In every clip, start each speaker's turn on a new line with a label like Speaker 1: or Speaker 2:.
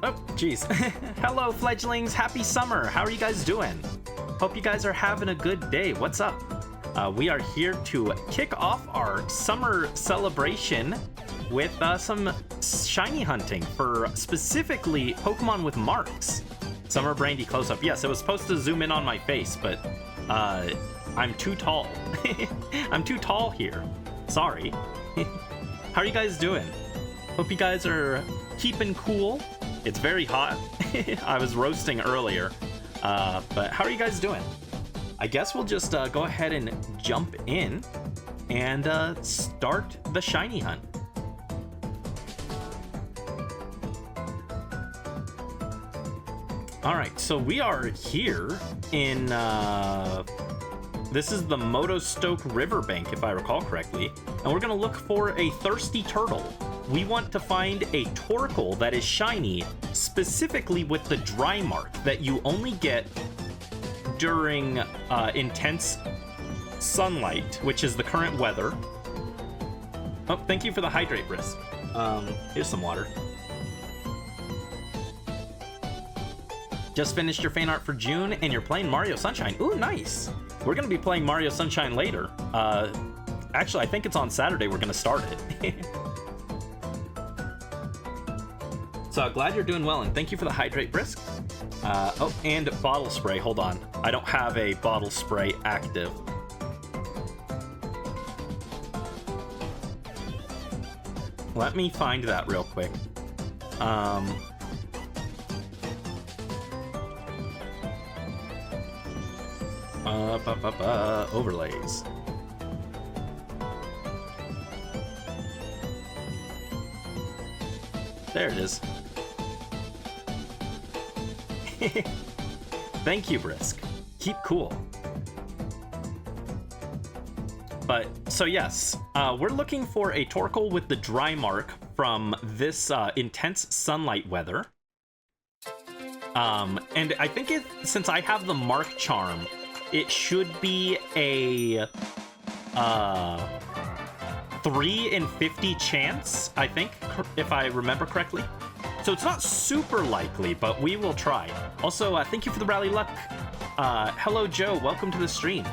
Speaker 1: Oh, jeez. Hello, fledglings. Happy summer. How are you guys doing? Hope you guys are having a good day. What's up? We are here to kick off our summer celebration with some shiny hunting for specifically Pokemon with marks. Summer Brandy close-up. Yes, it was supposed to zoom in on my face, but I'm too tall. I'm too tall here. Sorry. How are you guys doing? Hope you guys are keeping cool. It's very hot. I was roasting earlier. But how are you guys doing? I guess we'll just go ahead and jump in and start the shiny hunt. Alright, so we are here in, this is the Motostoke Riverbank, if I recall correctly, and we're going to look for a thirsty turtle. We want to find a Torkoal that is shiny, specifically with the dry mark that you only get during intense sunlight, which is the current weather. Oh, thank you for the hydrate, Brisk. Here's some water. Just finished your fan art for June, and you're playing Mario Sunshine. Ooh, nice. We're going to be playing Mario Sunshine later. Actually, I think it's on Saturday we're going to start it. So glad you're doing well, and thank you for the hydrate, Brisk. Oh, and bottle spray. Hold on. I don't have a bottle spray active. Let me find that real quick. Overlays. There it is. Thank you, Brisk. Keep cool. But, so yes, we're looking for a Torkoal with the dry mark from this intense sunlight weather. And I think since I have the mark charm, it should be a 3 in 50 chance, I think, if I remember correctly. So it's not super likely, but we will try. Also, thank you for the rally luck. Hello, Joe. Welcome to the stream.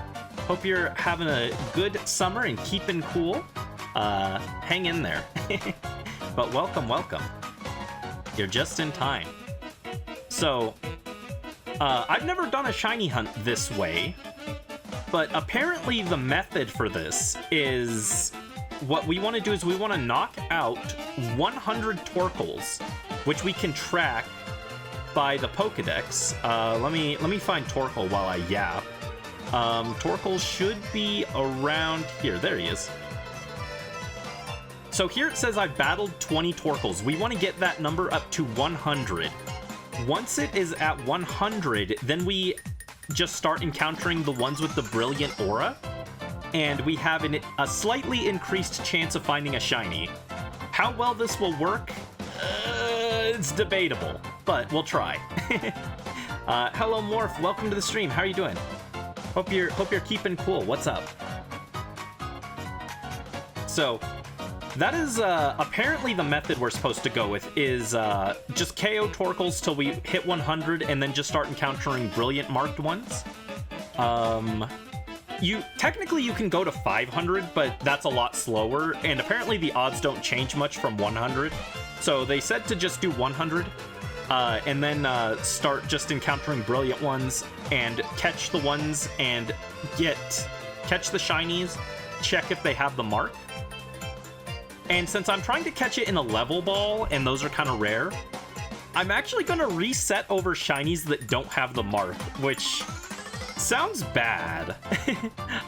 Speaker 1: Hope you're having a good summer and keeping cool. Hang in there. But welcome, welcome. You're just in time. So, I've never done a shiny hunt this way, but apparently the method for this is... What we want to do is we want to knock out 100 Torkoals, which we can track by the Pokedex. Let me find Torkoal while I yap. Torkoal should be around here. There he is. So here it says I battled 20 Torkoals. We want to get that number up to 100. Once it is at 100, then we just start encountering the ones with the brilliant aura. And we have a slightly increased chance of finding a shiny. How well this will work? It's debatable, but we'll try. Hello, Morph. Welcome to the stream. How are you doing? Hope you're keeping cool. What's up? So, that is apparently the method we're supposed to go with is just KO Torkoals till we hit 100 and then just start encountering brilliant marked ones. Technically you can go to 500, but that's a lot slower, and apparently the odds don't change much from 100. So they said to just do 100, and then start just encountering brilliant ones, and catch the ones, and catch the shinies, check if they have the mark. And since I'm trying to catch it in a level ball, and those are kind of rare, I'm actually going to reset over shinies that don't have the mark, which... sounds bad.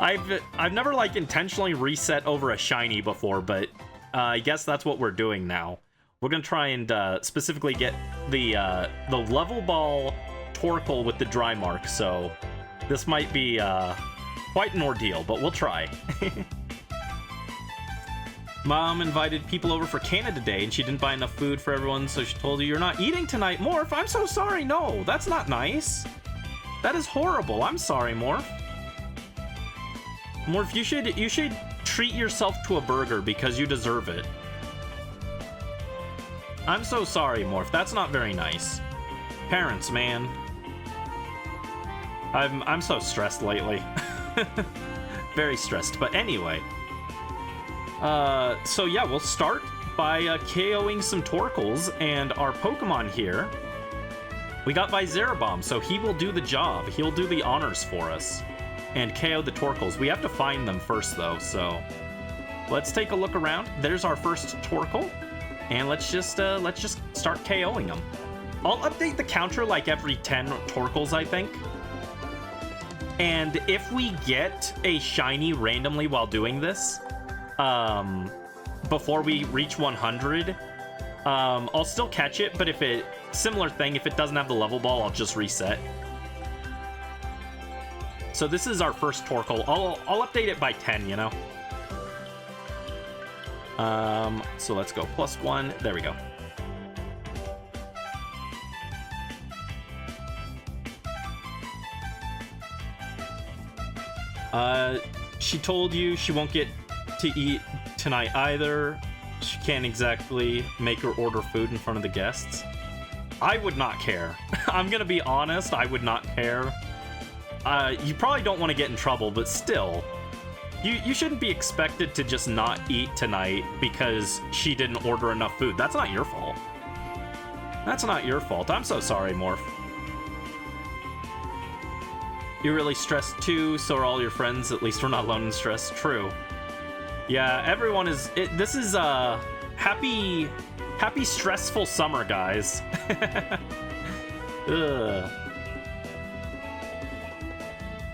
Speaker 1: I've never like intentionally reset over a shiny before, but I guess that's what we're doing now. We're gonna try and specifically get the level ball Torkoal with the dry mark, so this might be quite an ordeal, but we'll try. Mom invited people over for Canada Day, and she didn't buy enough food for everyone, so she told you you're not eating tonight. Morph, I'm so sorry. No, that's not nice. That is horrible. I'm sorry, Morph. Morph, you should treat yourself to a burger because you deserve it. I'm so sorry, Morph. That's not very nice. Parents, man. I'm so stressed lately. Very stressed. But anyway. So yeah, we'll start by KOing some Torkoals, and our Pokemon here. We got Visera, so he will do the job. He'll do the honors for us and KO the Torkoals. We have to find them first, though, so let's take a look around. There's our first Torkoal, and let's just start KOing them. I'll update the counter like every 10 Torkoals, I think. And if we get a shiny randomly while doing this, before we reach 100, I'll still catch it, but similar thing, if it doesn't have the level ball, I'll just reset. So this is our first Torkoal. I'll update it by 10, you know? So let's go +1. There we go. She told you she won't get to eat tonight either. She can't exactly make her order food in front of the guests. I would not care. I'm gonna be honest, I would not care. You probably don't want to get in trouble, but still, you shouldn't be expected to just not eat tonight because she didn't order enough food. That's not your fault. That's not your fault. I'm so sorry, Morph. You're really stressed too, so are all your friends. At least we're not alone in stress. True. Yeah, everyone is... this is happy stressful summer, guys. Ugh.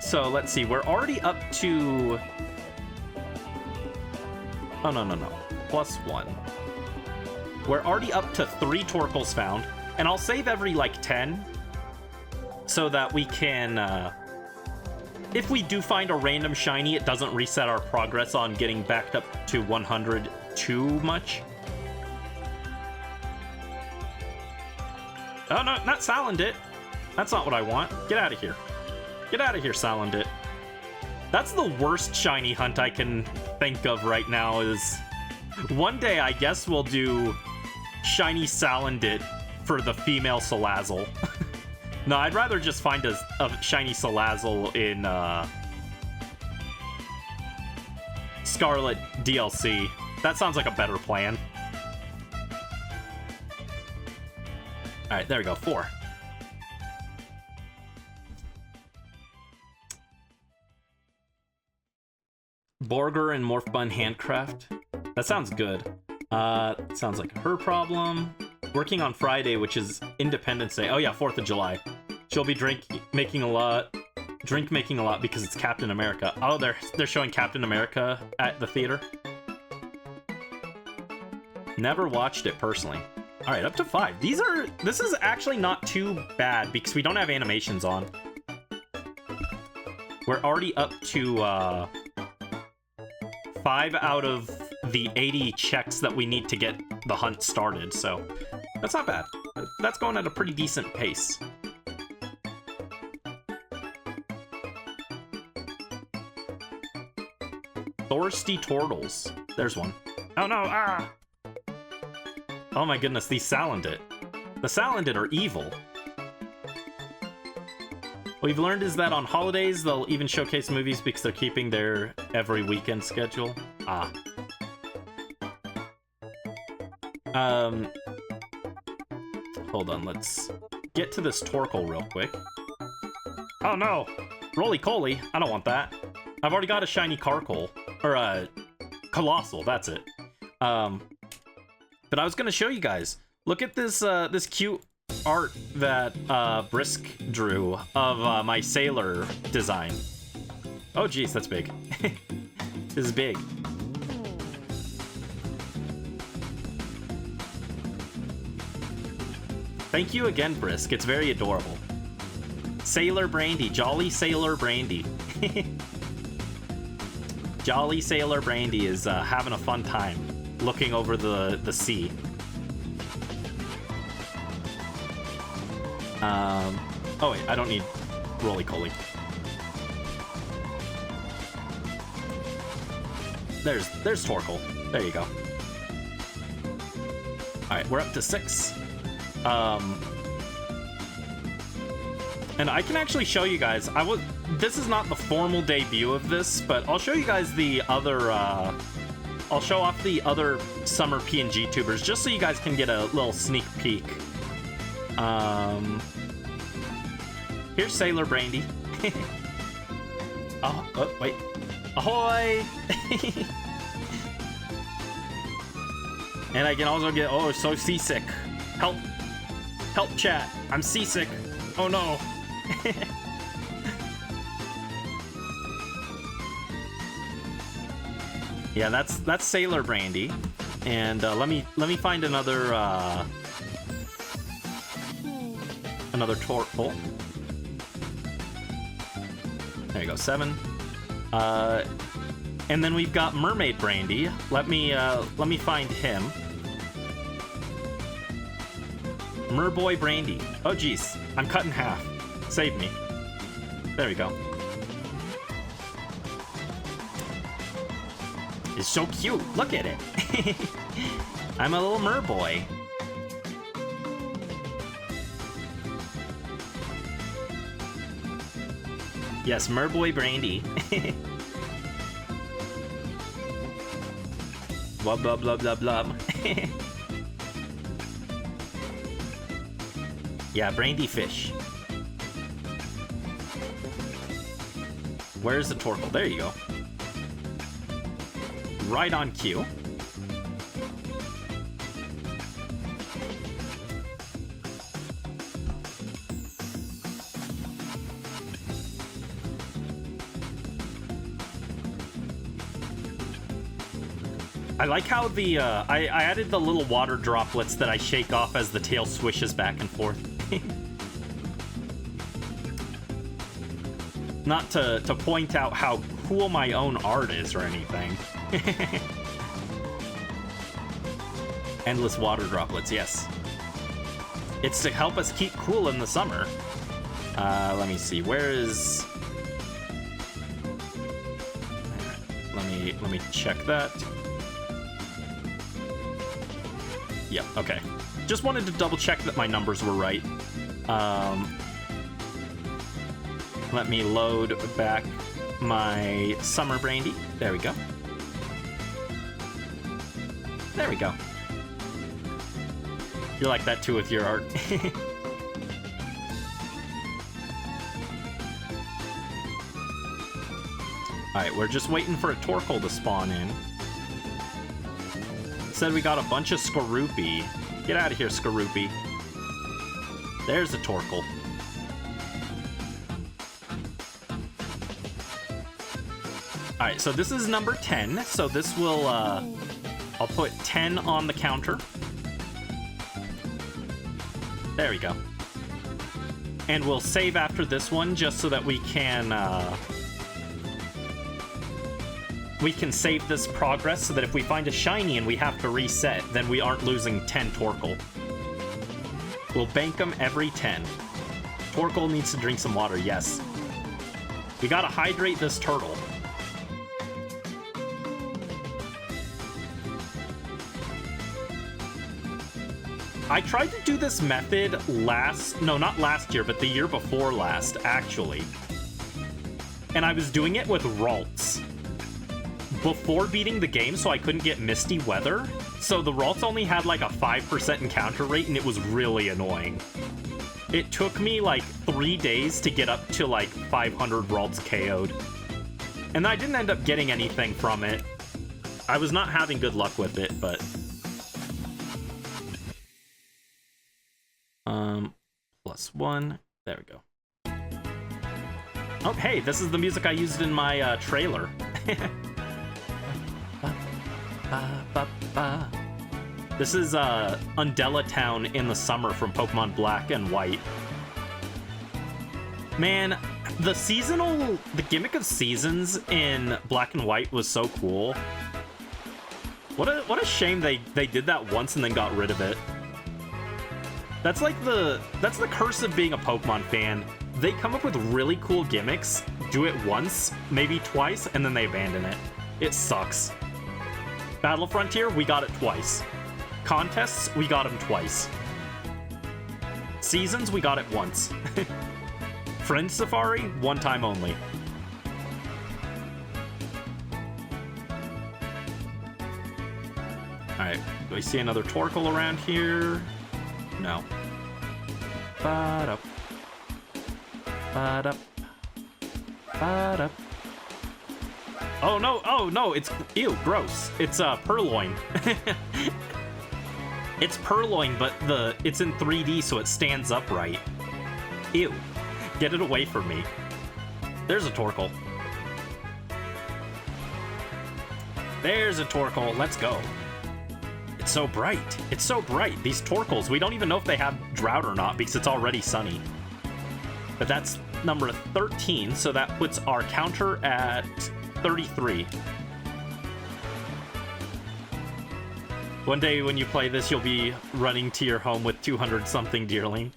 Speaker 1: So let's see, we're already up to... Oh, no. +1. We're already up to 3 Torkoals found, and I'll save every, like, 10, so that we can, if we do find a random shiny, it doesn't reset our progress on getting backed up to 100 too much. Oh, no, not Salandit. That's not what I want. Get out of here. Get out of here, Salandit. That's the worst shiny hunt I can think of right now is... One day, I guess we'll do shiny Salandit for the female Salazzle. No, I'd rather just find a shiny Salazzle in Scarlet DLC. That sounds like a better plan. Alright, there we go, 4. Borger and Morph Bun handcraft. That sounds good. Sounds like her problem. Working on Friday, which is Independence Day. Oh yeah, 4th of July. She'll be drink making a lot because it's Captain America. Oh, they're showing Captain America at the theater. Never watched it personally. All right, up to 5. This is actually not too bad because we don't have animations on. We're already up to 5 out of the 80 checks that we need to get the hunt started, so that's not bad. That's going at a pretty decent pace. Thirsty Turtles. There's one. Oh no, ah! Oh my goodness, these Salandit. The Salandit are evil. What we've learned is that on holidays, they'll even showcase movies because they're keeping their every weekend schedule. Ah. Hold on, let's get to this Torkoal real quick. Oh no! Roly-Coly, I don't want that. I've already got a shiny Carkol. Or, Colossal, that's it. But I was gonna show you guys. Look at this, this cute art that, Brisk drew of, my Sailor design. Oh geez, that's big. This is big. Thank you again, Brisk. It's very adorable. Sailor Brandy. Jolly Sailor Brandy. Jolly Sailor Brandy is having a fun time looking over the sea. Oh wait, I don't need Roly-Coly. There's Torkoal. There you go. Alright, we're up to 6. And I can actually show you guys. This is not the formal debut of this, but I'll show you guys the other. I'll show off the other summer PNG tubers just so you guys can get a little sneak peek. Here's Sailor Brandy. Oh, wait. Ahoy! And I can also get, oh, so seasick. Help. Help, chat. I'm seasick. Oh, no. Yeah, that's Sailor Brandy. And let me find another Torkoal. There you go, 7. And then we've got Mermaid Brandy. Let me find him. Merboy Brandy. Oh geez, I'm cut in half. Save me. There we go. It's so cute. Look at it. I'm a little merboy. Yes, Merboy Brandy. Blah blah blah blah blah. Yeah, Brandy Fish. Where's the Torkoal? There you go. Right on cue. I like how the I added the little water droplets that I shake off as the tail swishes back and forth. Not to point out how cool my own art is or anything. Endless water droplets, yes. It's to help us keep cool in the summer. Let me see, where is... Let me check that. Yep, okay. Just wanted to double check that my numbers were right. Let me load back my Summer Brandy. There we go. There we go. You're like that too with your art. Alright, we're just waiting for a Torkoal to spawn in. Said we got a bunch of Skorupi. Get out of here, Skorupi. There's a Torkoal. Alright, so this is number 10. So this will, I'll put 10 on the counter. There we go. And we'll save after this one just so that we can save this progress so that if we find a shiny and we have to reset, then we aren't losing 10 Torkoal. We'll bank them every 10. Torkoal needs to drink some water, yes. We gotta hydrate this turtle. I tried to do this method not last year, but the year before last, actually. And I was doing it with Ralts before beating the game, so I couldn't get misty weather. So the Ralts only had like a 5% encounter rate, and it was really annoying. It took me like 3 days to get up to like 500 Ralts KO'd. And I didn't end up getting anything from it. I was not having good luck with it, but... +1. There we go. Oh, hey, this is the music I used in my trailer. This is Undella Town in the summer from Pokemon Black and White. Man, the gimmick of seasons in Black and White was so cool. What a shame they did that once and then got rid of it. That's the curse of being a Pokemon fan. They come up with really cool gimmicks, do it once, maybe twice, and then they abandon it. It sucks. Battle Frontier, we got it twice. Contests, we got him twice. Seasons, we got it once. Friend Safari, one time only. Alright, do I see another Torkoal around here? No. Ba-dup. Ba-dup. Ba-dup. Oh no, it's, ew, gross. It's, purloin. It's purloin, but it's in 3D, so it stands upright. Ew. Get it away from me. There's a Torkoal. There's a Torkoal, let's go. It's so bright. It's so bright. These Torkoals, we don't even know if they have drought or not because it's already sunny. But that's number 13, so that puts our counter at 33. One day when you play this, you'll be running to your home with 200-something deerling.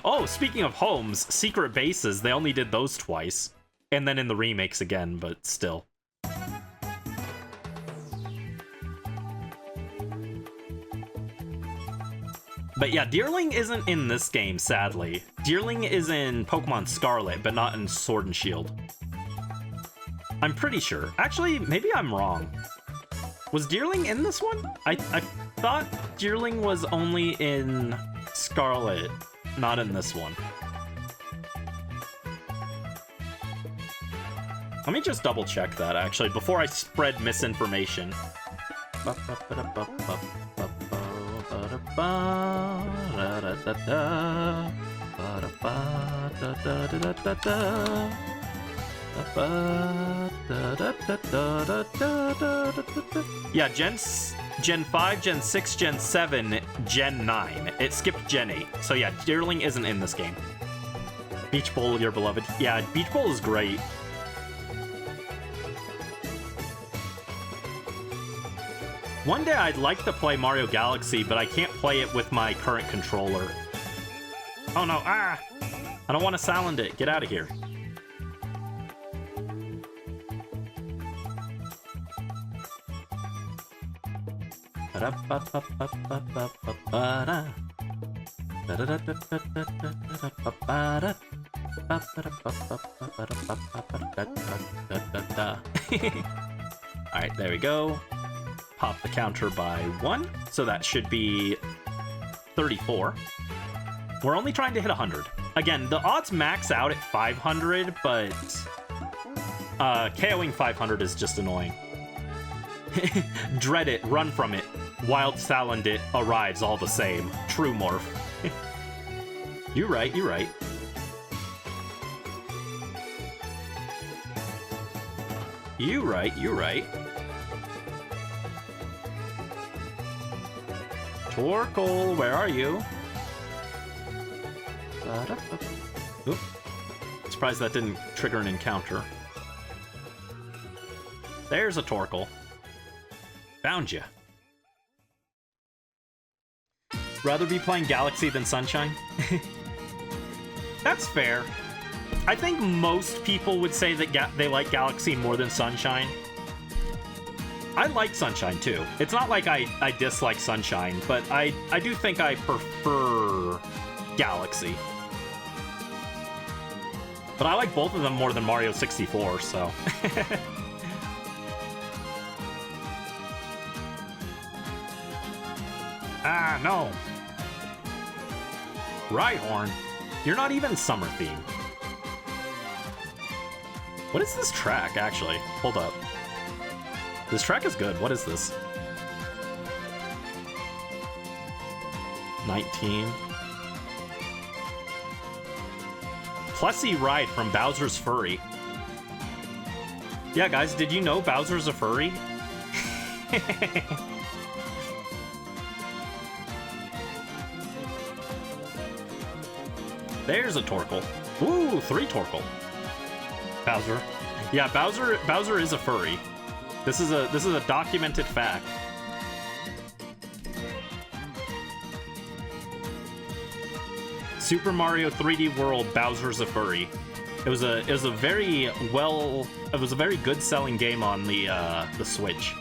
Speaker 1: Oh, speaking of homes, secret bases, they only did those twice. And then in the remakes again, but still. But yeah, Deerling isn't in this game, sadly. Deerling is in Pokemon Scarlet, but not in Sword and Shield. I'm pretty sure. Actually, maybe I'm wrong. Was Deerling in this one? I thought Deerling was only in Scarlet, not in this one. Let me just double check that, actually, before I spread misinformation. Yeah, Gen 5, Gen 6, Gen 7, Gen 9. It skipped Gen 8. So yeah, Deerling isn't in this game. Beach Bowl, your beloved. Yeah, Beach Bowl is great. One day I'd like to play Mario Galaxy, but I can't play it with my current controller. Oh no, ah! I don't want to silent it. Get out of here. Alright, there we go. Pop the counter by 1, so that should be 34. We're only trying to hit 100. Again, the odds max out at 500, but KOing 500 is just annoying. Dread it, run from it. Wild Salandit arrives all the same. True morph. You're right, you're right. You right, you right. Torkoal, where are you? Oop. Surprised that didn't trigger an encounter. There's a Torkoal. Found ya. Rather be playing Galaxy than Sunshine? That's fair. I think most people would say that they like Galaxy more than Sunshine. I like Sunshine too. It's not like I dislike Sunshine, but I do think I prefer Galaxy. But I like both of them more than Mario 64, so... Ah, no. Rhyhorn, you're not even summer themed. What is this track, actually? Hold up. This track is good. What is this? 19. Plessy Ride from Bowser's Furry. Yeah, guys, did you know Bowser's a furry? There's a Torkoal. Ooh, 3 Torkoal. Bowser. Yeah, Bowser is a furry. This is a documented fact. Super Mario 3D World, Bowser's a furry. It was a very good selling game on the Switch.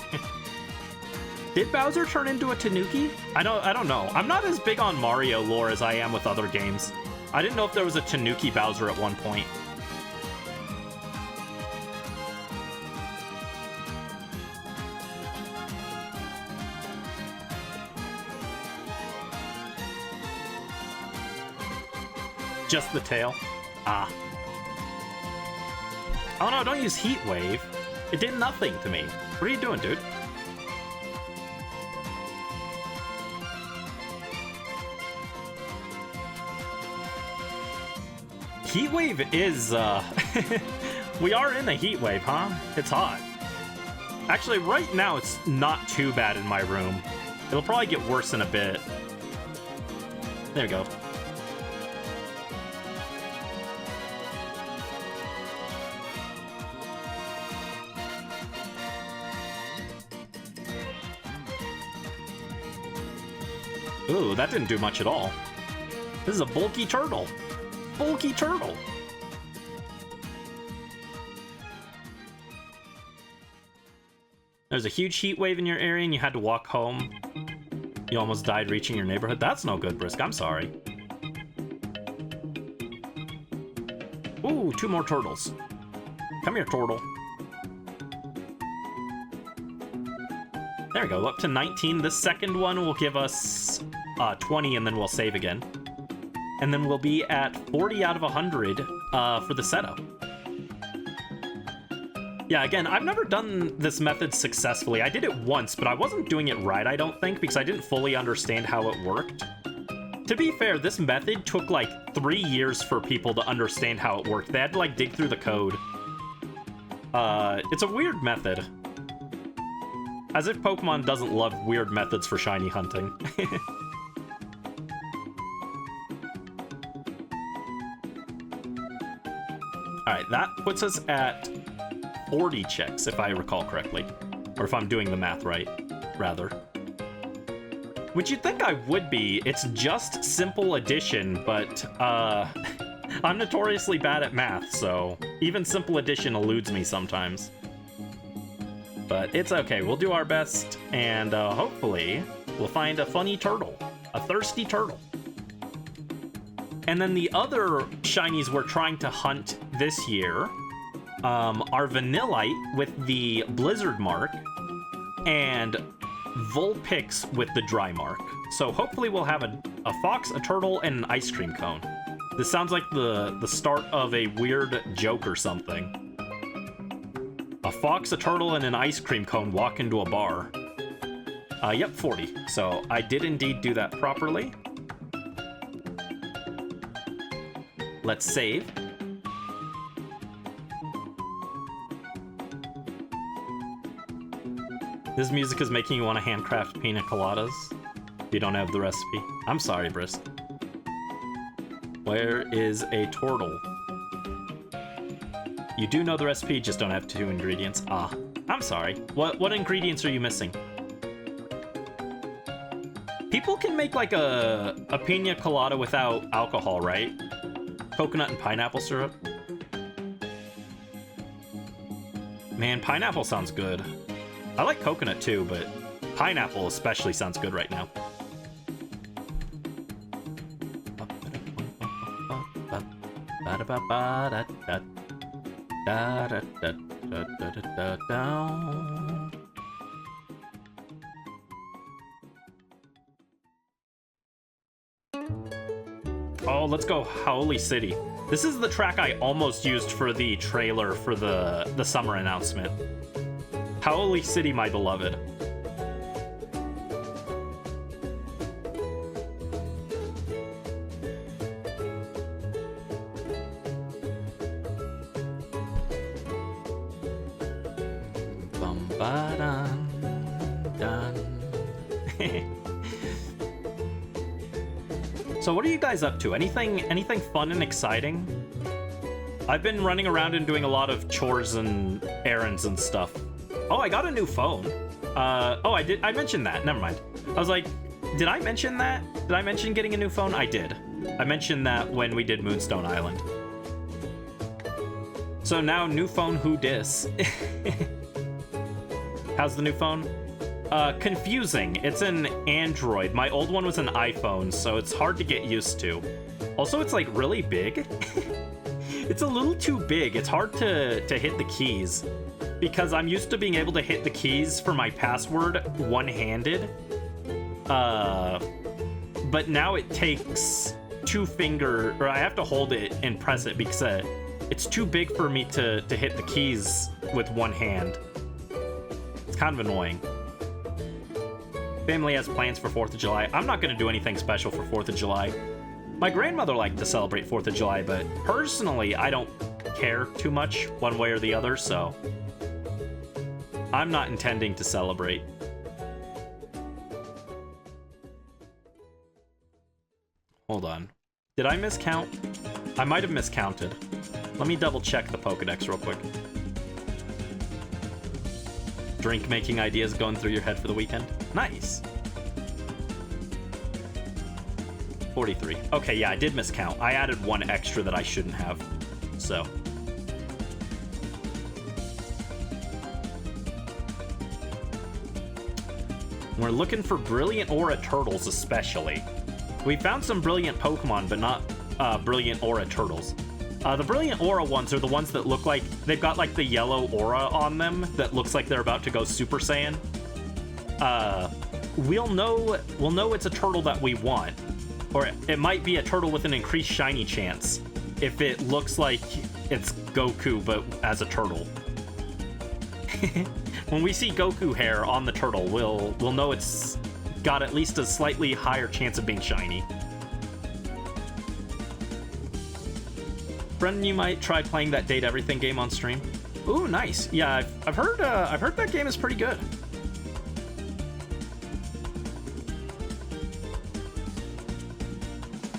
Speaker 1: Did Bowser turn into a Tanuki? I don't know. I'm not as big on Mario lore as I am with other games. I didn't know if there was a Tanuki Bowser at one point. Just the tail. Ah. Oh no, don't use Heat Wave. It did nothing to me. What are you doing, dude? Heat Wave is, we are in a heat wave, huh? It's hot. Actually, right now, it's not too bad in my room. It'll probably get worse in a bit. There we go. Ooh, that didn't do much at all. This is a bulky turtle. Bulky turtle. There's a huge heat wave in your area and you had to walk home. You almost died reaching your neighborhood. That's no good, Brisk. I'm sorry. Ooh, 2 more turtles. Come here, turtle. There we go, up to 19. This second one will give us 20, and then we'll save again. And then we'll be at 40 out of 100 for the setup. Yeah, again, I've never done this method successfully. I did it once, but I wasn't doing it right, I don't think, because I didn't fully understand how it worked. To be fair, this method took like 3 years for people to understand how it worked. They had to like dig through the code. It's a weird method. As if Pokemon doesn't love weird methods for shiny hunting. Alright, that puts us at 40 checks, if I recall correctly. Or if I'm doing the math right, rather. Which you'd think I would be. It's just simple addition, but, I'm notoriously bad at math, so even simple addition eludes me sometimes. But it's okay, we'll do our best, and hopefully we'll find a funny turtle. A thirsty turtle. And then the other shinies we're trying to hunt this year are Vanillite with the Blizzard mark, and Vulpix with the Dry mark. So hopefully we'll have a fox, a turtle, and an ice cream cone. This sounds like the start of a weird joke or something. A fox, a turtle, and an ice cream cone walk into a bar. Yep, 40. So I did indeed do that properly. Let's save. This music is making you want to handcraft pina coladas. If you don't have the recipe. I'm sorry, Brisk. Where is a turtle? You do know the recipe, just don't have 2 ingredients. Ah, I'm sorry. What ingredients are you missing? People can make like a pina colada without alcohol, right? Coconut and pineapple syrup. Man, pineapple sounds good. I like coconut too, but pineapple especially sounds good right now. Oh, let's go Howley City. This is the track I almost used for the trailer for the summer announcement. Howley City, my beloved. So what are you guys up to? Anything fun and exciting? I've been running around and doing a lot of chores and errands and stuff. Oh, I got a new phone. Oh, I mentioned that. Never mind. I was like, did I mention that? Did I mention getting a new phone? I did. I mentioned that when we did Moonstone Island. So now, new phone, who dis? How's the new phone? Confusing. It's an Android. My old one was an iPhone, so it's hard to get used to. Also, it's like really big. It's a little too big. It's hard to hit the keys because I'm used to being able to hit the keys for my password one-handed. But now it takes or I have to hold it and press it because it's too big for me to hit the keys with one hand. It's kind of annoying. Family has plans for 4th of July. I'm not going to do anything special for 4th of July. My grandmother liked to celebrate 4th of July, but personally, I don't care too much one way or the other, so I'm not intending to celebrate. Hold on. Did I miscount? I might have miscounted. Let me double check the Pokedex real quick. Drink making ideas going through your head for the weekend? Nice. 43. Okay, yeah, I did miscount. I added one extra that I shouldn't have. So. We're looking for Brilliant Aura Turtles especially. We found some Brilliant Pokemon, but not Brilliant Aura Turtles. The Brilliant Aura ones are the ones that look like they've got like the yellow aura on them that looks like they're about to go Super Saiyan. We'll know it's a turtle that we want, or it might be a turtle with an increased shiny chance if it looks like it's Goku but as a turtle. When we see Goku hair on the turtle, we'll know it's got at least a slightly higher chance of being shiny. Brendan, you might try playing that Date Everything game on stream. Ooh, nice. Yeah, I've heard that game is pretty good.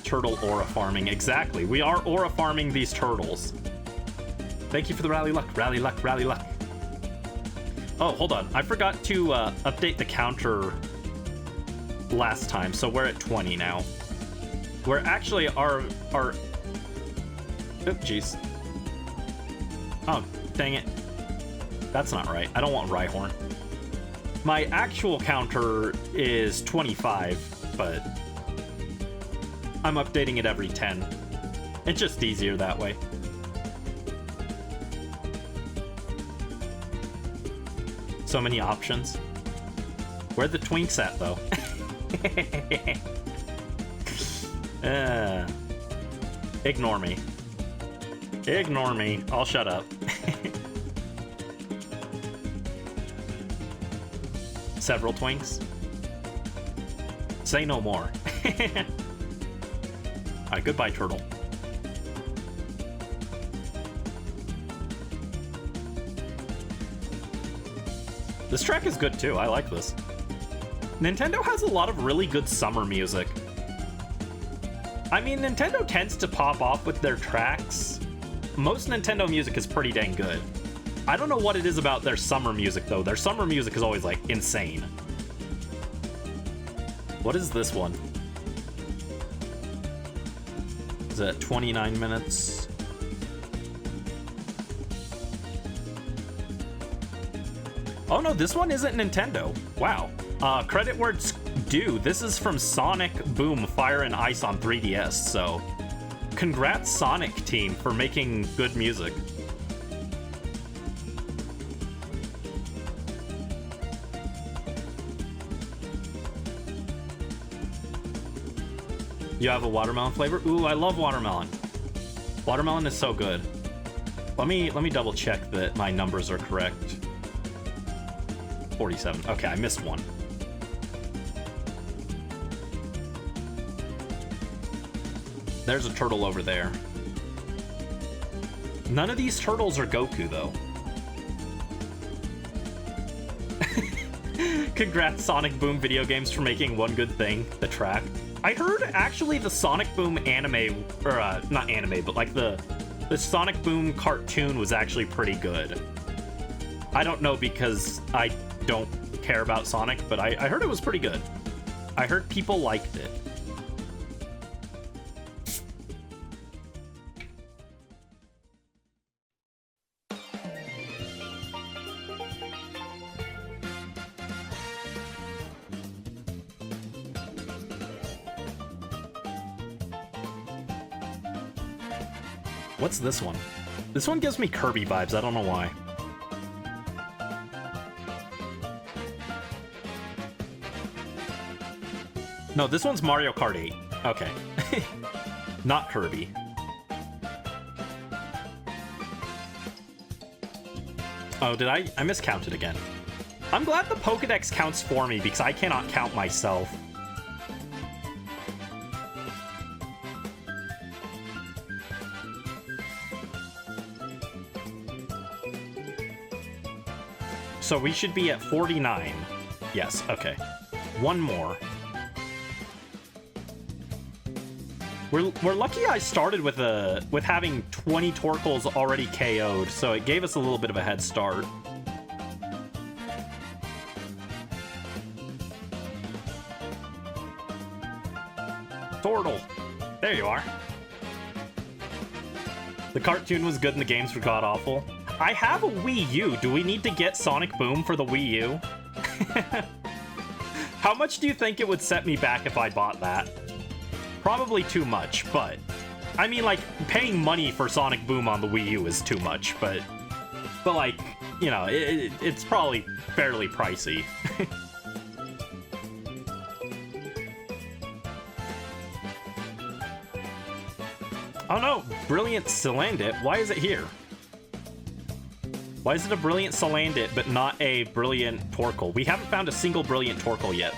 Speaker 1: Turtle aura farming, exactly. We are aura farming these turtles. Thank you for the rally luck, rally luck, rally luck. Oh, hold on. I forgot to update the counter last time, so we're at 20 now. We're actually Oop, jeez. Oh, dang it. That's not right. I don't want Rhyhorn. My actual counter is 25, but I'm updating it every 10. It's just easier that way. So many options. Where the twinks at, though? Ignore me. Ignore me. I'll shut up. Several twinks. Say no more. Alright, goodbye, turtle. This track is good too. I like this. Nintendo has a lot of really good summer music. I mean, Nintendo tends to pop off with their tracks. Most Nintendo music is pretty dang good. I don't know what it is about their summer music, though. Their summer music is always, like, insane. What is this one? Is it 29 minutes? Oh, no, this one isn't Nintendo. Wow. Credit where it's due. This is from Sonic Boom Fire and Ice on 3DS, so congrats, Sonic team, for making good music. You have a watermelon flavor? Ooh, I love watermelon. Watermelon is so good. Let me double check that my numbers are correct. 47. Okay, I missed one. There's a turtle over there. None of these turtles are Goku, though. Congrats, Sonic Boom video games, for making one good thing, the track. I heard, actually, the Sonic Boom anime, or, not anime, but, like, the Sonic Boom cartoon was actually pretty good. I don't know because I don't care about Sonic, but I heard it was pretty good. I heard people liked it. What's this one? This one gives me Kirby vibes, I don't know why. No, this one's Mario Kart 8. Okay. Not Kirby. Oh, did I miscounted again. I'm glad the Pokédex counts for me because I cannot count myself. So we should be at 49. Yes, okay. One more. We're lucky I started with having 20 Torkoals already KO'd, so it gave us a little bit of a head start. Tortle. There you are. The cartoon was good and the games were god-awful. I have a Wii U. Do we need to get Sonic Boom for the Wii U? How much do you think it would set me back if I bought that? Probably too much, but... I mean, like, paying money for Sonic Boom on the Wii U is too much, but like, you know, it's probably fairly pricey. Oh no, Brilliant Salandit. Why is it here? Why is it a Brilliant Salandit, but not a Brilliant Torkoal? We haven't found a single Brilliant Torkoal yet.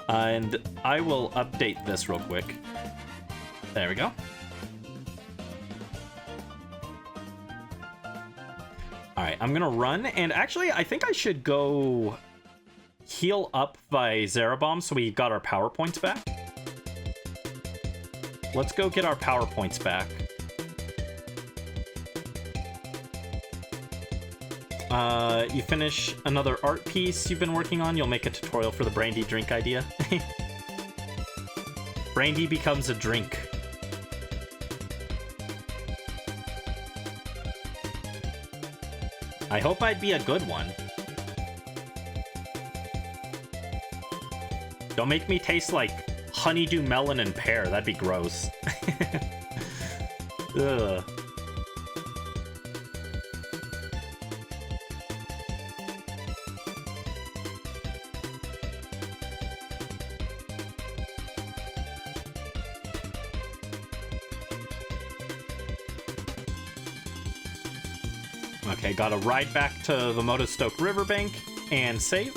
Speaker 1: And I will update this real quick. There we go. Alright, I'm gonna run, and actually, I think I should go heal up by Zerabomb so we got our power points back. Let's go get our power points back. You finish another art piece you've been working on, you'll make a tutorial for the brandy drink idea. Brandy becomes a drink. I hope I'd be a good one. Don't make me taste like honeydew melon and pear, that'd be gross. Ugh. Okay, gotta ride back to the Motostoke Riverbank and save.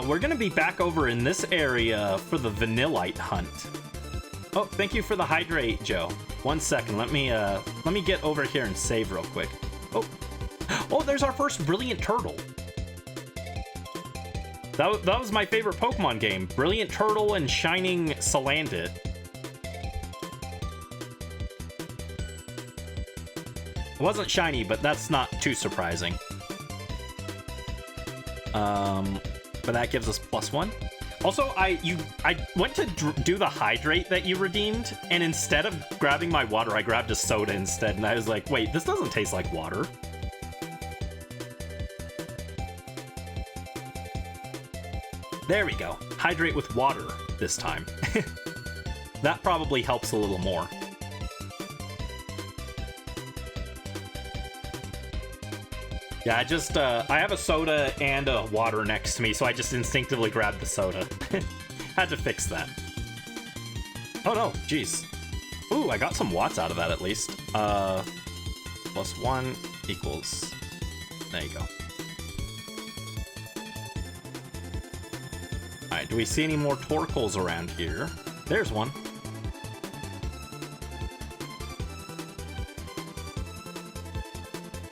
Speaker 1: We're gonna be back over in this area for the Vanillite hunt. Oh, thank you for the hydrate, Joe. 1 second, let me get over here and save real quick. Oh, there's our first Brilliant Turtle. That was my favorite Pokemon game. Brilliant Turtle and Shining Salandit. It wasn't shiny, but that's not too surprising. But that gives us +1. Also, I went to do the hydrate that you redeemed, and instead of grabbing my water, I grabbed a soda instead, and I was like, wait, this doesn't taste like water. There we go. Hydrate with water this time. That probably helps a little more. Yeah, I have a soda and a water next to me, so I just instinctively grabbed the soda. Had to fix that. Oh no, jeez. Ooh, I got some watts out of that at least. +1 equals... There you go. Alright, do we see any more Torkoals around here? There's one.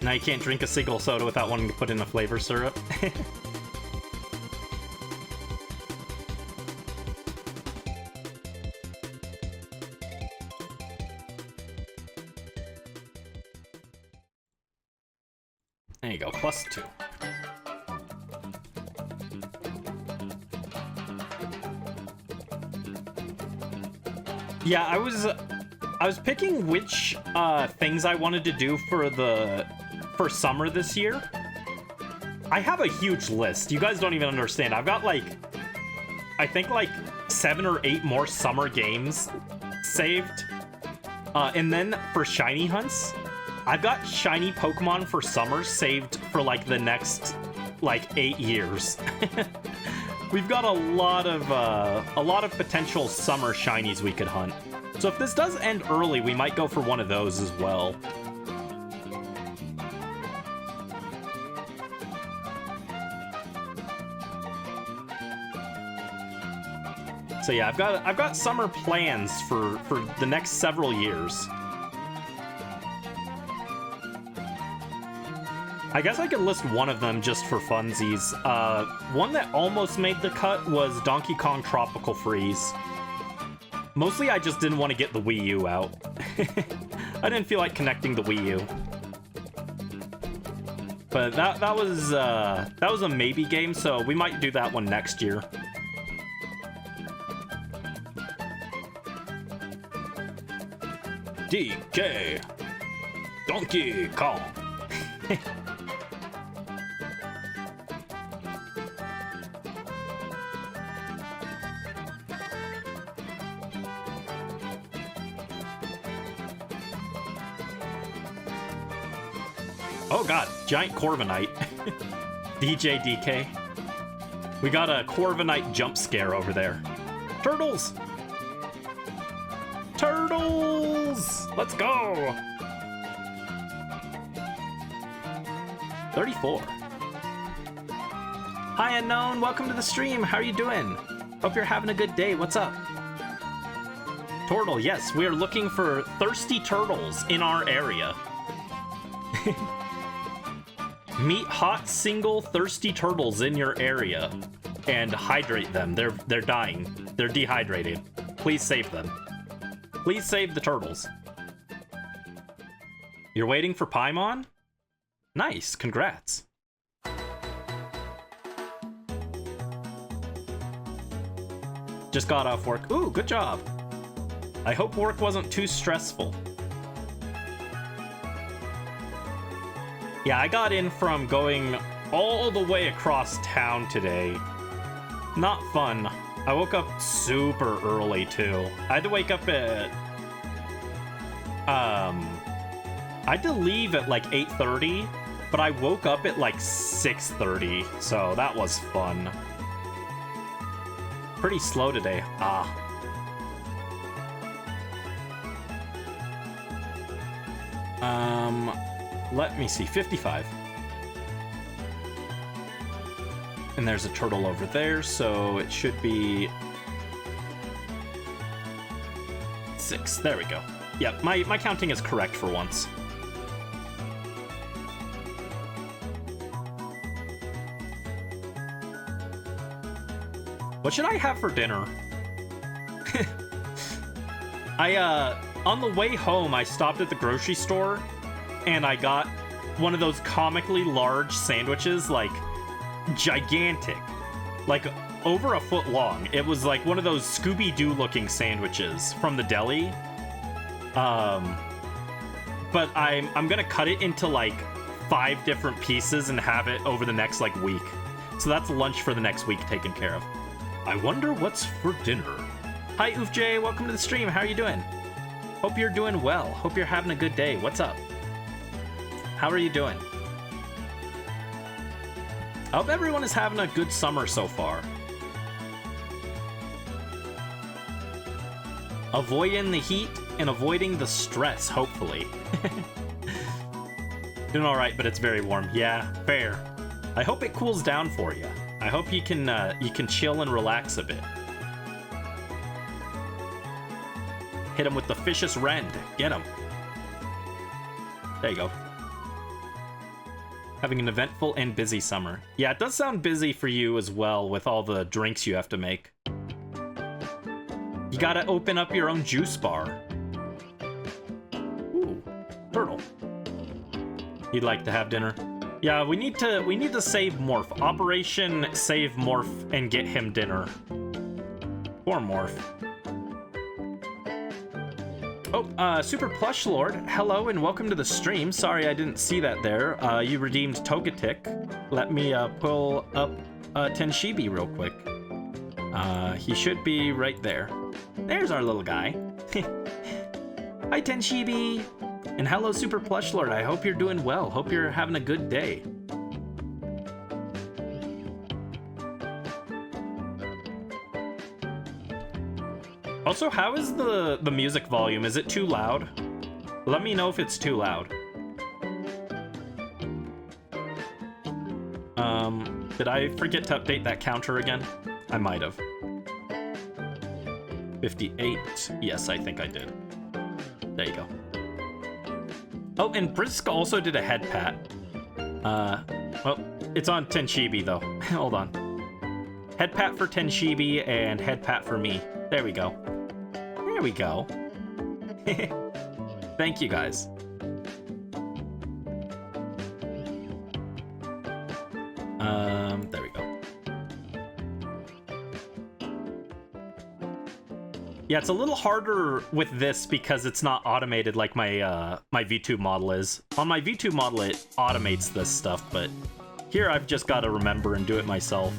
Speaker 1: Now you can't drink a single soda without wanting to put in a flavor syrup. There you go, +2. Yeah, I was picking which things I wanted to do for summer this year. I have a huge list. You guys don't even understand. I've got like, I think like 7 or 8 more summer games saved. And then for shiny hunts, I've got shiny Pokemon for summer saved for like the next like 8 years. We've got a lot of potential summer shinies we could hunt. So if this does end early, we might go for one of those as well. So yeah, I've got summer plans for the next several years. I guess I could list one of them just for funsies. One that almost made the cut was Donkey Kong Tropical Freeze. Mostly I just didn't want to get the Wii U out. I didn't feel like connecting the Wii U. But that was a maybe game, so we might do that one next year. DK Donkey Kong. Oh god, giant Corviknight. DJ DK. We got a Corviknight jump scare over there. Turtles! Turtles! Let's go! 34. Hi Unknown, welcome to the stream. How are you doing? Hope you're having a good day. What's up? Turtle, yes, we are looking for thirsty turtles in our area. Meet hot single thirsty turtles in your area and hydrate them. They're dying. They're dehydrated. Please save them. Please save the turtles. You're waiting for Paimon? Nice, congrats. Just got off work. Ooh, good job. I hope work wasn't too stressful. Yeah, I got in from going all the way across town today. Not fun. I woke up super early, too. I had to wake up at... I had to leave at, like, 8:30, but I woke up at, like, 6:30, so that was fun. Pretty slow today. Let me see, 55. And there's a turtle over there, so it should be 6. There we go. Yep, my counting is correct for once. What should I have for dinner? On the way home, I stopped at the grocery store and I got one of those comically large sandwiches, like gigantic, like over a foot long. It was like one of those Scooby-Doo looking sandwiches from the deli. But I'm gonna cut it into like 5 different pieces and have it over the next like week. So that's lunch for the next week taken care of. I wonder what's for dinner. Hi UFJ, welcome to the stream. How are you doing? Hope you're doing well. Hope you're having a good day. What's up? How are you doing? I hope everyone is having a good summer so far. Avoiding the heat and avoiding the stress, hopefully. Doing alright, but it's very warm. Yeah, fair. I hope it cools down for you. I hope you can chill and relax a bit. Hit him with the Vicious Rend. Get him. There you go. Having an eventful and busy summer. Yeah, it does sound busy for you as well with all the drinks you have to make. You gotta open up your own juice bar. Ooh, turtle. You'd like to have dinner? Yeah, we need to save Morph. Operation Save Morph and get him dinner. Poor Morph. Oh, Super Plush Lord, hello and welcome to the stream. Sorry I didn't see that there. You redeemed Togetic. Let me pull up Tenshibi real quick. He should be right there. There's our little guy. Hi Tenshibi! And hello Super Plush Lord, I hope you're doing well. Hope you're having a good day. Also, how is the music volume? Is it too loud? Let me know if it's too loud. Did I forget to update that counter again? I might have. 58. Yes, I think I did. There you go. Oh, and Brisk also did a head pat. Well, it's on Tenshibi though. Hold on. Head pat for Tenshibi and head pat for me. There we go. There we go. Thank you guys. There we go. Yeah, it's a little harder with this because it's not automated like my my VTube model is. On my VTube model, it automates this stuff, but here I've just got to remember and do it myself.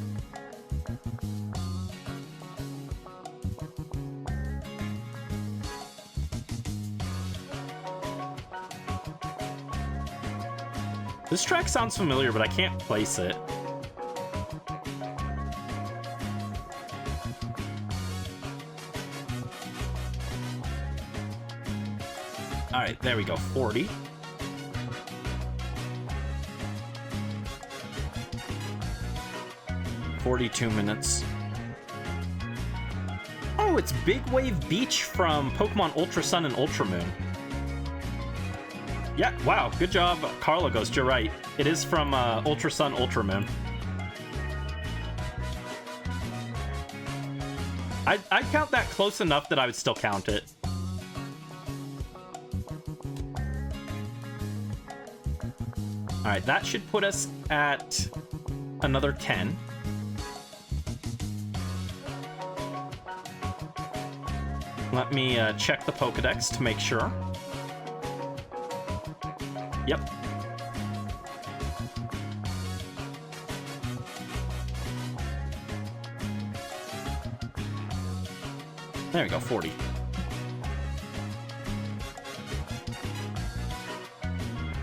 Speaker 1: This track sounds familiar, but I can't place it. All right, there we go, 40. $42 minutes. Oh, it's Big Wave Beach from Pokemon Ultra Sun and Ultra Moon. Yeah, wow, good job, Carla Ghost, you're right. It is from Ultra Sun, Ultra Moon. I'd count that close enough that I would still count it. Alright, that should put us at another 10. Let me check the Pokedex to make sure. Yep. There we go, 40.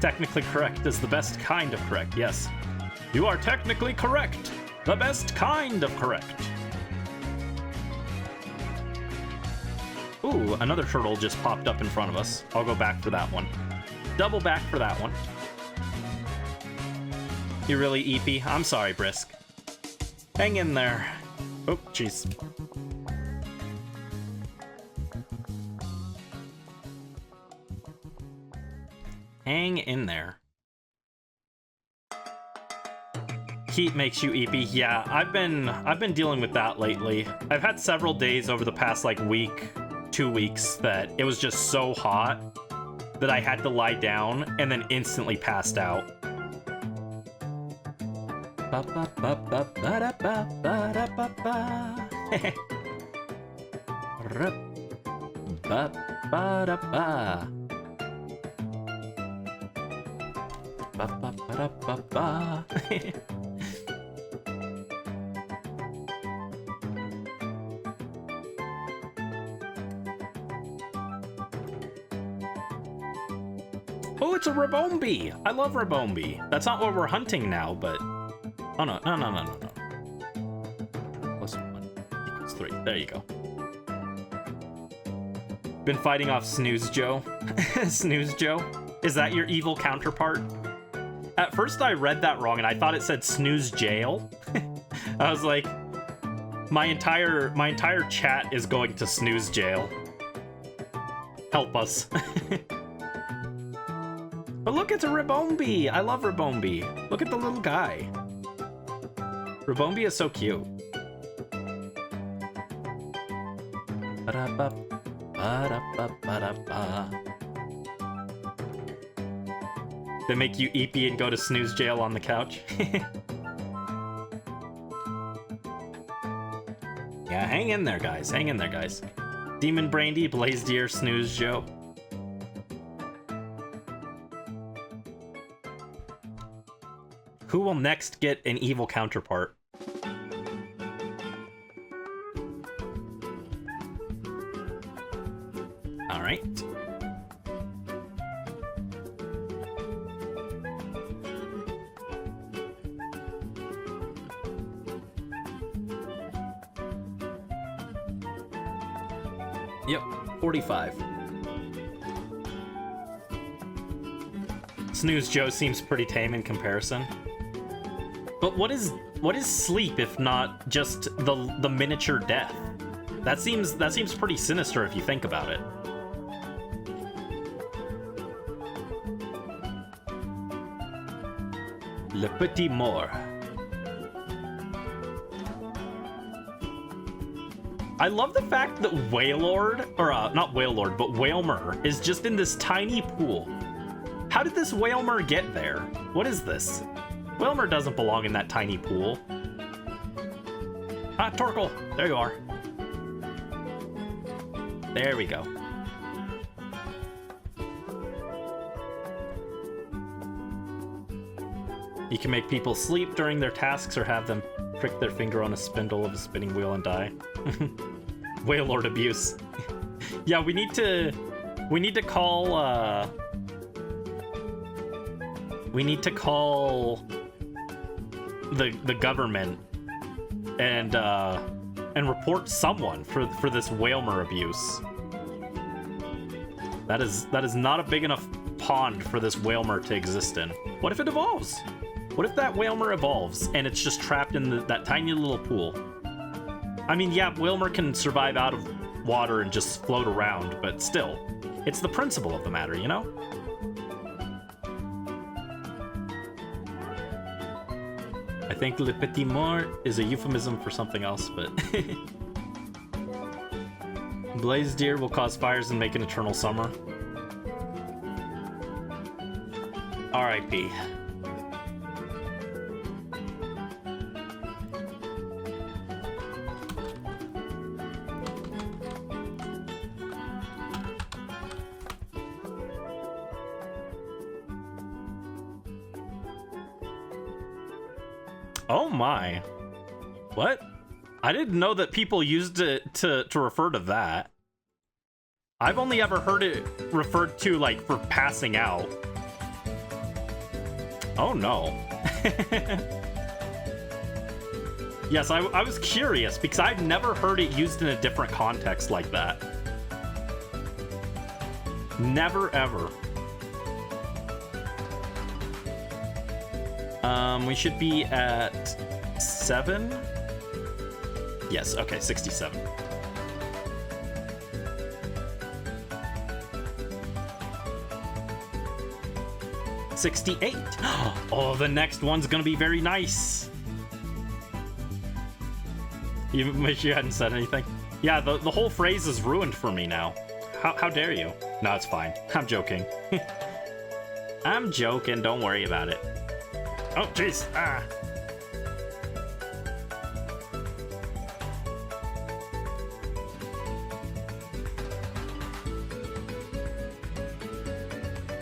Speaker 1: Technically correct is the best kind of correct, yes. You are technically correct. The best kind of correct. Ooh, another turtle just popped up in front of us. I'll go back for that one. Double back for that one. You really eepy? I'm sorry, Brisk. Hang in there. Oh, jeez. Hang in there. Heat makes you eepy. Yeah, I've been dealing with that lately. I've had several days over the past like week, 2 weeks that it was just so hot that I had to lie down and then instantly passed out. Oh, it's a Rabombi! I love Rabombi. That's not what we're hunting now, but... Oh, no. Plus 1 equals 3. There you go. Been fighting off Snooze Joe. Snooze Joe? Is that your evil counterpart? At first I read that wrong and I thought it said Snooze Jail. I was like, my entire chat is going to Snooze Jail. Help us. But look, it's a Rabombi! I love Rabombi. Look at the little guy. Rabombi is so cute. They make you eepy and go to Snooze Jail on the couch. Yeah, hang in there, guys. Hang in there, guys. Demon Brandy, Blaze Deer, Snooze Joe. Who will next get an evil counterpart? All right. Yep, 45. Snooze Joe seems pretty tame in comparison. But what is sleep if not just the miniature death? That seems pretty sinister if you think about it. Le Petit Mort. I love the fact that Wailord, or not Wailord, but Wailmer is just in this tiny pool. How did this Wailmer get there? What is this? Wailmer doesn't belong in that tiny pool. Ah, Torkoal, there you are. There we go. You can make people sleep during their tasks or have them prick their finger on a spindle of a spinning wheel and die. Wailord abuse. Yeah, we need to call the government and report someone for this Wailmer abuse. That is not a big enough pond for this Wailmer to exist in. What if it evolves? What if that Wailmer evolves and it's just trapped in that tiny little pool? I mean, yeah, Wailmer can survive out of water and just float around, but still, it's the principle of the matter, you know? I think Le Petit Mort is a euphemism for something else, but... Blaze Deer will cause fires and make an eternal summer. R.I.P. Oh my. What? I didn't know that people used it to refer to that. I've only ever heard it referred to, like, for passing out. Oh no. Yes, I was curious because I've never heard it used in a different context like that. Never ever. We should be at 7? Yes, okay, 67. $68. Oh, the next one's gonna be very nice. You wish you hadn't said anything. Yeah, the whole phrase is ruined for me now. How dare you? No, it's fine. I'm joking. I'm joking, don't worry about it. Oh, jeez. Ah.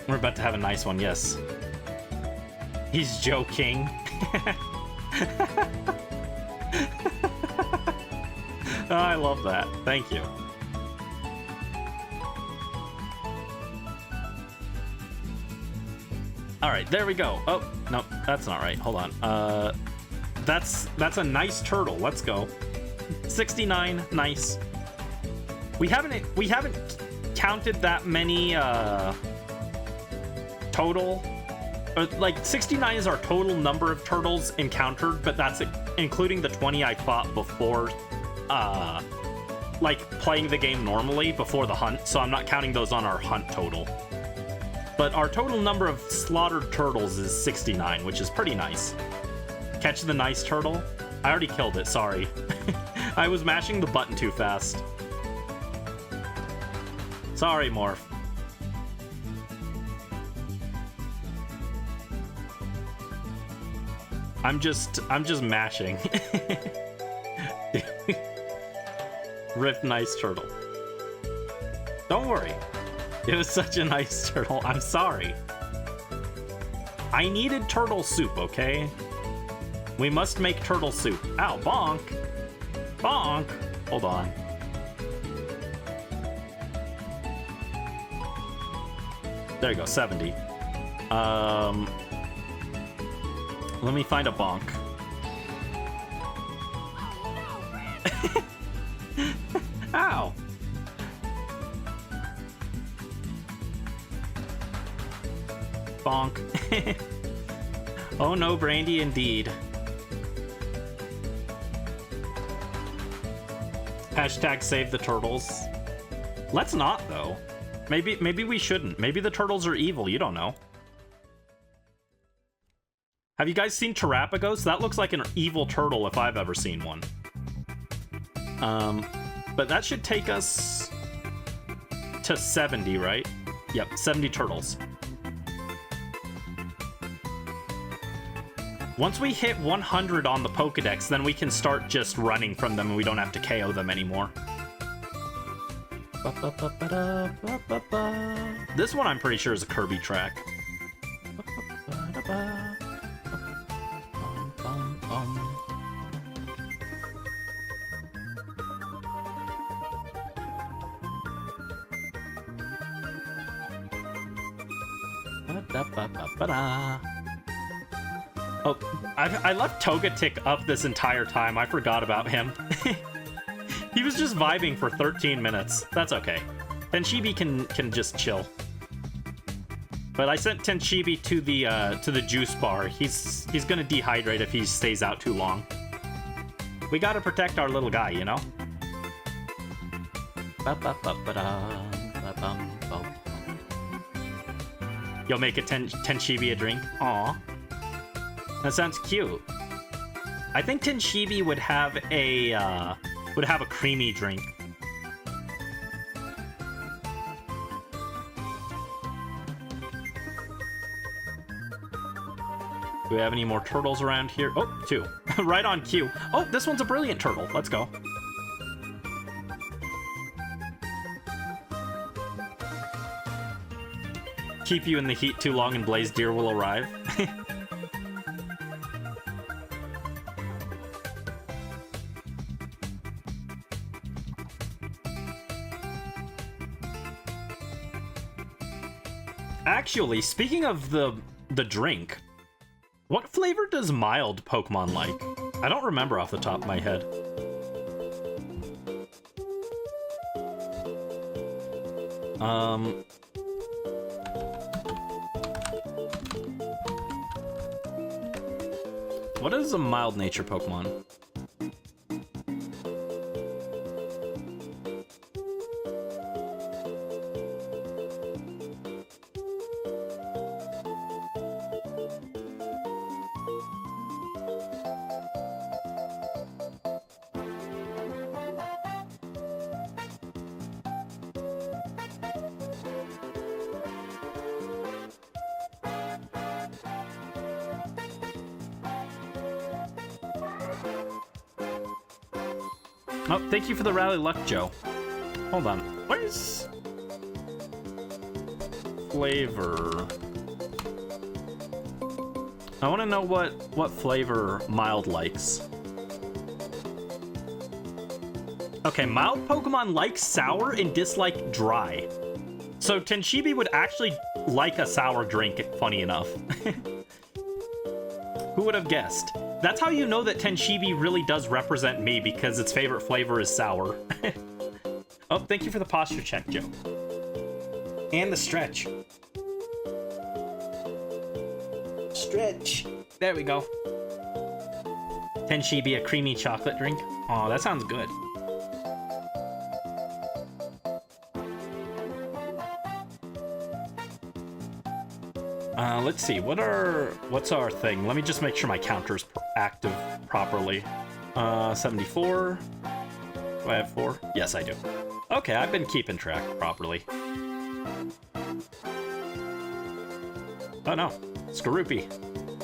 Speaker 1: We're about to have a nice one, yes. He's joking. Oh, I love that. Thank you. All right, there we go. Oh, no, that's not right. Hold on. That's a nice turtle. Let's go. 69, nice. We haven't counted that many total. Like 69 is our total number of turtles encountered, but that's including the 20 I fought before, like playing the game normally before the hunt. So I'm not counting those on our hunt total. But our total number of slaughtered turtles is 69, which is pretty nice. Catch the nice turtle. I already killed it, sorry. I was mashing the button too fast. Sorry, Morph. I'm just mashing. Rip nice turtle. Don't worry. It was such a nice turtle. I'm sorry. I needed turtle soup, okay? We must make turtle soup. Ow, bonk. Bonk. Hold on. There you go, 70. Let me find a bonk. Ow. Bonk. Oh no, Brandy, indeed. Hashtag save the turtles. Let's not, though. Maybe we shouldn't. Maybe the turtles are evil, you don't know. Have you guys seen Terrapagos? That looks like an evil turtle if I've ever seen one. But that should take us to 70, right? Yep, 70 turtles. Once we hit 100 on the Pokedex, then we can start just running from them and we don't have to KO them anymore. This one I'm pretty sure is a Kirby track. Oh, I left Togetic up this entire time. I forgot about him. He was just vibing for 13 minutes. That's okay. Tenshibi can just chill. But I sent Tenshibi to the juice bar. He's gonna dehydrate if he stays out too long. We gotta protect our little guy, you know? You'll make a Tenshibi a drink? Aw. That sounds cute. I think Tenshibi would have a creamy drink. Do we have any more turtles around here? Oh, 2. Right on cue. Oh, this one's a brilliant turtle. Let's go. Keep you in the heat too long and Blaze Deer will arrive. Actually, speaking of the drink, what flavor does mild Pokemon like? I don't remember off the top of my head. What is a mild nature Pokemon? Oh, thank you for the rally luck, Joe. Hold on. Where's flavor? I want to know what flavor mild likes. Okay, mild Pokemon like sour and dislike dry. So Tenshibi would actually like a sour drink, funny enough. Who would have guessed? That's how you know that Tenshibi really does represent me, because its favorite flavor is sour. Oh, thank you for the posture check, Joe. And the stretch. Stretch. There we go. Tenshibi, a creamy chocolate drink. Oh, that sounds good. Let's see, what's our thing? Let me just make sure my counter's active properly. 74. Do I have 4? Yes, I do. Okay, I've been keeping track properly. Oh no, Skorupi.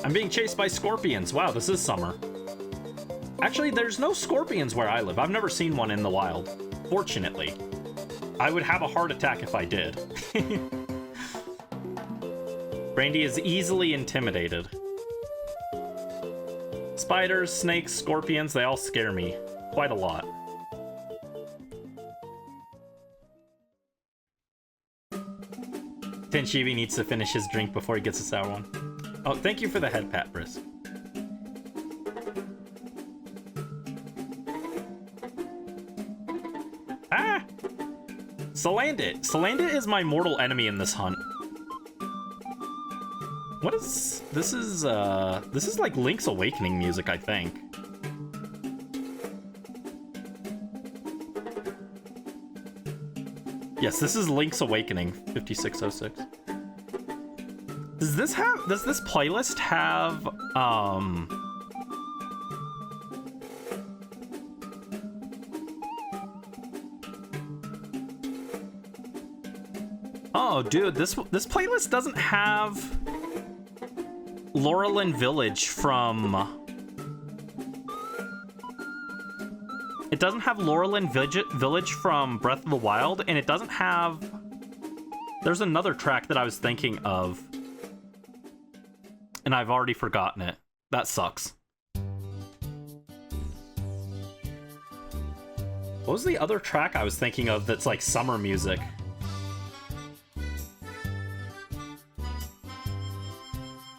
Speaker 1: I'm being chased by scorpions. Wow, this is summer. Actually, there's no scorpions where I live. I've never seen one in the wild, fortunately. I would have a heart attack if I did. Brandy is easily intimidated. Spiders, snakes, scorpions, they all scare me quite a lot. Tenshibi needs to finish his drink before he gets a sour one. Oh, thank you for the head pat, Brisk. Ah! Salandit! Salandit is my mortal enemy in this hunt. What is... This is like Link's Awakening music, I think. Yes, this is Link's Awakening, 5606. Does this playlist have, Oh, dude, this playlist doesn't have Laurelin Village from... It doesn't have Laurelin Village from Breath of the Wild, and it doesn't have... There's another track that I was thinking of, and I've already forgotten it. That sucks. What was the other track I was thinking of that's like summer music?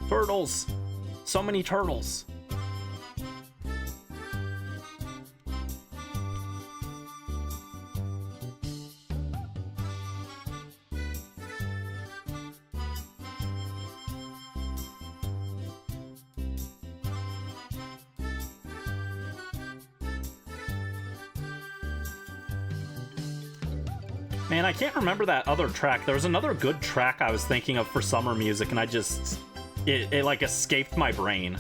Speaker 1: Turtles! So many turtles! Man, I can't remember that other track. There was another good track I was thinking of for summer music, and I just... It like escaped my brain.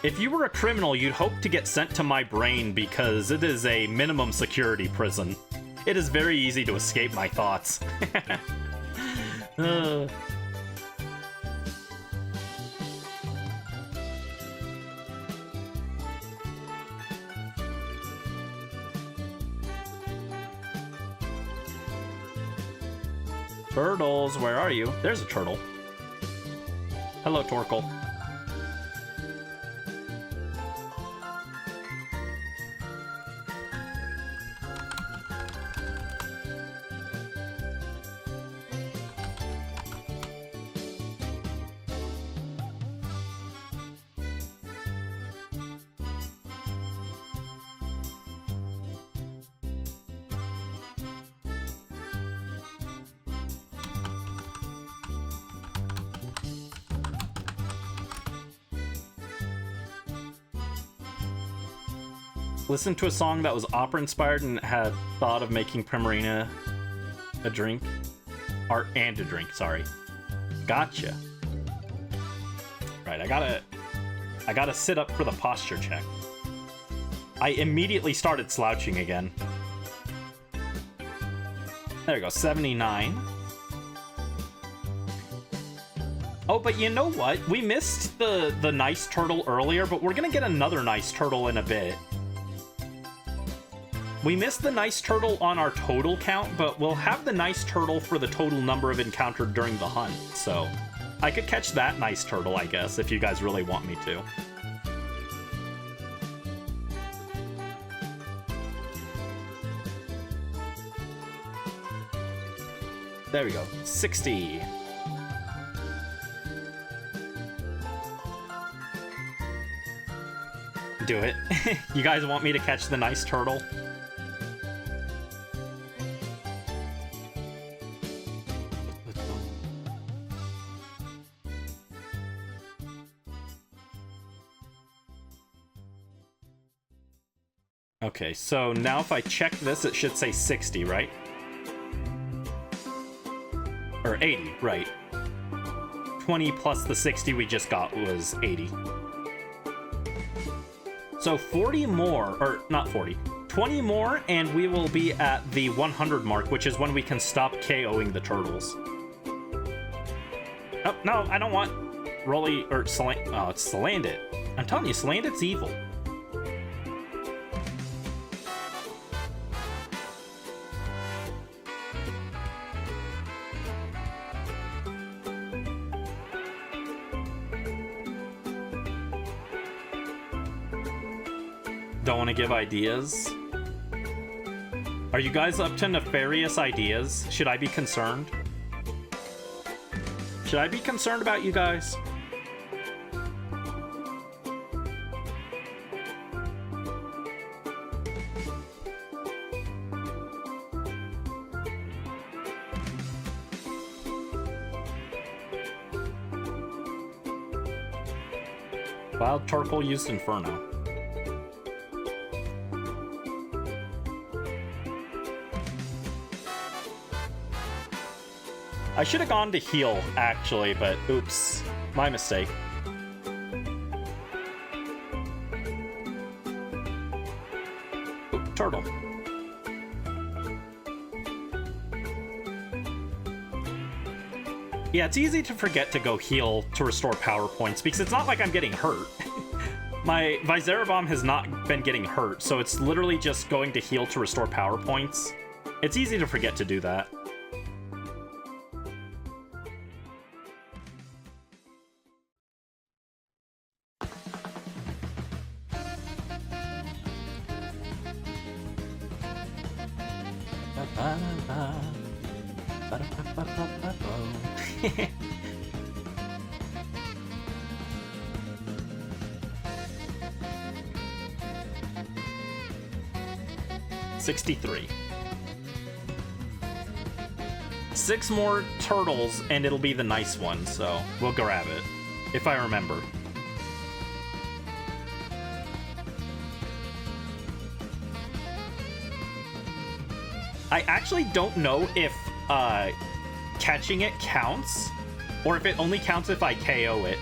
Speaker 1: If you were a criminal, you'd hope to get sent to my brain because it is a minimum security prison. It is very easy to escape my thoughts. Turtles, where are you? There's a turtle. Hello, Torkoal. Listened to a song that was opera-inspired and had thought of making Primarina a drink. And a drink, sorry. Gotcha. Right, I gotta sit up for the posture check. I immediately started slouching again. There we go, 79. Oh, but you know what? We missed the nice turtle earlier, but we're gonna get another nice turtle in a bit. We missed the nice turtle on our total count, but we'll have the nice turtle for the total number of encountered during the hunt, so I could catch that nice turtle, I guess, if you guys really want me to. There we go, 60. Do it. You guys want me to catch the nice turtle? Okay, so now if I check this, it should say 60, right? Or 80, right. 20 plus the 60 we just got was 80. So 40 more, or not 40, 20 more, and we will be at the 100 mark, which is when we can stop KOing the turtles. Oh, no, I don't want Rolly, or oh, it's Salandit. I'm telling you, Slandit's evil. Don't want to give ideas? Are you guys up to nefarious ideas? Should I be concerned? Should I be concerned about you guys? Wild Torkoal used Inferno. I should have gone to heal, actually, but oops. My mistake. Oop, turtle. Yeah, it's easy to forget to go heal to restore power points, because it's not like I'm getting hurt. My Visera Bomb has not been getting hurt, so it's literally just going to heal to restore power points. It's easy to forget to do that. $63. 6 more turtles, and it'll be the nice one, so we'll grab it, if I remember. I actually don't know if catching it counts, or if it only counts if I KO it.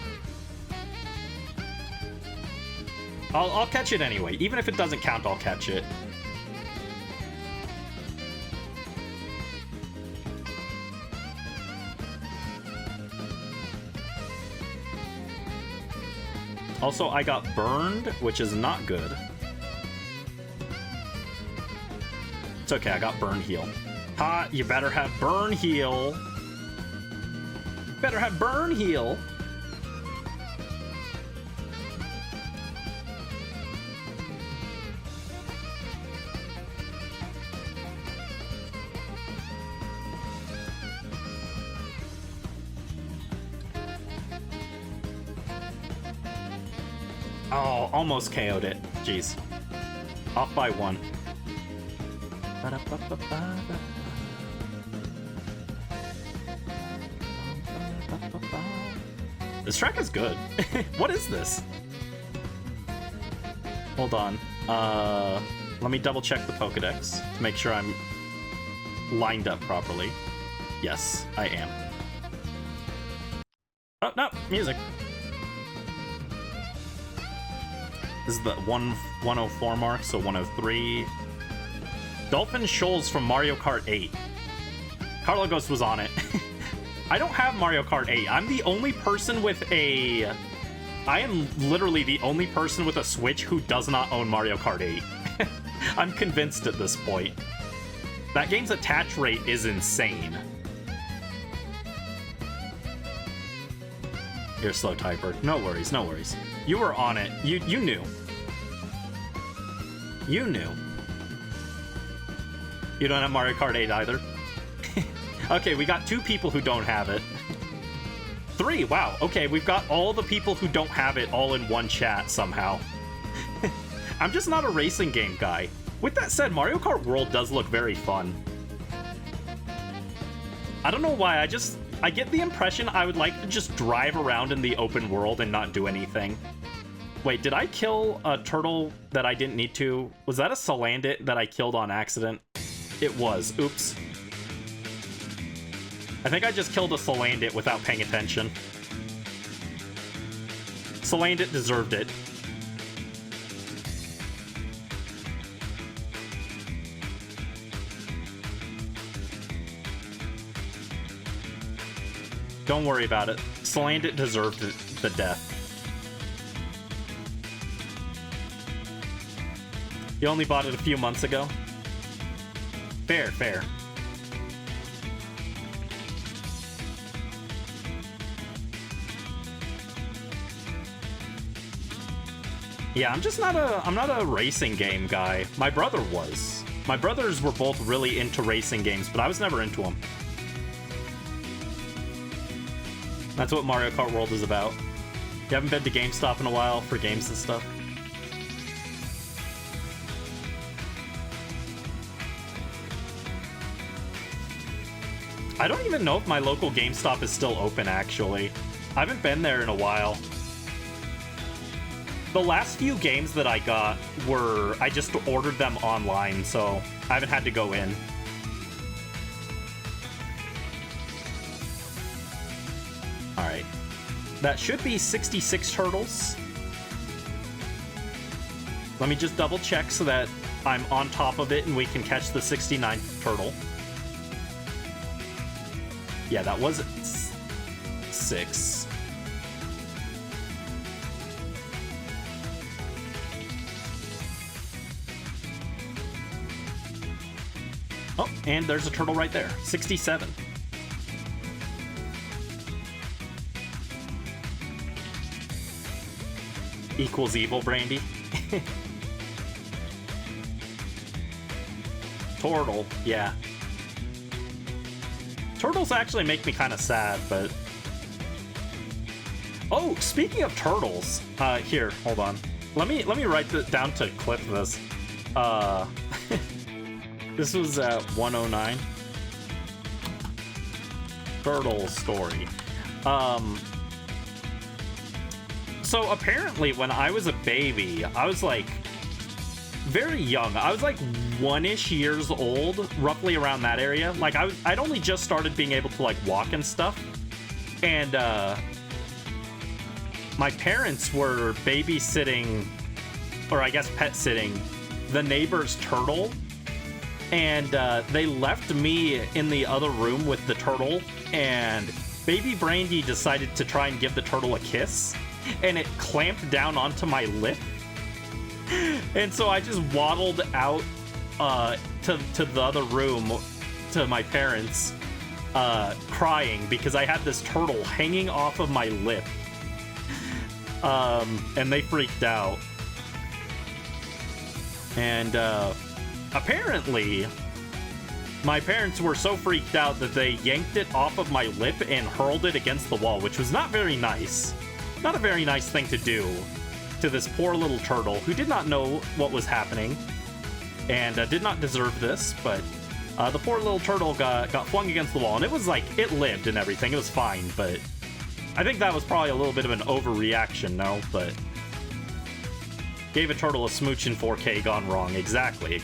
Speaker 1: I'll catch it anyway. Even if it doesn't count, I'll catch it. Also, I got burned, which is not good. It's okay, I got burn heal. Ha, you better have burn heal. Better have burn heal. Oh, almost KO'd it. Jeez. Off by 1. This track is good. What is this? Hold on. Let me double check the Pokedex to make sure I'm lined up properly. Yes, I am. Oh, no, music. This is the 104 mark, so 103. Dolphin Shoals from Mario Kart 8. Carlogos was on it. I don't have Mario Kart 8. I'm the only person with a... I am literally the only person with a Switch who does not own Mario Kart 8. I'm convinced at this point. That game's attach rate is insane. You're a slow typer. No worries, no worries. You were on it. You knew. You knew. You don't have Mario Kart 8 either? Okay, we got 2 people who don't have it. 3, wow. Okay, we've got all the people who don't have it all in one chat somehow. I'm just not a racing game guy. With that said, Mario Kart World does look very fun. I don't know why, I get the impression I would like to just drive around in the open world and not do anything. Wait, did I kill a turtle that I didn't need to? Was that a Salandit that I killed on accident? It was. Oops. I think I just killed a Salandit without paying attention. Salandit deserved it. Don't worry about it. Salandit deserved the death. You only bought it a few months ago? Fair, fair. Yeah, I'm not a racing game guy. My brother was. My brothers were both really into racing games, but I was never into them. That's what Mario Kart World is about. You haven't been to GameStop in a while for games and stuff? I don't even know if my local GameStop is still open, actually. I haven't been there in a while. The last few games that I got were... I just ordered them online, so I haven't had to go in. Alright. That should be 66 turtles. Let me just double check so that I'm on top of it and we can catch the 69th turtle. Yeah, that was 6. Oh, and there's a turtle right there. 67. Equals evil, Brandy. Turtle, yeah. Turtles actually make me kind of sad, but... Oh, speaking of turtles, here, hold on. Let me write that down to clip this. This was at 109. Turtle story. So apparently when I was a baby, I was like very young. I was like 1-ish years old, roughly around that area. Like I'd only just started being able to like walk and stuff. And my parents were babysitting, or I guess pet sitting, the neighbor's turtle. And they left me in the other room with the turtle, and baby Brandy decided to try and give the turtle a kiss, and it clamped down onto my lip. And so I just waddled out to the other room to my parents, crying because I had this turtle hanging off of my lip. And they freaked out. And apparently, my parents were so freaked out that they yanked it off of my lip and hurled it against the wall, which was not very nice. Not a very nice thing to do to this poor little turtle who did not know what was happening and did not deserve this, but the poor little turtle got flung against the wall, and it was like, it lived and everything, it was fine, but I think that was probably a little bit of an overreaction, no? But gave a turtle a smooch in 4K gone wrong. Exactly.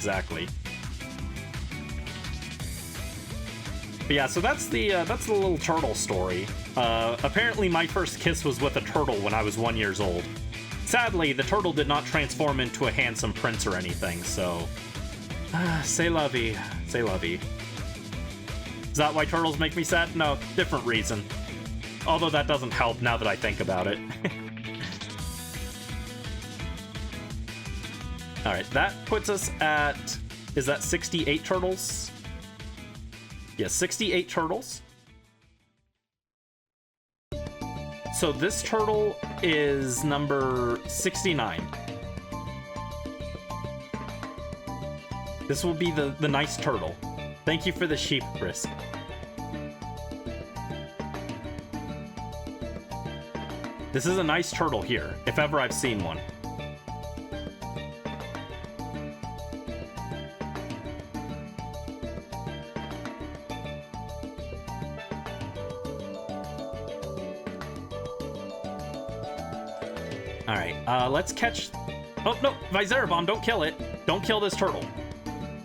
Speaker 1: But yeah, so that's the little turtle story. Apparently my first kiss was with a turtle when I was 1 year old. Sadly, the turtle did not transform into a handsome prince or anything, so... c'est la vie. C'est la vie. Is that why turtles make me sad? No, different reason. Although that doesn't help now that I think about it. Alright, that puts us at... Is that 68 turtles? Yes, 68 turtles. So this turtle is number 69. This will be the nice turtle. Thank you for the sheep, Brisk. This is a nice turtle here, if ever I've seen one. Alright, let's catch... Oh, no! Visera don't kill it! Don't kill this turtle.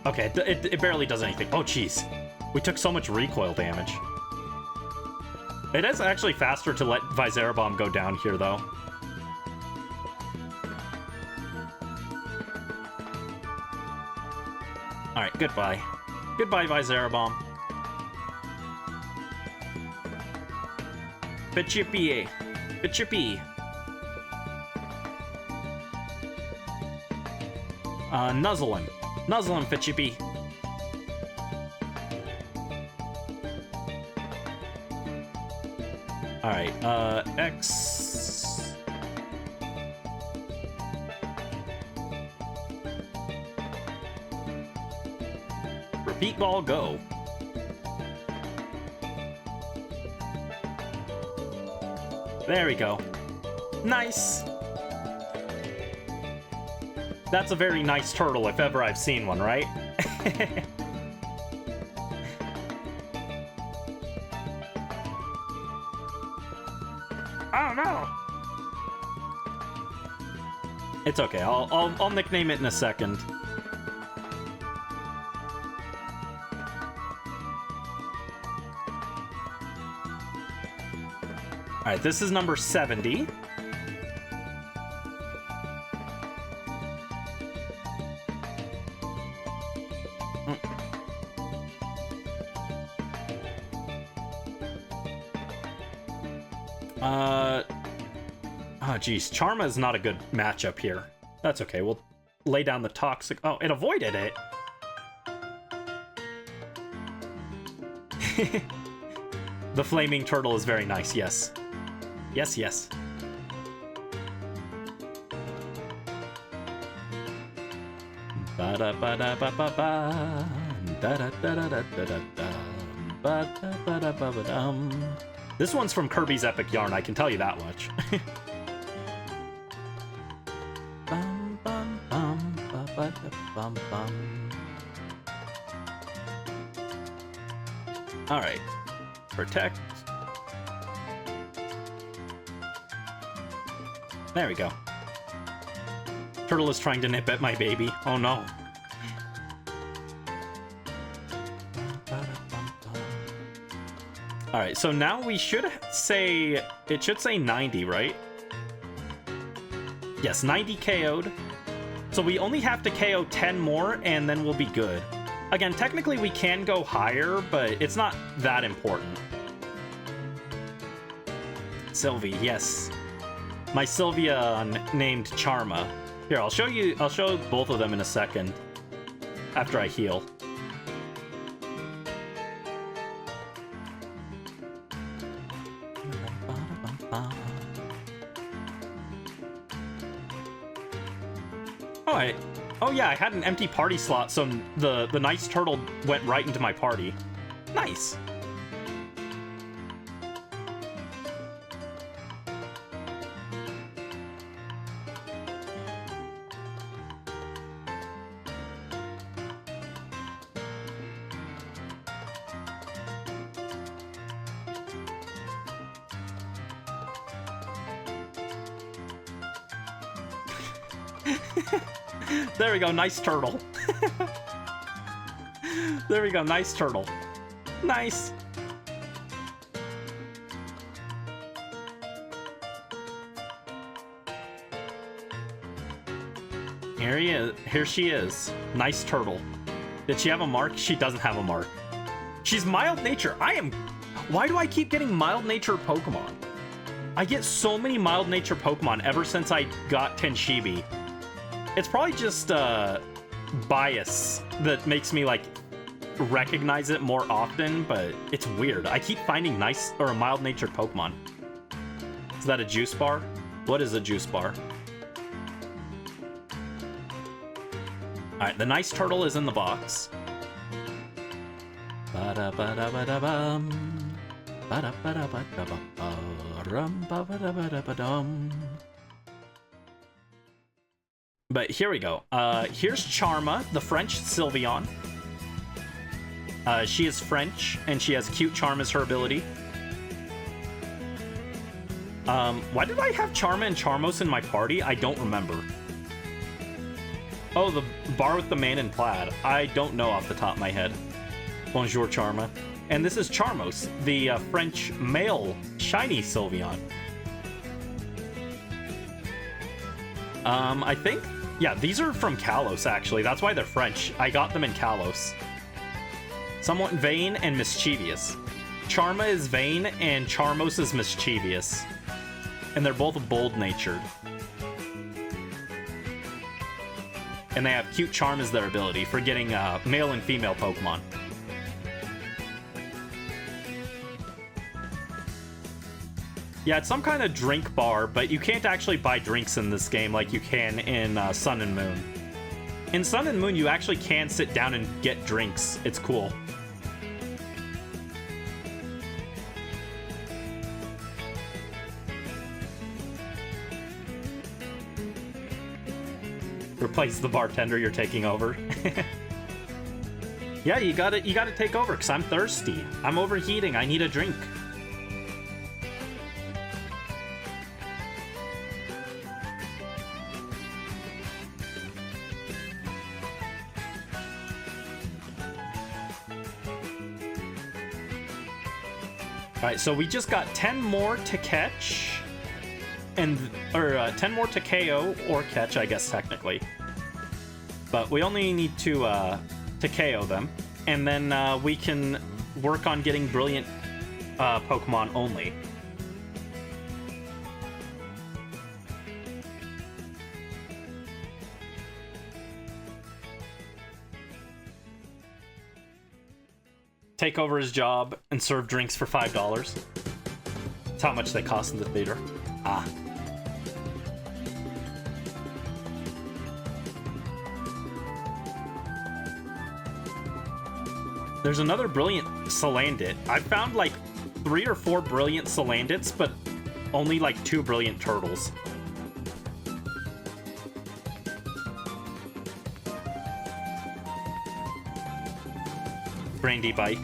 Speaker 1: Okay, it barely does anything. Oh, jeez. We took so much recoil damage. It is actually faster to let Visera go down here, though. Alright, goodbye. Goodbye, Visera Bitchippy. Bitchippy. Nuzzle him. Nuzzle him, Fichippy. Alright, X... Repeat ball, go. There we go. Nice! That's a very nice turtle if ever I've seen one, right? Oh no! It's okay. I'll nickname it in a second. All right, this is number 70. Oh, geez. Charma is not a good matchup here. That's okay. We'll lay down the toxic... Oh, it avoided it. The flaming turtle is very nice, yes. Yes, yes. Ba-da-ba-da-ba-ba-ba. Da-da-da-da-da-da-da. Ba-da-ba-da-ba-ba-dum. This one's from Kirby's Epic Yarn, I can tell you that much. Bum, bum, bum, ba-ba-da-bum, bum. All right. Protect. There we go. Turtle is trying to nip at my baby. Oh no. Alright, so now we should say... It should say 90, right? Yes, 90 KO'd. So we only have to KO 10 more, and then we'll be good. Again, technically we can go higher, but it's not that important. Sylvie, yes. My Sylvia named Charma. Here, I'll show both of them in a second. After I heal. Oh yeah, I had an empty party slot, so the nice turtle went right into my party. Nice. There we go, nice turtle. There we go, nice turtle. Nice. Here he is. Here she is. Nice turtle. Did she have a mark? She doesn't have a mark. She's mild nature. Why do I keep getting mild nature Pokemon? I get so many mild nature Pokemon ever since I got Tenshibi. It's probably just bias that makes me like recognize it more often, but it's weird. I keep finding nice or mild-natured Pokemon. Is that a juice bar? What is a juice bar? Alright, the nice turtle is in the box. Ba-da-ba-da-ba-da-bum. Ba-da-ba-da-ba-da-ba-ba-rum. Ba-ba-da-ba-da-ba-dum. But here we go. Here's Charma, the French Sylveon. She is French, and she has cute charm as her ability. Why did I have Charma and Charmos in my party? I don't remember. Oh, the bar with the man in plaid. I don't know off the top of my head. Bonjour, Charma. And this is Charmos, the French male shiny Sylveon. I think... Yeah, these are from Kalos, actually. That's why they're French. I got them in Kalos. Somewhat vain and mischievous. Charma is vain, and Charmos is mischievous. And they're both bold-natured. And they have Cute Charm as their ability for getting male and female Pokemon. Yeah, it's some kind of drink bar, but you can't actually buy drinks in this game like you can in Sun and Moon. In Sun and Moon, you actually can sit down and get drinks. It's cool. Replace the bartender you're taking over. Yeah, you gotta take over, because I'm thirsty. I'm overheating. I need a drink. Alright, so we just got 10 more to catch. Or 10 more to KO or catch, I guess, technically. But we only need to KO them. And then we can work on getting brilliant Pokemon only. Take over his job and serve drinks for $5. That's how much they cost in the theater. Ah. There's another brilliant Salandit. I found like 3 or 4 brilliant Salandits, but only like 2 brilliant turtles. Brandy Bike.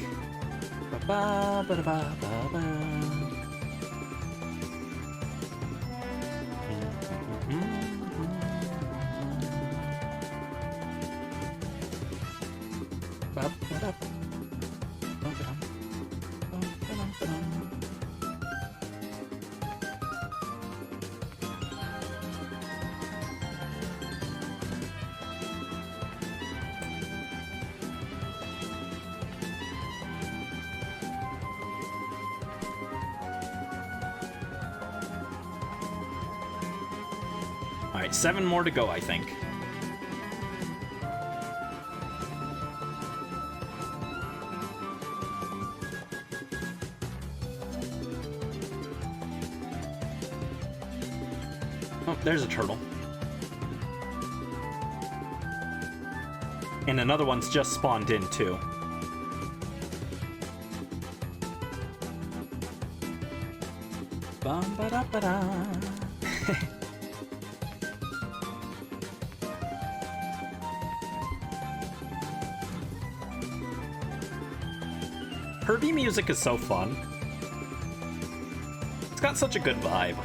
Speaker 1: Alright, 7 more to go, I think. Oh, there's a turtle. And another one's just spawned in, too. Bum-ba-da-ba-da. Kirby music is so fun. It's got such a good vibe.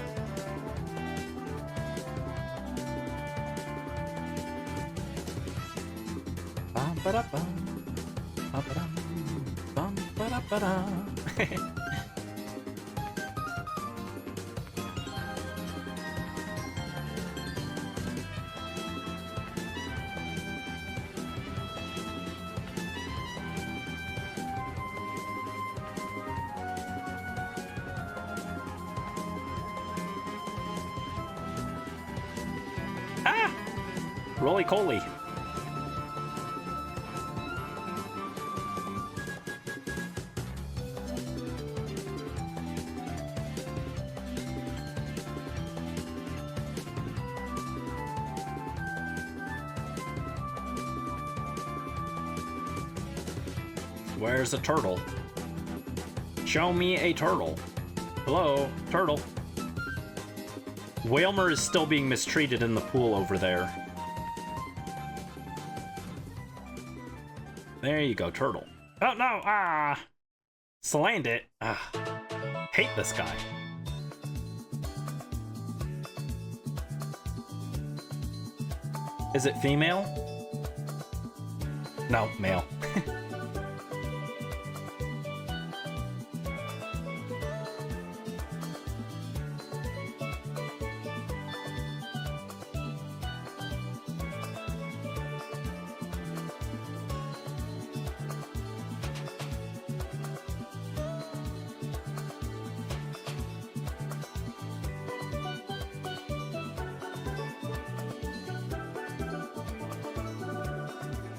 Speaker 1: Ah! Roly-coly. Where's a turtle? Show me a turtle. Hello, turtle. Wailmer is still being mistreated in the pool over there. There you go, turtle. Oh no, ah! Salandit. Ah. Hate this guy. Is it female? No, male.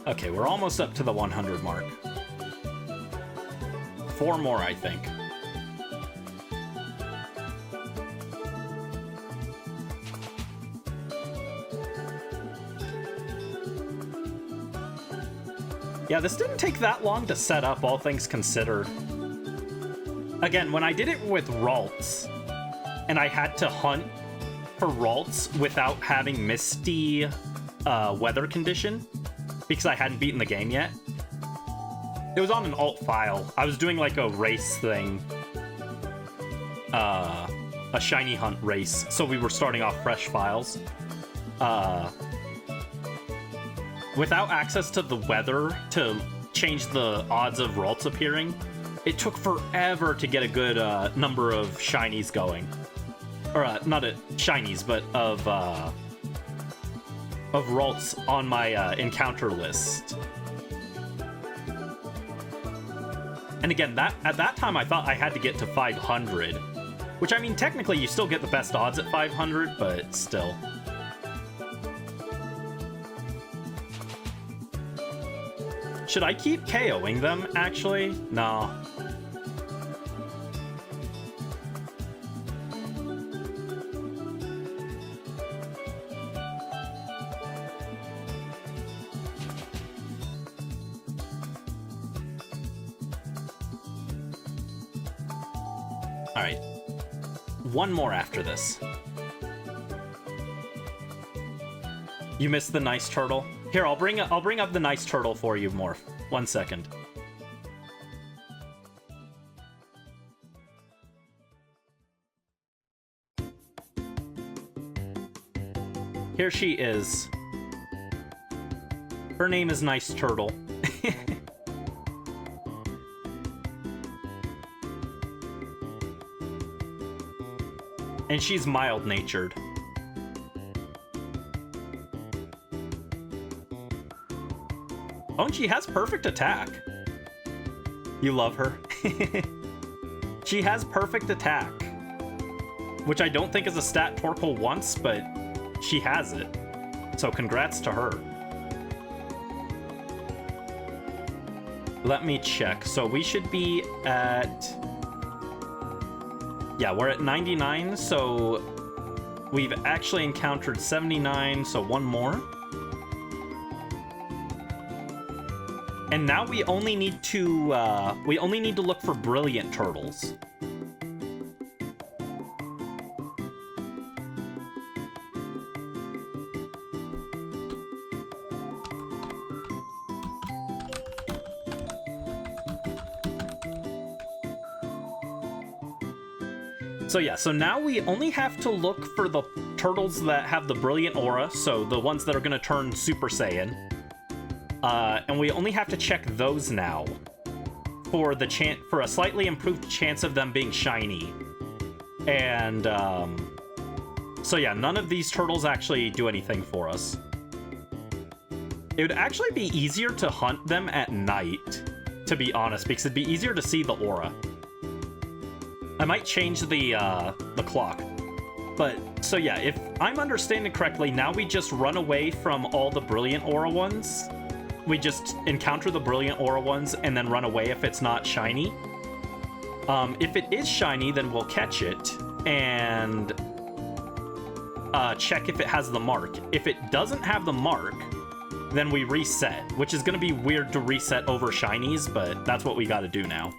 Speaker 1: Okay, we're almost up to the 100 mark. 4 more, I think. Yeah, this didn't take that long to set up, all things considered. Again, when I did it with Ralts, and I had to hunt for Ralts without having Misty weather condition, because I hadn't beaten the game yet, it was on an alt file. I was doing like a race thing. A shiny hunt race, so we were starting off fresh files. Without access to the weather to change the odds of Ralts appearing, it took forever to get a good number of shinies going. Or, not shinies, but of Ralts on my encounter list. And again, at that time I thought I had to get to 500. Which, I mean, technically you still get the best odds at 500, but still. Should I keep KOing them, actually? No. Alright. One more after this. You missed the nice turtle? Here, I'll bring up the nice turtle for you, Morph. 1 second. Here she is. Her name is Nice Turtle. And she's mild-natured. Oh, and she has perfect attack. You love her. She has perfect attack. Which I don't think is a stat Torkoal wants, but she has it. So congrats to her. Let me check. So we should be at... Yeah, we're at 99, so we've actually encountered 79, so one more. And now we only need to look for brilliant turtles. So yeah, so now we only have to look for the turtles that have the brilliant aura, so the ones that are gonna turn Super Saiyan. And we only have to check those now for a slightly improved chance of them being shiny. And so yeah, none of these turtles actually do anything for us. It would actually be easier to hunt them at night, to be honest, because it'd be easier to see the aura. I might change the clock. But, so yeah, if I'm understanding correctly, now we just run away from all the brilliant aura ones. We just encounter the brilliant aura ones and then run away if it's not shiny. If it is shiny, then we'll catch it and check if it has the mark. If it doesn't have the mark, then we reset, which is going to be weird to reset over shinies, but that's what we got to do now.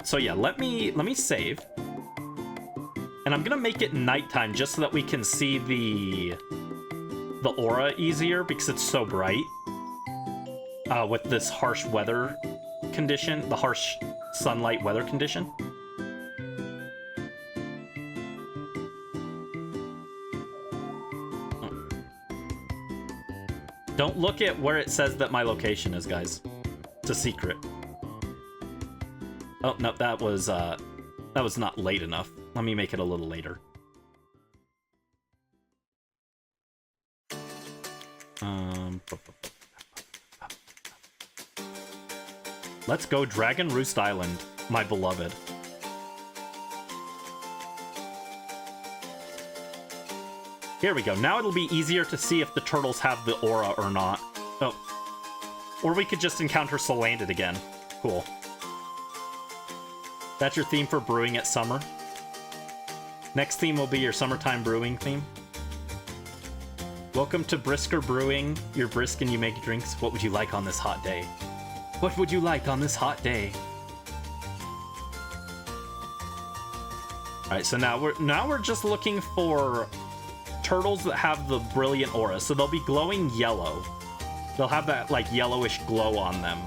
Speaker 1: So yeah, let me save. And I'm gonna make it nighttime just so that we can see the aura easier because it's so bright. With this harsh weather condition, the harsh sunlight weather condition. Don't look at where it says that my location is, guys. It's a secret. Oh, no, that was not late enough. Let me make it a little later. Let's go Dragon Roost Island, my beloved. Here we go. Now it'll be easier to see if the turtles have the aura or not. Oh. Or we could just encounter Salandit again. Cool. That's your theme for brewing at summer? Next theme will be your summertime brewing theme. Welcome to Brisker Brewing. You're brisk and you make drinks. What would you like on this hot day? What would you like on this hot day? Alright, so now we're just looking for turtles that have the brilliant aura. So they'll be glowing yellow. They'll have that like yellowish glow on them.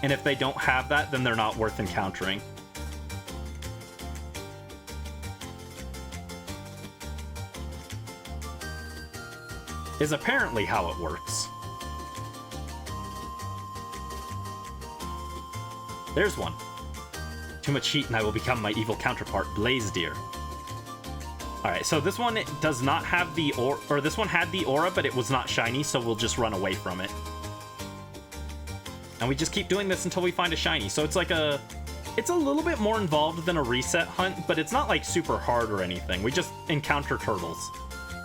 Speaker 1: And if they don't have that, then they're not worth encountering. Is apparently how it works. There's one. Too much heat and I will become my evil counterpart, Blaze Deer. Alright, so this one does not have the aura, or this one had the aura, but it was not shiny, so we'll just run away from it. And we just keep doing this until we find a shiny. So it's like it's a little bit more involved than a reset hunt, but it's not like super hard or anything. We just encounter turtles.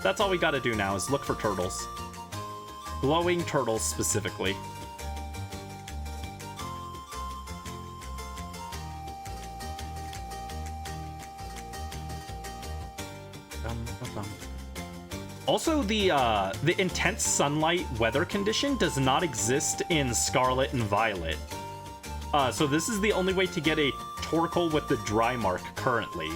Speaker 1: That's all we gotta do now, is look for turtles. Glowing turtles, specifically. Also, the intense sunlight weather condition does not exist in Scarlet and Violet. So this is the only way to get a Torkoal with the dry mark currently,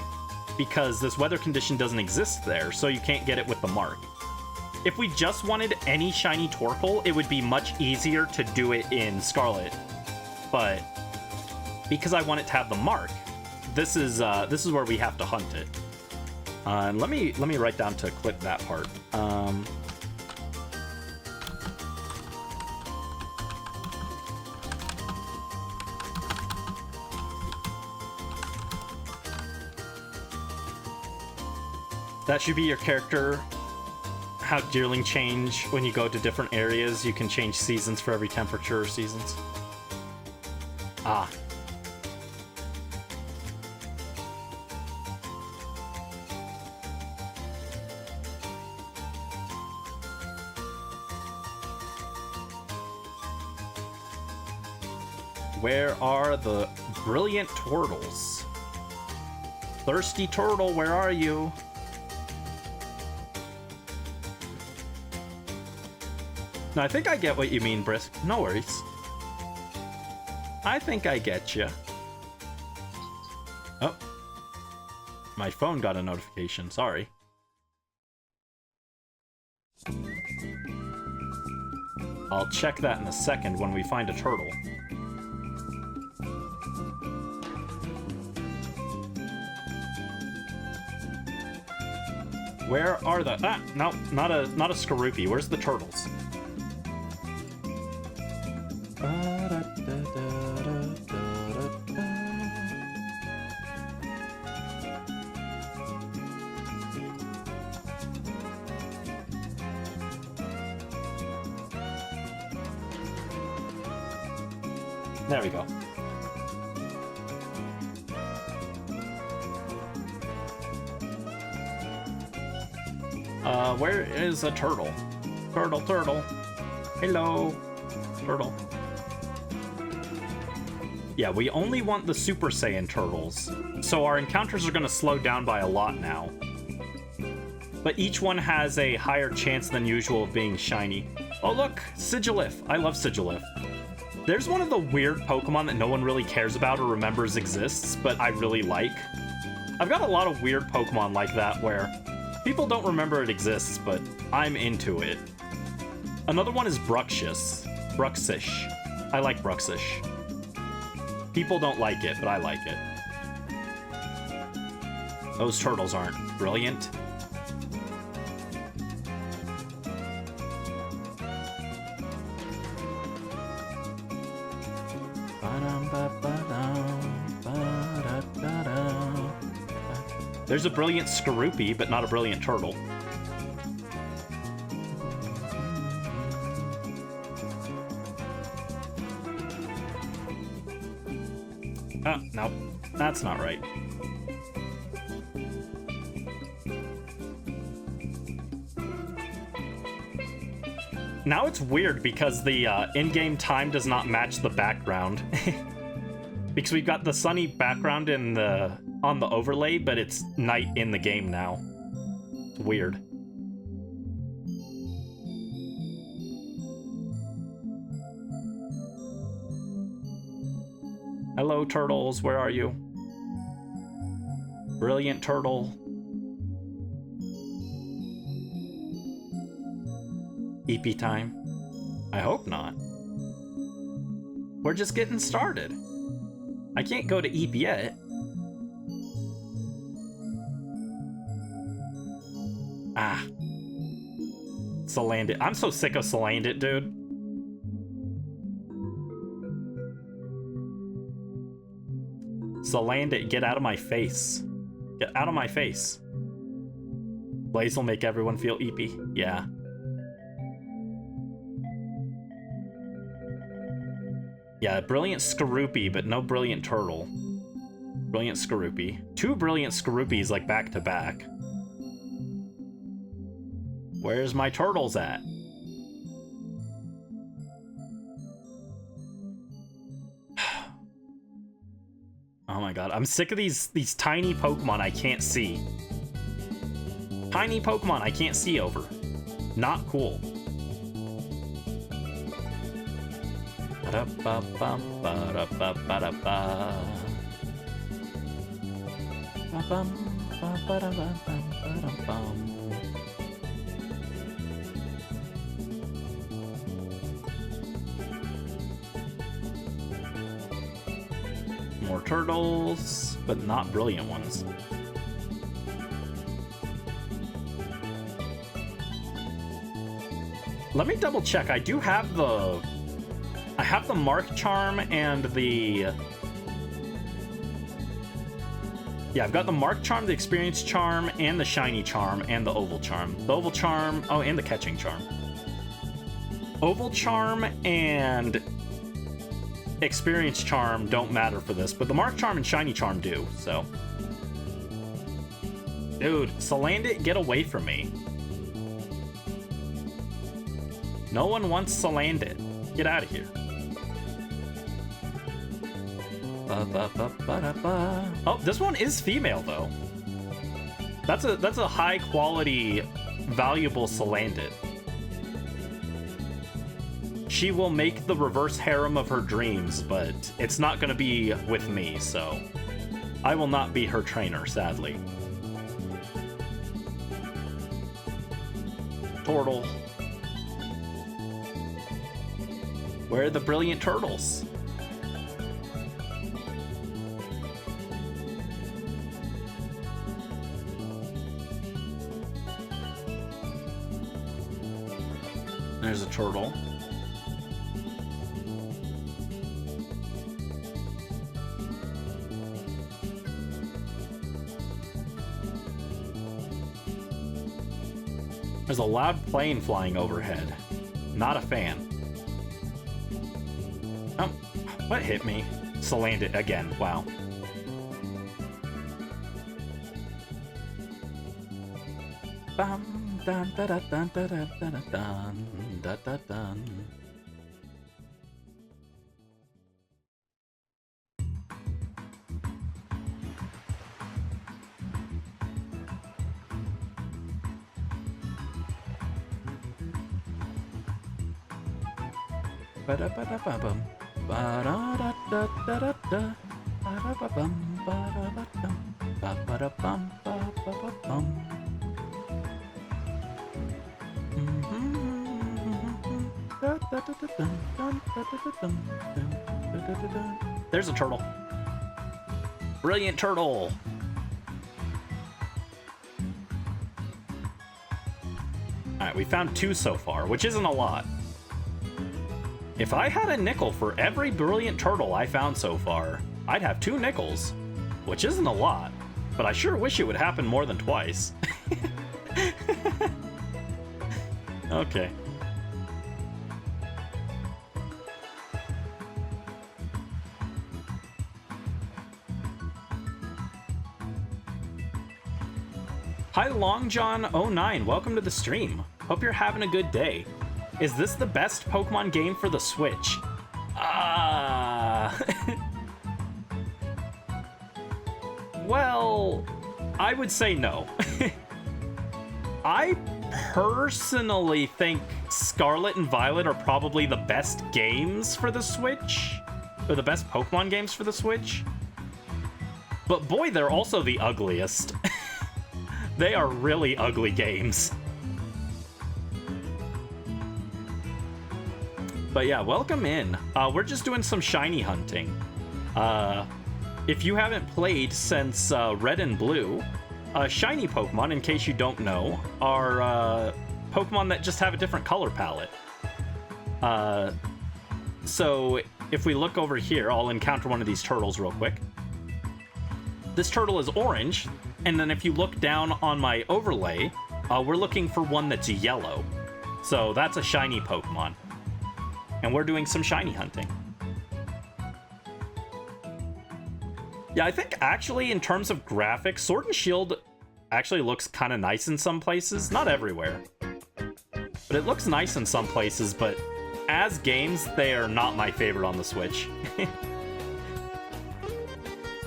Speaker 1: because this weather condition doesn't exist there, so you can't get it with the mark. If we just wanted any shiny Torkoal, it would be much easier to do it in Scarlet. But because I want it to have the mark, this is where we have to hunt it. And let me write down to clip that part. That should be your character. How Deerling change when you go to different areas. You can change seasons for every temperature or seasons. Ah. Where are the brilliant turtles? Thirsty turtle, where are you? No, I think I get what you mean, Brisk. No worries. I think I get you. Oh. My phone got a notification, sorry. I'll check that in a second when we find a turtle. Where are the... Ah, no, not a Skorupi. Where's the turtles? There we go. Where is a turtle? Turtle, turtle. Hello, turtle. Yeah, we only want the Super Saiyan turtles, so our encounters are going to slow down by a lot now. But each one has a higher chance than usual of being shiny. Oh look, Sigilif. I love Sigilif. There's one of the weird Pokemon that no one really cares about or remembers exists, but I really like. I've got a lot of weird Pokemon like that where people don't remember it exists, but I'm into it. Another one is Bruxish. I like Bruxish. People don't like it, but I like it. Those turtles aren't brilliant. There's a brilliant Skorupi, but not a brilliant turtle. Ah, no, that's not right. Now it's weird because the in-game time does not match the background. Because we've got the sunny background on the overlay, but it's night in the game now. It's weird. Hello, turtles. Where are you? Brilliant turtle. EP time? I hope not. We're just getting started. I can't go to EP yet. Ah. Salandit. I'm so sick of Salandit, dude. Salandit, get out of my face. Get out of my face. Blaze will make everyone feel EP. Yeah. Yeah, brilliant Skorupi, but no brilliant turtle. Brilliant Skorupi. 2 brilliant Skorupis, like, back to back. Where's my turtles at? Oh my god, I'm sick of these tiny Pokemon I can't see. Tiny Pokemon I can't see over. Not cool. More turtles, but not brilliant ones. Let me double check. I do have the Mark Charm and the... Yeah, I've got the Mark Charm, the Experience Charm, and the Shiny Charm, and the Oval Charm. The Oval Charm... Oh, and the Catching Charm. Oval Charm and Experience Charm don't matter for this, but the Mark Charm and Shiny Charm do, so... Dude, Salandit, get away from me. No one wants Salandit. Get out of here. Oh, this one is female though. That's a high quality, valuable Salandit. She will make the reverse harem of her dreams, but it's not gonna be with me, so I will not be her trainer, sadly. Turtle. Where are the brilliant turtles? There's a turtle. There's a loud plane flying overhead. Not a fan. Oh, what hit me? Salandit again, wow. Bum, dun, da, da, dun, da, da, da, da, dun, da, da, dun. Ba-da-ba-da-ba-bum. Ba-da-da-da-da-da-da. Ba-da-ba-bum. Ba-da-ba-dum. Ba-ba-da-bum. Ba-ba-ba-bum. There's a turtle. Brilliant turtle. Alright, we found 2 so far, which isn't a lot. If I had a nickel for every brilliant turtle I found so far, I'd have 2 nickels, which isn't a lot, but I sure wish it would happen more than twice. Okay. Hi, Long John 09. Welcome to the stream. Hope you're having a good day. Is this the best Pokemon game for the Switch? Well, I would say no. I personally think Scarlet and Violet are probably the best games for the Switch, or the best Pokemon games for the Switch. But boy, they're also the ugliest. They are really ugly games. But yeah, welcome in. We're just doing some shiny hunting. If you haven't played since Red and Blue, shiny Pokemon, in case you don't know, are Pokemon that just have a different color palette. So if we look over here, I'll encounter one of these turtles real quick. This turtle is orange, and then if you look down on my overlay, we're looking for one that's yellow. So that's a shiny Pokemon. And we're doing some shiny hunting. Yeah, I think actually in terms of graphics, Sword and Shield actually looks kind of nice in some places. Not everywhere. But it looks nice in some places, but as games, they are not my favorite on the Switch.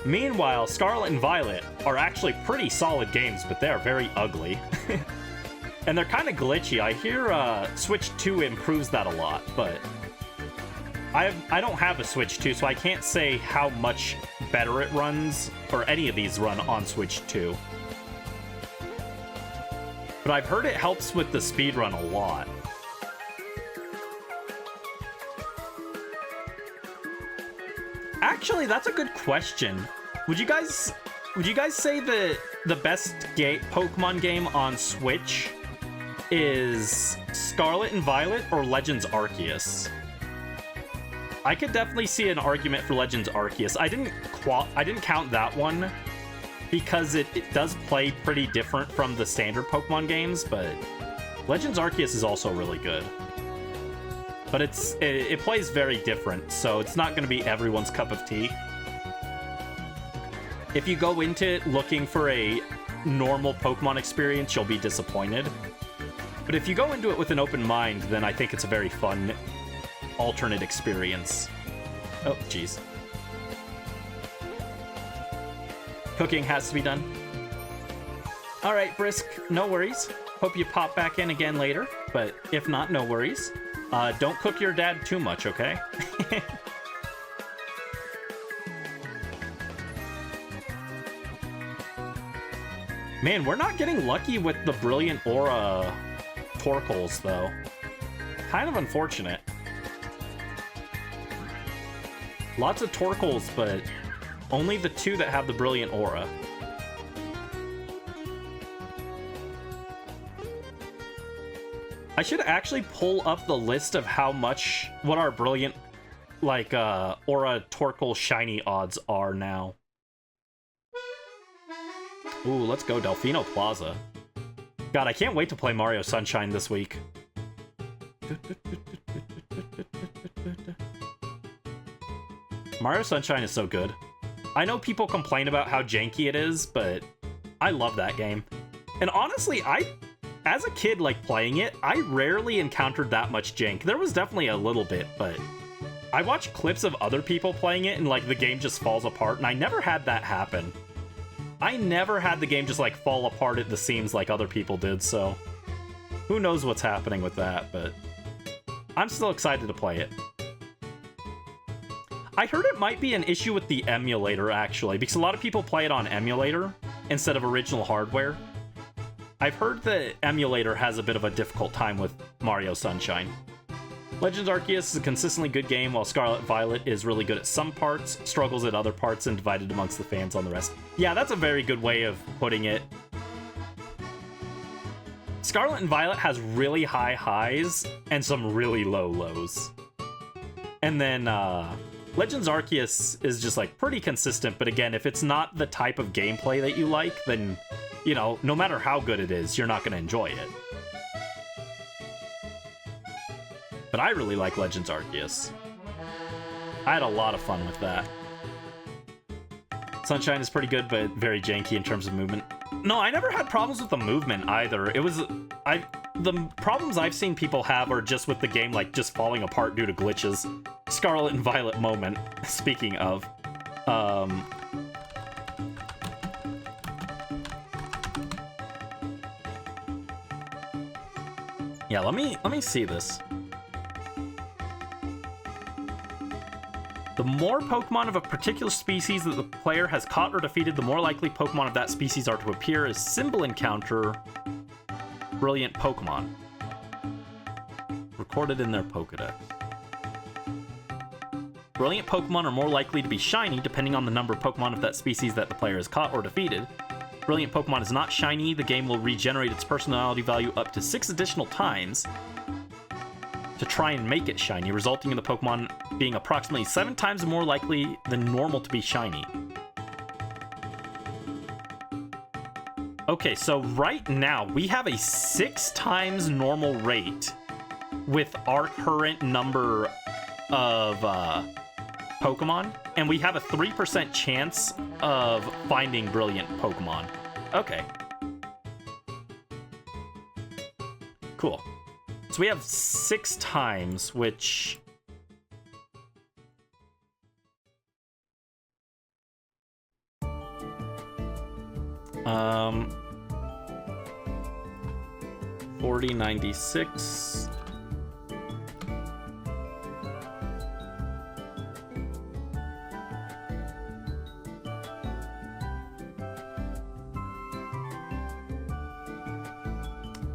Speaker 1: Meanwhile, Scarlet and Violet are actually pretty solid games, but they are very ugly. And they're kind of glitchy. I hear Switch 2 improves that a lot, but I don't have a Switch 2, so I can't say how much better it runs, or any of these run on Switch 2. But I've heard it helps with the speedrun a lot. Actually, that's a good question. Would you guys say that the best Pokemon game on Switch is Scarlet and Violet or Legends Arceus? I could definitely see an argument for Legends Arceus. I didn't count that one because it does play pretty different from the standard Pokemon games, but Legends Arceus is also really good. But it plays very different, so it's not going to be everyone's cup of tea. If you go into it looking for a normal Pokemon experience, you'll be disappointed. But if you go into it with an open mind, then I think it's a very fun alternate experience. Oh, jeez. Cooking has to be done. All right, Brisk, no worries. Hope you pop back in again later, but if not, no worries. Don't cook your dad too much, okay? Man, we're not getting lucky with the Brilliant Aura Torkoals, though. Kind of unfortunate. Lots of Torkoals, but only the two that have the Brilliant Aura. I should actually pull up the list of what our Brilliant, Aura Torkoal shiny odds are now. Ooh, let's go Delfino Plaza. God, I can't wait to play Mario Sunshine this week. Mario Sunshine is so good. I know people complain about how janky it is, but I love that game. And honestly, as a kid, playing it, I rarely encountered that much jank. There was definitely a little bit, but I watched clips of other people playing it and, the game just falls apart, and I never had that happen. I never had the game just, fall apart at the seams like other people did, so who knows what's happening with that, but I'm still excited to play it. I heard it might be an issue with the emulator, actually, because a lot of people play it on emulator instead of original hardware. I've heard the emulator has a bit of a difficult time with Mario Sunshine. Legends Arceus is a consistently good game, while Scarlet Violet is really good at some parts, struggles at other parts, and divided amongst the fans on the rest. Yeah, that's a very good way of putting it. Scarlet and Violet has really high highs and some really low lows. And then, Legends Arceus is just, pretty consistent, but again, if it's not the type of gameplay that you like, then, no matter how good it is, you're not going to enjoy it. But I really like Legends Arceus. I had a lot of fun with that. Sunshine is pretty good, but very janky in terms of movement. No, I never had problems with the movement either. It was the problems I've seen people have are just with the game, like, just falling apart due to glitches. Scarlet and Violet moment, speaking of. Yeah, let me see this. The more Pokemon of a particular species that the player has caught or defeated, the more likely Pokemon of that species are to appear as symbol encounter brilliant Pokemon. Recorded in their Pokedex. Brilliant Pokemon are more likely to be shiny depending on the number of Pokemon of that species that the player has caught or defeated. Brilliant Pokemon is not shiny, the game will regenerate its personality value up to 6 additional times to try and make it shiny, resulting in the Pokemon being approximately 7 times more likely than normal to be shiny. Okay, so right now we have a 6 times normal rate with our current number of Pokemon, and we have a 3% chance of finding brilliant Pokemon. Okay. Cool. So we have 6 times, which... Um... 40, 96...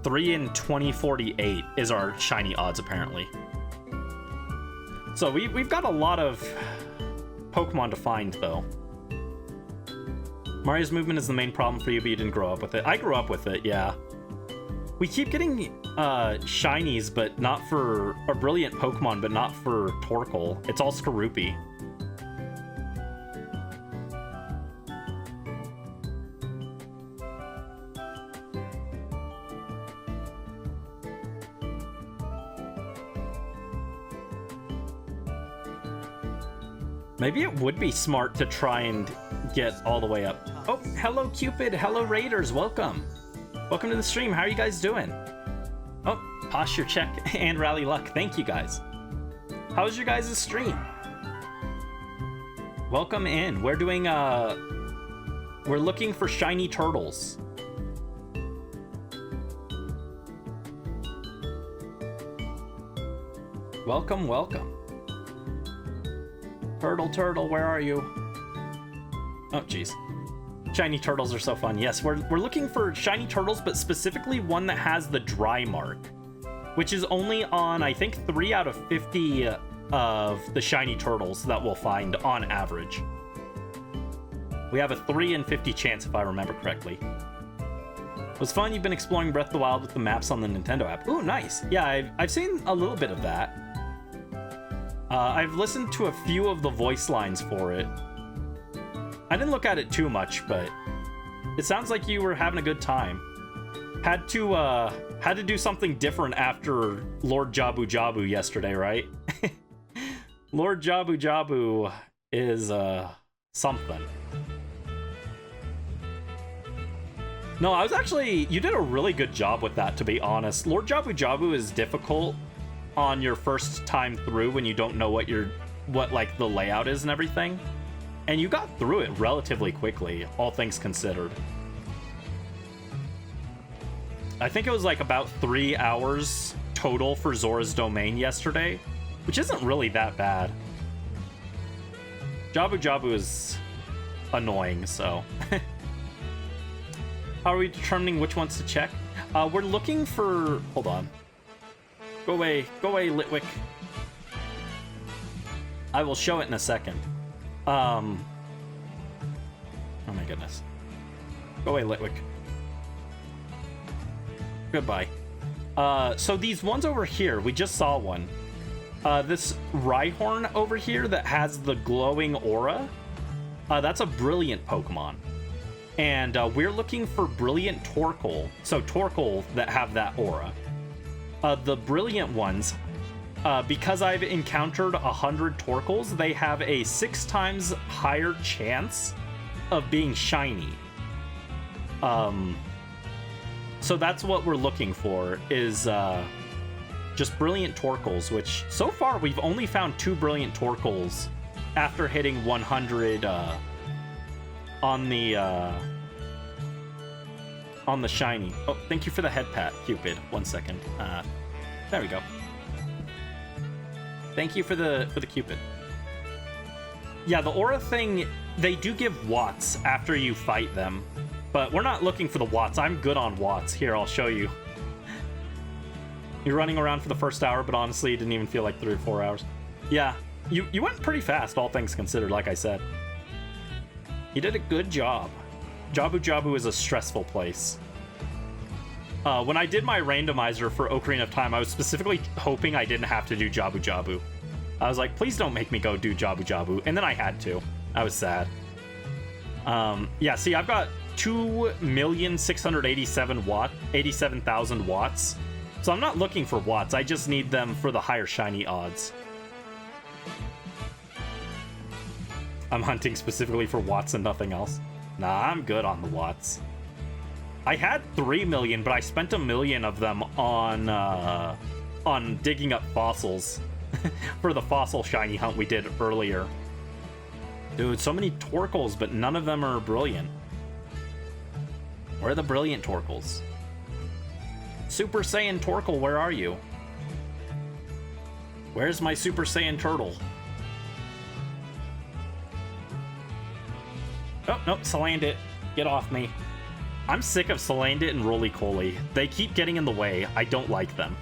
Speaker 1: $3 in 2048 is our shiny odds, apparently. So we've got a lot of Pokemon to find, though. Mario's movement is the main problem for you, but you didn't grow up with it. I grew up with it, yeah. We keep getting shinies, but not for... or brilliant Pokemon, but not for Torkoal. It's all Skorupi. Maybe it would be smart to try and get all the way up. Oh, hello Cupid, hello Raiders, welcome. Welcome to the stream, how are you guys doing? Oh, posture check and rally luck, thank you guys. How's your guys' stream? Welcome in, we're doing, we're looking for shiny turtles. Welcome, welcome. Turtle, where are you? Oh, jeez. Shiny turtles are so fun. Yes, we're looking for shiny turtles, but specifically one that has the dry mark, which is only on, I think, 3 out of 50 of the shiny turtles that we'll find on average. We have a 3 in 50 chance, if I remember correctly. It was fun. You've been exploring Breath of the Wild with the maps on the Nintendo app. Ooh, nice. Yeah, I've seen a little bit of that. I've listened to a few of the voice lines for it. I didn't look at it too much, but it sounds like you were having a good time. Had to do something different after Lord Jabu Jabu yesterday, right? Lord Jabu Jabu is something. No, I was actually... You did a really good job with that, to be honest. Lord Jabu Jabu is difficult on your first time through when you don't know what like the layout is and everything, and you got through it relatively quickly, all things considered. I think it was like about 3 hours total for Zora's Domain yesterday, which isn't really that bad. Jabu Jabu is annoying, so how are we determining which ones to check? We're looking for... hold on. Go away, Litwick. I will show it in a second. Oh my goodness. Go away, Litwick. Goodbye. So these ones over here, we just saw one. This Rhyhorn over here that has the glowing aura, that's a brilliant Pokemon. And we're looking for brilliant Torkoal. So Torkoal that have that aura. The brilliant ones, because I've encountered 100 Torkoals, they have a 6 times higher chance of being shiny. so that's what we're looking for, is just brilliant Torkoals, which so far we've only found 2 brilliant Torkoals after hitting 100 on the shiny. Oh, thank you for the head pat, Cupid. 1 second. There we go. Thank you for the Cupid. Yeah, the aura thing, they do give watts after you fight them, but we're not looking for the watts. I'm good on watts. Here, I'll show you. You're running around for the first hour, but honestly, it didn't even feel like 3 or 4 hours. Yeah, you went pretty fast, all things considered, like I said. You did a good job. Jabu Jabu is a stressful place. When I did my randomizer for Ocarina of Time, I was specifically hoping I didn't have to do Jabu Jabu. I was like, please don't make me go do Jabu Jabu, and then I had to. I was sad. Yeah, see, I've got 2,687,000 watts. So I'm not looking for watts, I just need them for the higher shiny odds. I'm hunting specifically for watts and nothing else. Nah, I'm good on the watts. I had 3 million, but I spent 1 million of them on digging up fossils for the fossil shiny hunt we did earlier. Dude, so many Torkoals, but none of them are brilliant. Where are the brilliant Torkoals? Super Saiyan Torkoal, where are you? Where's my Super Saiyan turtle? Oh, nope, Salandit. Get off me. I'm sick of Salandit and Roly-Coly. They keep getting in the way. I don't like them.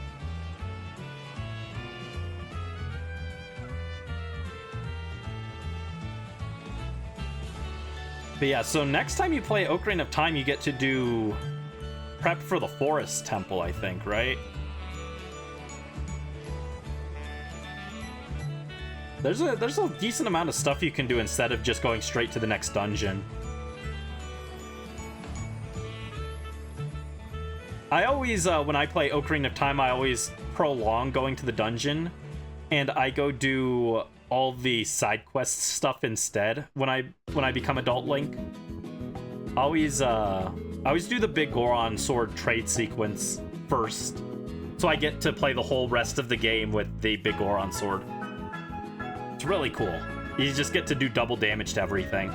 Speaker 1: But yeah, so next time you play Ocarina of Time, you get to do prep for the Forest Temple, I think, right? There's a decent amount of stuff you can do instead of just going straight to the next dungeon. I always, when I play Ocarina of Time, I always prolong going to the dungeon, and I go do all the side quest stuff instead when I become Adult Link. I always do the Big Goron Sword trade sequence first, so I get to play the whole rest of the game with the Big Goron Sword. It's really cool. You just get to do double damage to everything.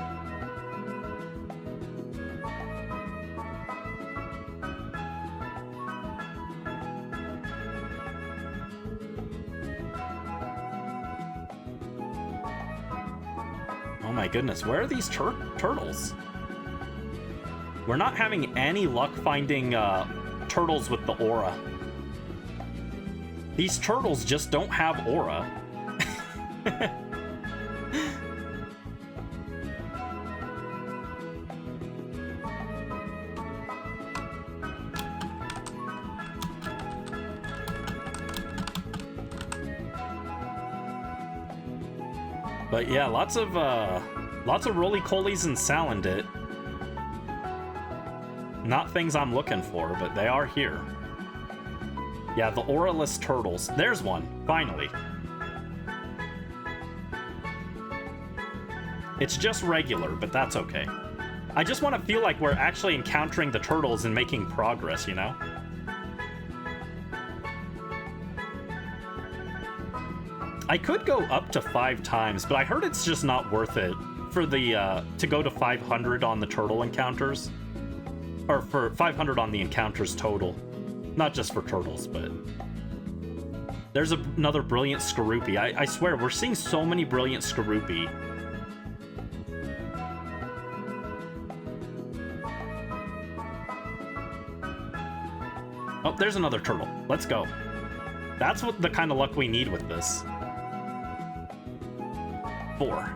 Speaker 1: Oh my goodness, where are these turtles? We're not having any luck finding turtles with the aura. These turtles just don't have aura. But yeah, lots of Roly-Colies and Salandit. Not things I'm looking for, but they are here. Yeah, the auraless turtles. There's one, finally. It's just regular, but that's okay. I just want to feel like we're actually encountering the turtles and making progress, you know? I could go up to 5 times, but I heard it's just not worth it for the to go to 500 on the turtle encounters. Or for 500 on the encounters total. Not just for turtles, but... There's another brilliant Skorupi. I swear, we're seeing so many brilliant Skorupi. Oh, there's another turtle. Let's go. That's what the kind of luck we need with this. 4.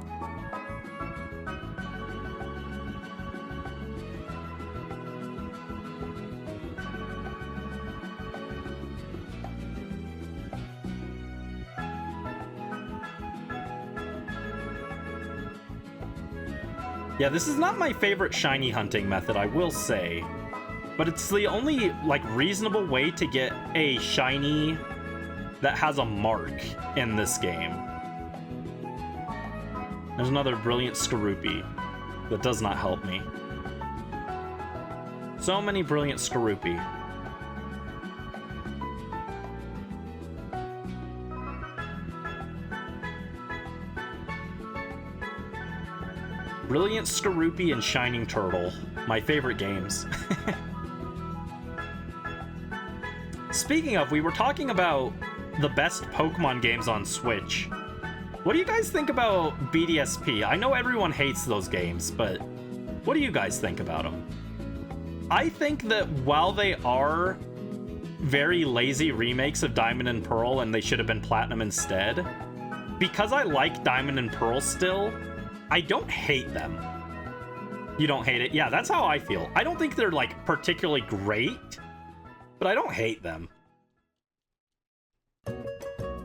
Speaker 1: Yeah, this is not my favorite shiny hunting method, I will say. But it's the only, like, reasonable way to get a shiny that has a mark in this game. There's another brilliant Skorupi that does not help me. So many brilliant Skorupi. Brilliant Skorupi and Shining Turtle. My favorite games. Speaking of, we were talking about the best Pokemon games on Switch. What do you guys think about BDSP? I know everyone hates those games, but what do you guys think about them? I think that while they are very lazy remakes of Diamond and Pearl and they should have been Platinum instead, because I like Diamond and Pearl still, I don't hate them. You don't hate it? Yeah, that's how I feel. I don't think they're, like, particularly great, but I don't hate them.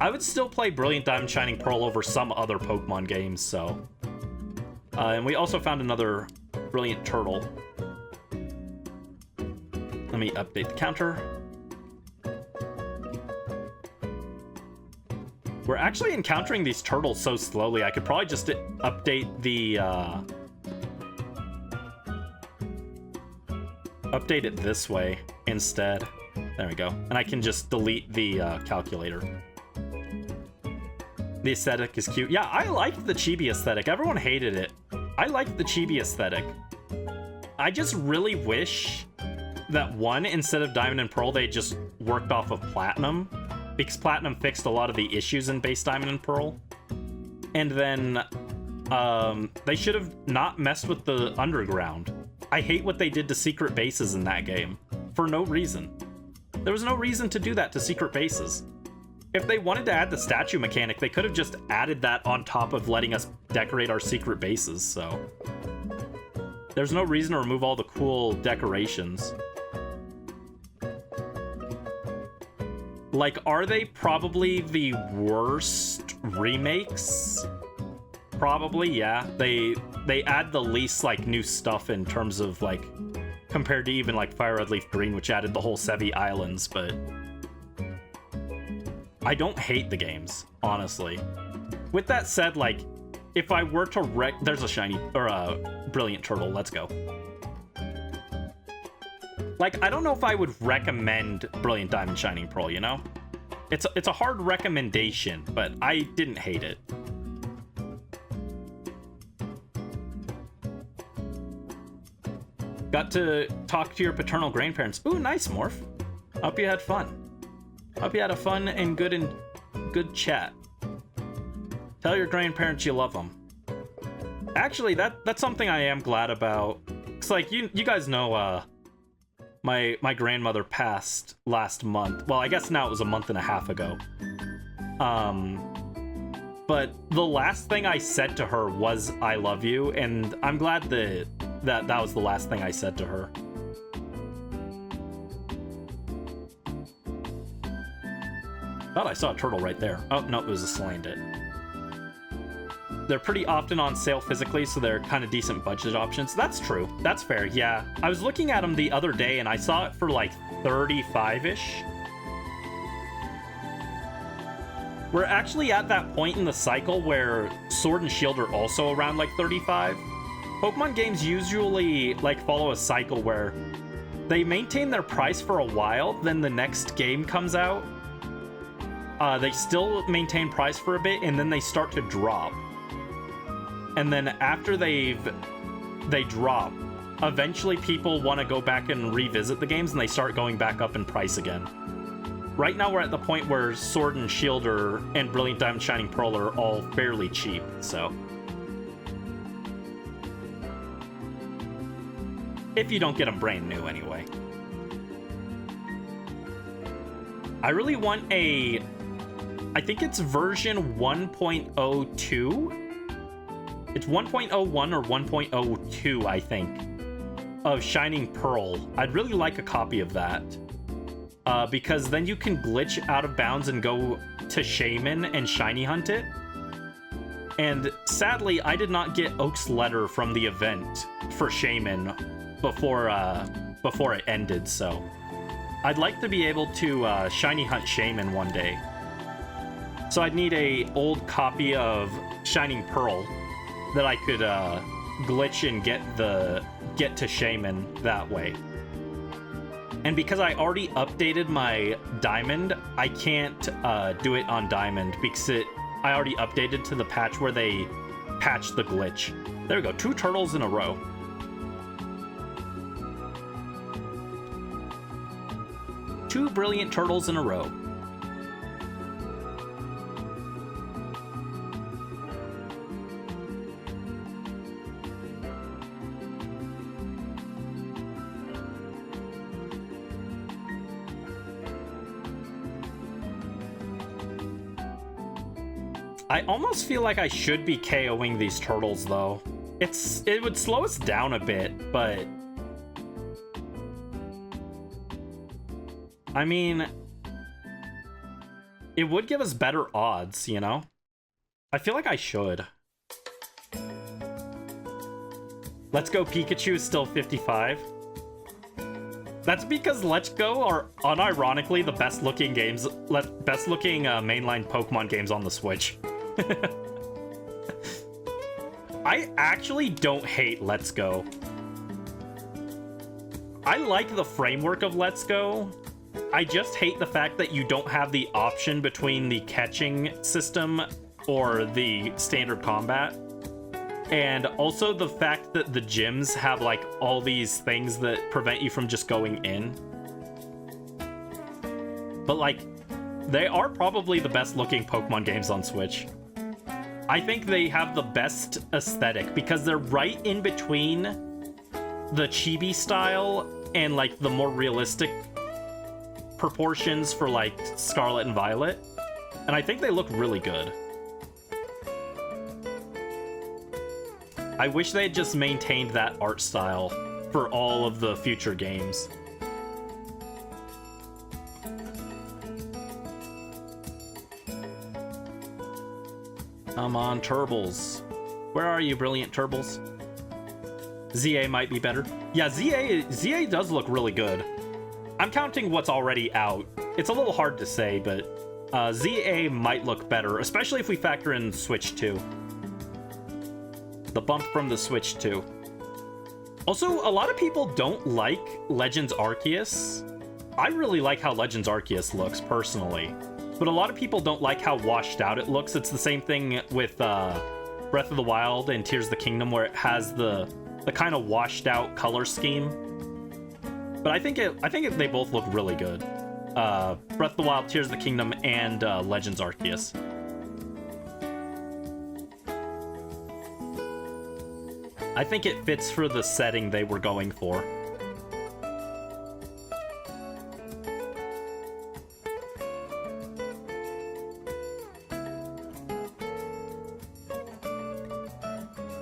Speaker 1: I would still play Brilliant Diamond Shining Pearl over some other Pokemon games, so... and we also found another Brilliant Turtle. Let me update the counter. We're actually encountering these turtles so slowly, I could probably just update the, update it this way instead. There we go. And I can just delete the calculator. The aesthetic is cute. Yeah, I liked the chibi aesthetic. Everyone hated it. I liked the chibi aesthetic. I just really wish that one, instead of Diamond and Pearl, they just worked off of Platinum, because Platinum fixed a lot of the issues in base Diamond and Pearl. And then they should have not messed with the underground. I hate what they did to secret bases in that game for no reason. There was no reason to do that to secret bases. If they wanted to add the statue mechanic, they could have just added that on top of letting us decorate our secret bases, so... There's no reason to remove all the cool decorations. Like, are they probably the worst remakes? Probably, yeah. They add the least, like, new stuff in terms of, like, compared to even, like, Fire Red Leaf Green, which added the whole Sevi Islands, but... I don't hate the games, honestly. With that said, like, if I were to there's a shiny, or a Brilliant Turtle, let's go. Like, I don't know if I would recommend Brilliant Diamond Shining Pearl, you know? It's a hard recommendation, but I didn't hate it. Got to talk to your paternal grandparents. Ooh, nice, Morph. Hope you had fun. Hope you had a fun and good chat. Tell your grandparents you love them. Actually, that's something I am glad about. It's like, you guys know, my grandmother passed last month. Well, I guess now it was a month and a half ago. But the last thing I said to her was, I love you, and I'm glad that was the last thing I said to her. Thought I saw a turtle right there. Oh, no, it was a Salandit. They're pretty often on sale physically, so they're kind of decent budget options. That's true. That's fair, yeah. I was looking at them the other day, and I saw it for, like, 35-ish. We're actually at that point in the cycle where Sword and Shield are also around, like, 35. Pokemon games usually, like, follow a cycle where they maintain their price for a while, then the next game comes out. They still maintain price for a bit, and then they start to drop. And then after they drop, eventually people want to go back and revisit the games, and they start going back up in price again. Right now we're at the point where Sword and Shield and Brilliant Diamond Shining Pearl are all fairly cheap, so... If you don't get them brand new, anyway. I really want a... I think it's version 1.02. It's 1.01 or 1.02, I think, of Shining Pearl. I'd really like a copy of that. Because then you can glitch out of bounds and go to Shaman and shiny hunt it. And sadly, I did not get Oak's letter from the event for Shaman before it ended, so... I'd like to be able to shiny hunt Shaman one day. So I'd need a old copy of Shining Pearl that I could glitch and get to Shaman that way. And because I already updated my Diamond, I can't do it on Diamond because I already updated to the patch where they patch the glitch. There we go, 2 turtles in a row. Two brilliant turtles in a row. I almost feel like I should be KOing these turtles, though. It would slow us down a bit, but... I mean... It would give us better odds, you know? I feel like I should. Let's Go Pikachu is still 55. That's because Let's Go are unironically the best looking games, best looking mainline Pokemon games on the Switch. I actually don't hate Let's Go. I like the framework of Let's Go. I just hate the fact that you don't have the option between the catching system or the standard combat. And also the fact that the gyms have like all these things that prevent you from just going in. But like, they are probably the best looking Pokemon games on Switch. I think they have the best aesthetic because they're right in between the chibi style and like the more realistic proportions for like Scarlet and Violet. And I think they look really good. I wish they had just maintained that art style for all of the future games. Come on, Turbles. Where are you, brilliant Turbles? ZA might be better. Yeah, ZA does look really good. I'm counting what's already out. It's a little hard to say, but ZA might look better, especially if we factor in Switch 2. The bump from the Switch 2. Also, a lot of people don't like Legends Arceus. I really like how Legends Arceus looks, personally. But a lot of people don't like how washed out it looks. It's the same thing with Breath of the Wild and Tears of the Kingdom, where it has the kind of washed out color scheme. But I think they both look really good. Breath of the Wild, Tears of the Kingdom, and Legends Arceus. I think it fits for the setting they were going for.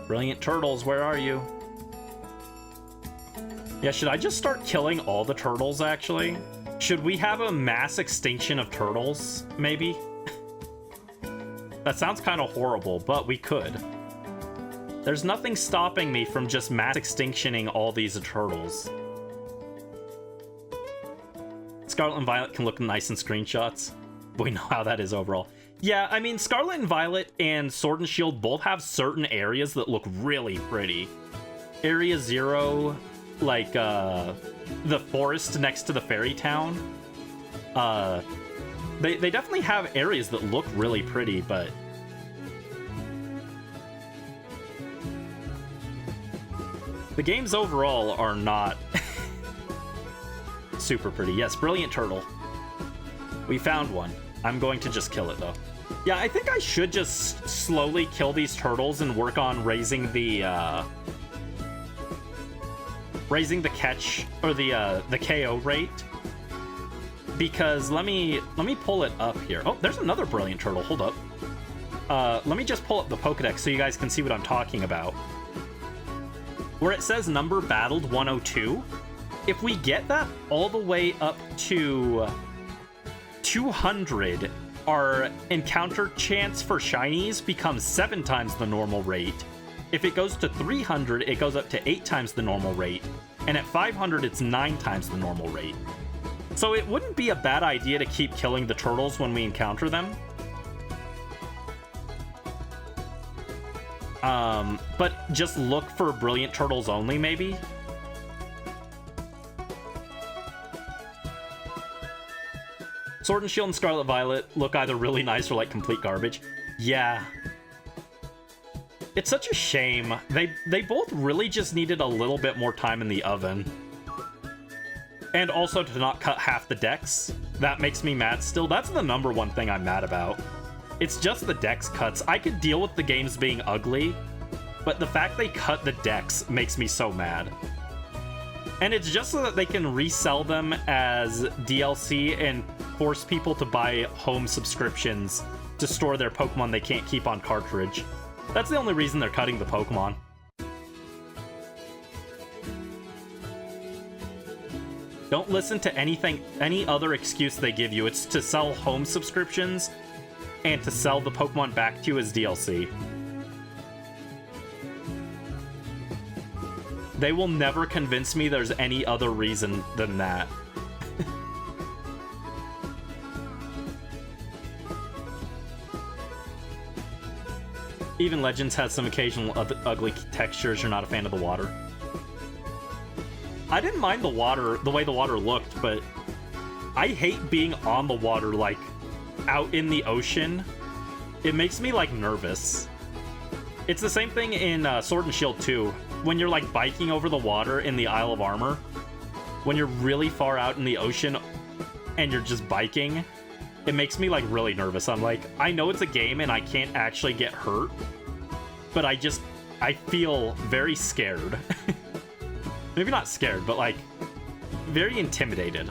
Speaker 1: Brilliant Turtles, where are you? Yeah, should I just start killing all the turtles, actually? Should we have a mass extinction of turtles, maybe? That sounds kind of horrible, but we could. There's nothing stopping me from just mass extinctioning all these turtles. Scarlet and Violet can look nice in screenshots. We know how that is overall. Yeah, I mean, Scarlet and Violet and Sword and Shield both have certain areas that look really pretty. Area 0, like, the forest next to the fairy town. They definitely have areas that look really pretty, but... the games overall are not super pretty. Yes, Brilliant Turtle. We found one. I'm going to just kill it, though. Yeah, I think I should just slowly kill these turtles and work on raising the catch, or the KO rate. Because let me pull it up here. Oh, there's another Brilliant Turtle. Hold up. Let me just pull up the Pokedex so you guys can see what I'm talking about. Where it says number battled 102, if we get that all the way up to 200, our encounter chance for shinies becomes 7 times the normal rate. If it goes to 300, it goes up to 8 times the normal rate. And at 500, it's 9 times the normal rate. So it wouldn't be a bad idea to keep killing the turtles when we encounter them. But just look for Brilliant Turtles only, maybe? Sword and Shield and Scarlet Violet look either really nice or like complete garbage. Yeah. It's such a shame. They both really just needed a little bit more time in the oven. And also to not cut half the decks. That makes me mad still. That's the number one thing I'm mad about. It's just the decks cuts. I could deal with the games being ugly, but the fact they cut the decks makes me so mad. And it's just so that they can resell them as DLC and force people to buy home subscriptions to store their Pokemon they can't keep on cartridge. That's the only reason they're cutting the Pokemon. Don't listen to any other excuse they give you. It's to sell home subscriptions and to sell the Pokemon back to you as DLC. They will never convince me there's any other reason than that. Even Legends has some occasional ugly textures. You're not a fan of the water. I didn't mind the water, the way the water looked, but I hate being on the water, like, out in the ocean. It makes me, like, nervous. It's the same thing in Sword and Shield 2. When you're, like, biking over the water in the Isle of Armor, when you're really far out in the ocean and you're just biking, it makes me, like, really nervous. I'm like, I know it's a game and I can't actually get hurt, but I feel very scared. Maybe not scared, but, like, very intimidated.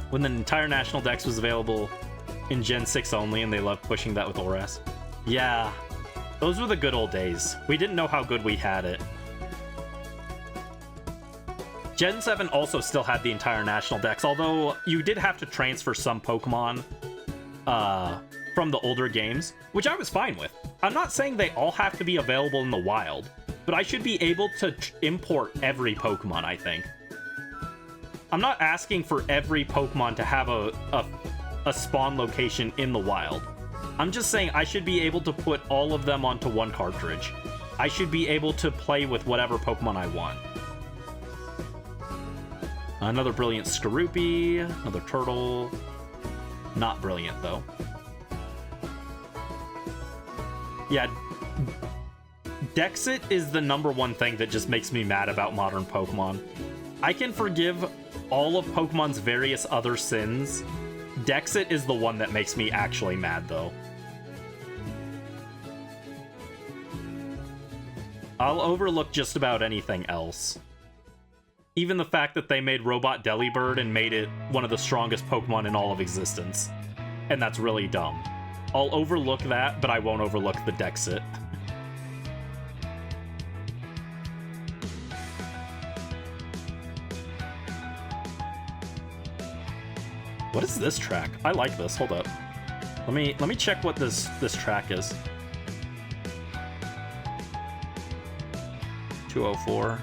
Speaker 1: When the entire National Dex was available in Gen 6 only, and they loved pushing that with ORAS. Yeah, those were the good old days. We didn't know how good we had it. Gen 7 also still had the entire National Dex, although you did have to transfer some Pokemon from the older games, which I was fine with. I'm not saying they all have to be available in the wild, but I should be able to import every Pokemon, I think. I'm not asking for every Pokemon to have a spawn location in the wild. I'm just saying I should be able to put all of them onto one cartridge. I should be able to play with whatever Pokemon I want. Another brilliant Skorupi, another turtle. Not brilliant, though. Yeah, Dexit is the number one thing that just makes me mad about modern Pokemon. I can forgive all of Pokemon's various other sins. Dexit is the one that makes me actually mad, though. I'll overlook just about anything else. Even the fact that they made Robot Delibird and made it one of the strongest Pokemon in all of existence. And that's really dumb. I'll overlook that, but I won't overlook the Dexit. What is this track? I like this. Hold up. Let me check what this track is. 204.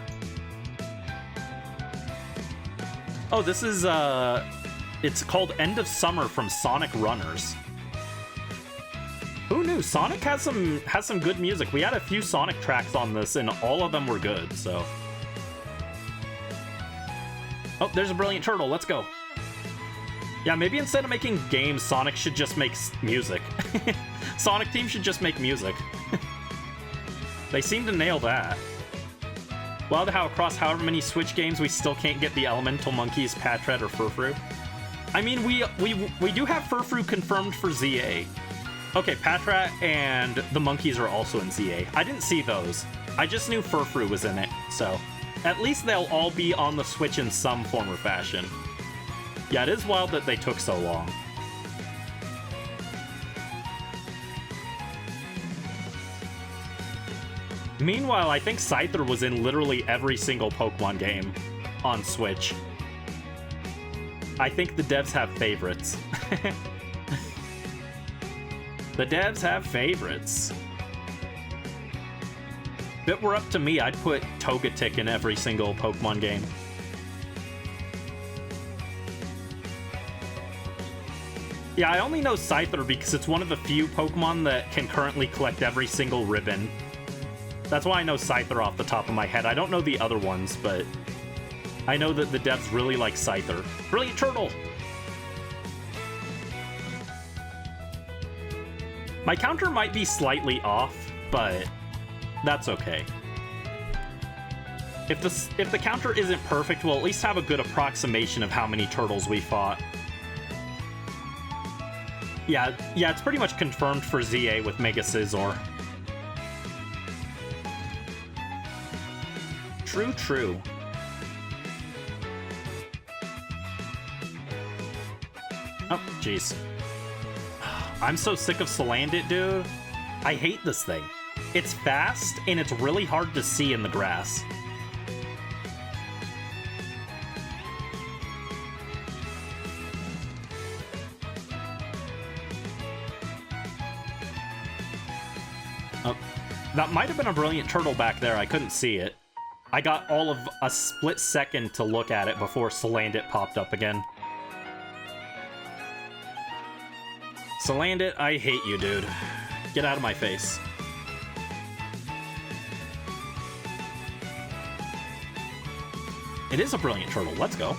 Speaker 1: Oh, this is it's called End of Summer from Sonic Runners. Who knew? Sonic has some good music. We had a few Sonic tracks on this and all of them were good, so. Oh, there's a brilliant turtle. Let's go. Yeah, maybe instead of making games, Sonic should just make music. Sonic Team should just make music. They seem to nail that. Wild how across however many Switch games we still can't get the Elemental Monkeys, Patrat, or Furfrou. I mean, we do have Furfrou confirmed for ZA. Okay, Patrat and the Monkeys are also in ZA. I didn't see those. I just knew Furfrou was in it, so at least they'll all be on the Switch in some form or fashion. Yeah, it is wild that they took so long. Meanwhile, I think Scyther was in literally every single Pokemon game on Switch. I think the devs have favorites. The devs have favorites. If it were up to me, I'd put Togetic in every single Pokemon game. Yeah, I only know Scyther because it's one of the few Pokemon that can currently collect every single ribbon. That's why I know Scyther off the top of my head. I don't know the other ones, but I know that the devs really like Scyther. Brilliant Turtle! My counter might be slightly off, but that's okay. If the counter isn't perfect, we'll at least have a good approximation of how many turtles we fought. Yeah, it's pretty much confirmed for ZA with Mega Scizor. True. Oh, jeez. I'm so sick of Salandit, dude. I hate this thing. It's fast, and it's really hard to see in the grass. Oh, that might have been a brilliant turtle back there. I couldn't see it. I got all of a split second to look at it before Salandit popped up again. Salandit, I hate you, dude. Get out of my face. It is a brilliant turtle. Let's go.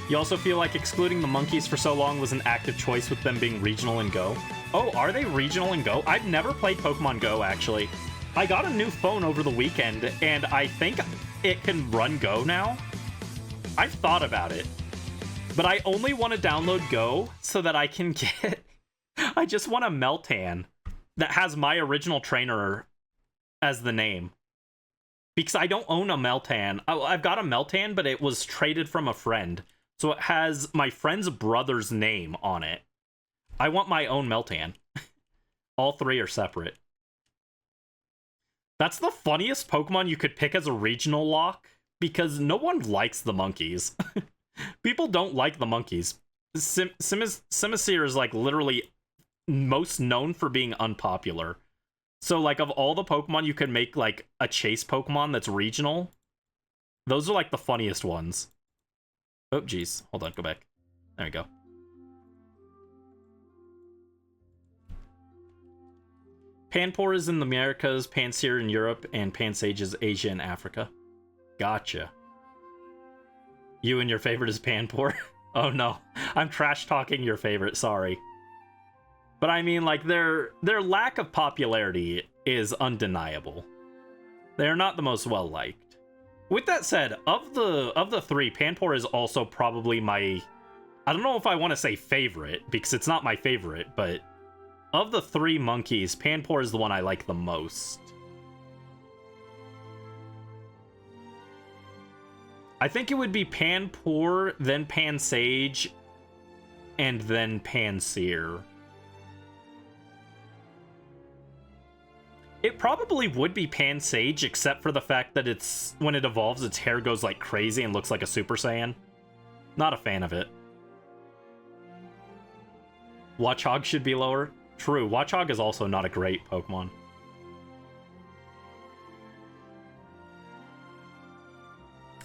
Speaker 1: You also feel like excluding the monkeys for so long was an active choice with them being regional in Go? Oh, are they regional in Go? I've never played Pokemon Go, actually. I got a new phone over the weekend, and I think it can run Go now. I've thought about it, but I only want to download Go so that I can get... I just want a Meltan that has my original trainer as the name. Because I don't own a Meltan. I've got a Meltan, but it was traded from a friend. So it has my friend's brother's name on it. I want my own Meltan. All three are separate. That's the funniest Pokemon you could pick as a regional lock, because no one likes the monkeys. People don't like the monkeys. Simisear is like literally most known for being unpopular. So like of all the Pokemon you could make like a chase Pokemon that's regional, those are like the funniest ones. Oh, geez. Hold on, go back. There we go. Panpour is in the Americas, Pansear in Europe, and Pansage is Asia and Africa. Gotcha. You and your favorite is Panpour? Oh no, I'm trash-talking your favorite, sorry. But I mean, like, their lack of popularity is undeniable. They're not the most well-liked. With that said, of the three, Panpour is also probably my... I don't know if I want to say favorite, because it's not my favorite, but... Of the three monkeys, Panpour is the one I like the most. I think it would be Panpour, then Pansage, and then Pansear. It probably would be Pansage, except for the fact that it's when it evolves, its hair goes like crazy and looks like a Super Saiyan. Not a fan of it. Watchog should be lower. True, Watchog is also not a great Pokemon.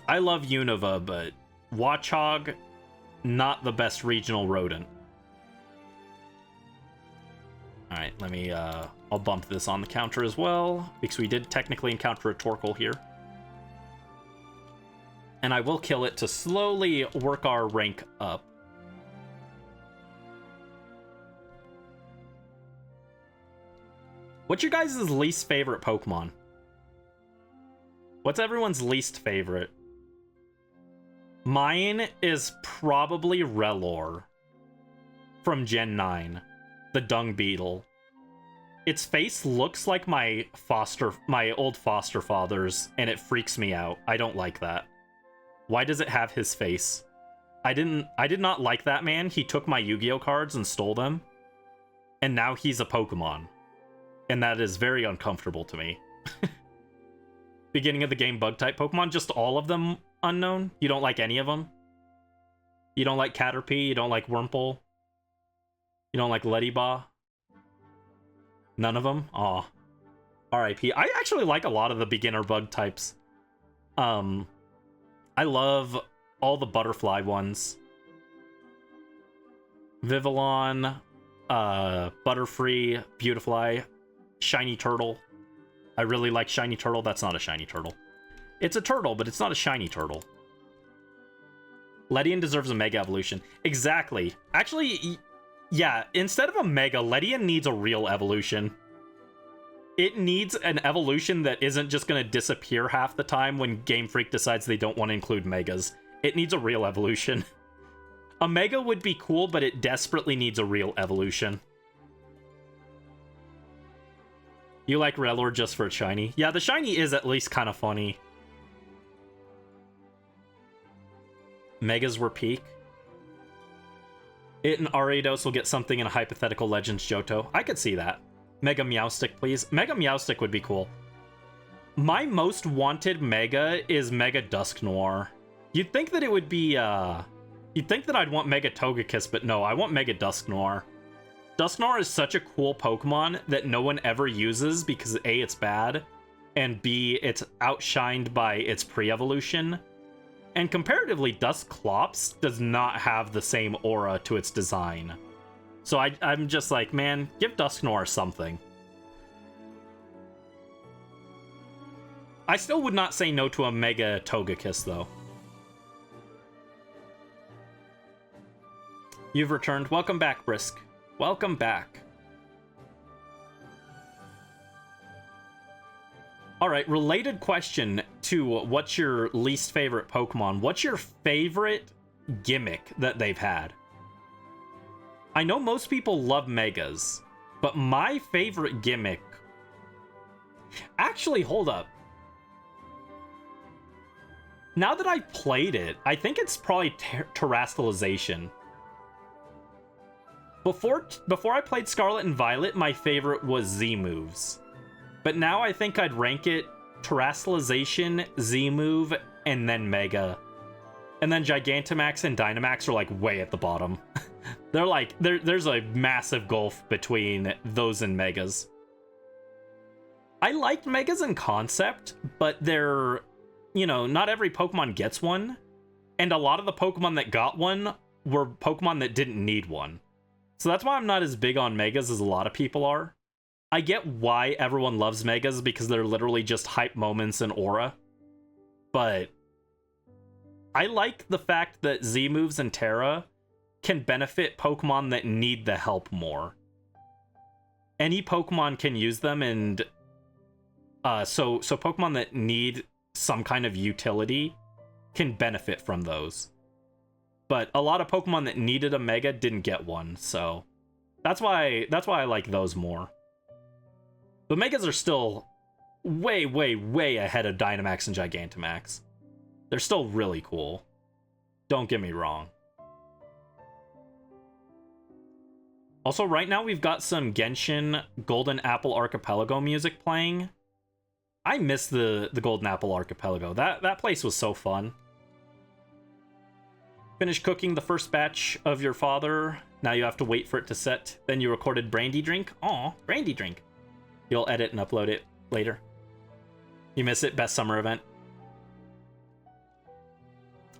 Speaker 1: I love Unova, but Watchog, not the best regional rodent. Alright, let me, I'll bump this on the counter as well, because we did technically encounter a Torkoal here. And I will kill it to slowly work our rank up. What's your guys' least favorite Pokemon? What's everyone's least favorite? Mine is probably Relor from Gen 9, the Dung Beetle. Its face looks like my old foster father's, and it freaks me out. I don't like that. Why does it have his face? I did not like that man. He took my Yu-Gi-Oh cards and stole them, and now he's a Pokemon. And that is very uncomfortable to me. Beginning of the game bug-type Pokemon, just all of them unknown? You don't like any of them? You don't like Caterpie? You don't like Wurmple? You don't like Ledyba? None of them? Aw. R.I.P. I actually like a lot of the beginner bug types. I love all the butterfly ones. Vivillon, Butterfree, Beautifly, Shiny Turtle. I really like Shiny Turtle. That's not a Shiny Turtle. It's a turtle, but it's not a shiny turtle. Ledian deserves a Mega Evolution. Exactly. Actually, yeah, instead of a Mega, Ledian needs a real evolution. It needs an evolution that isn't just going to disappear half the time when Game Freak decides they don't want to include Megas. It needs a real evolution. A Mega would be cool, but it desperately needs a real evolution. You like Rellor just for a shiny? Yeah, the shiny is at least kind of funny. Megas were peak. It and Ariados will get something in a hypothetical Legends Johto. I could see that. Mega Meowstic, please. Mega Meowstic would be cool. My most wanted Mega is Mega Dusknoir. You'd think that it would be, You'd think that I'd want Mega Togekiss, but no, I want Mega Dusknoir. Dusknoir is such a cool Pokemon that no one ever uses because A, it's bad, and B, it's outshined by its pre-evolution. And comparatively, Dusclops does not have the same aura to its design. So I'm just like, man, give Dusknoir something. I still would not say no to a Mega Togekiss, though. You've returned. Welcome back, Brisk. Welcome back. Alright, related question to what's your least favorite Pokemon. What's your favorite gimmick that they've had? I know most people love Megas, but my favorite gimmick... Actually, hold up. Now that I've played it, I think it's probably Terastallization. Before I played Scarlet and Violet, my favorite was Z-moves. But now I think I'd rank it Terastallization, Z-move, and then Mega. And then Gigantamax and Dynamax are like way at the bottom. They're like, there's a massive gulf between those and Megas. I liked Megas in concept, but they're, you know, not every Pokemon gets one. And a lot of the Pokemon that got one were Pokemon that didn't need one. So that's why I'm not as big on Megas as a lot of people are. I get why everyone loves Megas because they're literally just hype moments and aura. But I like the fact that Z-moves and Terra can benefit Pokemon that need the help more. Any Pokemon can use them, and so Pokemon that need some kind of utility can benefit from those. But a lot of Pokemon that needed a Mega didn't get one, so that's why I like those more. But Megas are still way, way, way ahead of Dynamax and Gigantamax. They're still really cool. Don't get me wrong. Also, right now we've got some Genshin Golden Apple Archipelago music playing. I miss the Golden Apple Archipelago. That place was so fun. Finished cooking the first batch of your father. Now you have to wait for it to set. Then you recorded Brandy Drink. Aw, Brandy Drink. You'll edit and upload it later. You miss it? Best summer event.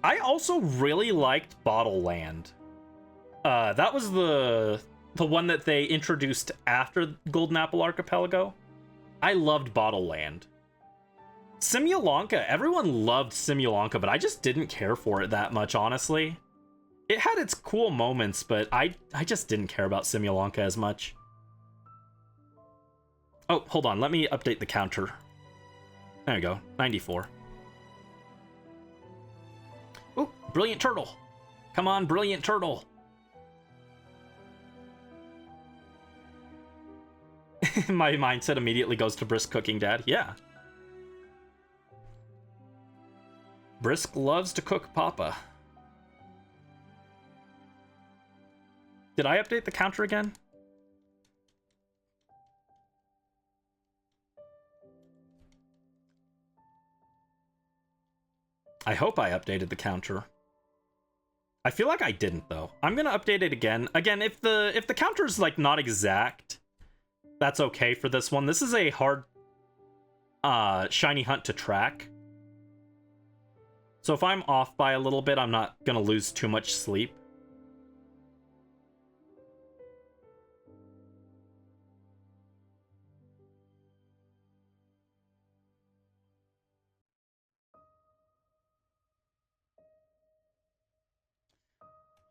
Speaker 1: I also really liked Bottle Land. That was the one that they introduced after Golden Apple Archipelago. I loved Bottle Land. Simulanka, everyone loved Simulanka, but I just didn't care for it that much, honestly. It had its cool moments, but I just didn't care about Simulanka as much. Oh, hold on, let me update the counter. There we go, 94. Oh, Brilliant Turtle. Come on, Brilliant Turtle. My mindset immediately goes to Brisk cooking, Dad. Yeah. Brisk loves to cook Papa. Did I update the counter again? I hope I updated the counter. I feel like I didn't, though. I'm gonna update it again. Again, if the counter's like not exact, that's okay for this one. This is a hard shiny hunt to track. So if I'm off by a little bit, I'm not gonna lose too much sleep.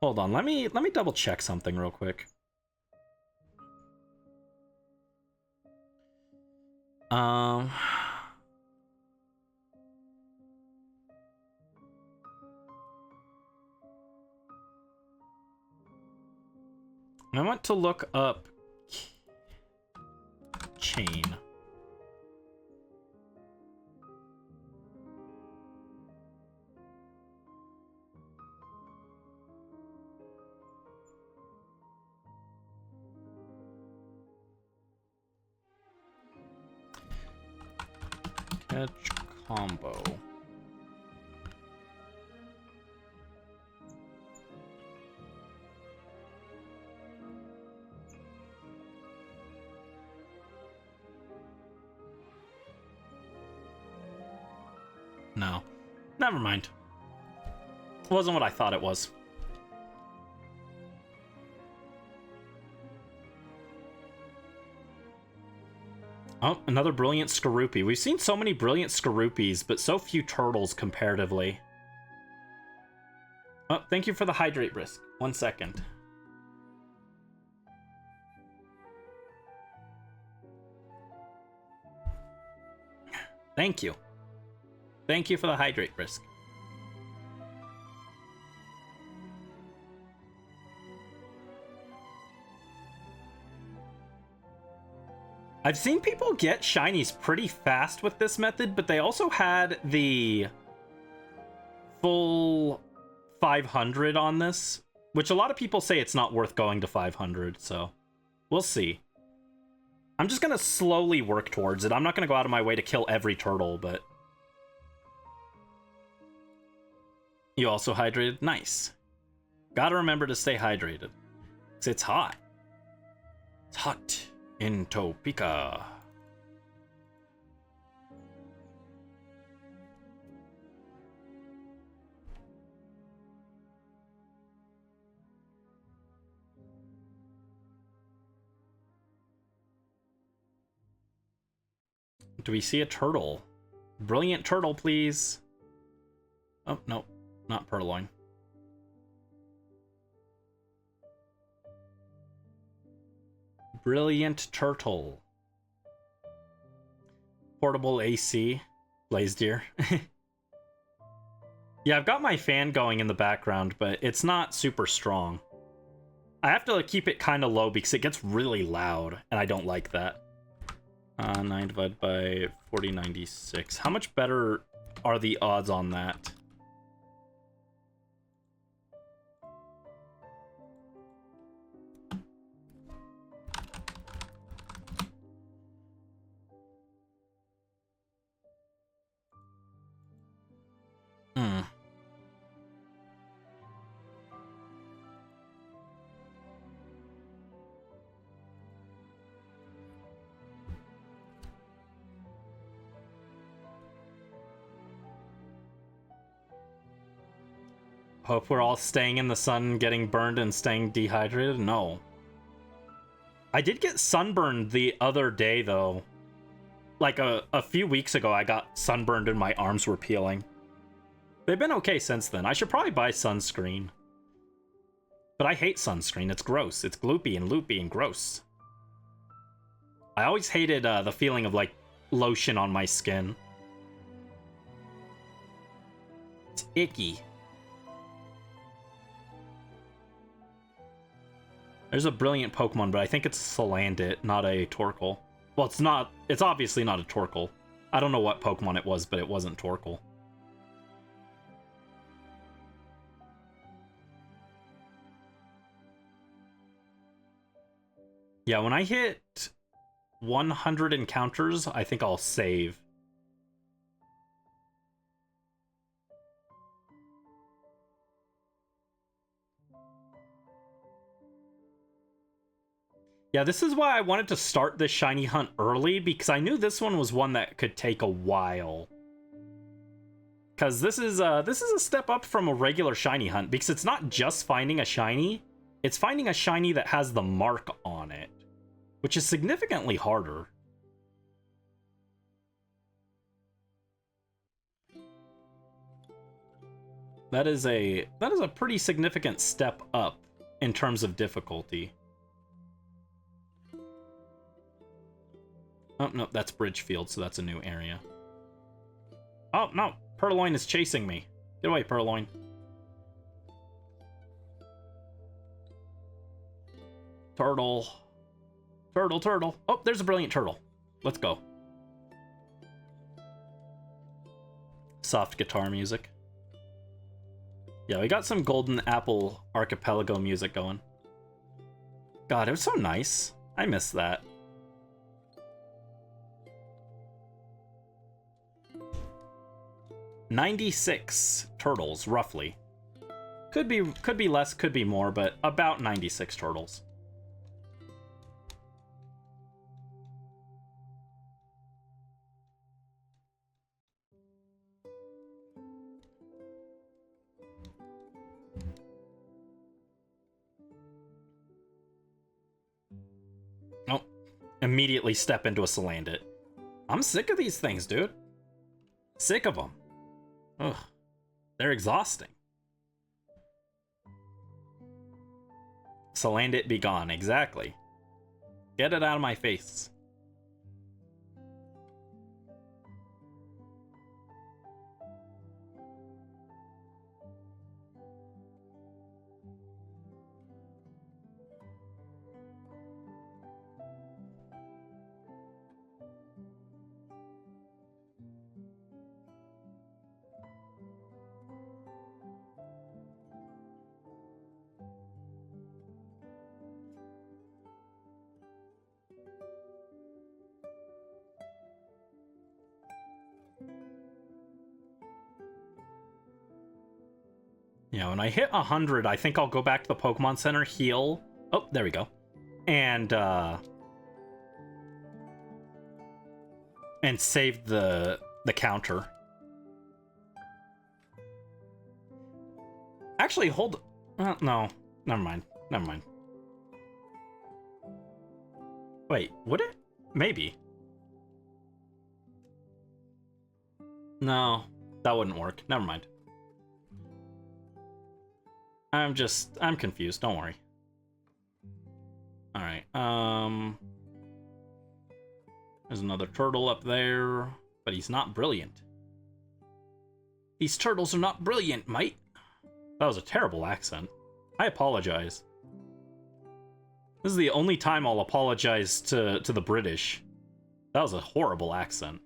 Speaker 1: Hold on, let me double check something real quick. I want to look up chain. Catch combo. No. Never mind. It wasn't what I thought it was. Oh, another brilliant Skorupi. We've seen so many brilliant Skorupis, but so few turtles comparatively. Oh, thank you for the hydrate risk. 1 second. Thank you. Thank you for the hydrate risk. I've seen people get shinies pretty fast with this method, but they also had the full 500 on this, which a lot of people say it's not worth going to 500, so we'll see. I'm just gonna slowly work towards it. I'm not gonna go out of my way to kill every turtle, but... You also hydrated? Nice. Gotta remember to stay hydrated. 'Cause it's hot. It's hot in Topeka. Do we see a turtle? Brilliant turtle, please. Oh, no. Not purloin. Brilliant turtle. Portable AC. Blaze deer. Yeah, I've got my fan going in the background, but it's not super strong. I have to keep it kind of low because it gets really loud, and I don't like that. 9 divided by 4096. How much better are the odds on that? Hope we're all staying in the sun, getting burned, and staying dehydrated? No. I did get sunburned the other day, though. Like, a few weeks ago, I got sunburned and my arms were peeling. They've been okay since then. I should probably buy sunscreen. But I hate sunscreen. It's gross. It's gloopy and loopy and gross. I always hated the feeling of, like, lotion on my skin. It's icky. There's a brilliant Pokemon, but I think it's Salandit, not a Torkoal. Well, it's not. It's obviously not a Torkoal. I don't know what Pokemon it was, but it wasn't Torkoal. Yeah, when I hit 100 encounters, I think I'll save. Yeah, this is why I wanted to start this shiny hunt early, because I knew this one was one that could take a while. Because this is a step up from a regular shiny hunt, because it's not just finding a shiny, it's finding a shiny that has the mark on it, which is significantly harder. That is a pretty significant step up in terms of difficulty. Oh, no, that's Bridgefield, so that's a new area. Oh, no, Purloin is chasing me. Get away, Purloin. Turtle. Turtle, turtle. Oh, there's a brilliant turtle. Let's go. Soft guitar music. Yeah, we got some Golden Apple Archipelago music going. God, it was so nice. I miss that. $96 turtles, roughly. Could be less, could be more, but about 96 turtles. Oh, immediately step into a Salandit. I'm sick of these things, dude. Sick of them. Ugh, they're exhausting. Salandit be gone, exactly. Get it out of my face. Yeah, when I hit 100, I think I'll go back to the Pokemon Center, heal. Oh, there we go. And save the counter. Actually, hold... no. Never mind. Never mind. Wait, would it? Maybe. No, that wouldn't work. Never mind. I'm confused. Don't worry. Alright, there's another turtle up there, but he's not brilliant. These turtles are not brilliant, mate. That was a terrible accent. I apologize. This is the only time I'll apologize to the British. That was a horrible accent.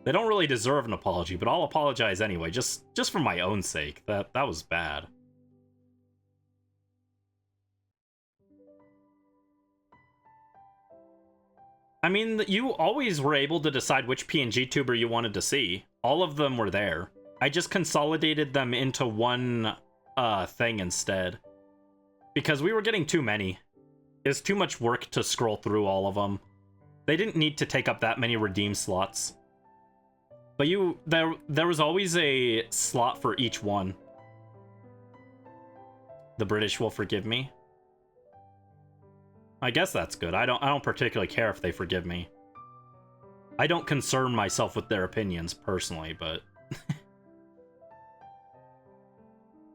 Speaker 1: They don't really deserve an apology, but I'll apologize anyway, just for my own sake. That was bad. I mean, you always were able to decide which PNG tuber you wanted to see. All of them were there. I just consolidated them into one thing instead. Because we were getting too many. It was too much work to scroll through all of them. They didn't need to take up that many redeem slots. But there was always a slot for each one. The British will forgive me. I guess that's good. I don't particularly care if they forgive me. I don't concern myself with their opinions personally, but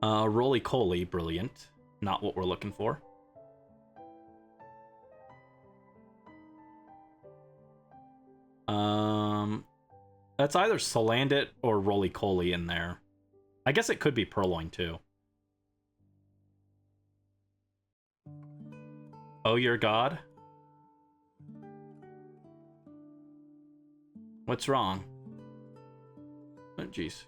Speaker 1: Roly-Coly, brilliant. Not what we're looking for. That's either Salandit or Roly-Coly in there. I guess it could be Purloin too. Oh, your god? What's wrong? Oh, jeez.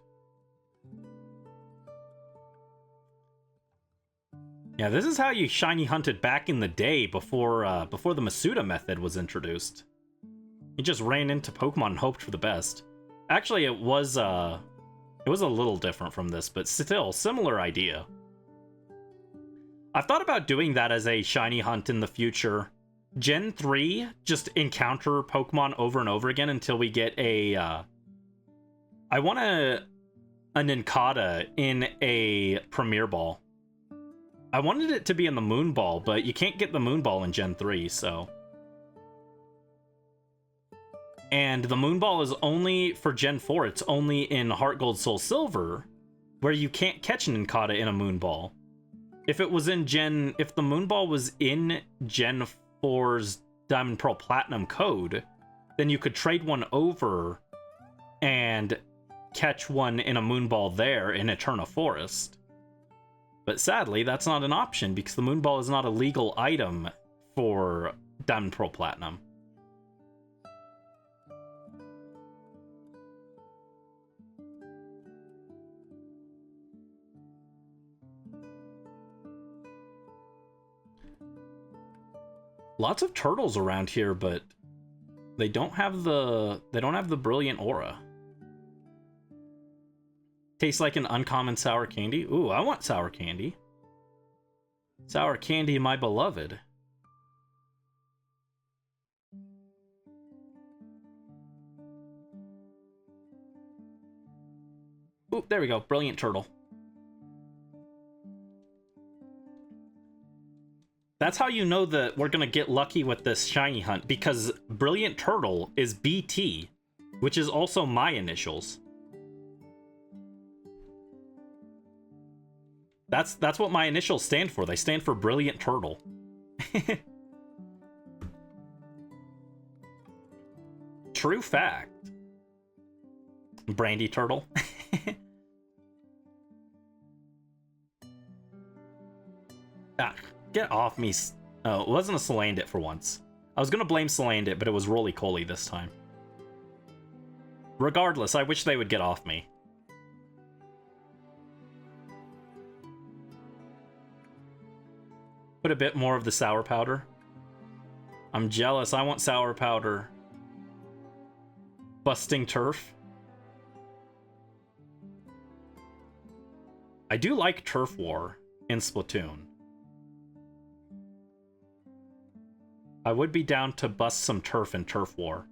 Speaker 1: Yeah, this is how you shiny hunted back in the day before the Masuda method was introduced. You just ran into Pokemon and hoped for the best. Actually, it was a little different from this, but still, similar idea. I've thought about doing that as a shiny hunt in the future. Gen 3, just encounter Pokemon over and over again until we get a... I want a Nincada in a Premier Ball. I wanted it to be in the Moon Ball, but you can't get the Moon Ball in Gen 3, so... And the Moonball is only for Gen 4. It's only in Heart Gold Soul Silver, where you can't catch an Incada in a Moonball. If it was in if the Moonball was in Gen 4's Diamond Pearl Platinum code, then you could trade one over and catch one in a Moonball there in Eterna Forest. But sadly, that's not an option because the Moonball is not a legal item for Diamond Pearl Platinum. Lots of turtles around here, but they don't have the brilliant aura. Tastes like an uncommon sour candy. Ooh, I want sour candy. Sour candy, my beloved. Ooh, there we go. Brilliant turtle. That's how you know that we're gonna get lucky with this shiny hunt, because Brilliant Turtle is BT, which is also my initials. That's what my initials stand for. They stand for Brilliant Turtle. True fact. Brandy Turtle. Ah. Get off me. Oh, it wasn't a Salandit for once. I was gonna blame Salandit, but it was Roly-Coly this time. Regardless, I wish they would get off me. Put a bit more of the sour powder. I'm jealous. I want sour powder. Busting turf. I do like Turf War in Splatoon. I would be down to bust some turf in Turf War.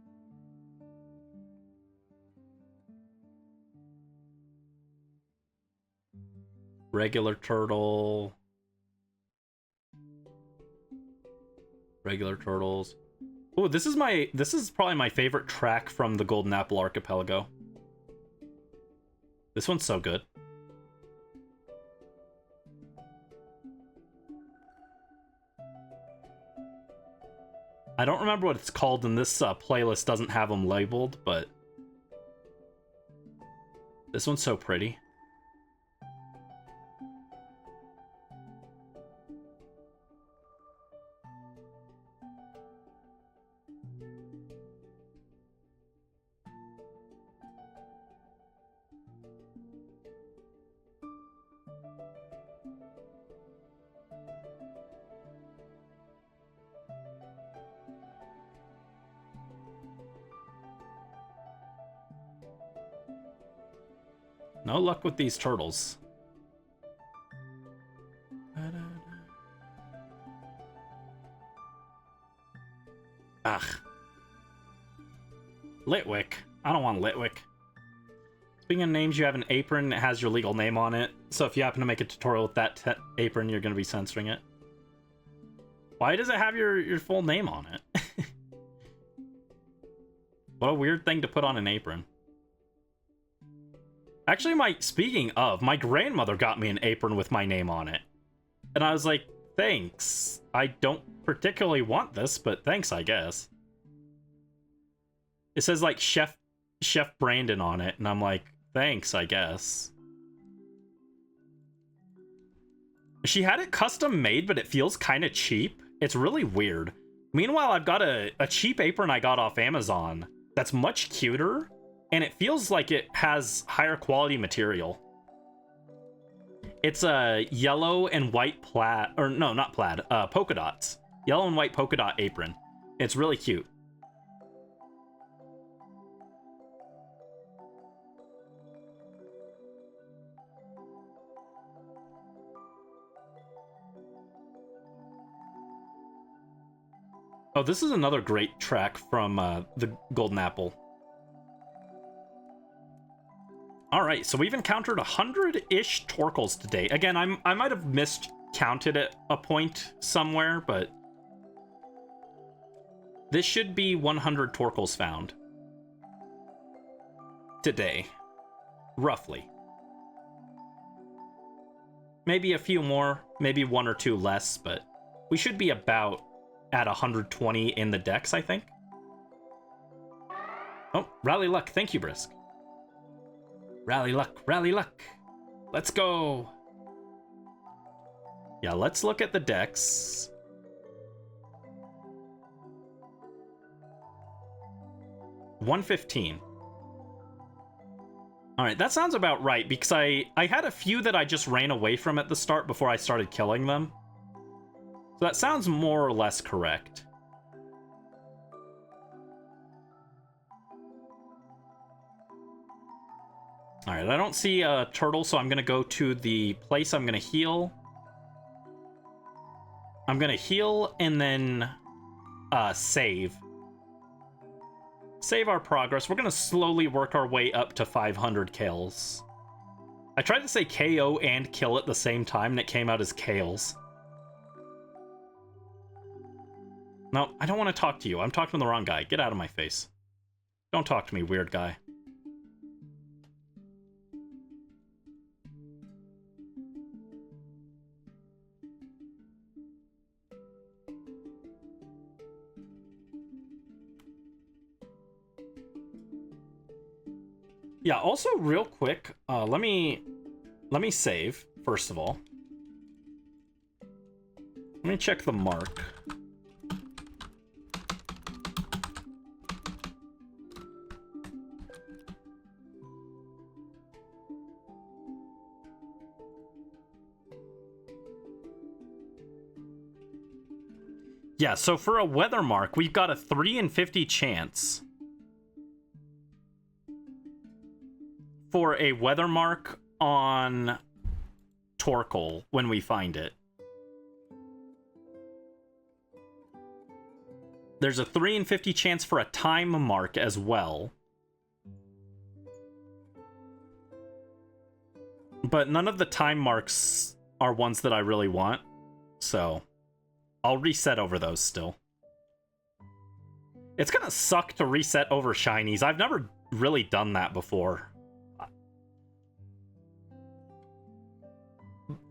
Speaker 1: Regular turtle. Regular turtles. Oh, this is probably my favorite track from the Golden Apple Archipelago. This one's so good. I don't remember what it's called, and this playlist doesn't have them labeled, but this one's so pretty. No luck with these turtles. Ugh. Litwick. I don't want Litwick. Speaking of names, you have an apron that has your legal name on it. So if you happen to make a tutorial with that apron, you're going to be censoring it. Why does it have your full name on it? What a weird thing to put on an apron. Actually, speaking of, my grandmother got me an apron with my name on it. And I was like, thanks. I don't particularly want this, but thanks, I guess. It says, like, Chef Brandon on it, and I'm like, thanks, I guess. She had it custom made, but it feels kind of cheap. It's really weird. Meanwhile, I've got a cheap apron I got off Amazon that's much cuter. And it feels like it has higher quality material. It's a yellow and white plaid, or no, not plaid, polka dots. Yellow and white polka dot apron. It's really cute. Oh, this is another great track from the Golden Apple. All right, so we've encountered 100-ish Torkoals today. Again, I might have miscounted at a point somewhere, but this should be 100 Torkoals found. today. Roughly. Maybe a few more, maybe 1 or 2 less, but we should be about at 120 in the decks, I think. Oh, Rally Luck. Thank you, Brisk. Rally Luck, Rally Luck. Let's go. Yeah, let's look at the decks. $115. Alright, that sounds about right, because I had a few that I just ran away from at the start before I started killing them. So that sounds more or less correct. Alright, I don't see a turtle, so I'm going to go to the place I'm going to heal. I'm going to heal and then save. Save our progress. We're going to slowly work our way up to 500 kills. I tried to say KO and kill at the same time, and it came out as Kales. No, I don't want to talk to you. I'm talking to the wrong guy. Get out of my face. Don't talk to me, weird guy. Yeah, also real quick, let me save, first of all. Let me check the mark. Yeah, so for a weather mark, we've got a 3 in 50 chance for a weather mark on Torkoal when we find it. There's a 3 in 50 chance for a time mark as well. But none of the time marks are ones that I really want, so I'll reset over those still. It's gonna suck to reset over shinies. I've never really done that before.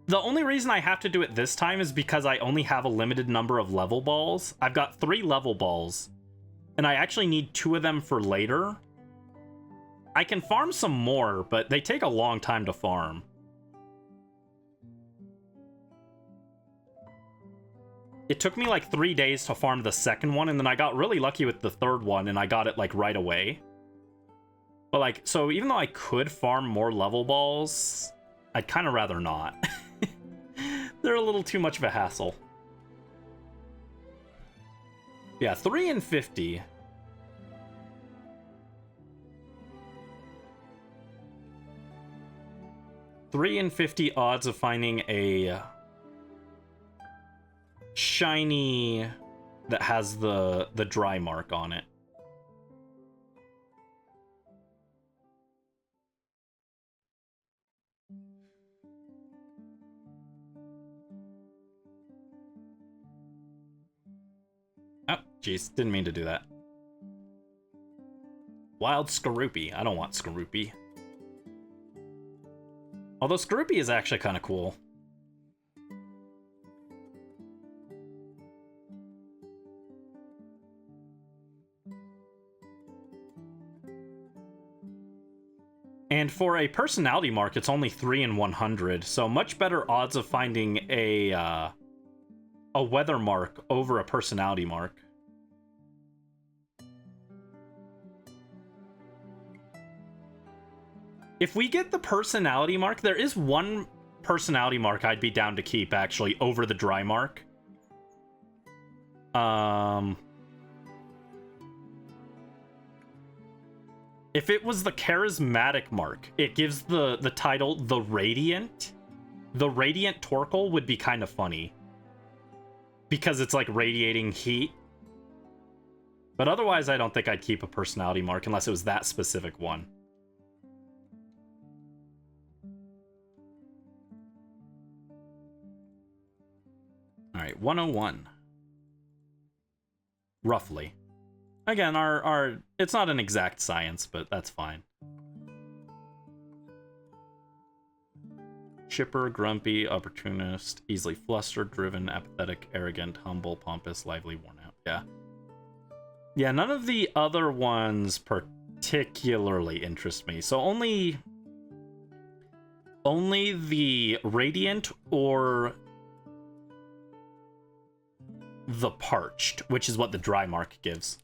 Speaker 1: The only reason I have to do it this time is because I only have a limited number of level balls. I've got 3 level balls, and I actually need 2 of them for later. I can farm some more, but they take a long time to farm. It took me like 3 days to farm the second one, and then I got really lucky with the third one, and I got it like right away. But like, so even though I could farm more level balls, I'd kind of rather not. They're a little too much of a hassle. Yeah, 3 in 50. Three in 50 odds of finding a shiny that has the dry mark on it. Oh, jeez, didn't mean to do that. Wild Skorupi. I don't want Skorupi. Although Skorupi is actually kind of cool. And for a personality mark, it's only 3 in 100, so much better odds of finding a weather mark over a personality mark. If we get the personality mark, there is one personality mark I'd be down to keep, actually, over the dry mark. If it was the charismatic mark, it gives the title The Radiant. The Radiant Torkoal would be kind of funny, because it's like radiating heat. But otherwise, I don't think I'd keep a personality mark unless it was that specific one. All right, 101. Roughly. Again, our it's not an exact science, but that's fine. Chipper, grumpy, opportunist, easily flustered, driven, apathetic, arrogant, humble, pompous, lively, worn out. Yeah. Yeah, none of the other ones particularly interest me. So only the Radiant or the Parched, which is what the dry mark gives.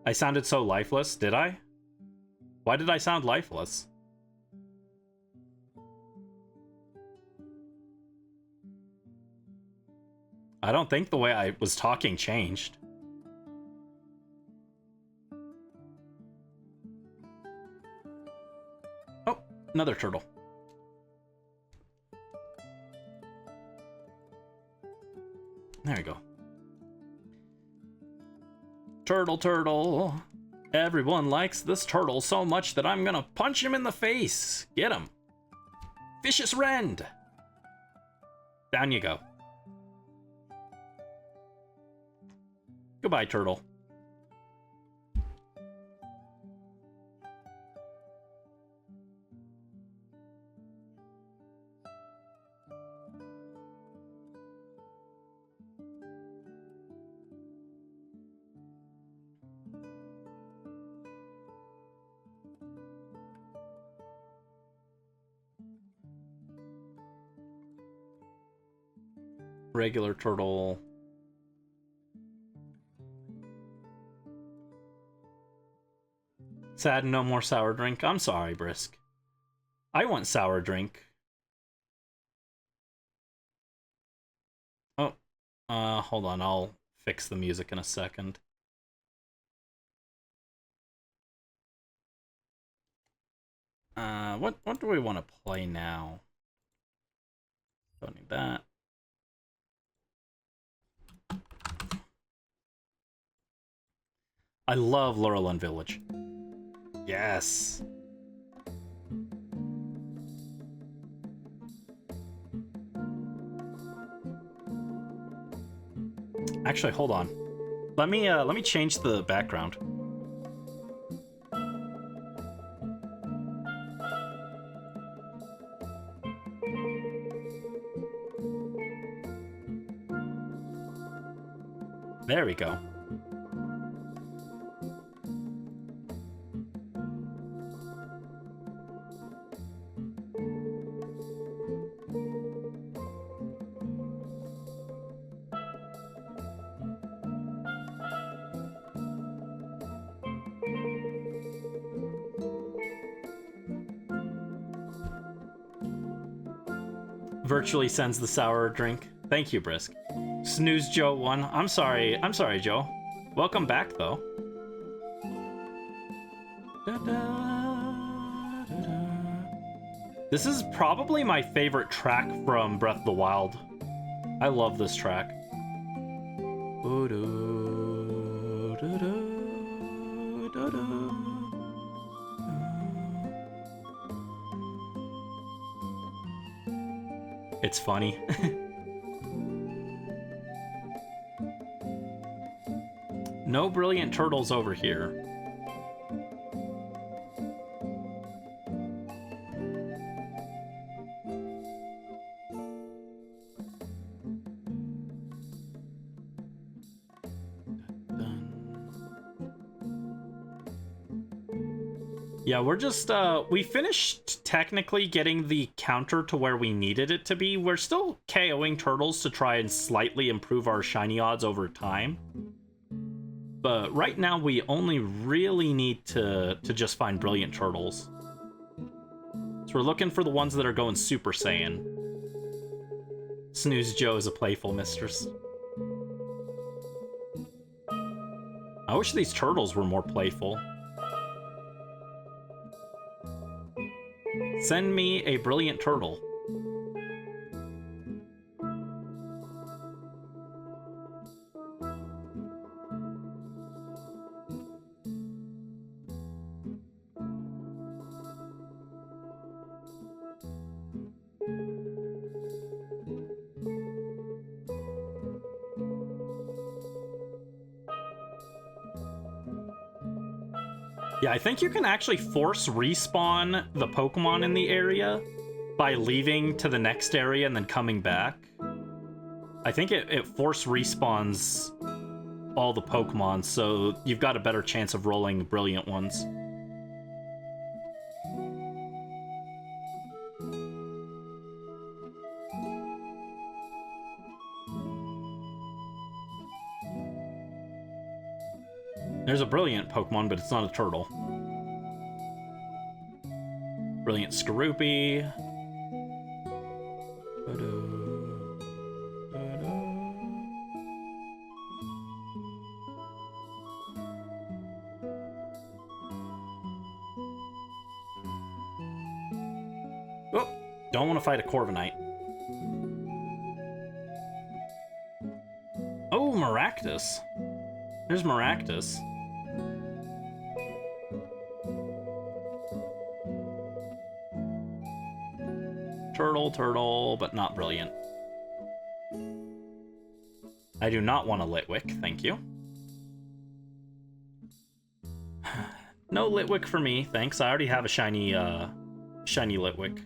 Speaker 1: I sounded so lifeless, did I? Why did I sound lifeless? I don't think the way I was talking changed. Oh, another turtle. There we go. Turtle, turtle. Everyone likes this turtle so much that I'm gonna punch him in the face. Get him. Vicious Rend. Down you go. Goodbye, turtle. Regular turtle. Sad, no more sour drink. I'm sorry, Brisk. I want sour drink. Oh, hold on. I'll fix the music in a second. What do we want to play now? Don't need that. I love Laurelin Village. Yes. Actually, hold on. Let me change the background. There we go. Virtually sends the sour drink. Thank you, Brisk. Snooze Joe 1. I'm sorry, Joe. Welcome back, though. This is probably my favorite track from Breath of the Wild. I love this track. It's funny. No brilliant turtles over here. Yeah, we're just, we finished technically getting the counter to where we needed it to be. We're still KOing turtles to try and slightly improve our shiny odds over time. But right now, we only really need to just find brilliant turtles. So we're looking for the ones that are going Super Saiyan. Snooze Joe is a playful mistress. I wish these turtles were more playful. Send me a brilliant turtle. Yeah, I think you can actually force respawn the Pokemon in the area by leaving to the next area and then coming back, I think it force respawns all the Pokemon, so you've got a better chance of rolling brilliant ones. There's a brilliant Pokemon, but it's not a turtle. Brilliant Skorupi. Oh, don't want to fight a Corviknight. Oh, Maractus. There's Maractus. Turtle, but not brilliant. I do not want a Litwick, thank you. No Litwick for me, thanks. I already have a shiny Litwick.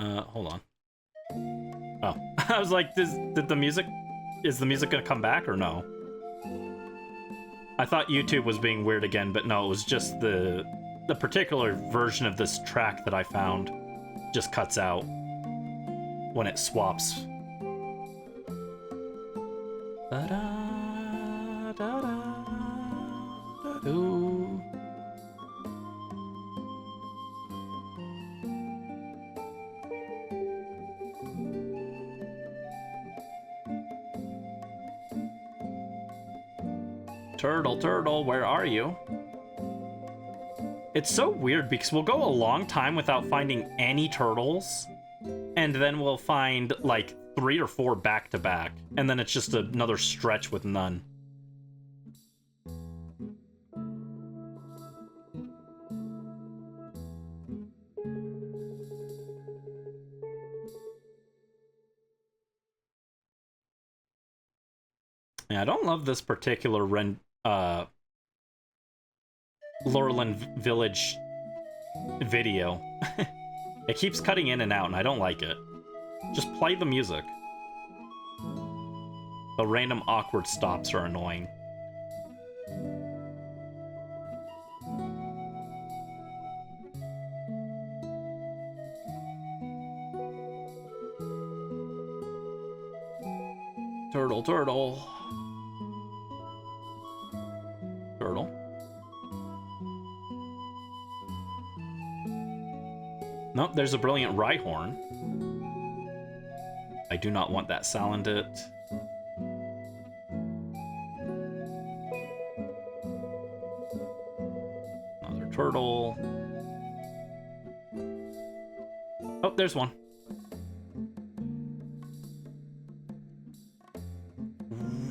Speaker 1: Hold on. Oh, I was like, is the music gonna come back or no? I thought YouTube was being weird again, but no, it was just the particular version of this track that I found just cuts out when it swaps. Da-da-da-da-da-doo. Turtle, where are you? It's so weird because we'll go a long time without finding any turtles, and then we'll find like 3 or 4 back to back, and then it's just another stretch with none. Yeah, I don't love this particular Lurelin Village video. It keeps cutting in and out, and I don't like it. Just play the music. The random awkward stops are annoying. Turtle. Nope, there's a brilliant Rhyhorn. I do not want that Salandit. Another turtle. Oh, there's one.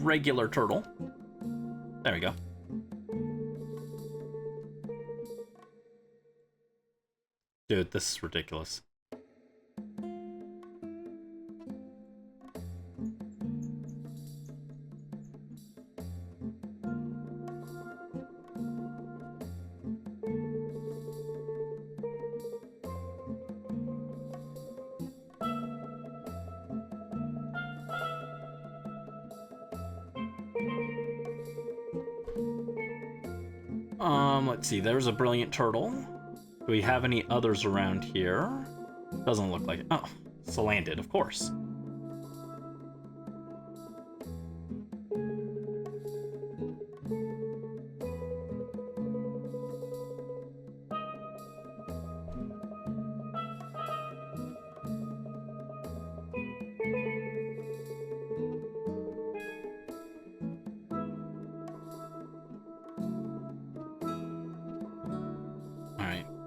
Speaker 1: Regular turtle. There we go. Dude, this is ridiculous. Let's see, there's a brilliant turtle. Do we have any others around here? Doesn't look like it. Oh, Salandit, of course.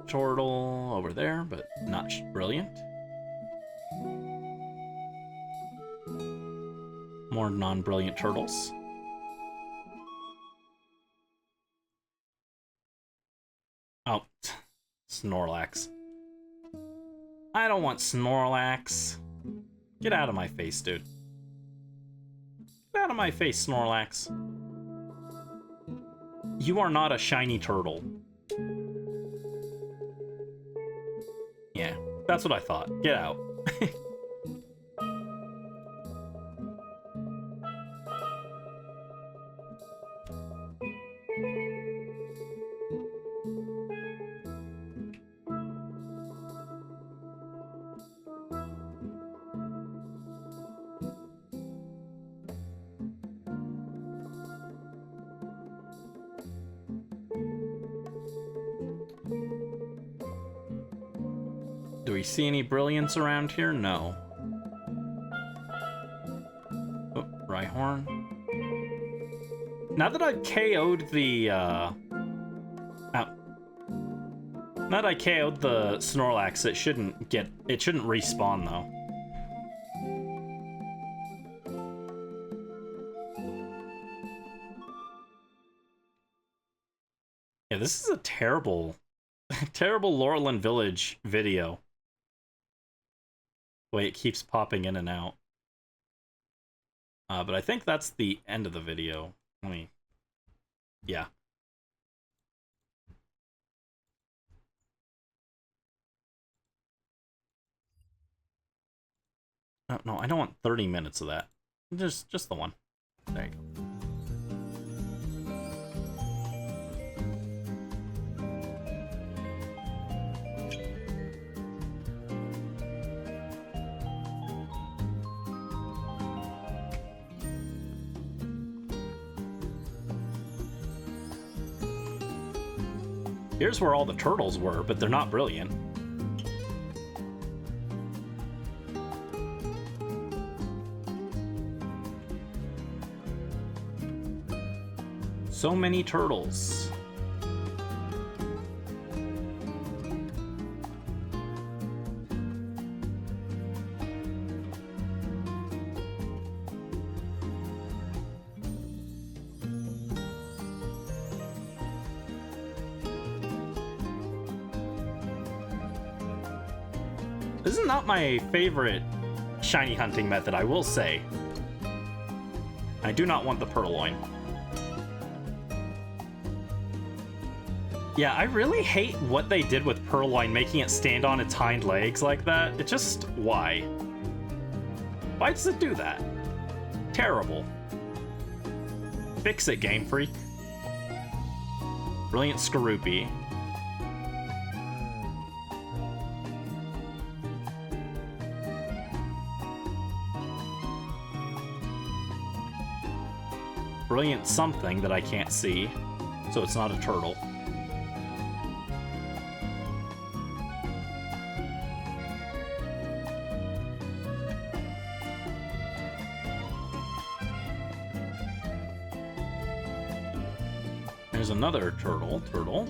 Speaker 1: Turtle over there, but not brilliant. More non-brilliant turtles. Oh, Snorlax. I don't want Snorlax. Get out of my face, dude. Get out of my face, Snorlax. You are not a shiny turtle. Yeah, that's what I thought. Get out. Do we see any brilliance around here? No. Oh, Rhyhorn. Now that I've KO'd the, now that I KO'd the Snorlax, it shouldn't respawn, though. Yeah, this is a terrible, terrible Laurelin Village video. Way it keeps popping in and out. But I think that's the end of the video. Let me... Yeah. Oh, no, I don't want 30 minutes of that. Just the one. There you go. Here's where all the turtles were, but they're not brilliant. So many turtles. This is not my favorite shiny hunting method, I will say. I do not want the Purloin. Yeah, I really hate what they did with Purloin, making it stand on its hind legs like that. It just... why? Why does it do that? Terrible. Fix it, Game Freak. Brilliant Skorupi. Brilliant something that I can't see, so it's not a turtle. There's another turtle.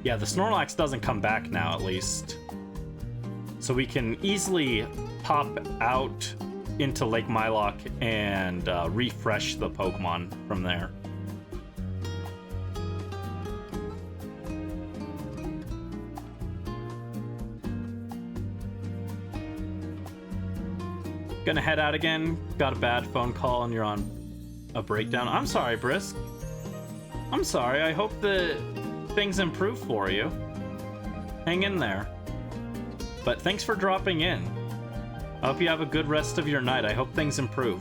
Speaker 1: Yeah, the Snorlax doesn't come back now, at least. So we can easily pop out into Lake Mylock and refresh the Pokemon from there. Gonna head out again. Got a bad phone call and you're on a breakdown. I'm sorry, Brisk. I'm sorry. I hope that things improve for you. Hang in there. But thanks for dropping in. I hope you have a good rest of your night. I hope things improve.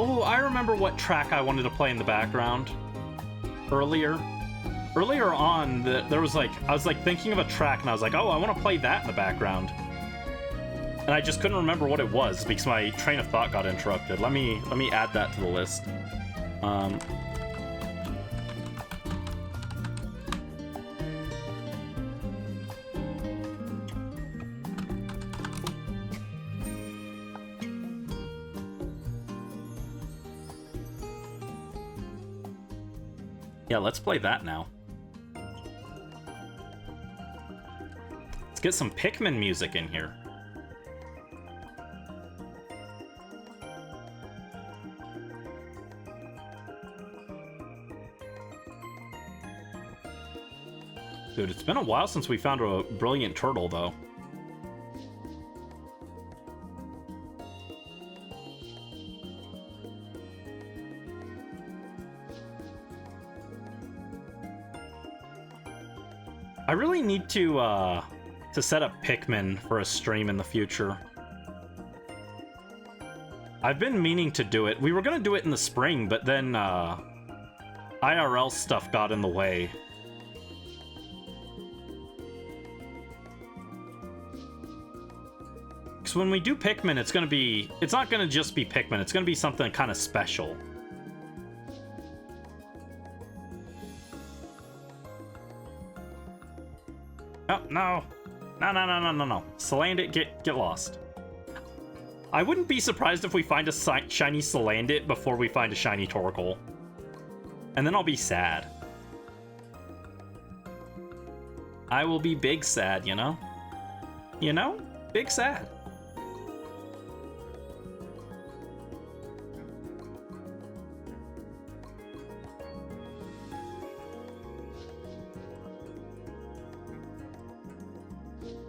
Speaker 1: Oh, I remember what track I wanted to play in the background earlier. Earlier on, there was like, I was like thinking of a track and I was like, oh, I want to play that in the background. And I just couldn't remember what it was because my train of thought got interrupted. Let me add that to the list. Yeah, let's play that now. Let's get some Pikmin music in here. Dude, it's been a while since we found a brilliant turtle, though. I really need to set up Pikmin for a stream in the future. I've been meaning to do it. We were gonna do it in the spring, but then IRL stuff got in the way. Because when we do Pikmin, it's not gonna just be Pikmin, it's gonna be something kind of special. Oh, no. No. Salandit, get lost. I wouldn't be surprised if we find a shiny Salandit before we find a shiny Torkoal. And then I'll be sad. I will be big sad, you know? You know? Big sad.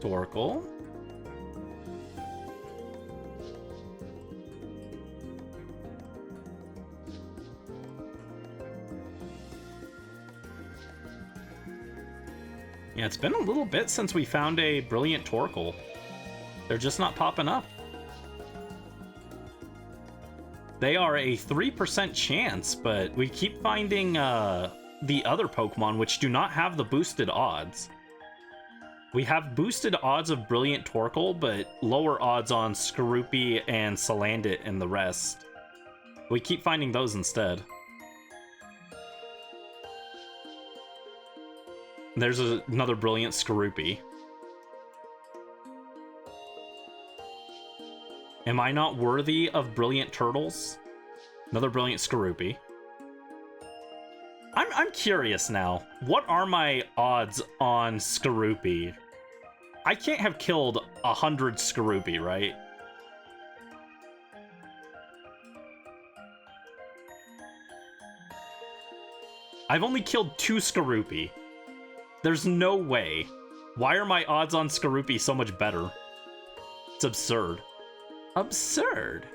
Speaker 1: Torkoal. Yeah, it's been a little bit since we found a brilliant Torkoal. They're just not popping up. They are a 3% chance, but we keep finding the other Pokemon which do not have the boosted odds. We have boosted odds of Brilliant Torkoal, but lower odds on Skorupi and Salandit and the rest. We keep finding those instead. There's another Brilliant Skorupi. Am I not worthy of Brilliant Turtles? Another Brilliant Skorupi. I'm curious now. What are my odds on Skorupi? I can't have killed 100 Skorupi, right? I've only killed 2 Skorupi. There's no way. Why are my odds on Skorupi so much better? It's absurd. Absurd.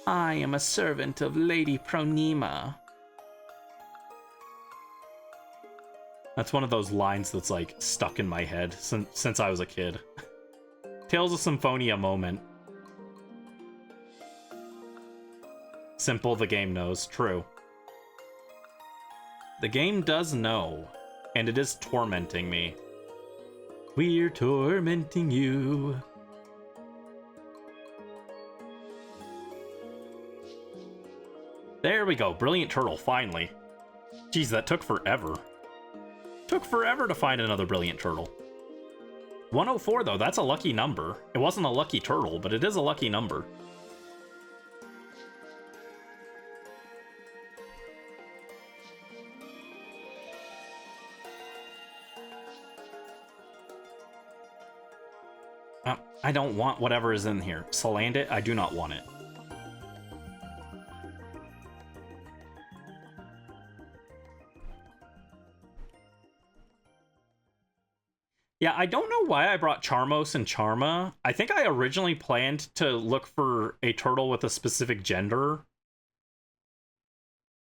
Speaker 1: I am a servant of Lady Pronema. That's one of those lines that's like stuck in my head since I was a kid. Tales of Symphonia moment. Simple, the game knows. True. The game does know, and it is tormenting me. We're tormenting you. There we go. Brilliant Turtle, finally. Jeez, that took forever. Took forever to find another Brilliant Turtle. 104, though, that's a lucky number. It wasn't a lucky turtle, but it is a lucky number. I don't want whatever is in here. Salandit, I do not want it. Yeah, I don't know why I brought Charmos and Charma. I think I originally planned to look for a turtle with a specific gender.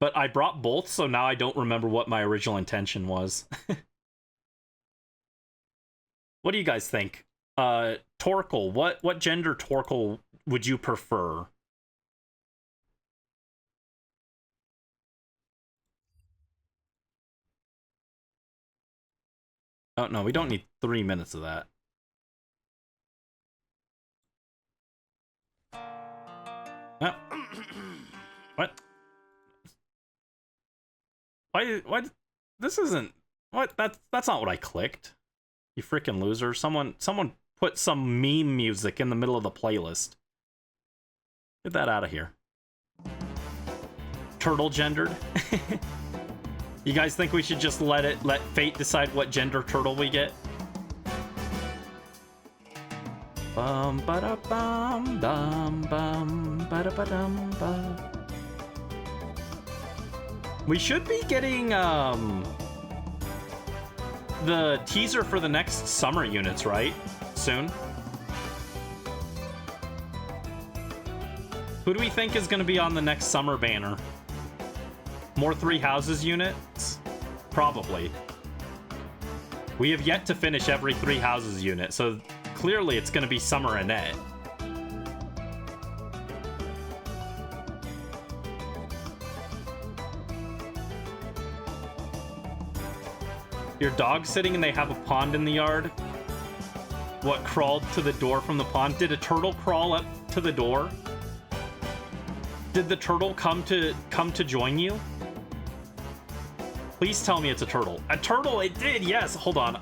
Speaker 1: But I brought both, so now I don't remember what my original intention was. What do you guys think? Torkoal, what gender Torkoal would you prefer? Oh, no, we don't need 3 minutes of that. No. What? Why? This isn't... What? That's not what I clicked. You freaking loser. Someone put some meme music in the middle of the playlist. Get that out of here. turtle gendered. You guys think we should just let fate decide what gender turtle we get? Bum ba da bum bum bum ba da ba dum ba. We should be getting the teaser for the next summer units, right? Soon. Who do we think is going to be on the next summer banner? More Three Houses units? Probably. We have yet to finish every Three Houses unit, so clearly it's going to be Summer Annette. Your dog's sitting and they have a pond in the yard? What crawled to the door from the pond? Did a turtle crawl up to the door? Did the turtle come to join you? Please tell me it's a turtle. A turtle, it did, yes. Hold on.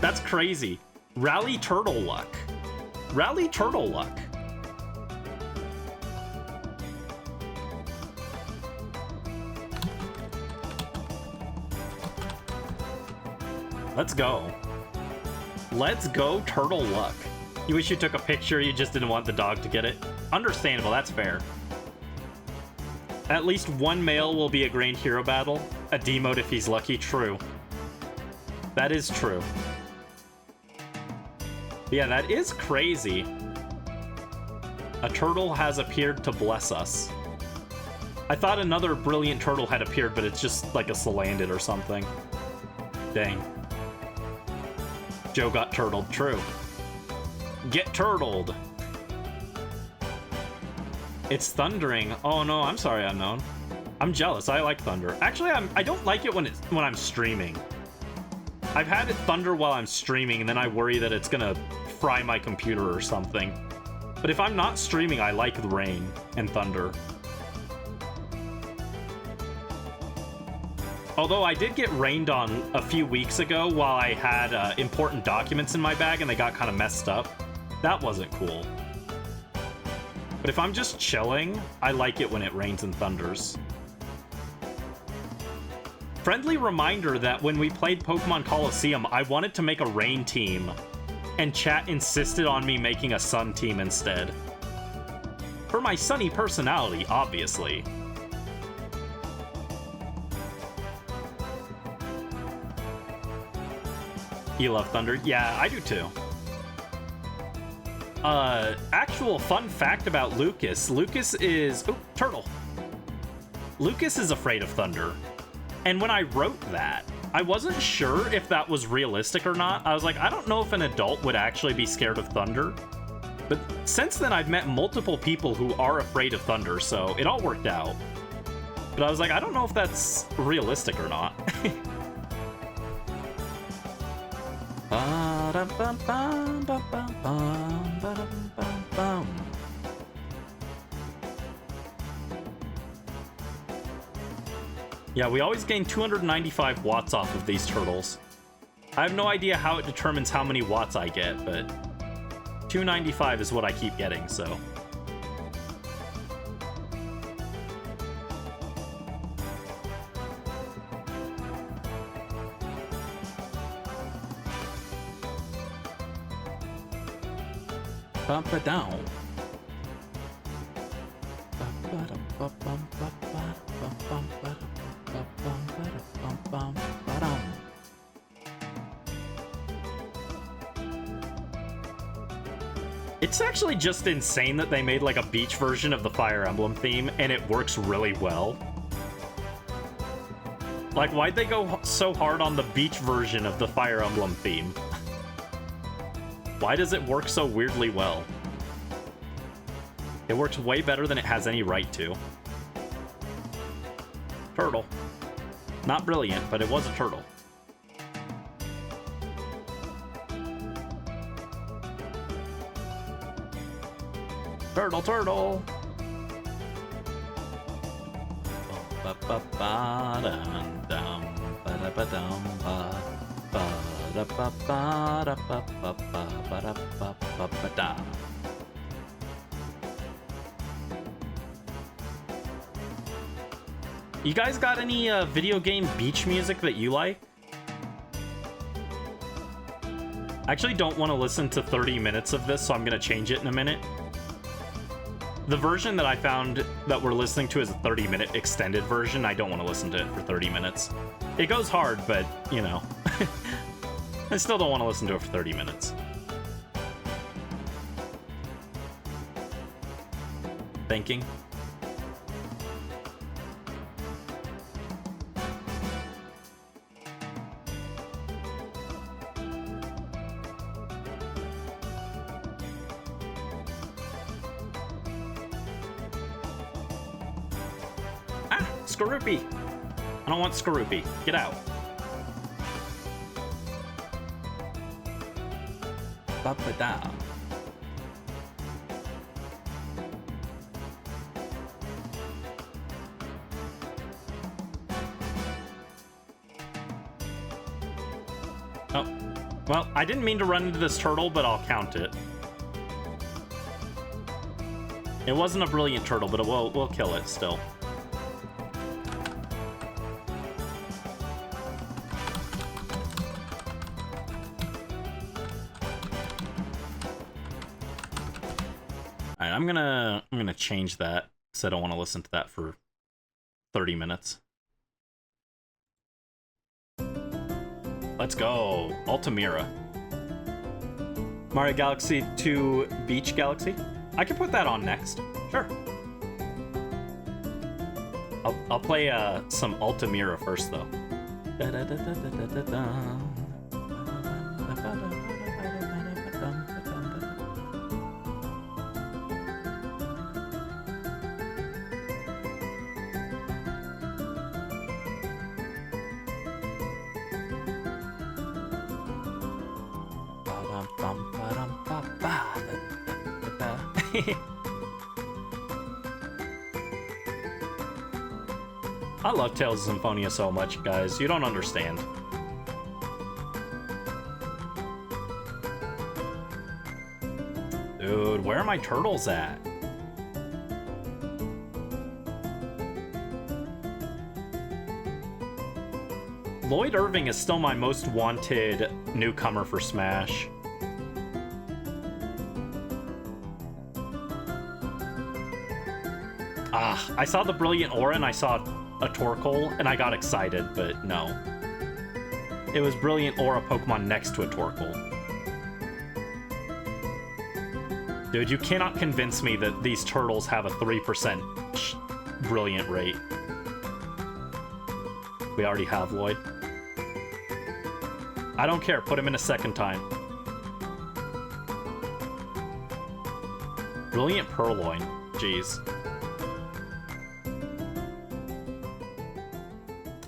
Speaker 1: That's crazy. Rally turtle luck. Rally turtle luck. Let's go. Let's go, turtle luck. You wish you took a picture, you just didn't want the dog to get it. Understandable, that's fair. At least one male will be a Grand Hero battle. A demote if he's lucky, true. That is true. Yeah, that is crazy. A turtle has appeared to bless us. I thought another brilliant turtle had appeared, but it's just like a Salandit or something. Dang. Joe got turtled, true. Get turtled. It's thundering. Oh no, I'm sorry, Unknown. I'm jealous. I like thunder. Actually, I don't like it when I'm streaming. I've had it thunder while I'm streaming, and then I worry that it's gonna fry my computer or something. But if I'm not streaming, I like the rain and thunder. Although I did get rained on a few weeks ago while I had important documents in my bag and they got kind of messed up. That wasn't cool. But if I'm just chilling, I like it when it rains and thunders. Friendly reminder that when we played Pokemon Colosseum, I wanted to make a rain team, and chat insisted on me making a sun team instead. For my sunny personality, obviously. You love thunder? Yeah, I do too. Actual fun fact about Lucas. Lucas is... Oh, turtle. Lucas is afraid of thunder. And when I wrote that, I wasn't sure if that was realistic or not. I was like, I don't know if an adult would actually be scared of thunder. But since then, I've met multiple people who are afraid of thunder, so it all worked out. But I was like, I don't know if that's realistic or not. Yeah, we always gain 295 watts off of these turtles. I have no idea how it determines how many watts I get, but 295 is what I keep getting, so. Bump it down. It's actually just insane that they made like a beach version of the Fire Emblem theme, and it works really well. Like, why'd they go so hard on the beach version of the Fire Emblem theme? Why does it work so weirdly well? It works way better than it has any right to. Turtle. Not brilliant, but it was a turtle. Turtle, turtle. You guys got any video game beach music that you like? I actually don't want to listen to 30 minutes of this, so I'm going to change it in a minute. The version that I found that we're listening to is a 30-minute extended version. I don't want to listen to it for 30 minutes. It goes hard, but, you know. I still don't want to listen to it for 30 minutes. Thinking. Skorupi! I don't want Skorupi. Get out. Ba-ba-da. Oh. Well, I didn't mean to run into this turtle, but I'll count it. It wasn't a brilliant turtle, but we'll kill it still. I'm gonna change that because I don't want to listen to that for 30 minutes. Let's go, Altamira. Mario Galaxy 2 Beach Galaxy. I can put that on next. Sure. I'll play some Altamira first though. I love Tales of Symphonia so much, guys. You don't understand. Dude, where are my turtles at? Lloyd Irving is still my most wanted newcomer for Smash. I saw the Brilliant Aura and I saw a Torkoal and I got excited, but no. It was Brilliant Aura Pokemon next to a Torkoal. Dude, you cannot convince me that these turtles have a 3% brilliant rate. We already have Lloyd. I don't care, put him in a second time. Brilliant Purloin, jeez.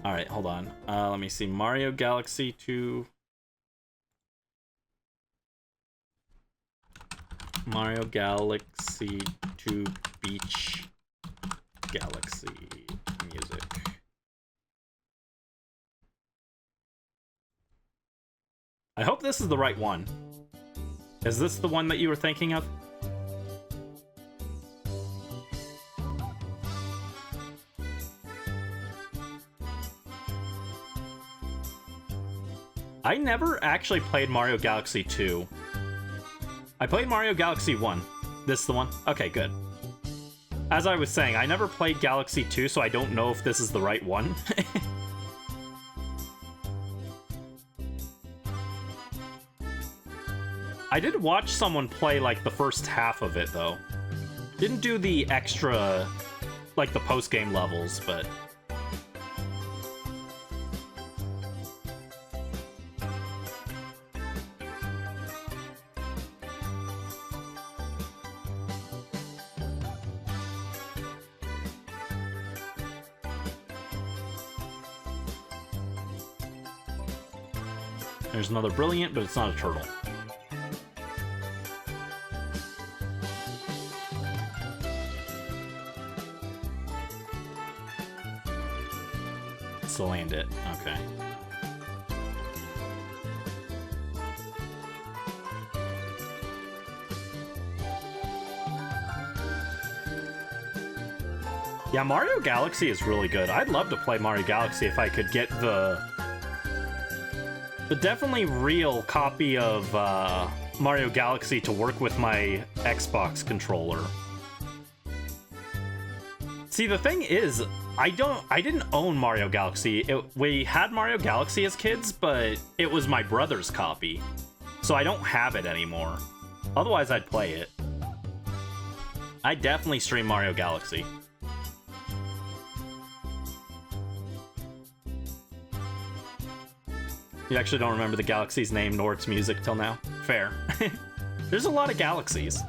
Speaker 1: Alright, hold on. Let me see. Mario Galaxy 2. Mario Galaxy 2 Beach Galaxy music. I hope this is the right one. Is this the one that you were thinking of? I never actually played Mario Galaxy 2. I played Mario Galaxy 1. This is the one? Okay, good. As I was saying, I never played Galaxy 2, so I don't know if this is the right one. I did watch someone play, like, the first half of it, though. Didn't do the extra, like, the post-game levels, but... There's another Brilliant, but it's not a turtle. To land it. Okay. Yeah, Mario Galaxy is really good. I'd love to play Mario Galaxy if I could get the definitely real copy of Mario Galaxy to work with my Xbox controller. See, the thing is, I didn't own Mario Galaxy. We had Mario Galaxy as kids, but it was my brother's copy. So I don't have it anymore. Otherwise, I'd play it. I definitely stream Mario Galaxy. You actually don't remember the galaxy's name nor its music till now? Fair. There's a lot of galaxies.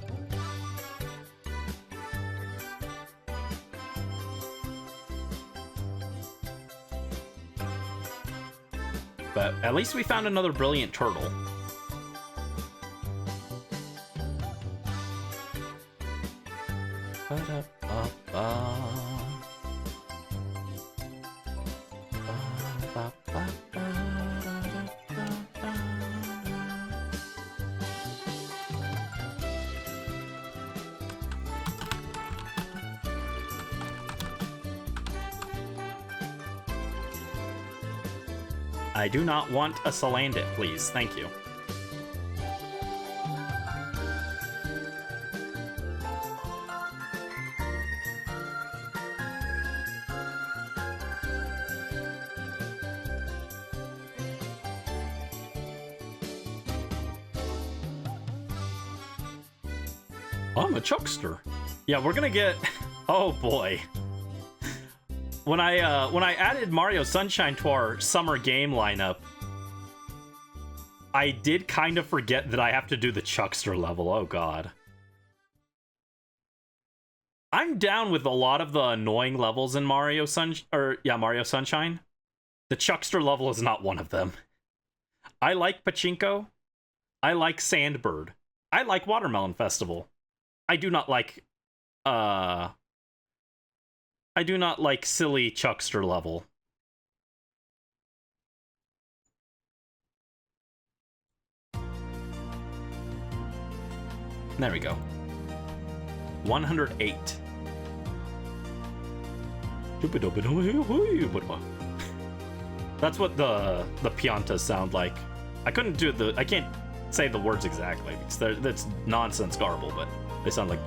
Speaker 1: But at least we found another brilliant turtle. I do not want a Salandit, please. Thank you. I'm a chuckster. Yeah, we're gonna get... Oh boy. When I added Mario Sunshine to our summer game lineup, I did kind of forget that I have to do the Chuckster level. Oh god. I'm down with a lot of the annoying levels in Mario Sunshine. The Chuckster level is not one of them. I like Pachinko. I like Sandbird. I like Watermelon Festival. I do not like silly Chuckster level. There we go. 108. That's what the piantas sound like. I can't say the words exactly because that's nonsense garble, but they sound like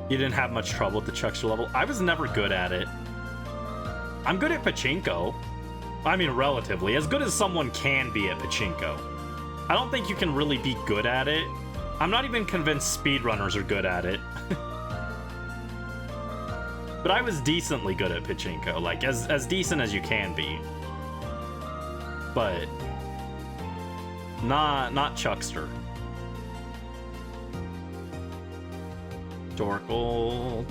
Speaker 1: You didn't have much trouble with the Chuckster level. I was never good at it. I'm good at Pachinko. I mean, relatively. As good as someone can be at Pachinko. I don't think you can really be good at it. I'm not even convinced speedrunners are good at it. But I was decently good at Pachinko. Like, as decent as you can be. But... Not Chuckster. Torkoal.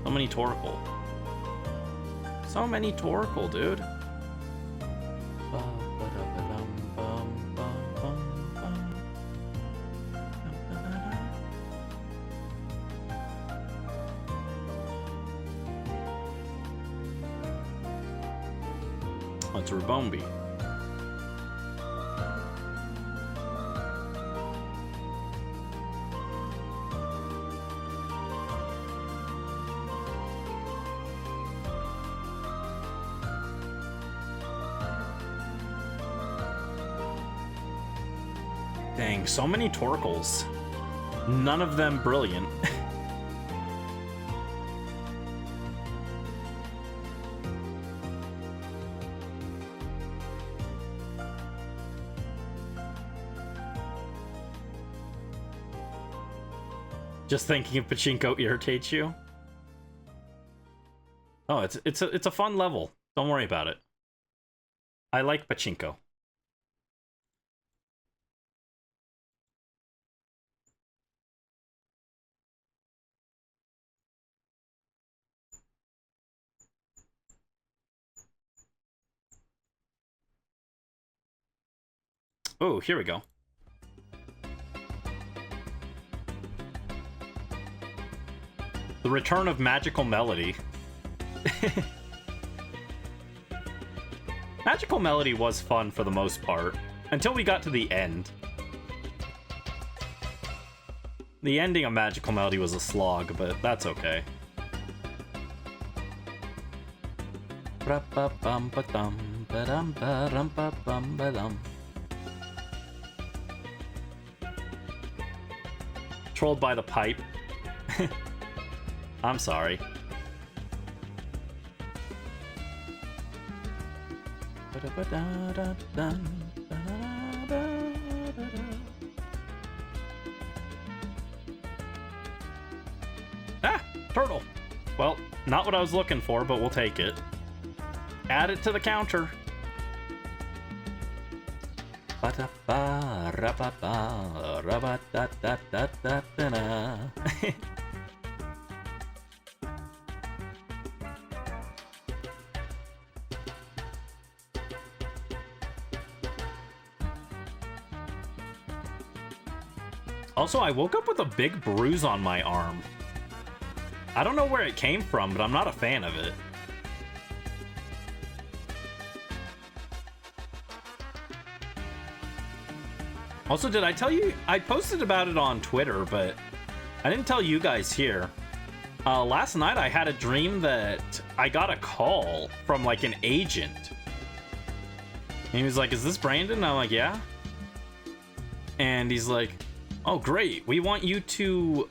Speaker 1: So many Torkoal. So many Torkoal, dude. Let's Rabombi. Dang, so many Torkoals. None of them brilliant. Just thinking of Pachinko irritates you? Oh, it's a fun level. Don't worry about it. I like Pachinko. Oh, here we go. The return of Magical Melody. Magical Melody was fun for the most part, until we got to the end. The ending of Magical Melody was a slog, but that's okay. Trolled by the pipe. I'm sorry. Ah! Turtle! Well, not what I was looking for, but we'll take it. Add it to the counter. Also, I woke up with a big bruise on my arm. I don't know where it came from, but I'm not a fan of it. Also, did I tell you? I posted about it on Twitter, but I didn't tell you guys here. Last night I had a dream that I got a call from like an agent. And he was like, "Is this Brandon?" And I'm like, "Yeah." And he's like, "Oh, great. We want you to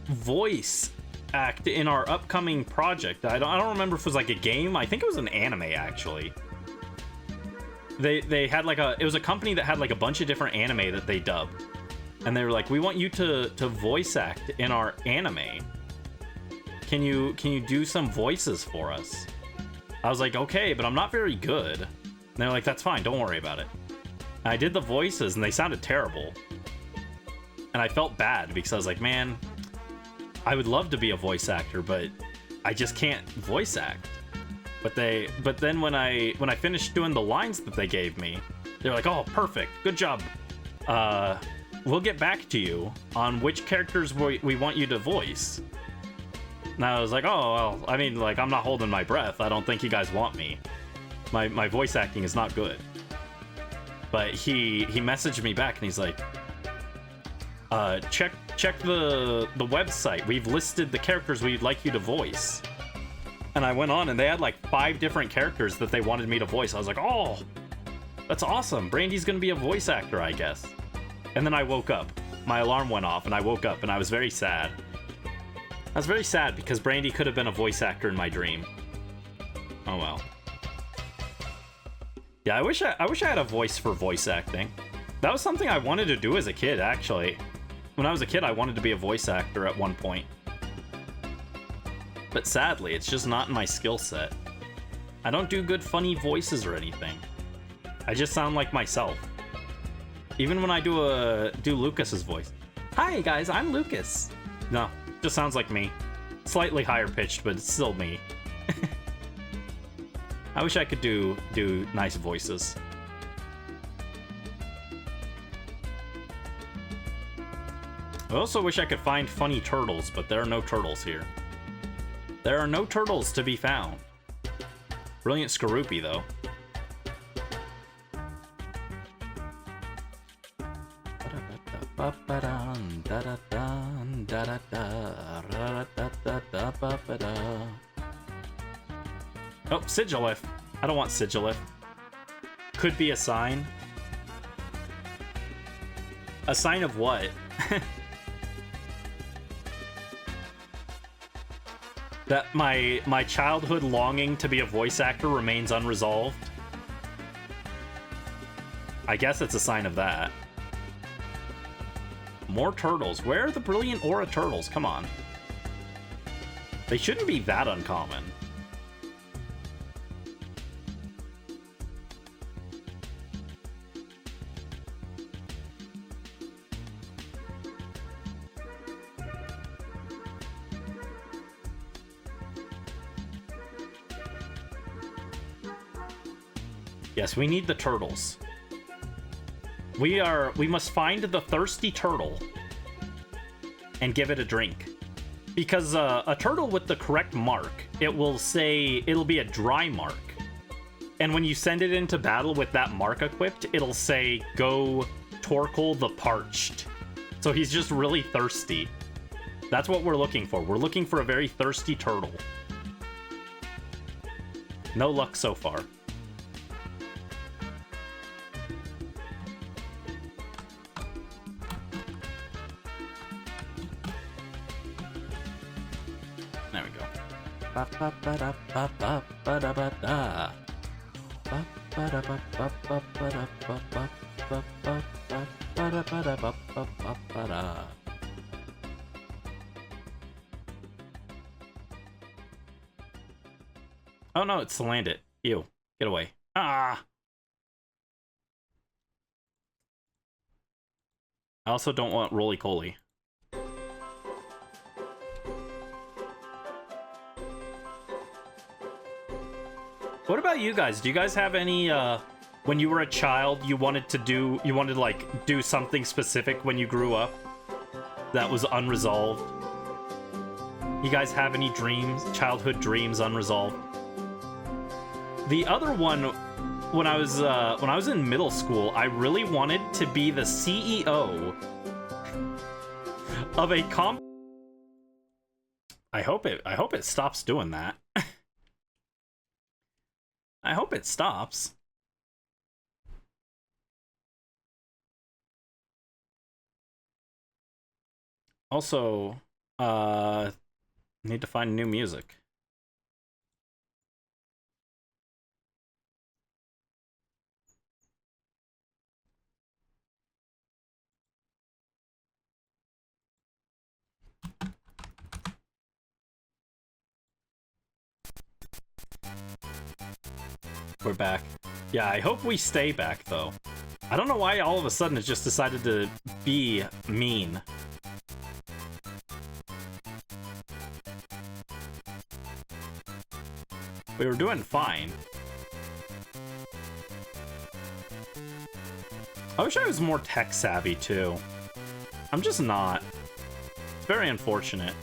Speaker 1: voice act in our upcoming project." I don't remember if it was like a game. I think it was an anime, actually. They had like it was a company that had like a bunch of different anime that they dubbed. And they were like, "We want you to voice act in our anime. Can you do some voices for us?" I was like, "Okay, but I'm not very good." And they're like, "That's fine, don't worry about it." And I did the voices and they sounded terrible. And I felt bad because I was like, man, I would love to be a voice actor, but I just can't voice act. But then when I finished doing the lines that they gave me, they're like, "Oh, perfect, good job. We'll get back to you on which characters we want you to voice." And I was like, "Oh, well, I mean, like, I'm not holding my breath. I don't think you guys want me. My voice acting is not good." But he messaged me back and he's like, check the website. We've listed the characters we'd like you to voice." And I went on and they had like 5 different characters that they wanted me to voice. I was like, "Oh, that's awesome. Brandy's gonna be a voice actor, I guess." And then I woke up. My alarm went off and I woke up and I was very sad. I was very sad because Brandy could have been a voice actor in my dream. Oh well. Yeah, I wish I had a voice for voice acting. That was something I wanted to do as a kid, actually. When I was a kid, I wanted to be a voice actor at one point. But sadly, it's just not in my skill set. I don't do good funny voices or anything. I just sound like myself. Even when I do Lucas's voice. "Hi guys, I'm Lucas." No, just sounds like me. Slightly higher pitched, but it's still me. I wish I could do nice voices. I also wish I could find funny turtles, but there are no turtles here. There are no turtles to be found. Brilliant Skorupi, though. Oh, Sigilif. I don't want Sigilif. Could be a sign. A sign of what? That my childhood longing to be a voice actor remains unresolved? I guess it's a sign of that. More turtles. Where are the Brilliant Aura turtles? Come on. They shouldn't be that uncommon. Yes, we need the turtles. We must find the thirsty turtle and give it a drink. Because a turtle with the correct mark, it'll be a dry mark. And when you send it into battle with that mark equipped, it'll say, go Torkoal the Parched. So he's just really thirsty. That's what we're looking for. We're looking for a very thirsty turtle. No luck so far. There we go. Oh no, it's landed. Ew. Get away. Ah! I also don't want roly-coly. What about you guys? Do you guys have any, when you were a child, you wanted to like, do something specific when you grew up that was unresolved? You guys have any dreams, childhood dreams unresolved? The other one, when I was in middle school, I really wanted to be the CEO of a I hope it stops doing that. I hope it stops. Also, need to find new music. We're back. Yeah, I hope we stay back, though. I don't know why all of a sudden it just decided to be mean. We were doing fine. I wish I was more tech-savvy, too. I'm just not. It's very unfortunate.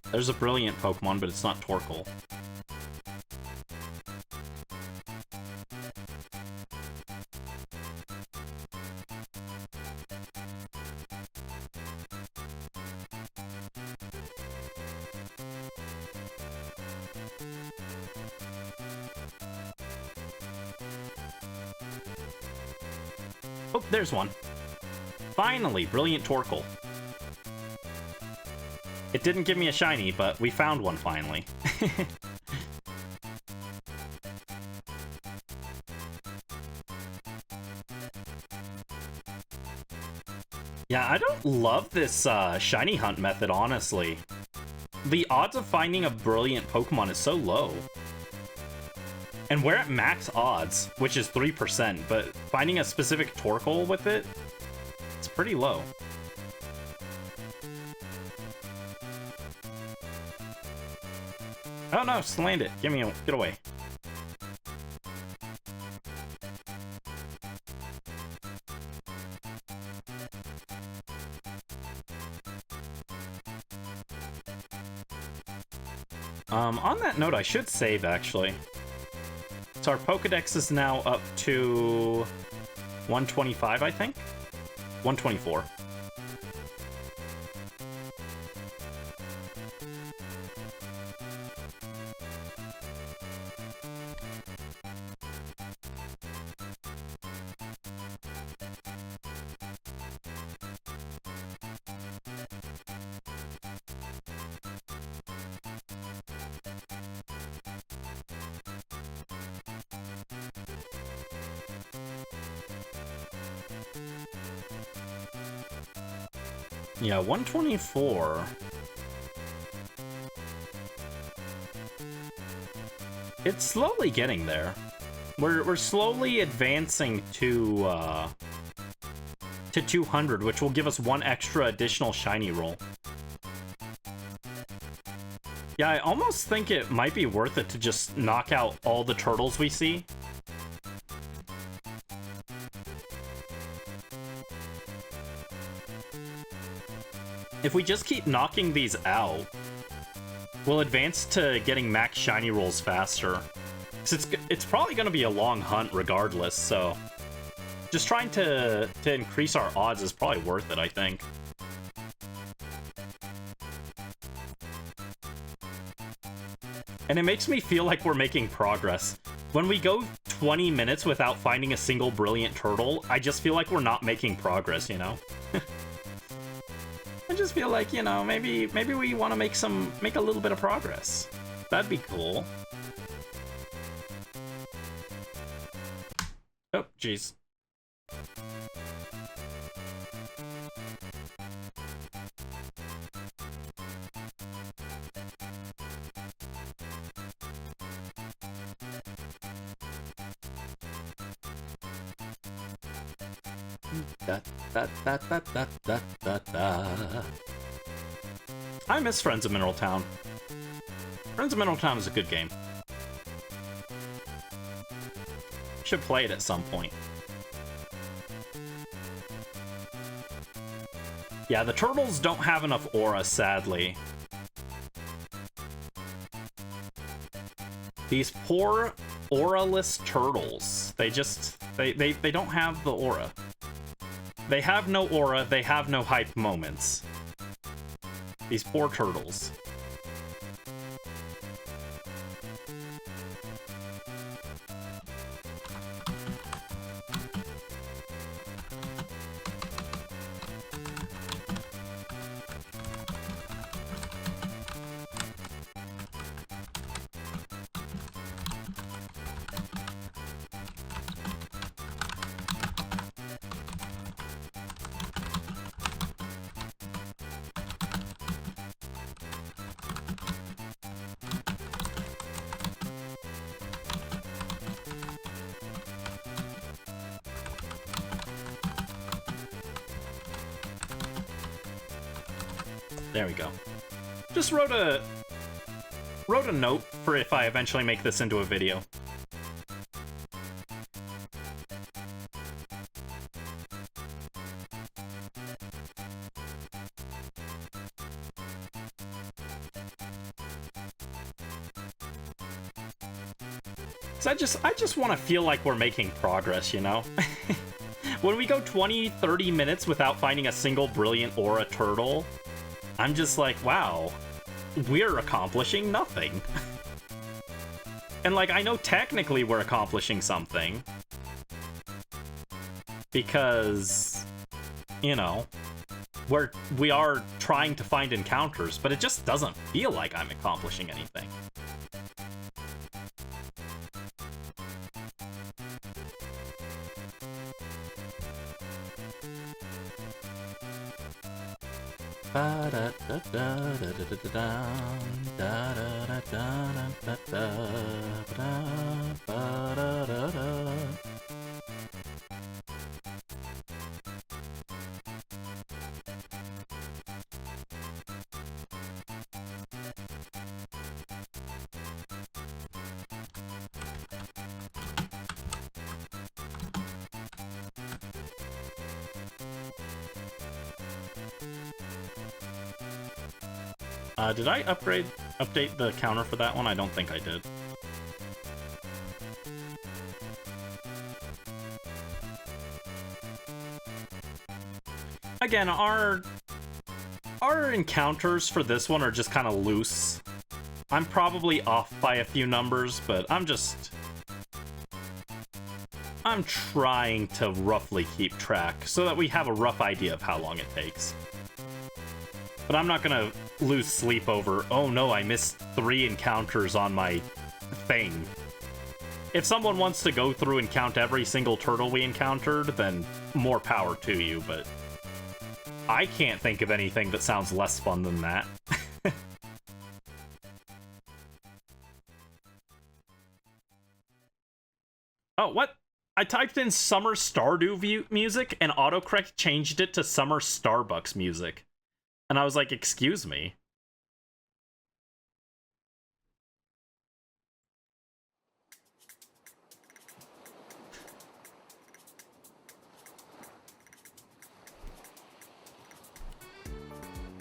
Speaker 1: There's a brilliant Pokemon, but it's not Torkoal. Oh, there's one. Finally, brilliant Torkoal. It didn't give me a shiny, but we found one finally. Yeah, I don't love this shiny hunt method, honestly. The odds of finding a brilliant Pokemon is so low. And we're at max odds, which is 3%, but finding a specific Torkoal with it, it's pretty low. Oh no, just land it. Get away. On that note, I should save, actually. So our Pokedex is now up to 125, I think? 124. Yeah, 124. It's slowly getting there. We're slowly advancing to 200, which will give us one extra additional shiny roll. Yeah, I almost think it might be worth it to just knock out all the turtles we see. If we just keep knocking these out, we'll advance to getting max shiny rolls faster. 'Cause it's probably going to be a long hunt regardless, so just trying to increase our odds is probably worth it, I think. And it makes me feel like we're making progress. When we go 20 minutes without finding a single brilliant turtle, I just feel like we're not making progress, you know? I just feel like, you know, maybe we want to make a little bit of progress. That'd be cool. Oh, jeez. I miss Friends of Mineral Town. Friends of Mineral Town is a good game. Should play it at some point. Yeah, the turtles don't have enough aura, sadly. These poor aura-less turtles. They don't have the aura. They have no aura, they have no hype moments. These poor turtles. There we go. Just wrote a note for if I eventually make this into a video. So I just want to feel like we're making progress, you know? When we go 20, 30 minutes without finding a single brilliant aura turtle, I'm just like, wow, we're accomplishing nothing. And like, I know technically we're accomplishing something. Because, you know, we are trying to find encounters, but it just doesn't feel like I'm accomplishing anything. Did I update the counter for that one? I don't think I did. Again, our encounters for this one are just kind of loose. I'm probably off by a few numbers, but I'm trying to roughly keep track so that we have a rough idea of how long it takes. But I'm not gonna lose sleep over, oh no, I missed 3 encounters on my thing. If someone wants to go through and count every single turtle we encountered, then more power to you, but I can't think of anything that sounds less fun than that. Oh, what? I typed in Summer Stardew music and autocorrect changed it to Summer Starbucks music. And I was like, excuse me.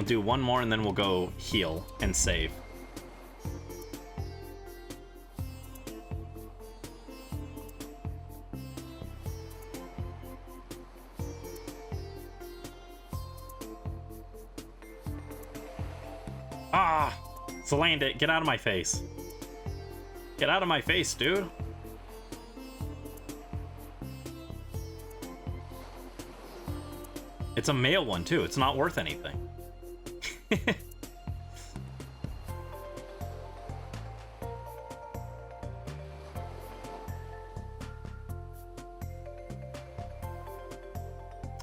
Speaker 1: I'll do one more and then we'll go heal and save. Ah! Salandit, get out of my face. Get out of my face, dude. It's a male one, too. It's not worth anything.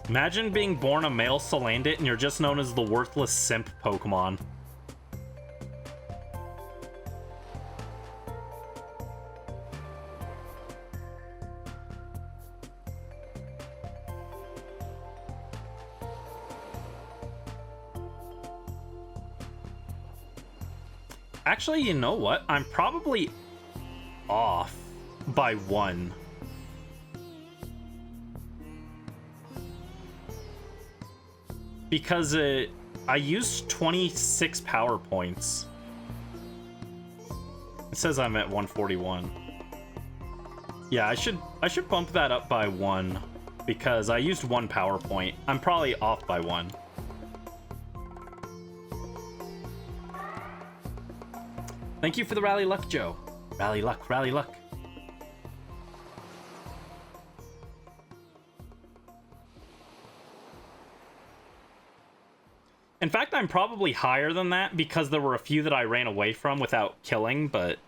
Speaker 1: Imagine being born a male Salandit and you're just known as the worthless simp Pokemon. Actually, you know what? I'm probably off by 1. Because I used 26 power points. It says I'm at 141. Yeah, I should bump that up by 1 because I used 1 power point. I'm probably off by 1. Thank you for the rally luck, Joe. Rally luck, rally luck. In fact, I'm probably higher than that because there were a few that I ran away from without killing, but...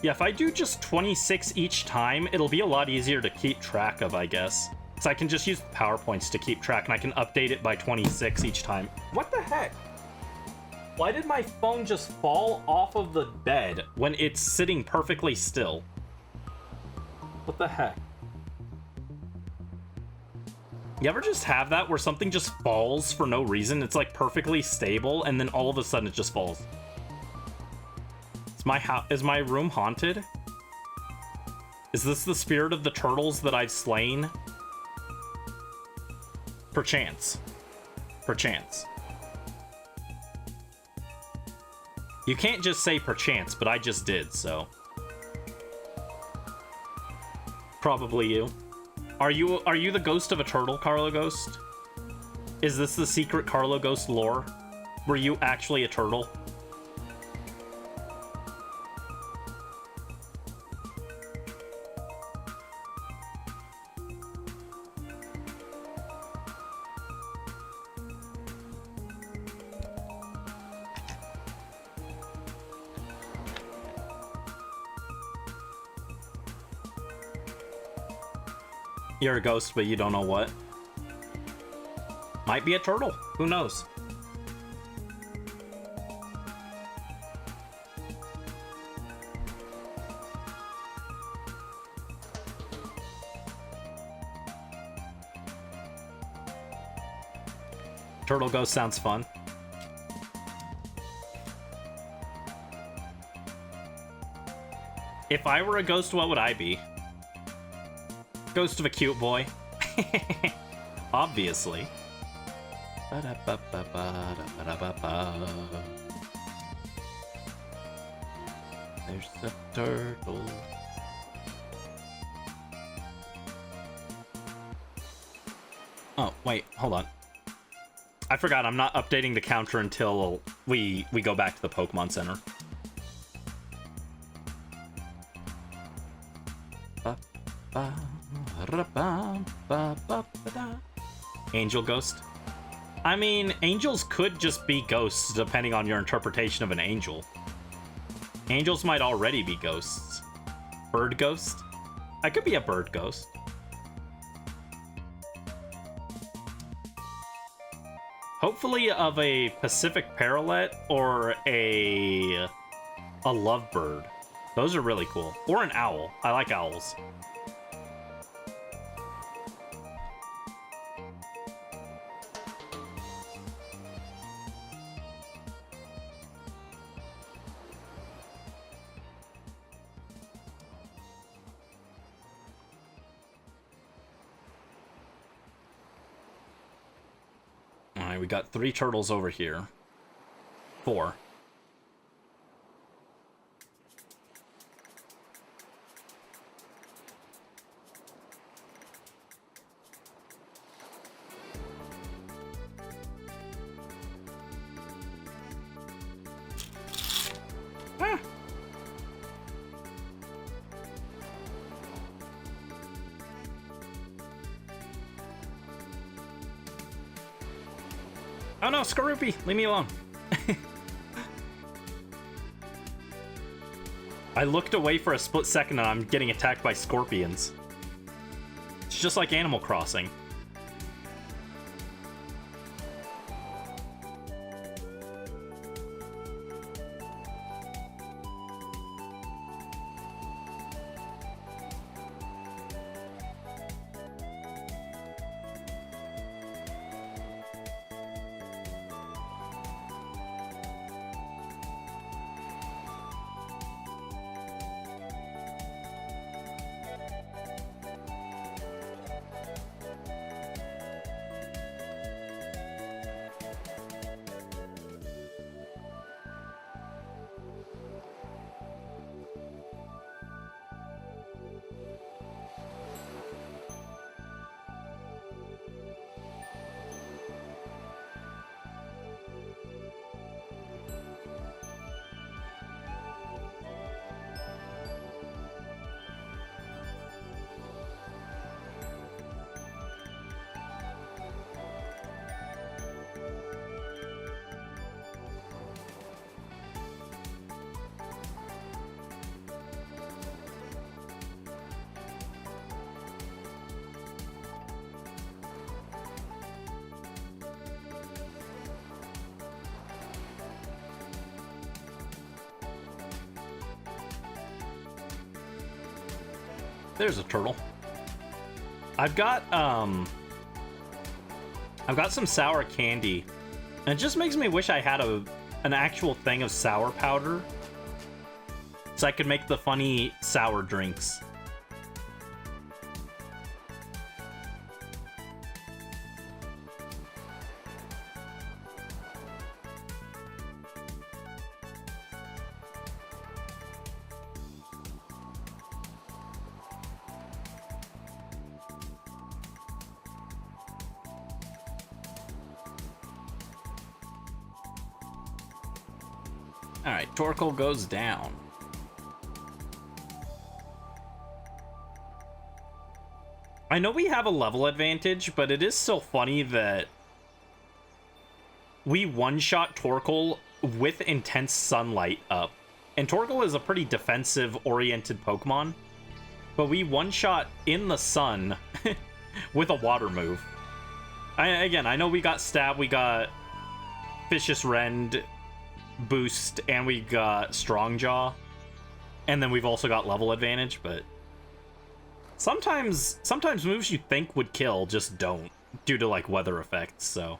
Speaker 1: yeah, if I do just 26 each time, it'll be a lot easier to keep track of, I guess. So I can just use the power points to keep track, and I can update it by 26 each time. What the heck? Why did my phone just fall off of the bed when it's sitting perfectly still? What the heck? You ever just have that where something just falls for no reason? It's like perfectly stable, and then all of a sudden it just falls. Is my room haunted? Is this the spirit of the turtles that I've slain? Perchance. Perchance. You can't just say perchance, but I just did, so. Probably you. Are you the ghost of a turtle, Carlo Ghost? Is this the secret Carlo Ghost lore? Were you actually a turtle? You're a ghost, but you don't know what. Might be a turtle. Who knows? Turtle ghost sounds fun. If I were a ghost, what would I be? Ghost of a cute boy. Obviously. There's the turtle. Oh, wait, hold on. I forgot, I'm not updating the counter until we go back to the Pokemon Center. Angel ghost? I mean, angels could just be ghosts depending on your interpretation of an angel. Angels might already be ghosts. Bird ghost? I could be a bird ghost. Hopefully of a Pacific Parrotlet or a lovebird. Those are really cool. Or an owl. I like owls. Alright, we got 3 turtles over here. 4. Ah. Oh no, Skorupi! Leave me alone. I looked away for a split second and I'm getting attacked by scorpions. It's just like Animal Crossing. There's a turtle. I've got some sour candy, and it just makes me wish I had an actual thing of sour powder, so I could make the funny sour drinks. Alright, Torkoal goes down. I know we have a level advantage, but it is still funny that we one-shot Torkoal with intense sunlight up. And Torkoal is a pretty defensive-oriented Pokemon, but we one-shot in the sun with a water move. Again, I know we got Stab, we got Vicious Rend boost, and we got Strong Jaw, and then we've also got level advantage, but sometimes moves you think would kill just don't, due to like weather effects, so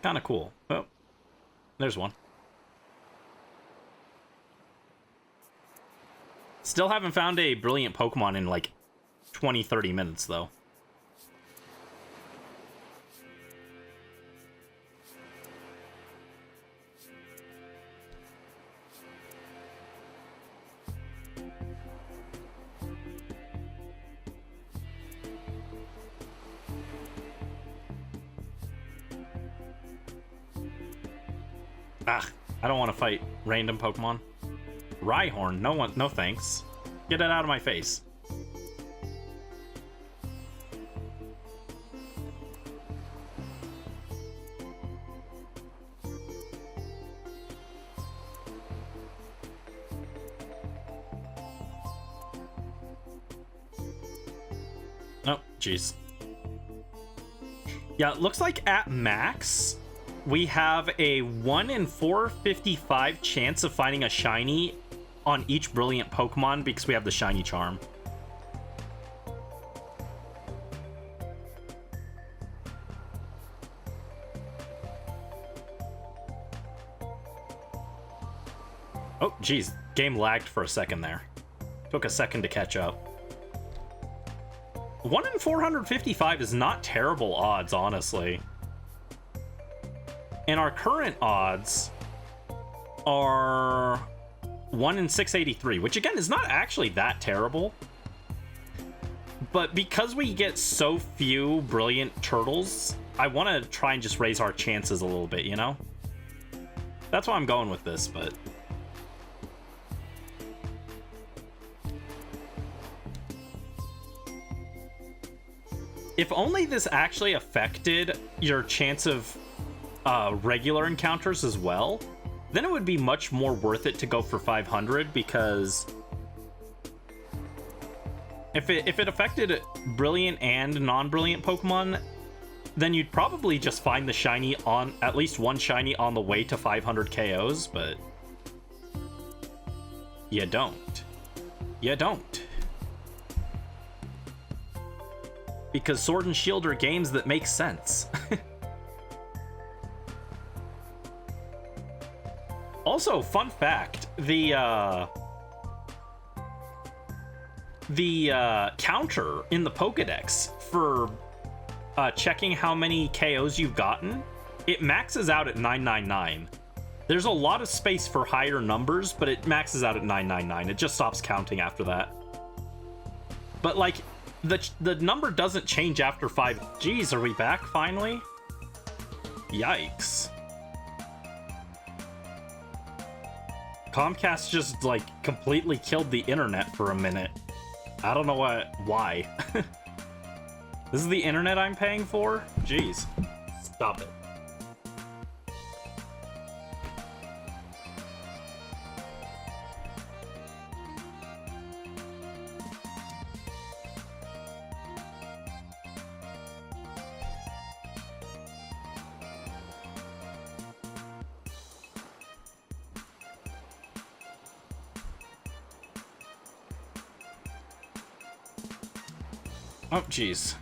Speaker 1: kind of cool. Oh, there's one. Still haven't found a brilliant Pokemon in like 20-30 minutes though. I don't want to fight random Pokemon. Rhyhorn, no thanks. Get it out of my face. Oh, jeez. Yeah, it looks like at max, we have a 1 in 455 chance of finding a shiny on each brilliant Pokemon because we have the shiny charm. Oh, geez. Game lagged for a second there. Took a second to catch up. 1 in 455 is not terrible odds, honestly. And our current odds are 1 in 683, which again is not actually that terrible. But because we get so few brilliant turtles, I want to try and just raise our chances a little bit, you know? That's why I'm going with this, but... if only this actually affected your chance of regular encounters as well, then it would be much more worth it to go for 500, because if it affected brilliant and non-brilliant Pokemon, then you'd probably just find the shiny on, at least one shiny on the way to 500 KOs, but you don't. You don't. Because Sword and Shield are games that make sense. Also, fun fact, the counter in the Pokedex for checking how many KOs you've gotten, it maxes out at 999. There's a lot of space for higher numbers, but it maxes out at 999. It just stops counting after that. But like, the number doesn't change after 5. Jeez, are we back finally? Yikes. Comcast just like completely killed the internet for a minute. I don't know why. This is the internet I'm paying for? Jeez. Stop it. Oh, jeez.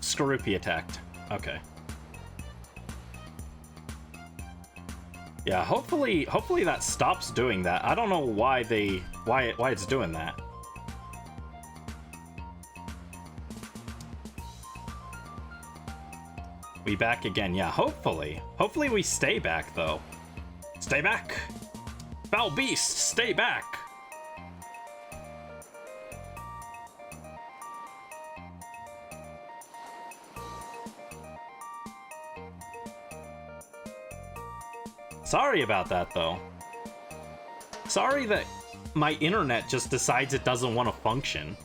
Speaker 1: Skorupi attacked. Okay. Yeah, hopefully that stops doing that. I don't know why it's doing that. We back again. Yeah, hopefully. Hopefully we stay back, though. Stay back! Foul beast, stay back! Sorry about that, though. Sorry that my internet just decides it doesn't want to function.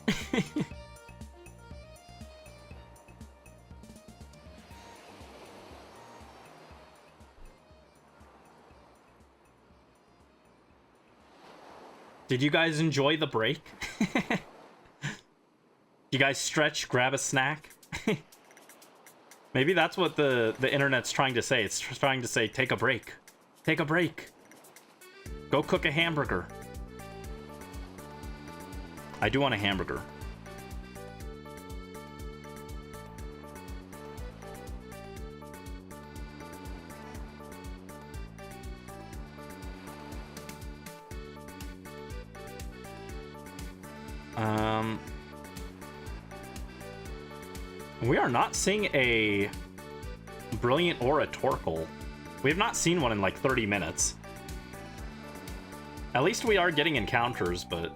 Speaker 1: Did you guys enjoy the break? You guys stretch, grab a snack? Maybe that's what the internet's trying to say. It's trying to say, take a break. Take a break. Go cook a hamburger. I do want a hamburger. We are not seeing a Brilliant or a Torkoal. We have not seen one in like 30 minutes. At least we are getting encounters, but...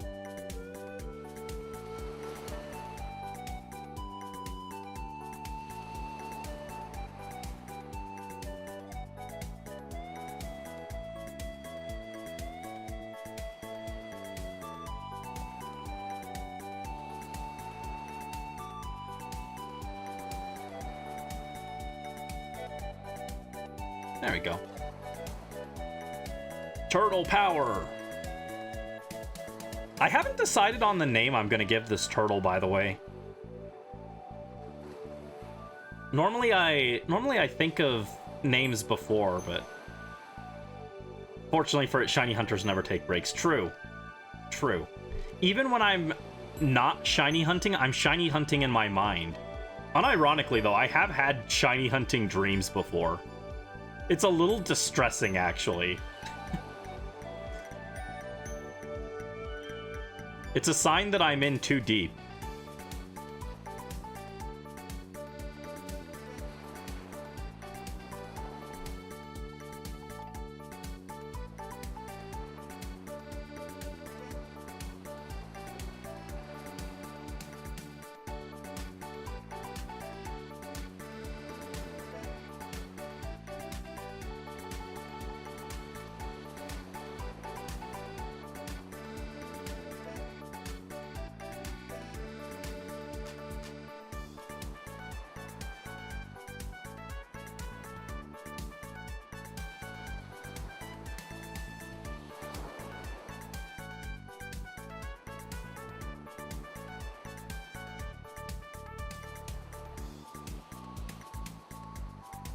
Speaker 1: there we go. Turtle power! I haven't decided on the name I'm gonna give this turtle, by the way. Normally I think of names before, but... fortunately for it, shiny hunters never take breaks. True. True. Even when I'm not shiny hunting, I'm shiny hunting in my mind. Unironically, though, I have had shiny hunting dreams before. It's a little distressing, actually. It's a sign that I'm in too deep.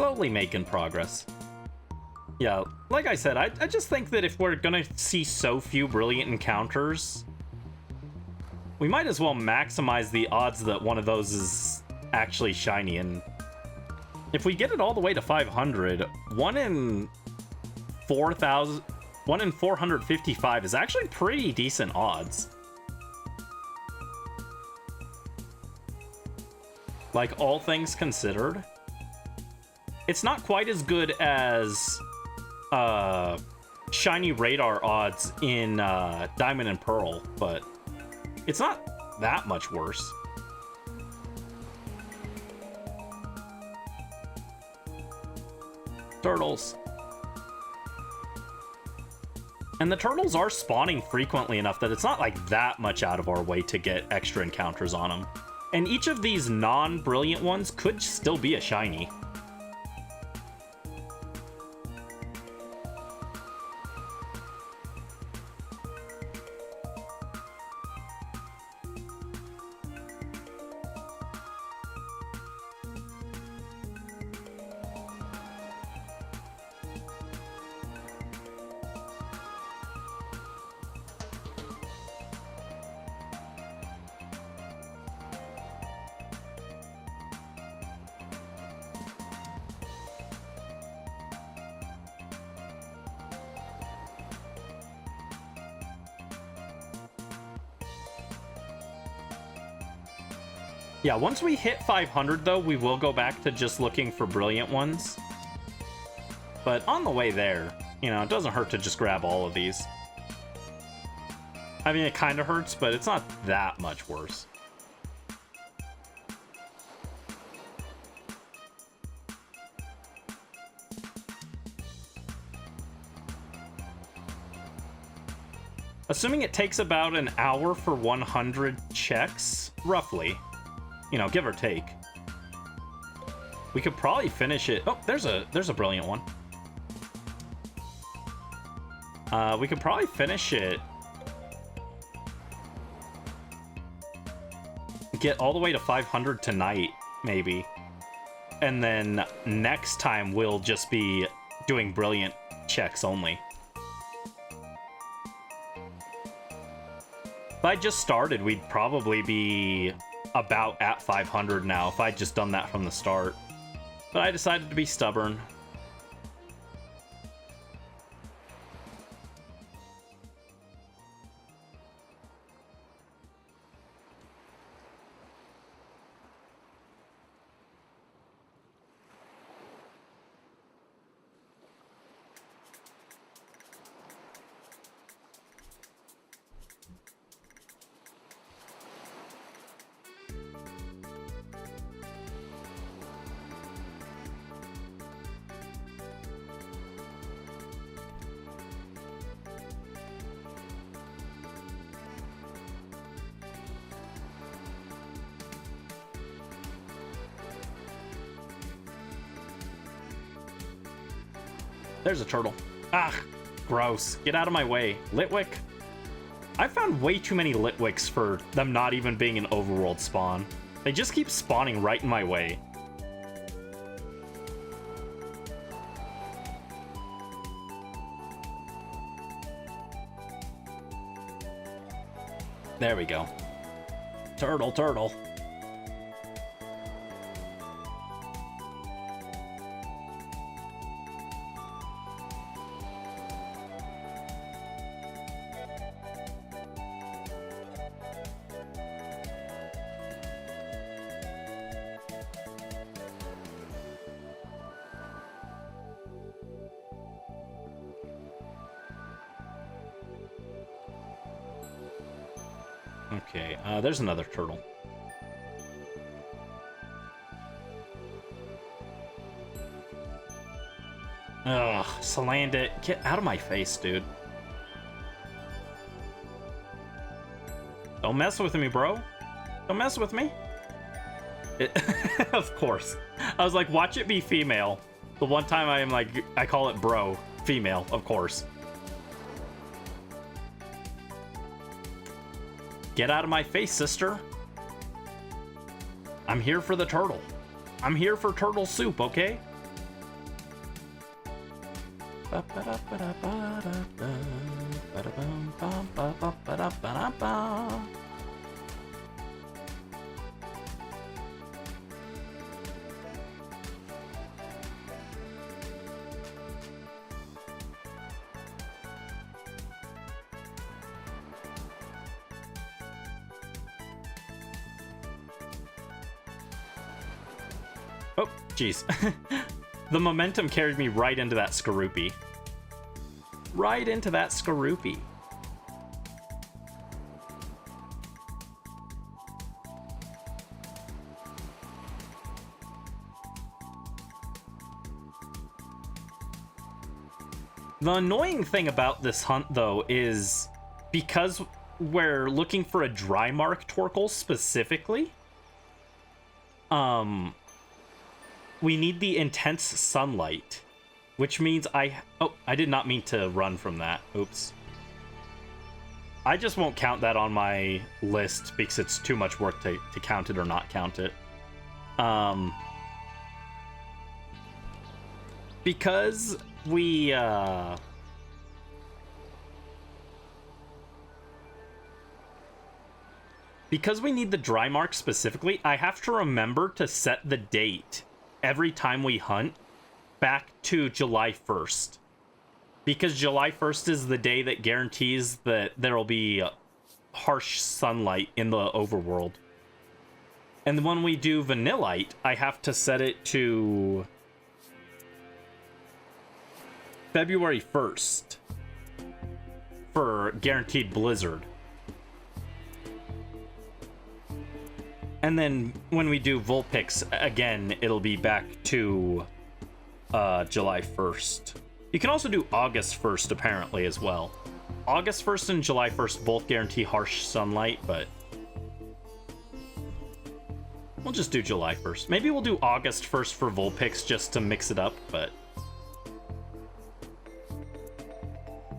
Speaker 1: slowly making progress. Yeah, like I said, I just think that if we're gonna see so few brilliant encounters, we might as well maximize the odds that one of those is actually shiny. And if we get it all the way to 500, 1 in 455 is actually pretty decent odds. Like, all things considered, it's not quite as good as shiny radar odds in Diamond and Pearl, but it's not that much worse. Turtles. And the turtles are spawning frequently enough that it's not like that much out of our way to get extra encounters on them. And each of these non-brilliant ones could still be a shiny. Yeah, once we hit 500, though, we will go back to just looking for brilliant ones. But on the way there, you know, it doesn't hurt to just grab all of these. I mean, it kind of hurts, but it's not that much worse. Assuming it takes about an hour for 100 checks, roughly. You know, give or take. We could probably finish it. Oh, there's a brilliant one. We could probably finish it. Get all the way to 500 tonight, maybe. And then next time we'll just be doing brilliant checks only. If I just started, we'd probably be about at 500 now if I'd just done that from the start. But I decided to be stubborn. There's a turtle. Ah, gross. Get out of my way. Litwick? I found way too many Litwicks for them not even being an overworld spawn. They just keep spawning right in my way. There we go. Turtle, turtle. Okay, there's another turtle. Ugh, Salandit, get out of my face, dude. Don't mess with me, bro. Don't mess with me. Of course. I was like, watch it be female. The one time I am like, I call it bro. Female, of course. Get out of my face, sister. I'm here for the turtle. I'm here for turtle soup, okay? Oh, jeez. The momentum carried me right into that Skorupi. Right into that Skorupi. The annoying thing about this hunt, though, is because we're looking for a dry mark Torkoal specifically, we need the intense sunlight, which means I did not mean to run from that. Oops. I just won't count that on my list because it's too much work to count it or not count it. Because we, because we need the dry mark specifically, I have to remember to set the date every time we hunt back to July 1st. Because July 1st is the day that guarantees that there will be harsh sunlight in the overworld. And when we do Vanillite, I have to set it to February 1st for guaranteed blizzard. And then when we do Vulpix, again, it'll be back to July 1st. You can also do August 1st, apparently, as well. August 1st and July 1st both guarantee harsh sunlight, but we'll just do July 1st. Maybe we'll do August 1st for Vulpix just to mix it up, but...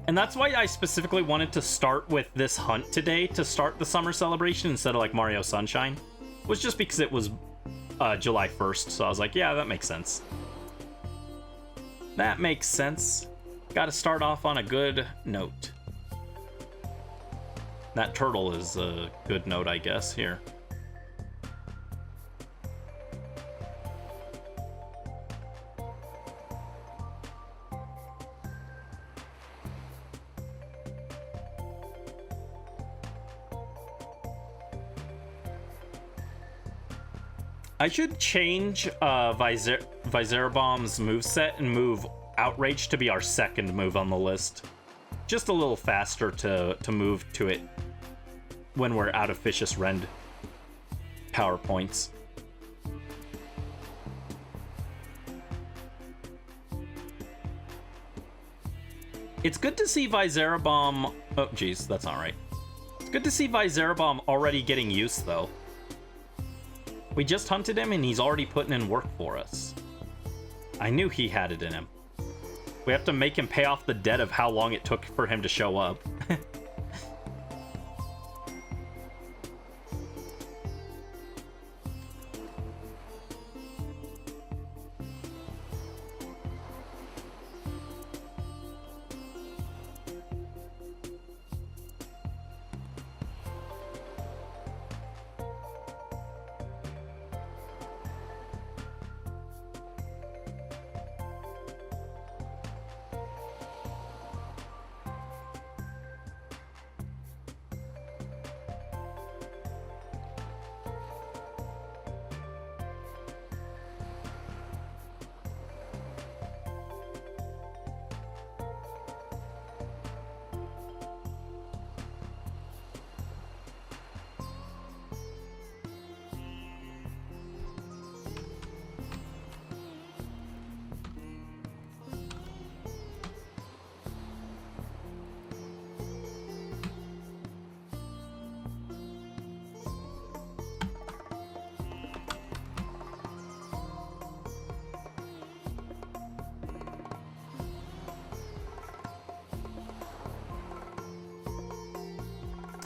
Speaker 1: And that's why I specifically wanted to start with this hunt today to start the summer celebration instead of like Mario Sunshine. Was just because it was July 1st, so I was like, yeah, that makes sense. That makes sense. Gotta start off on a good note. That turtle is a good note, I guess, here. I should change Viserabomb's moveset and move Outrage to be our second move on the list. Just a little faster to move to it when we're out of Vicious Rend power points. It's good to see Viserabomb... Oh, geez, that's not right. It's good to see Viserabomb already getting use, though. We just hunted him, and he's already putting in work for us. I knew he had it in him. We have to make him pay off the debt of how long it took for him to show up.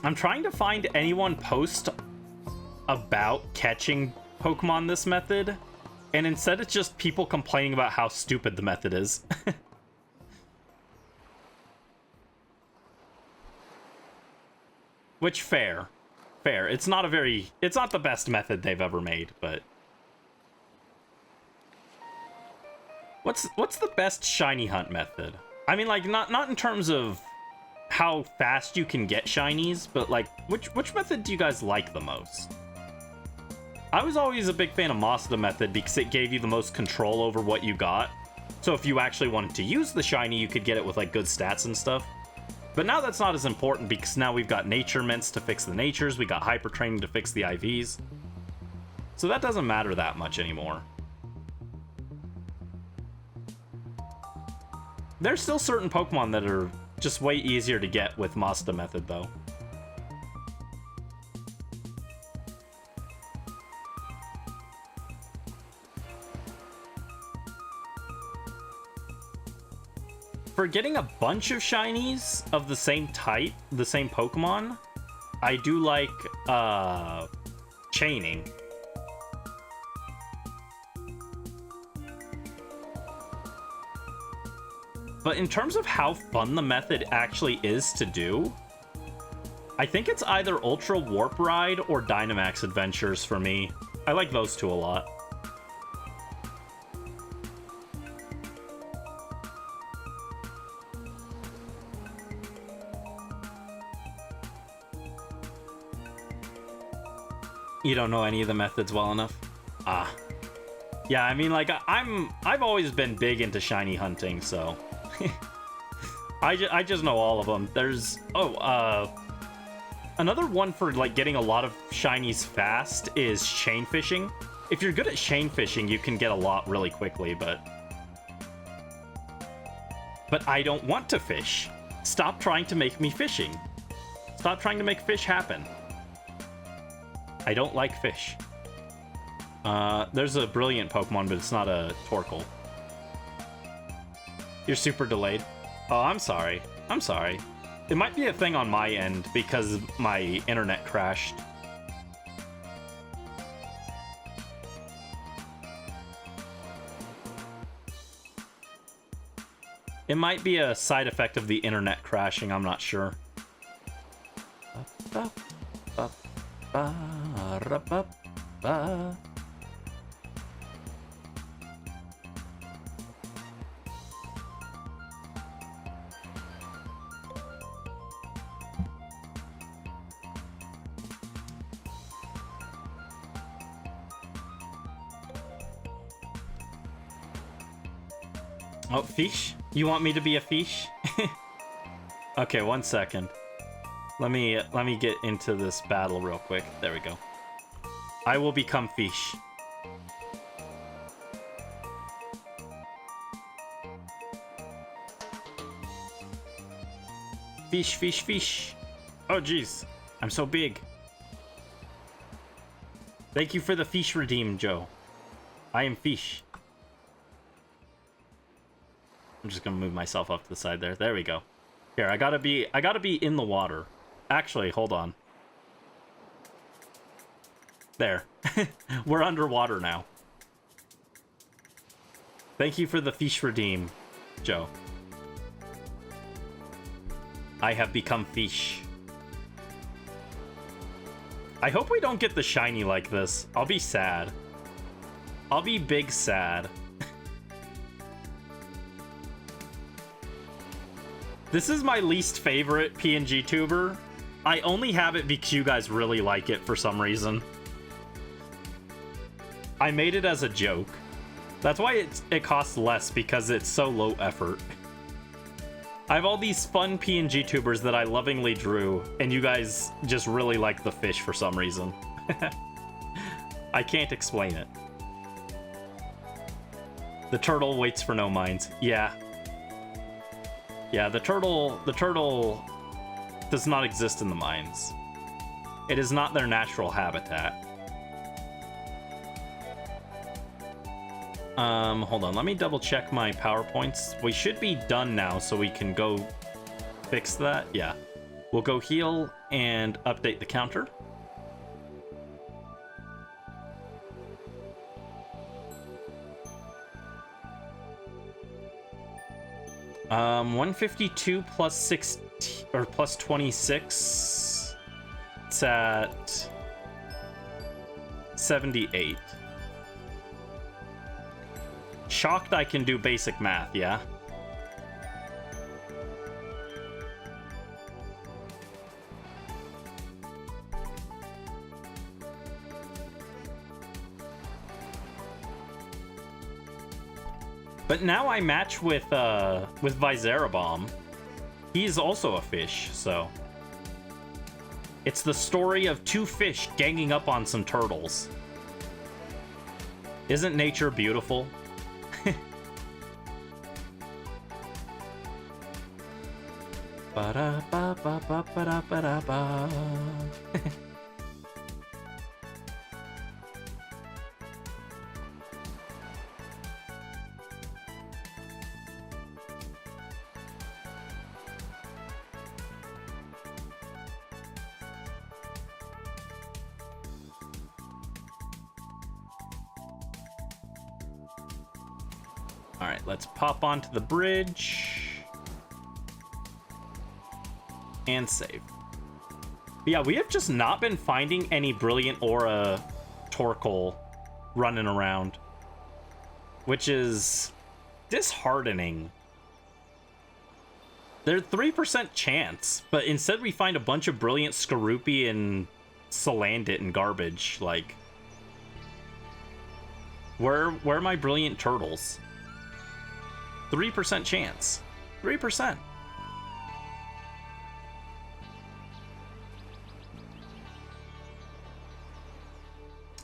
Speaker 1: I'm trying to find anyone post about catching Pokemon this method, and instead it's just people complaining about how stupid the method is. Which, fair. Fair. It's not the best method they've ever made, but... What's the best shiny hunt method? I mean, like, not in terms of how fast you can get shinies, but, like, which method do you guys like the most? I was always a big fan of Mazda method because it gave you the most control over what you got. So if you actually wanted to use the shiny, you could get it with, like, good stats and stuff. But now that's not as important because now we've got nature mints to fix the natures, we got hyper training to fix the IVs. So that doesn't matter that much anymore. There's still certain Pokemon that are just way easier to get with Mazda method, though. For getting a bunch of shinies of the same type, the same Pokemon, I do like chaining. But in terms of how fun the method actually is to do, I think it's either Ultra Warp Ride or Dynamax Adventures for me. I like those two a lot. You don't know any of the methods well enough? Ah. Yeah, I mean, like, I've always been big into shiny hunting, so... I just know all of them. There's... another one for, like, getting a lot of shinies fast is chain fishing. If you're good at chain fishing, you can get a lot really quickly, but I don't want to fish. Stop trying to make me fishing. Stop trying to make fish happen. I don't like fish. There's a brilliant Pokemon, but it's not a Torkoal. You're super delayed. Oh, I'm sorry. I'm sorry. It might be a thing on my end because my internet crashed. It might be a side effect of the internet crashing, I'm not sure. Oh, fish? You want me to be a fish? Okay, 1 second. Let me get into this battle real quick. There we go. I will become fish. Fish, fish, fish. Oh, jeez. I'm so big. Thank you for the fish redeem, Joe. I am fish. I'm just gonna move myself up to the side there. There we go. Here, I gotta be in the water. Actually, hold on. There. We're underwater now. Thank you for the fish redeem, Joe. I have become fish. I hope we don't get the shiny like this. I'll be sad. I'll be big sad. This is my least favorite PNG tuber. I only have it because you guys really like it for some reason. I made it as a joke. That's why it costs less, because it's so low effort. I have all these fun PNG tubers that I lovingly drew, and you guys just really like the fish for some reason. I can't explain it. The turtle waits for no minds. Yeah. Yeah, the turtle does not exist in the mines. It is not their natural habitat. Hold on, let me double check my PowerPoints. We should be done now, so we can go fix that. Yeah. We'll go heal and update the counter. Um, 152 plus 6 or plus 26. It's at 78. Shocked I can do basic math, yeah? But now I match with Viscerabomb. He's also a fish, so... It's the story of two fish ganging up on some turtles. Isn't nature beautiful? Ba-da-ba-ba-ba-ba-da-ba-da-ba. All right, let's pop onto the bridge and save. But yeah, we have just not been finding any Brilliant Aura Torkoal running around, which is disheartening. They're 3% chance, but instead we find a bunch of Brilliant Skorupi and Salandit and garbage. Like, where are my Brilliant Turtles? 3% chance. 3%.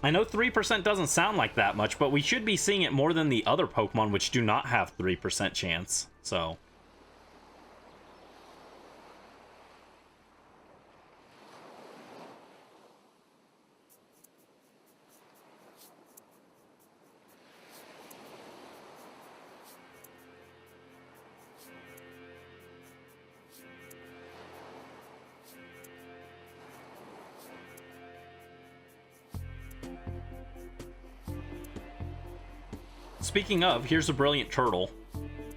Speaker 1: I know 3% doesn't sound like that much, but we should be seeing it more than the other Pokemon which do not have 3% chance, so... Speaking of, here's a Brilliant Turtle.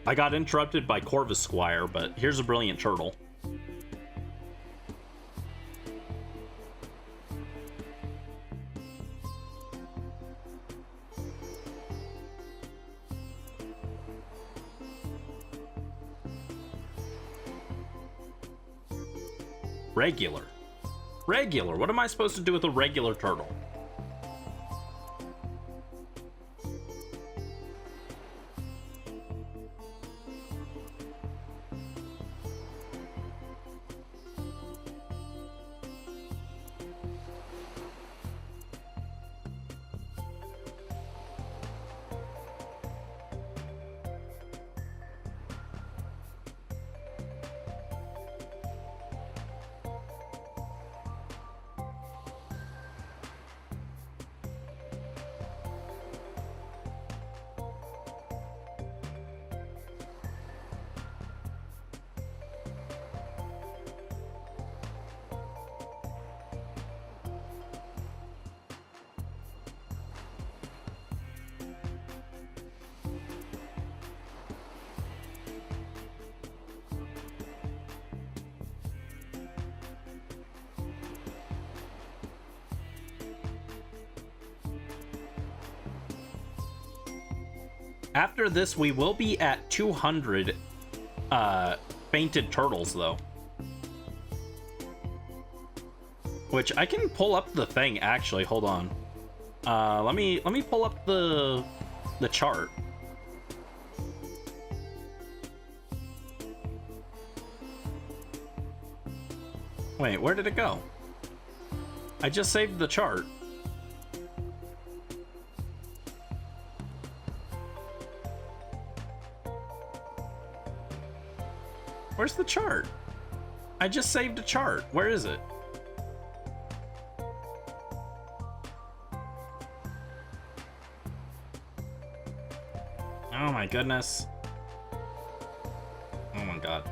Speaker 1: I got interrupted by Corvusquire, but here's a Brilliant Turtle. Regular. Regular. What am I supposed to do with a regular turtle? After this, we will be at 200 fainted turtles, though. Which I can pull up the thing, actually. Hold on. Let me pull up the chart. Wait, where did it go? I just saved the chart. Where's the chart? I just saved a chart. Where is it? Oh my goodness. Oh my god.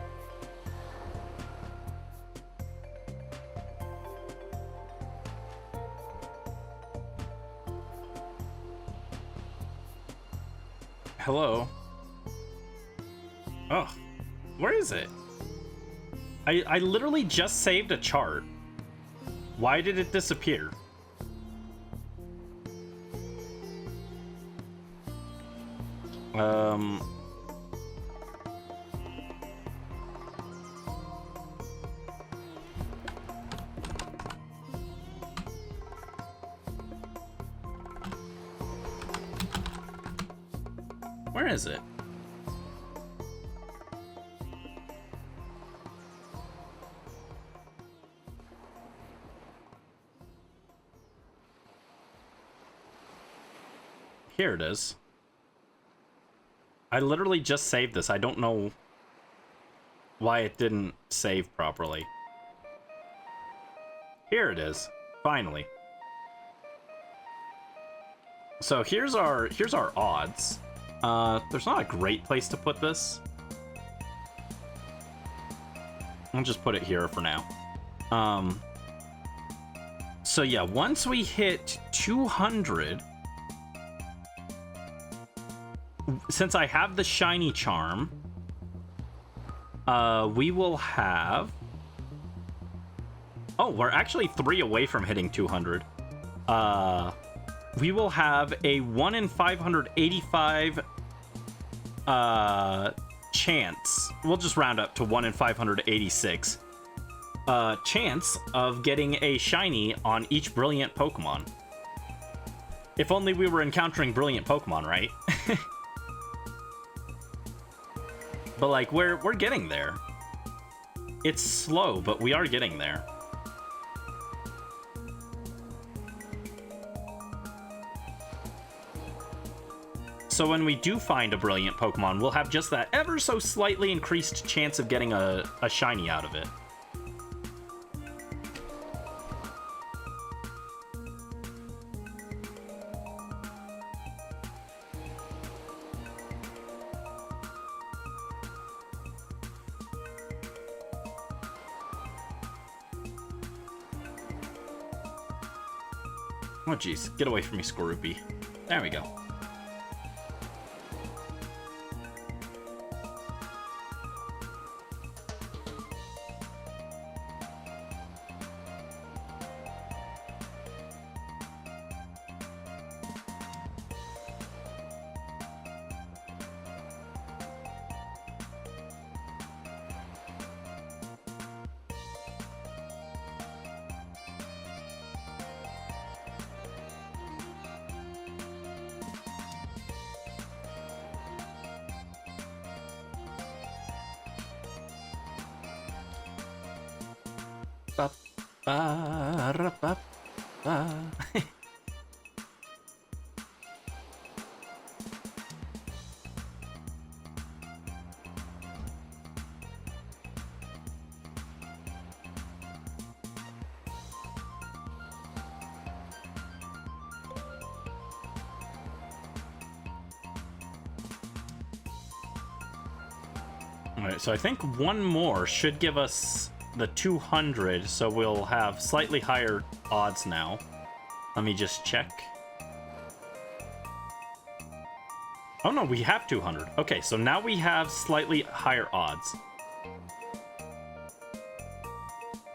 Speaker 1: Hello? Oh, where is it? I literally just saved a chart. Why did it disappear? Where is it? Here it is. I literally just saved this. I don't know why it didn't save properly. Here it is. Finally. So here's our odds. There's not a great place to put this. I'll just put it here for now. So yeah, once we hit 200, since I have the shiny charm, we will have... Oh, we're actually 3 away from hitting 200. We will have a 1 in 585 chance. We'll just round up to 1 in 586 chance of getting a shiny on each brilliant Pokemon. If only we were encountering brilliant Pokemon, right? But like we're getting there. It's slow, but we are getting there. So when we do find a brilliant Pokemon, we'll have just that ever so slightly increased chance of getting a shiny out of it. Oh jeez, get away from me, Skorupi. There we go. Alright, so I think one more should give us the 200, so we'll have slightly higher odds now. Let me just check. Oh no, we have 200. Okay, so now we have slightly higher odds.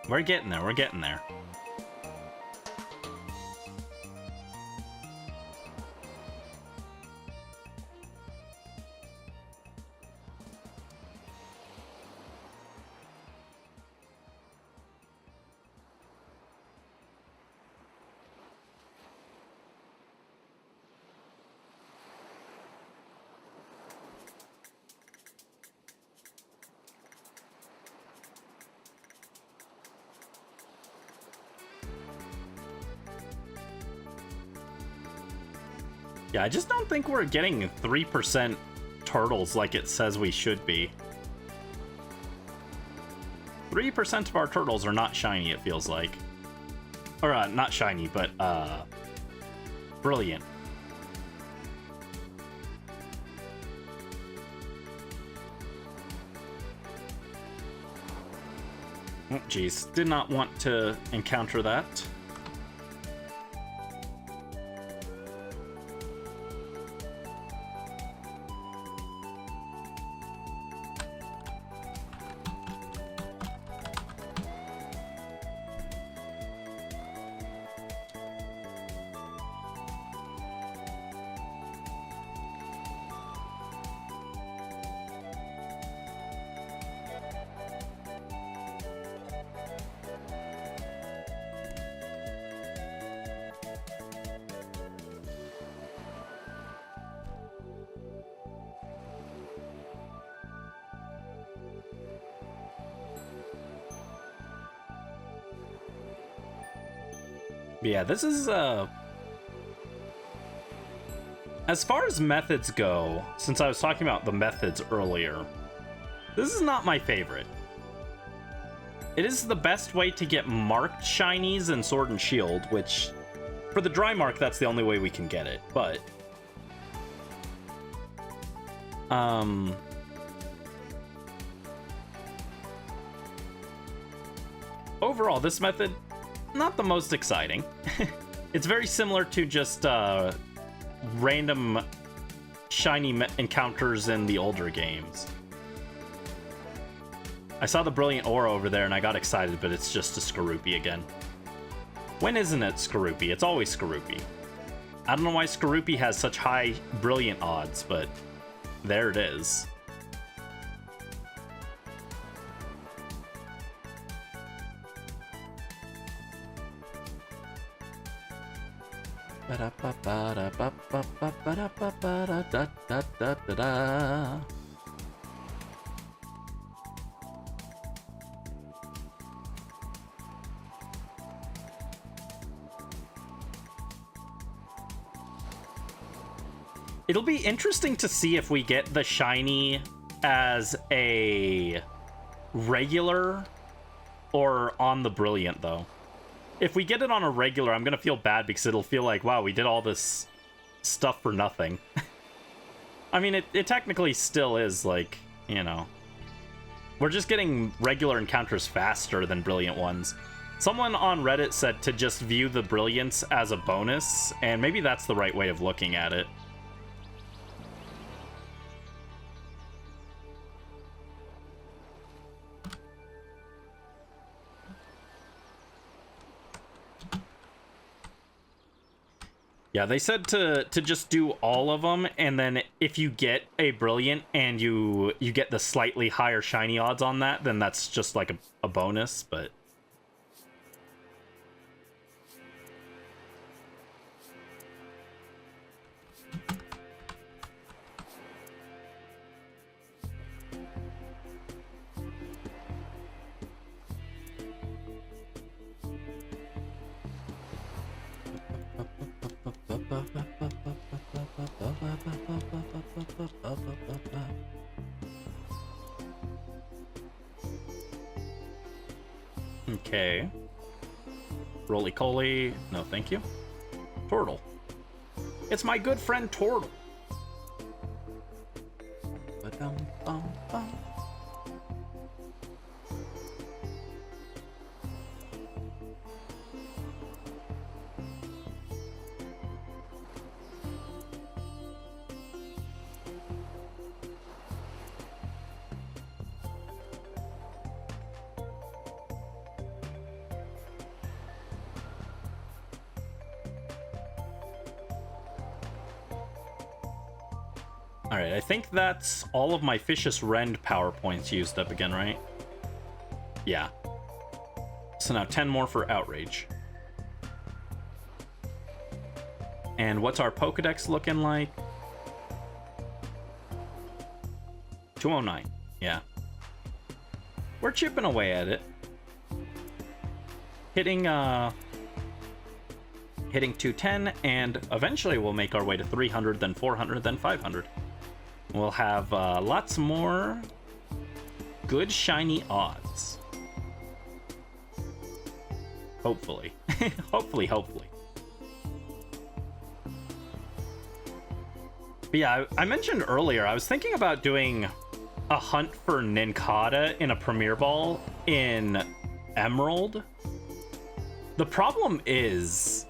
Speaker 1: We're getting there, we're getting there. Yeah, I just don't think we're getting 3% turtles like it says we should be. 3% of our turtles are not shiny, it feels like. Or, not shiny, but, brilliant. Oh, jeez. Did not want to encounter that. Yeah, this is, as far as methods go, since I was talking about the methods earlier, this is not my favorite. It is the best way to get marked shinies in Sword and Shield, which, for the dry mark, that's the only way we can get it, but... Overall, this method, not the most exciting. It's very similar to just, random shiny encounters in the older games. I saw the brilliant aura over there and I got excited, but it's just a Skorupi again. When isn't it Skorupi? It's always Skorupi. I don't know why Skorupi has such high brilliant odds, but there it is. It'll be interesting to see if we get the shiny as a regular or on the brilliant, though. If we get it on a regular, I'm gonna feel bad because it'll feel like, wow, we did all this stuff for nothing. I mean, it technically still is, like, you know. We're just getting regular encounters faster than brilliant ones. Someone on Reddit said to just view the brilliance as a bonus, and maybe that's the right way of looking at it. Yeah, they said to just do all of them, and then if you get a brilliant and you get the slightly higher shiny odds on that, then that's just like a bonus, but... Okay. Roly-Coly. No, thank you. Tortle. It's my good friend Tortle. Ba-dum-bum-bum. Alright, I think that's all of my Vicious Rend power points used up again, right? Yeah. So now 10 more for Outrage. And what's our Pokedex looking like? 209. Yeah. We're chipping away at it. Hitting 210, and eventually we'll make our way to 300, then 400, then 500. We'll have lots more good shiny odds. Hopefully. hopefully. But yeah, I mentioned earlier, I was thinking about doing a hunt for Nincada in a Premier Ball in Emerald. The problem is,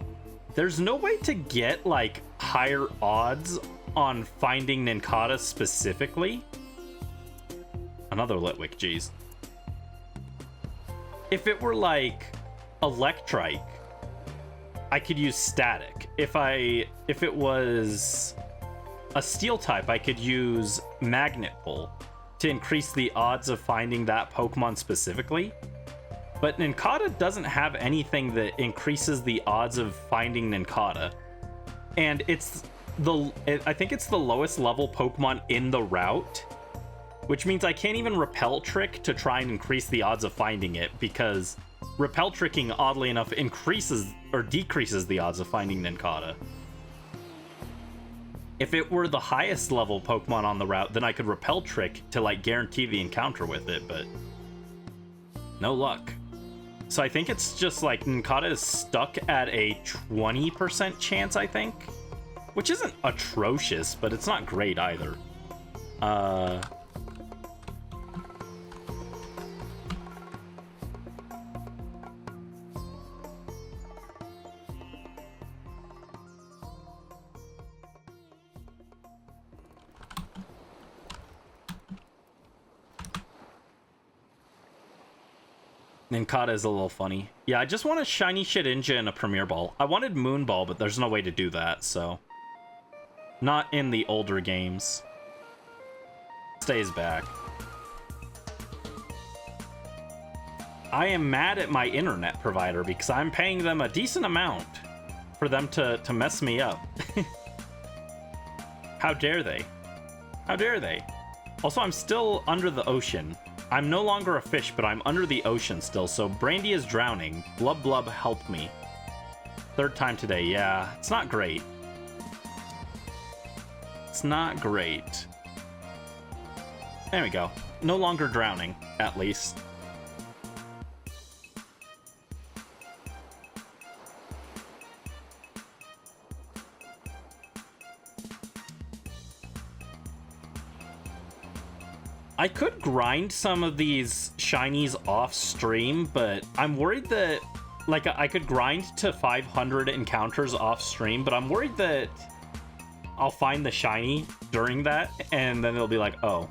Speaker 1: there's no way to get, like, higher odds on finding Nincada specifically. Another Litwick, geez. If it were, like, Electrike, I could use Static. If it was a Steel type, I could use Magnet Pull to increase the odds of finding that Pokemon specifically. But Nincada doesn't have anything that increases the odds of finding Nincada. And I think it's the lowest level Pokemon in the route, which means I can't even Repel Trick to try and increase the odds of finding it, because repel tricking, oddly enough, increases or decreases the odds of finding Nincada. If it were the highest level Pokemon on the route, then I could repel trick to like guarantee the encounter with it, but no luck. So I think it's just like Nincada is stuck at a 20% chance, I think, which isn't atrocious, but it's not great either. Nincada is a little funny. Yeah, I just want a shiny Shedinja and a Premier Ball. I wanted Moon Ball, but there's no way to do that, so... Not in the older games. Stays back. I am mad at my internet provider because I'm paying them a decent amount for them to mess me up. How dare they? How dare they? Also, I'm still under the ocean. I'm no longer a fish, but I'm under the ocean still, so Brandy is drowning. Blub Blub, help me. Third time today, yeah. It's not great. It's not great. There we go. No longer drowning, at least. I could grind some of these shinies off stream, but I'm worried that, like, I could grind to 500 encounters off stream, but I'm worried that I'll find the shiny during that, and then it'll be like, oh.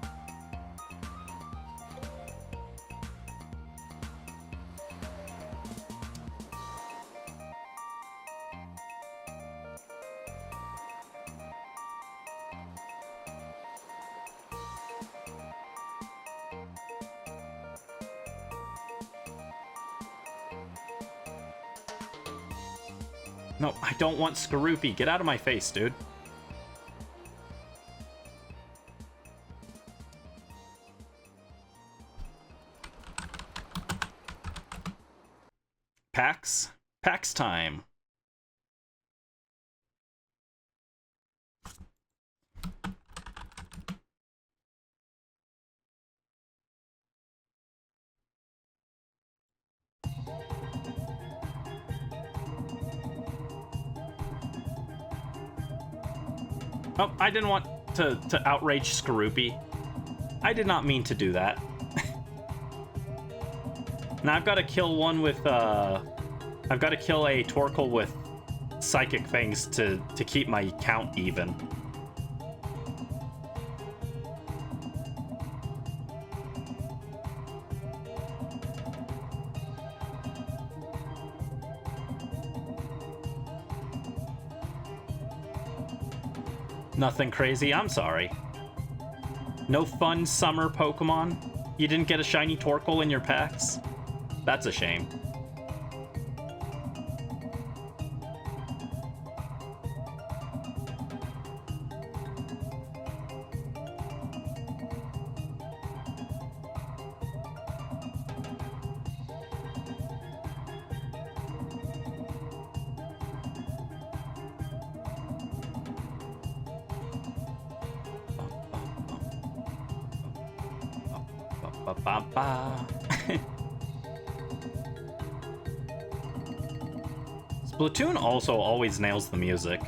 Speaker 1: No, I don't want Skorupi. Get out of my face, dude. PAX? PAX time. Oh, I didn't want to outrage Skorupi. I did not mean to do that. Now I've got to kill one with, I've got to kill a Torkoal with Psychic Fangs to keep my count even. Nothing crazy, I'm sorry. No fun summer Pokemon? You didn't get a shiny Torkoal in your packs? That's a shame. Splatoon also always nails the music.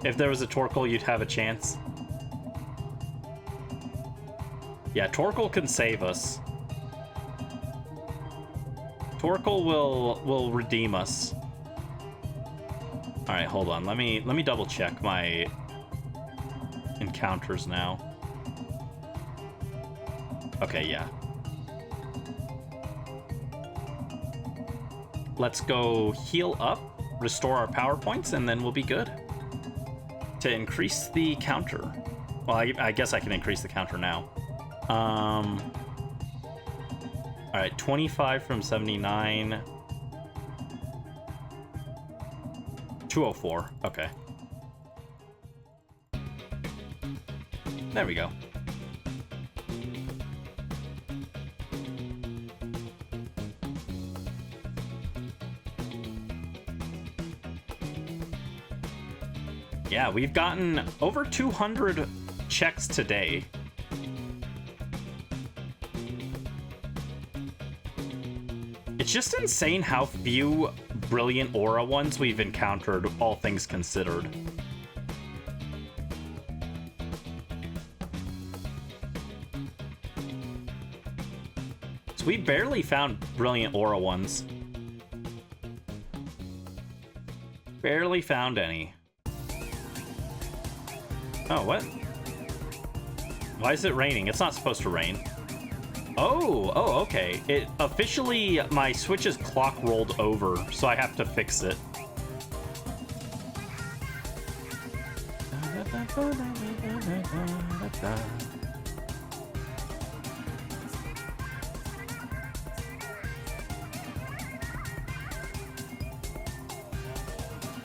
Speaker 1: If there was a Torkoal, you'd have a chance. Yeah, Torkoal can save us. Torkoal will redeem us. All right, hold on. Let me double check my encounters now. Okay, yeah. Let's go heal up, restore our power points, and then we'll be good. To increase the counter. Well, I guess I can increase the counter now. All right, 25 from 79. 204, okay. There we go. Yeah, we've gotten over 200 checks today. It's just insane how few brilliant aura ones we've encountered, all things considered. So we barely found brilliant aura ones. Barely found any. Oh, what? Why is it raining? It's not supposed to rain. Oh, okay. It officially, my Switch's clock rolled over, so I have to fix it.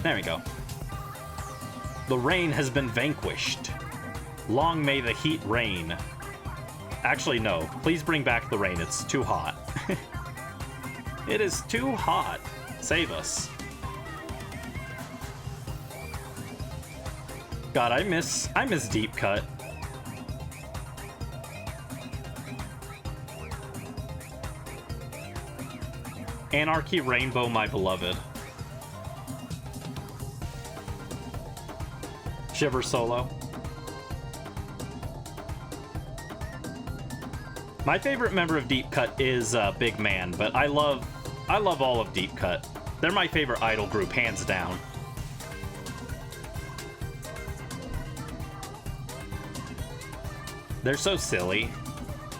Speaker 1: There we go. The rain has been vanquished. Long may the heat reign. Actually, no. Please bring back the rain. It's too hot. It is too hot. Save us. God, I miss Deep Cut. Anarchy Rainbow, my beloved. Shiver Solo. My favorite member of Deep Cut is Big Man, but I love all of Deep Cut. They're my favorite idol group, hands down. They're so silly.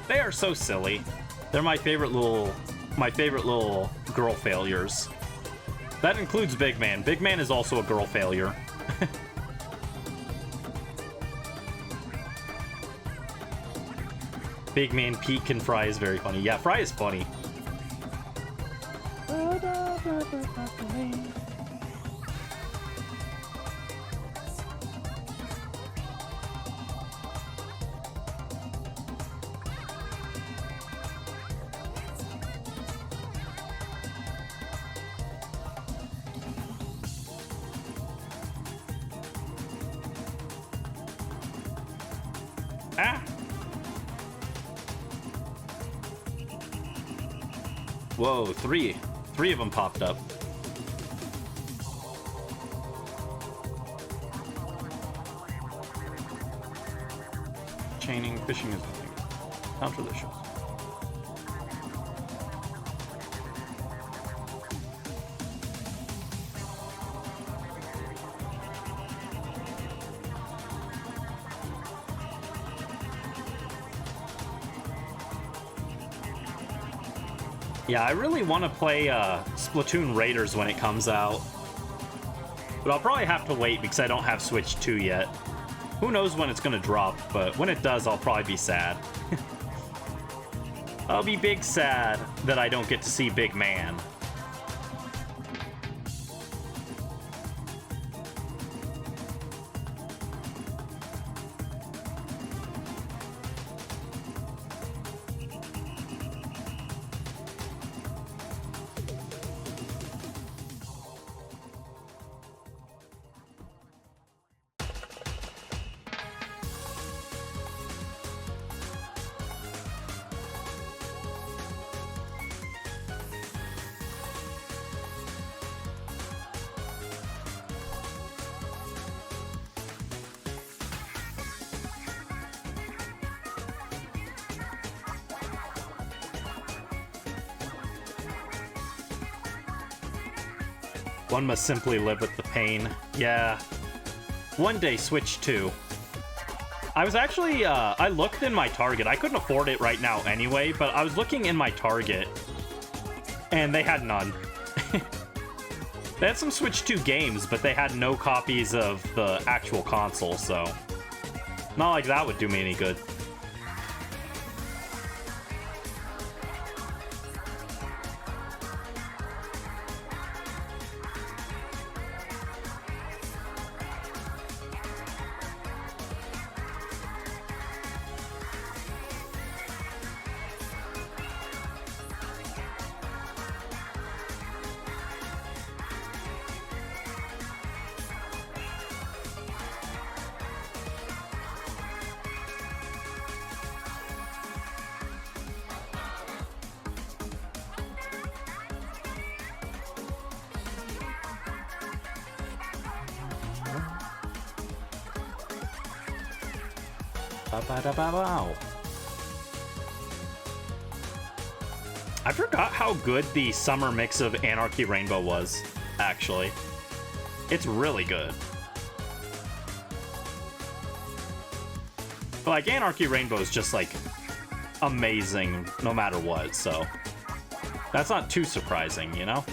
Speaker 1: They are so silly. They're my favorite little girl failures. That includes Big Man. Big Man is also a girl failure. Big Man, Pete, and Fry is very funny. Yeah, Fry is funny. Ah! Whoa, three of them popped up. Chaining, fishing is nothing. Sounds delicious. Yeah, I really want to play Splatoon Raiders when it comes out. But I'll probably have to wait because I don't have Switch 2 yet. Who knows when it's going to drop, but when it does, I'll probably be sad. I'll be big sad that I don't get to see Big Man. One must simply live with the pain. Yeah. One day, Switch 2. I was actually, I looked in my Target. I couldn't afford it right now anyway, but I was looking in my Target, and they had none. They had some Switch 2 games, but they had no copies of the actual console, so not like that would do me any good. Ba-ba-da-ba-bow. I forgot how good the summer mix of Anarchy Rainbow was, actually. It's really good. Like, Anarchy Rainbow is just, like, amazing no matter what, so... That's not too surprising, you know?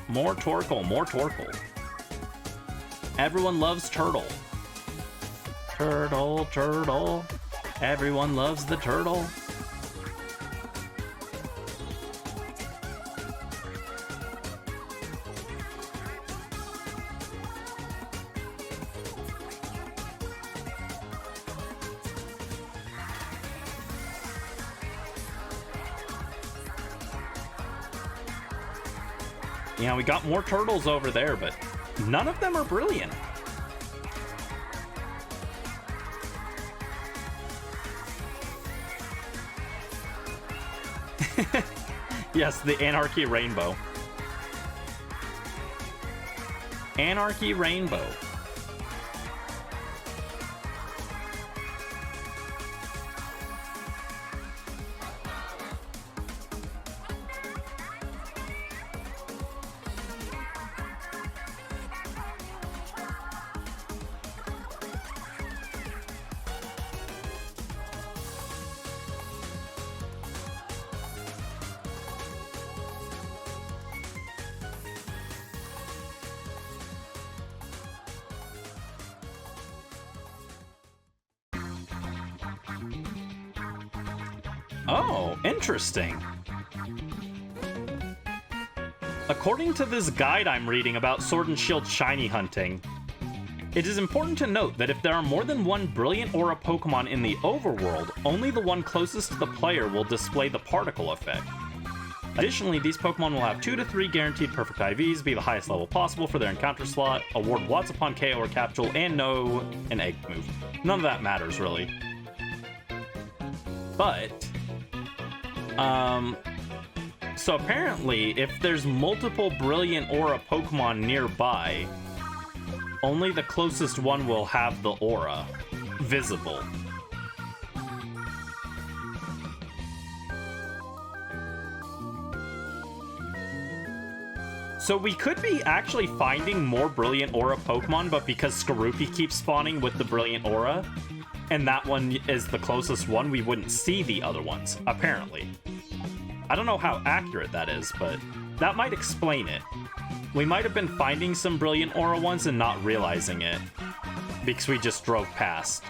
Speaker 1: More Torkoal, more Torkoal. Everyone loves Turtle. Turtle, turtle. Everyone loves the turtle. Yeah, we got more turtles over there, but none of them are brilliant. Yes, the Anarchy Rainbow. Anarchy Rainbow. Oh, interesting. According to this guide I'm reading about Sword and Shield shiny hunting, it is important to note that if there are more than one Brilliant Aura Pokemon in the overworld, only the one closest to the player will display the particle effect. Additionally, these Pokemon will have 2 to 3 guaranteed perfect IVs, be the highest level possible for their encounter slot, award watts upon KO or capture, and know an egg move. None of that matters, really. But... so apparently, if there's multiple Brilliant Aura Pokemon nearby, only the closest one will have the aura visible. So we could be actually finding more Brilliant Aura Pokemon, but because Skorupi keeps spawning with the Brilliant Aura, and that one is the closest one, we wouldn't see the other ones, apparently. I don't know how accurate that is, but that might explain it. We might have been finding some Brilliant Aura ones and not realizing it, because we just drove past.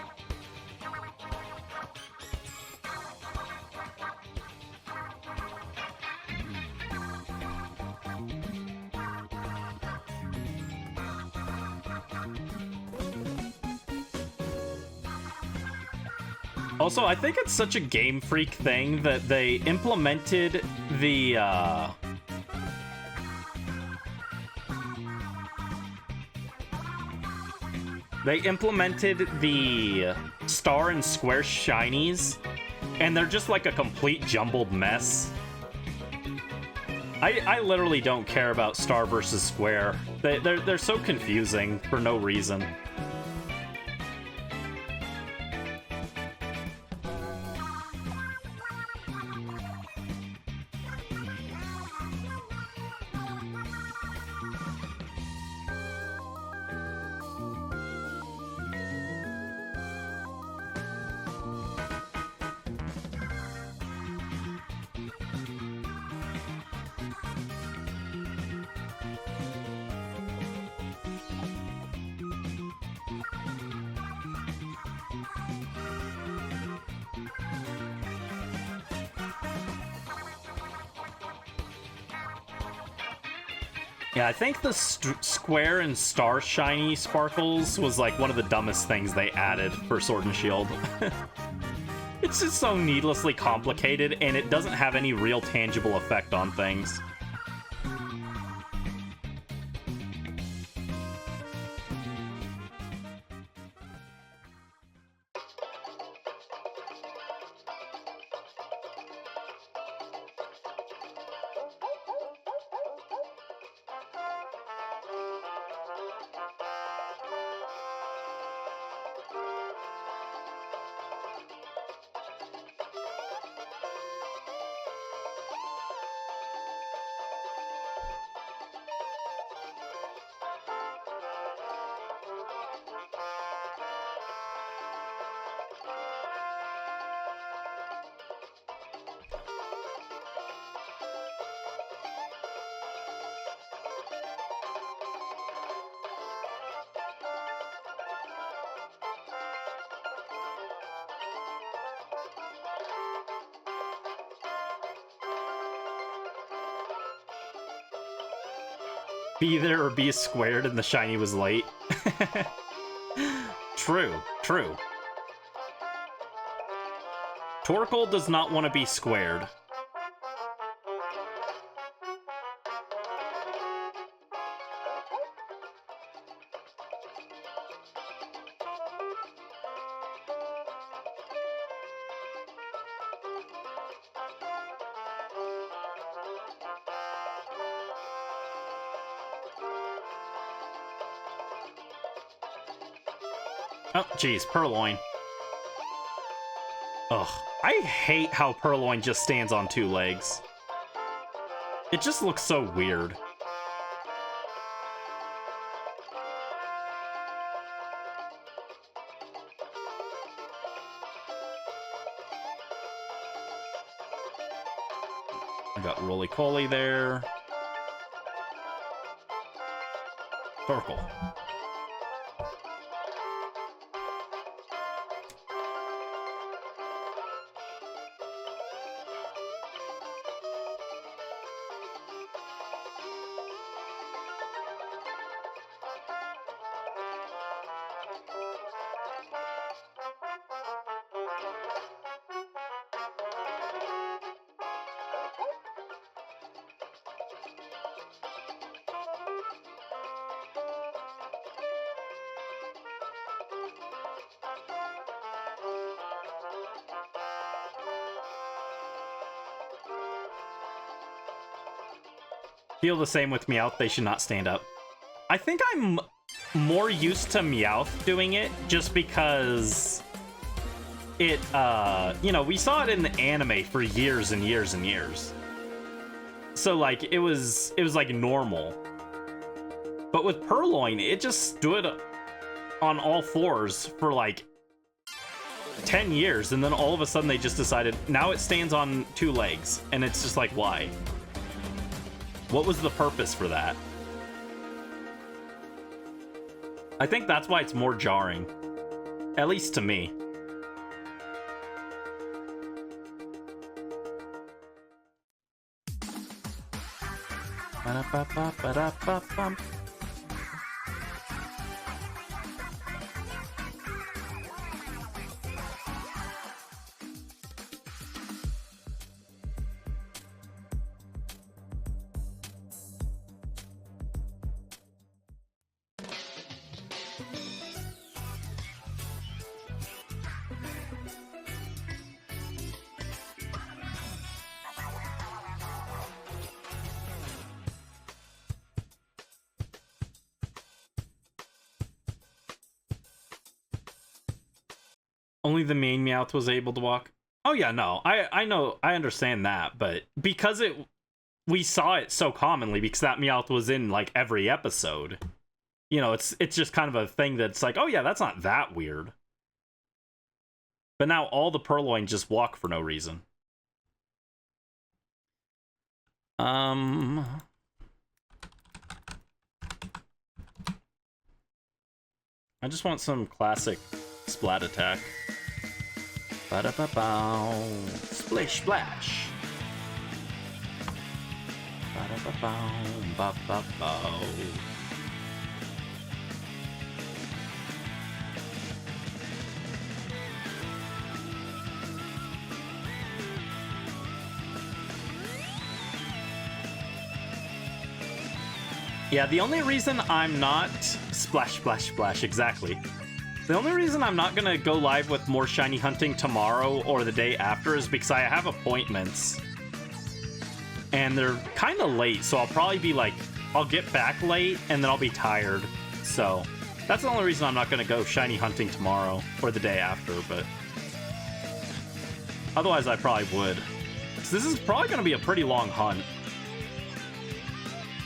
Speaker 1: Also, I think it's such a Game Freak thing that they implemented the, Star and Square shinies, and they're just like a complete jumbled mess. I literally don't care about Star versus Square. They're so confusing for no reason. Yeah, I think the Square and Star shiny sparkles was like one of the dumbest things they added for Sword and Shield. It's just so needlessly complicated, and it doesn't have any real tangible effect on things. Be there or be squared and the shiny was late. True, true. Torkoal does not want to be squared. Oh, geez, Purloin. Ugh, I hate how Purloin just stands on 2 legs. It just looks so weird. I got Roly-Poly there. Torkoal. Feel the same with Meowth, they should not stand up. I think I'm more used to Meowth doing it just because it, you know, we saw it in the anime for years and years and years. So, like, it was like normal. But with Purloin, it just stood on all fours for like 10 years, and then all of a sudden they just decided, now it stands on 2 legs, and it's just like, why? What was the purpose for that? I think that's why it's more jarring. At least to me. Ba-da-ba-ba-ba-da-ba-bum. Only the main Meowth was able to walk. Oh yeah, no, I know, I understand that, but because we saw it so commonly because that Meowth was in like every episode. You know, it's just kind of a thing that's like, oh yeah, that's not that weird. But now all the Purloin just walk for no reason. I just want some classic splat attack. Ba-da-ba-bow. Splish splash. Ba-da-ba-bow. Ba-ba-bow. Yeah, the only reason I'm not... Splash, splash, splash, exactly. The only reason I'm not gonna go live with more shiny hunting tomorrow or the day after is because I have appointments. And they're kind of late, so I'll probably be like... I'll get back late, and then I'll be tired. So, that's the only reason I'm not gonna go shiny hunting tomorrow or the day after, but... Otherwise, I probably would. So this is probably gonna be a pretty long hunt.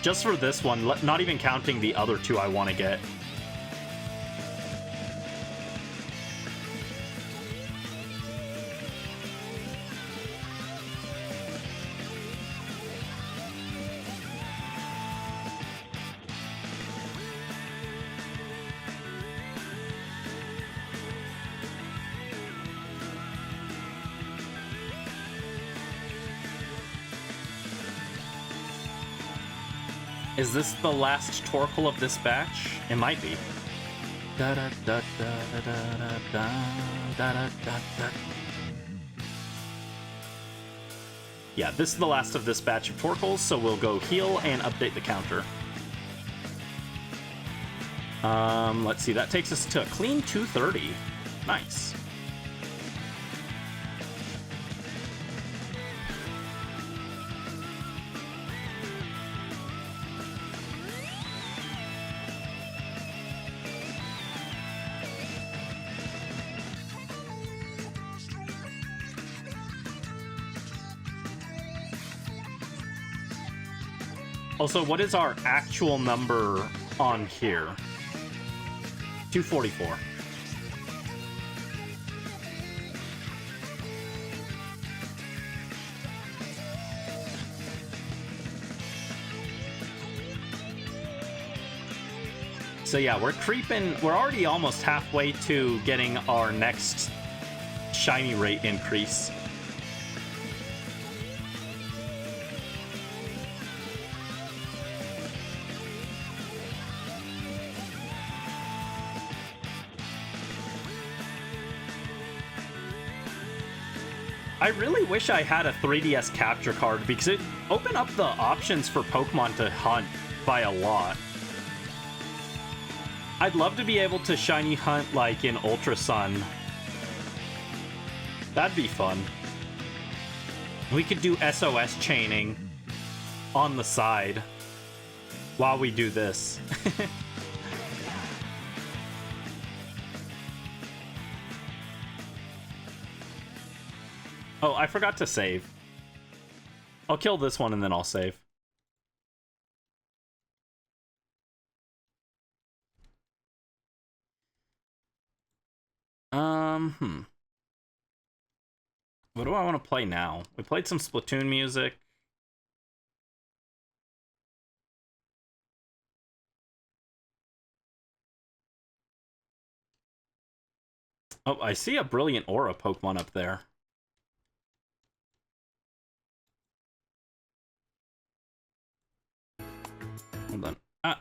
Speaker 1: Just for this one, not even counting the other 2 I want to get. Is this the last Torkoal of this batch? It might be. Da da da da da da da da da da. Yeah, this is the last of this batch of Torkoals, so we'll go heal and update the counter. Let's see, that takes us to a clean 230. Nice. Also, what is our actual number on here? 244. So yeah, we're creeping. We're already almost halfway to getting our next shiny rate increase. I really wish I had a 3DS capture card because it opened up the options for Pokemon to hunt by a lot. I'd love to be able to shiny hunt like in Ultra Sun. That'd be fun. We could do SOS chaining on the side while we do this. Oh, I forgot to save. I'll kill this one and then I'll save. What do I want to play now? We played some Splatoon music. Oh, I see a Brilliant Aura Pokemon up there. Hold on. Ah.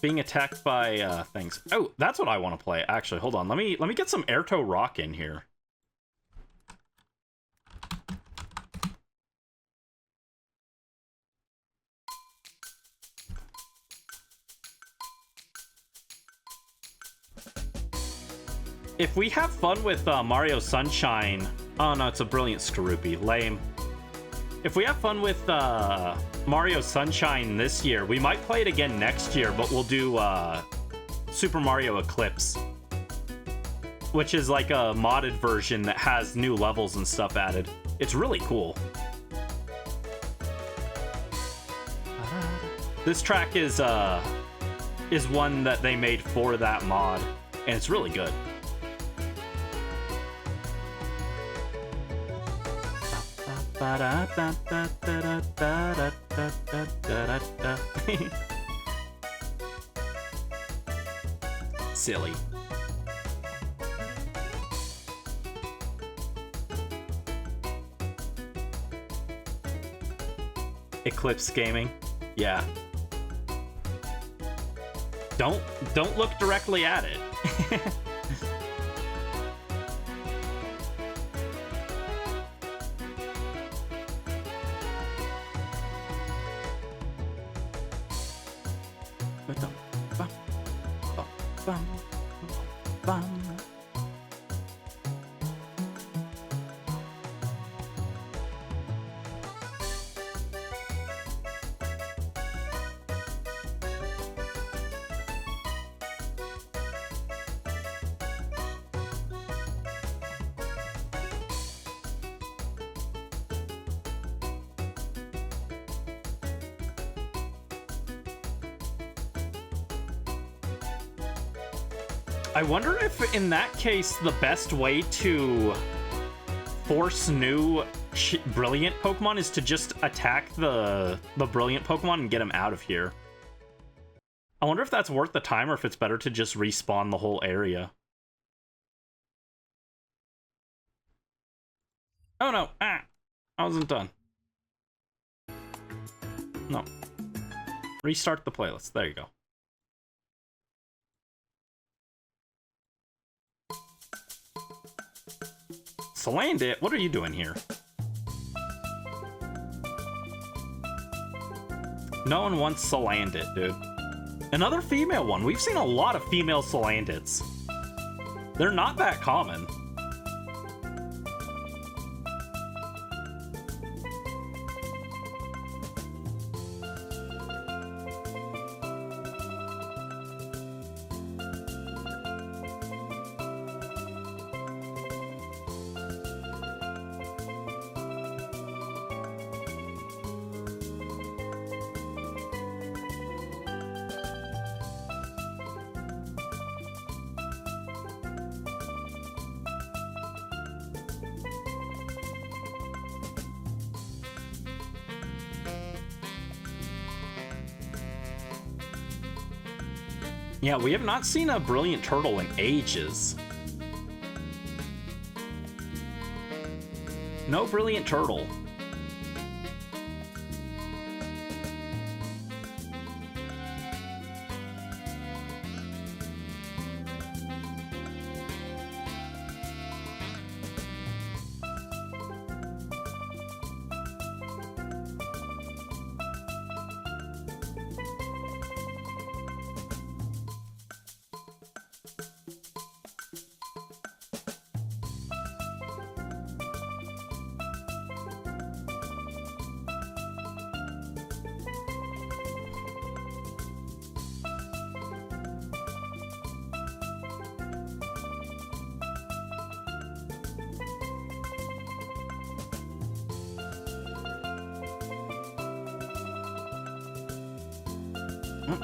Speaker 1: Being attacked by things. Oh, that's what I want to play. Actually, hold on. Let me get some Airtow Rock in here. If we have fun with Mario Sunshine... Oh no, it's a Brilliant Skorupi. Lame. If we have fun with Mario Sunshine this year, we might play it again next year, but we'll do Super Mario Eclipse, which is like a modded version that has new levels and stuff added. It's really cool. This track is one that they made for that mod, and it's really good. Silly. Eclipse Gaming. Yeah. Don't look directly at it. I wonder if, in that case, the best way to force new Brilliant Pokemon is to just attack the Brilliant Pokemon and get them out of here. I wonder if that's worth the time or if it's better to just respawn the whole area. Oh no! Ah! I wasn't done. No. Restart the playlist. There you go. Salandit, what are you doing here? No one wants Salandit, dude. Another female one. We've seen a lot of female Salandits. They're not that common. Yeah, we have not seen a brilliant turtle in ages. No brilliant turtle.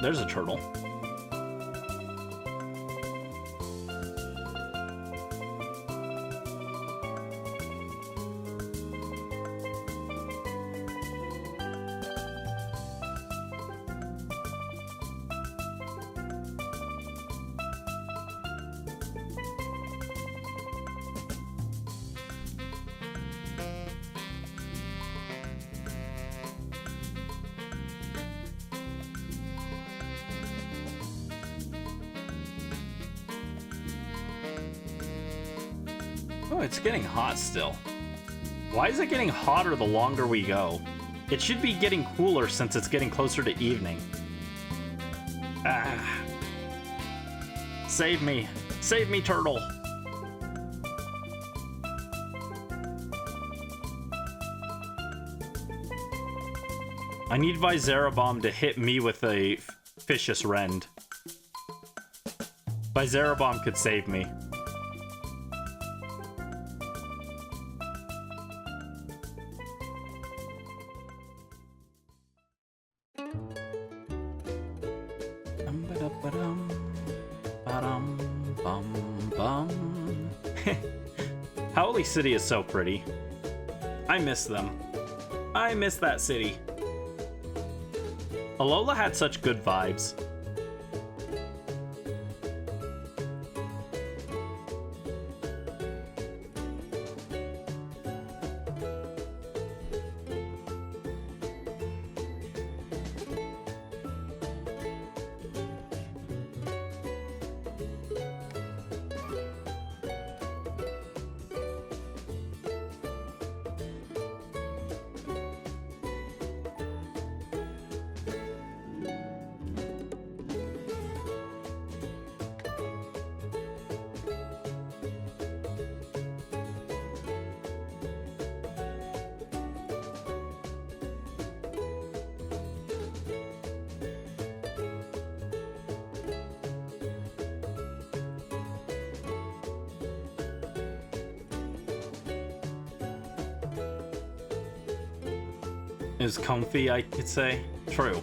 Speaker 1: There's a turtle. Oh, it's getting hot still. Why is it getting hotter the longer we go? It should be getting cooler since it's getting closer to evening. Ah. Save me. Save me, turtle. I need Viscerabomb to hit me with a vicious rend. Viscerabomb could save me. Howley City is so pretty. I miss them. I miss that city. Alola had such good vibes. Is comfy, I could say. True.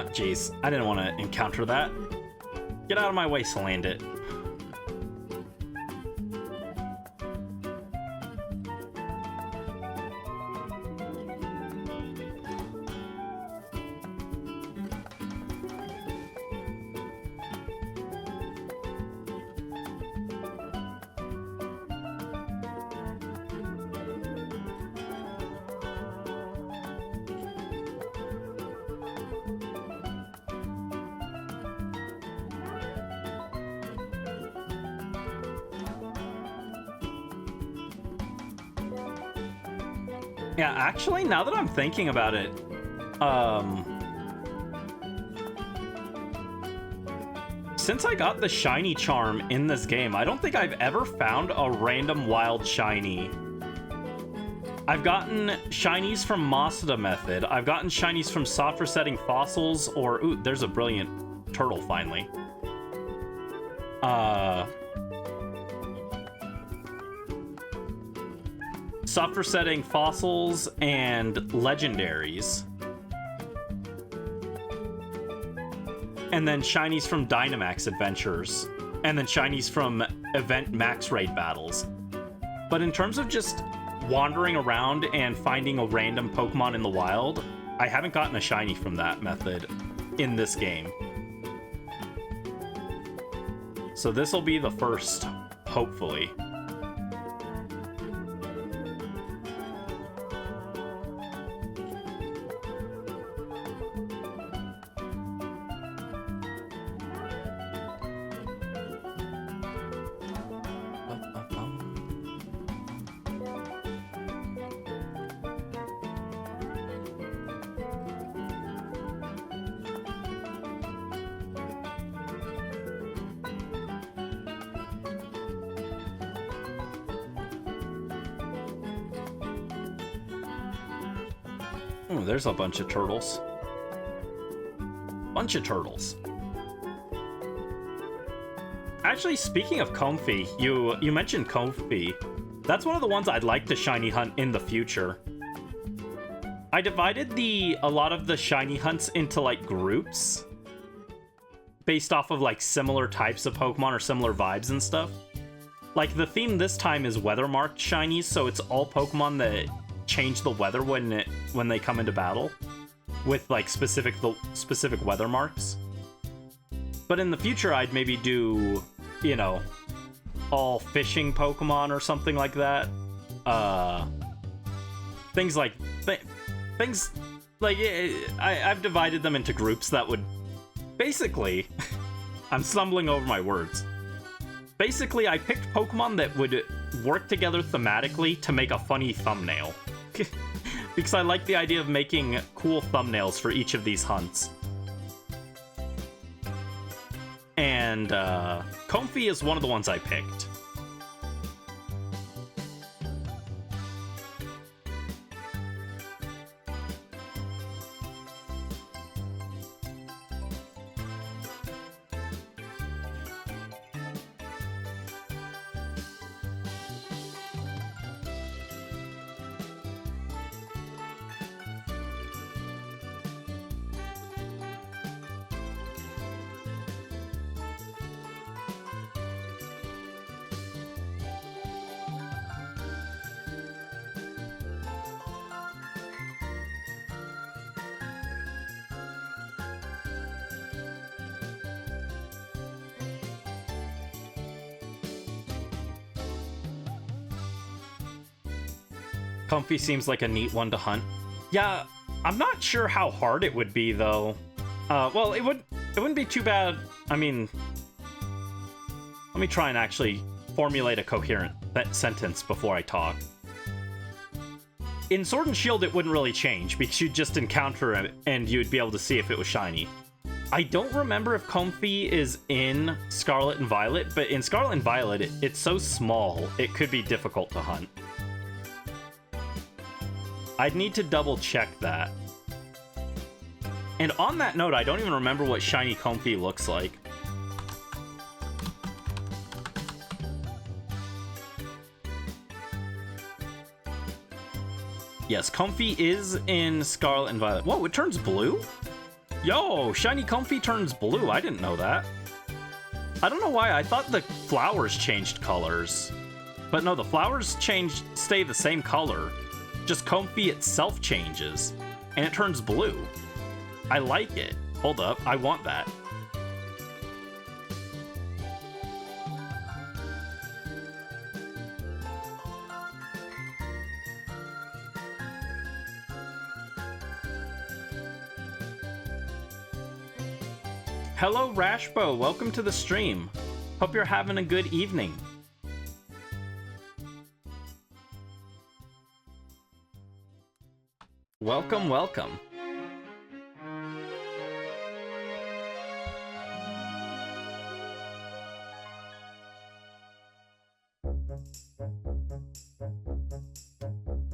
Speaker 1: Jeez. I didn't want to encounter that. Get out of my way, Salandit. Yeah, actually, now that I'm thinking about it, since I got the shiny charm in this game, I don't think I've ever found a random wild shiny. I've gotten shinies from Masada Method. I've gotten shinies from soft resetting fossils, or ooh, there's a brilliant turtle finally. Soft resetting fossils and legendaries. And then shinies from Dynamax adventures. And then shinies from event max raid battles. But in terms of just wandering around and finding a random Pokemon in the wild, I haven't gotten a shiny from that method in this game. So this will be the first, hopefully. Oh, there's a bunch of turtles. Bunch of turtles. Actually, speaking of Comfey, you mentioned Comfey. That's one of the ones I'd like to shiny hunt in the future. I divided a lot of the shiny hunts into like groups based off of like similar types of Pokemon or similar vibes and stuff. Like the theme this time is weather marked shinies, so it's all Pokemon that change the weather when they come into battle with like specific weather marks. But in the future I'd maybe do, you know, all fishing Pokemon or something like that. Things like I've divided them into groups that would basically I'm stumbling over my words. Basically, I picked Pokemon that would work together thematically to make a funny thumbnail. Because I like the idea of making cool thumbnails for each of these hunts. And Comfey is one of the ones I picked. Comfey seems like a neat one to hunt. Yeah, I'm not sure how hard it would be though. Well, it wouldn't be too bad. I mean, let me try and actually formulate a coherent sentence before I talk. In Sword and Shield, it wouldn't really change because you'd just encounter it and you'd be able to see if it was shiny. I don't remember if Comfey is in Scarlet and Violet, but in Scarlet and Violet, it's so small, it could be difficult to hunt. I'd need to double check that. And on that note, I don't even remember what shiny Comfey looks like. Yes, Comfey is in Scarlet and Violet. Whoa, it turns blue? Yo, Shiny Comfy turns blue. I didn't know that. I don't know why. I thought the flowers changed colors. But no, the flowers stay the same color. Just Comfy itself changes. And it turns blue. I like it. Hold up. I want that. Hello, Rashbo. Welcome to the stream. Hope you're having a good evening. Welcome, welcome.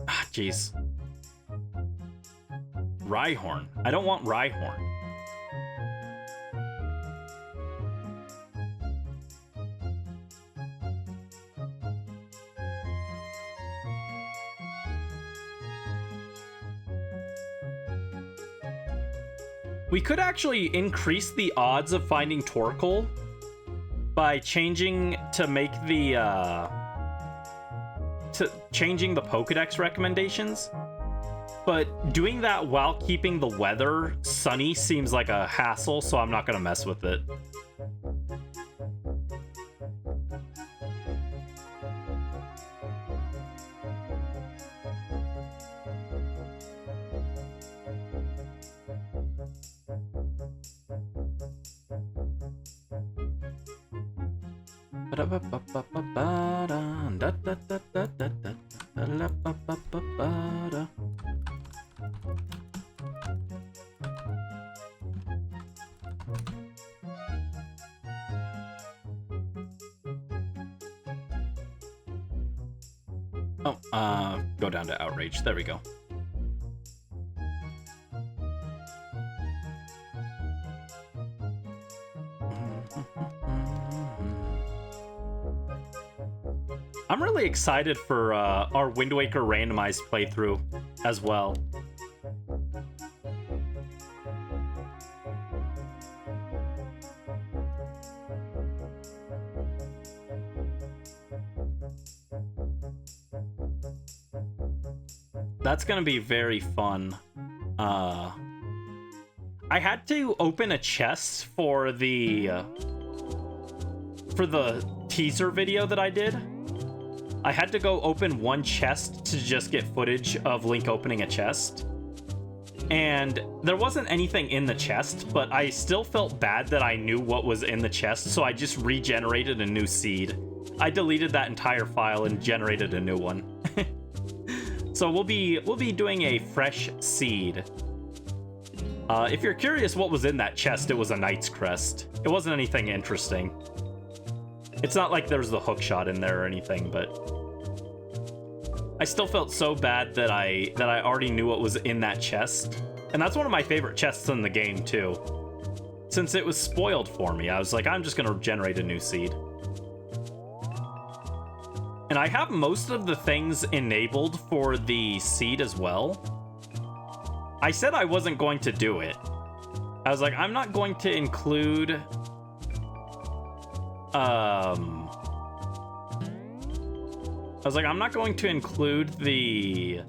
Speaker 1: Ah, jeez. Rhyhorn. I don't want Rhyhorn. We could actually increase the odds of finding Torkoal by changing to make the changing the Pokédex recommendations. But doing that while keeping the weather sunny seems like a hassle, so I'm not gonna mess with it. Go down to outrage. There we go. I'm really excited for our Wind Waker randomized playthrough as well. That's gonna be very fun. I had to open a chest for the teaser video that I did. I had to go open one chest to just get footage of Link opening a chest. And there wasn't anything in the chest, but I still felt bad that I knew what was in the chest, so I just regenerated a new seed. I deleted that entire file and generated a new one. So we'll be doing a fresh seed. If you're curious what was in that chest, it was a Knight's Crest. It wasn't anything interesting. It's not like there's the hookshot in there or anything, but I still felt so bad that I already knew what was in that chest. And that's one of my favorite chests in the game too. Since it was spoiled for me, I was like, I'm just gonna generate a new seed. And I have most of the things enabled for the seed as well. I said I wasn't going to do it. I was like, I'm not going to include... I was like, I'm not going to include the...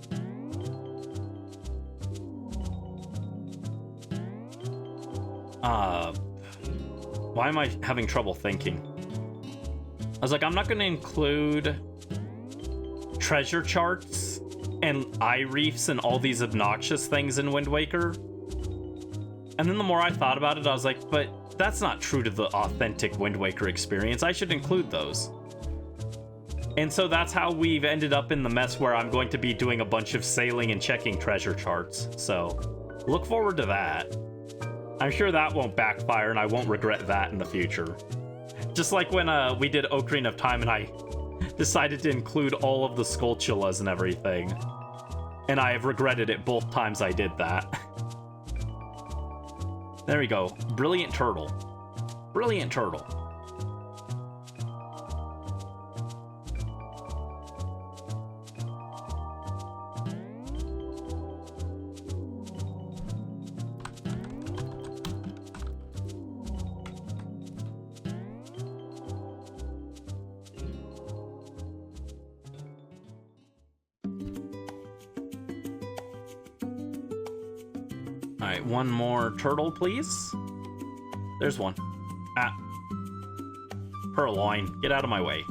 Speaker 1: Why am I having trouble thinking? I was like, I'm not going to include treasure charts and eye reefs and all these obnoxious things in Wind Waker. And then the more I thought about it, I was like, but that's not true to the authentic Wind Waker experience. I should include those. And so that's how we've ended up in the mess where I'm going to be doing a bunch of sailing and checking treasure charts. So look forward to that. I'm sure that won't backfire and I won't regret that in the future. Just like when we did Ocarina of Time and I decided to include all of the Skulltulas and everything. And I have regretted it both times I did that. There we go. Brilliant turtle. Brilliant turtle. Alright, one more turtle, please. There's one. Ah. Purloin, get out of my way.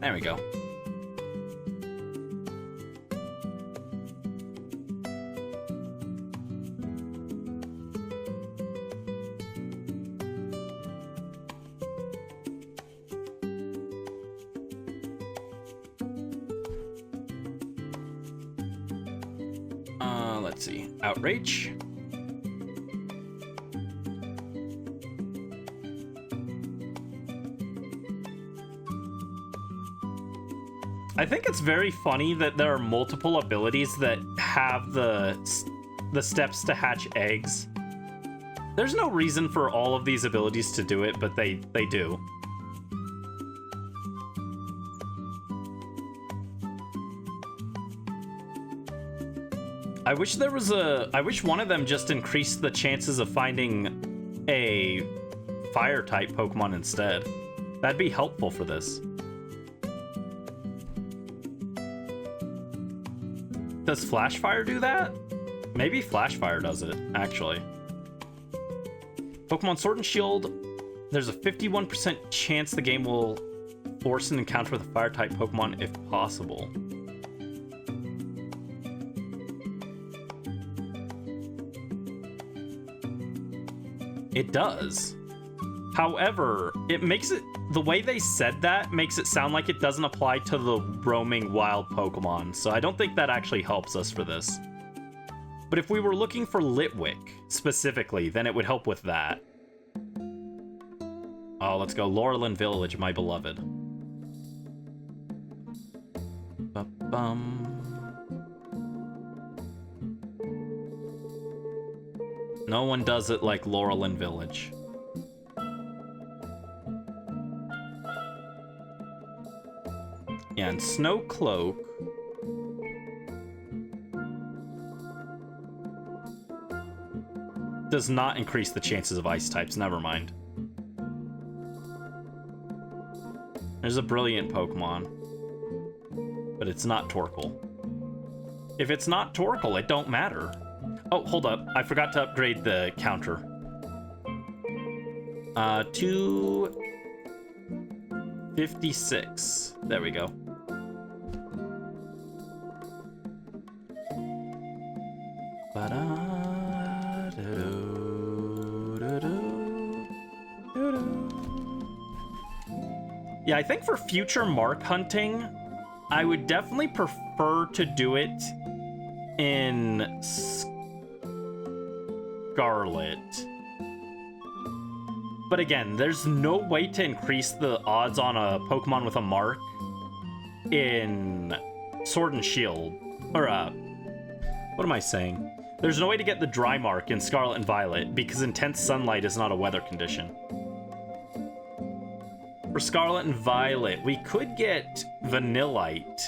Speaker 1: There we go. Let's see. Outrage. I think it's very funny that there are multiple abilities that have the steps to hatch eggs. There's no reason for all of these abilities to do it, but they do. I wish there was I wish one of them just increased the chances of finding a fire type Pokemon instead. That'd be helpful for this. Does Flash Fire do that? Maybe Flash Fire does it, actually. Pokemon Sword and Shield, there's a 51% chance the game will force an encounter with a fire type Pokemon if possible. It does. However, it makes it, the way they said that makes it sound like it doesn't apply to the roaming wild Pokemon, so I don't think that actually helps us for this. But if we were looking for Litwick specifically, then it would help with that. Oh, let's go Laurelin Village, my beloved. Ba-bum. No one does it like Laurelin Village. Yeah, and Snow Cloak. Does not increase the chances of ice types, never mind. There's a brilliant Pokemon. But it's not Torkoal. If it's not Torkoal, it don't matter. Oh, hold up. I forgot to upgrade the counter. To 56. There we go. Yeah, I think for future mark hunting, I would definitely prefer to do it in Scarlet. But again, there's no way to increase the odds on a Pokemon with a mark in Sword and Shield. Or, what am I saying? There's no way to get the dry mark in Scarlet and Violet because intense sunlight is not a weather condition. For Scarlet and Violet, we could get Vanillite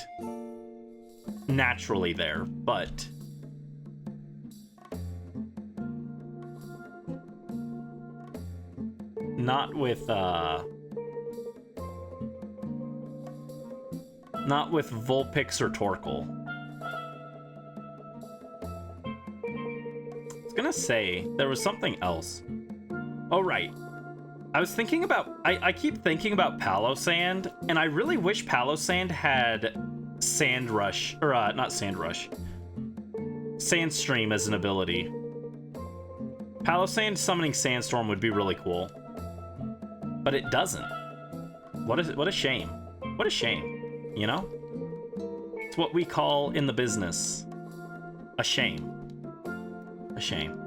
Speaker 1: naturally there, but not with Vulpix or Torkoal. I was gonna say there was something else. Oh right. I was thinking about I keep thinking about Palossand, and I really wish Palossand had Sand Rush, or not Sand Rush. Sandstream as an ability. Palossand summoning Sandstorm would be really cool. But it doesn't. What a shame. What a shame, you know? It's what we call in the business a shame. A shame.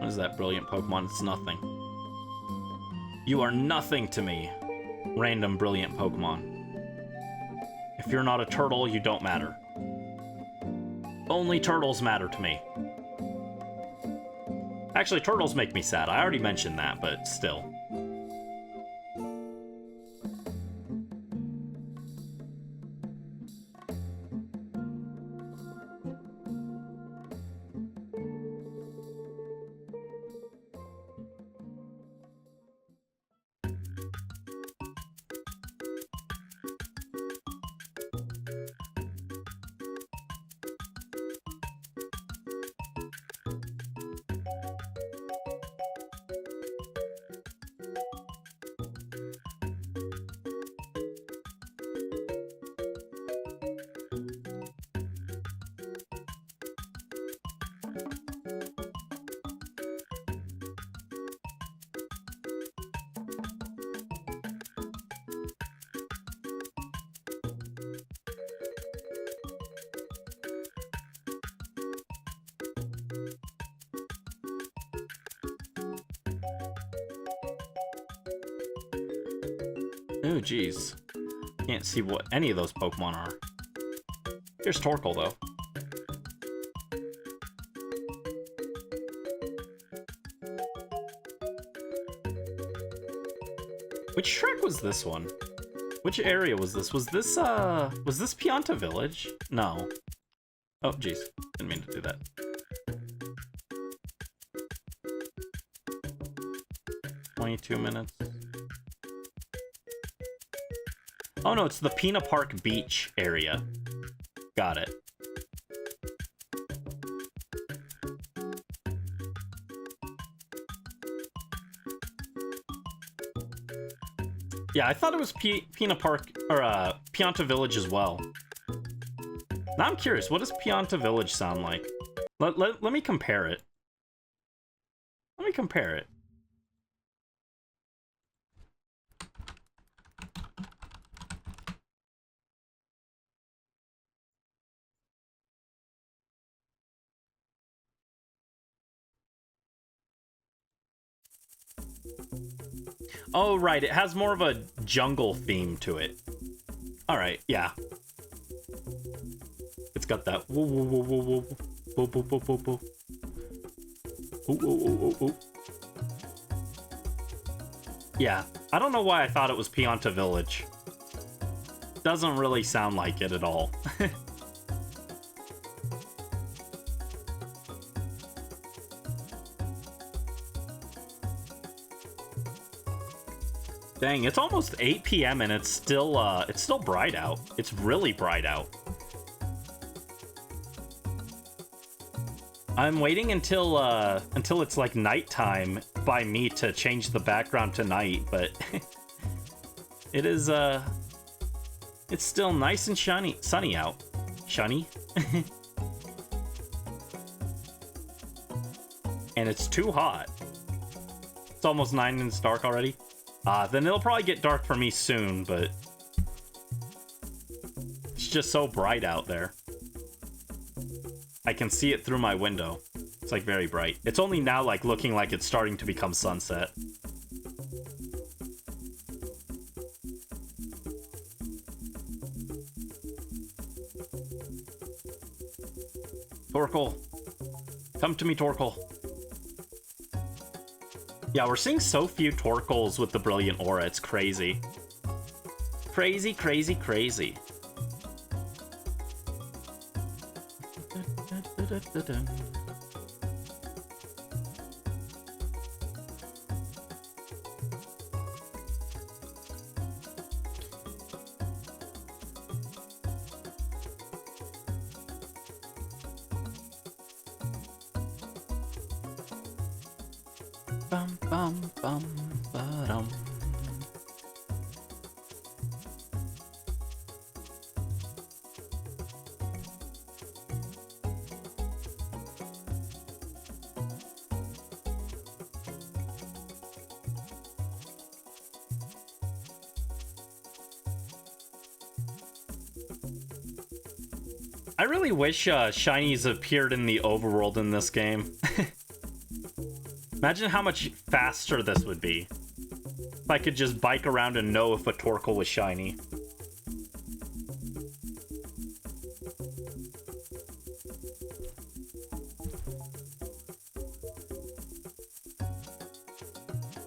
Speaker 1: What is that brilliant Pokemon? It's nothing. You are nothing to me, random brilliant Pokemon. If you're not a turtle, you don't matter. Only turtles matter to me. Actually, turtles make me sad. I already mentioned that, but still. Oh, geez. Can't see what any of those Pokemon are. Here's Torkoal, though. Which track was this one? Which area was this? Was this Pianta Village? No. Oh, geez. Didn't mean to do that. "22 minutes. Oh no, it's the Pina Park Beach area. Got it. Yeah, I thought it was Pina Park, or Pianta Village as well. Now I'm curious, what does Pianta Village sound like? Let me compare it. Let me compare it. Oh, right, it has more of a jungle theme to it. Alright, yeah. It's got that woo woo woo woo woo woo woo woo woo woo. Ooh, ooh, ooh, ooh, ooh. Yeah, I don't know why I thought it was Pianta Village. Doesn't really sound like it at all. Dang, it's almost 8 p.m. and it's still bright out. It's really bright out. I'm waiting until it's like nighttime by me to change the background to night, but it is it's still nice and sunny out. Shiny. And it's too hot. It's almost 9 and it's dark already. Then it'll probably get dark for me soon, but it's just so bright out there. I can see it through my window. It's like very bright. It's only now like looking like it's starting to become sunset. Torkoal. Come to me, Torkoal. Yeah, we're seeing so few Torkoals with the Brilliant Aura, it's crazy. Crazy, crazy, crazy. Bum, bum, bum, ba-dum. I really wish shinies appeared in the overworld in this game. Imagine how much faster this would be. If I could just bike around and know if a Torkoal was shiny.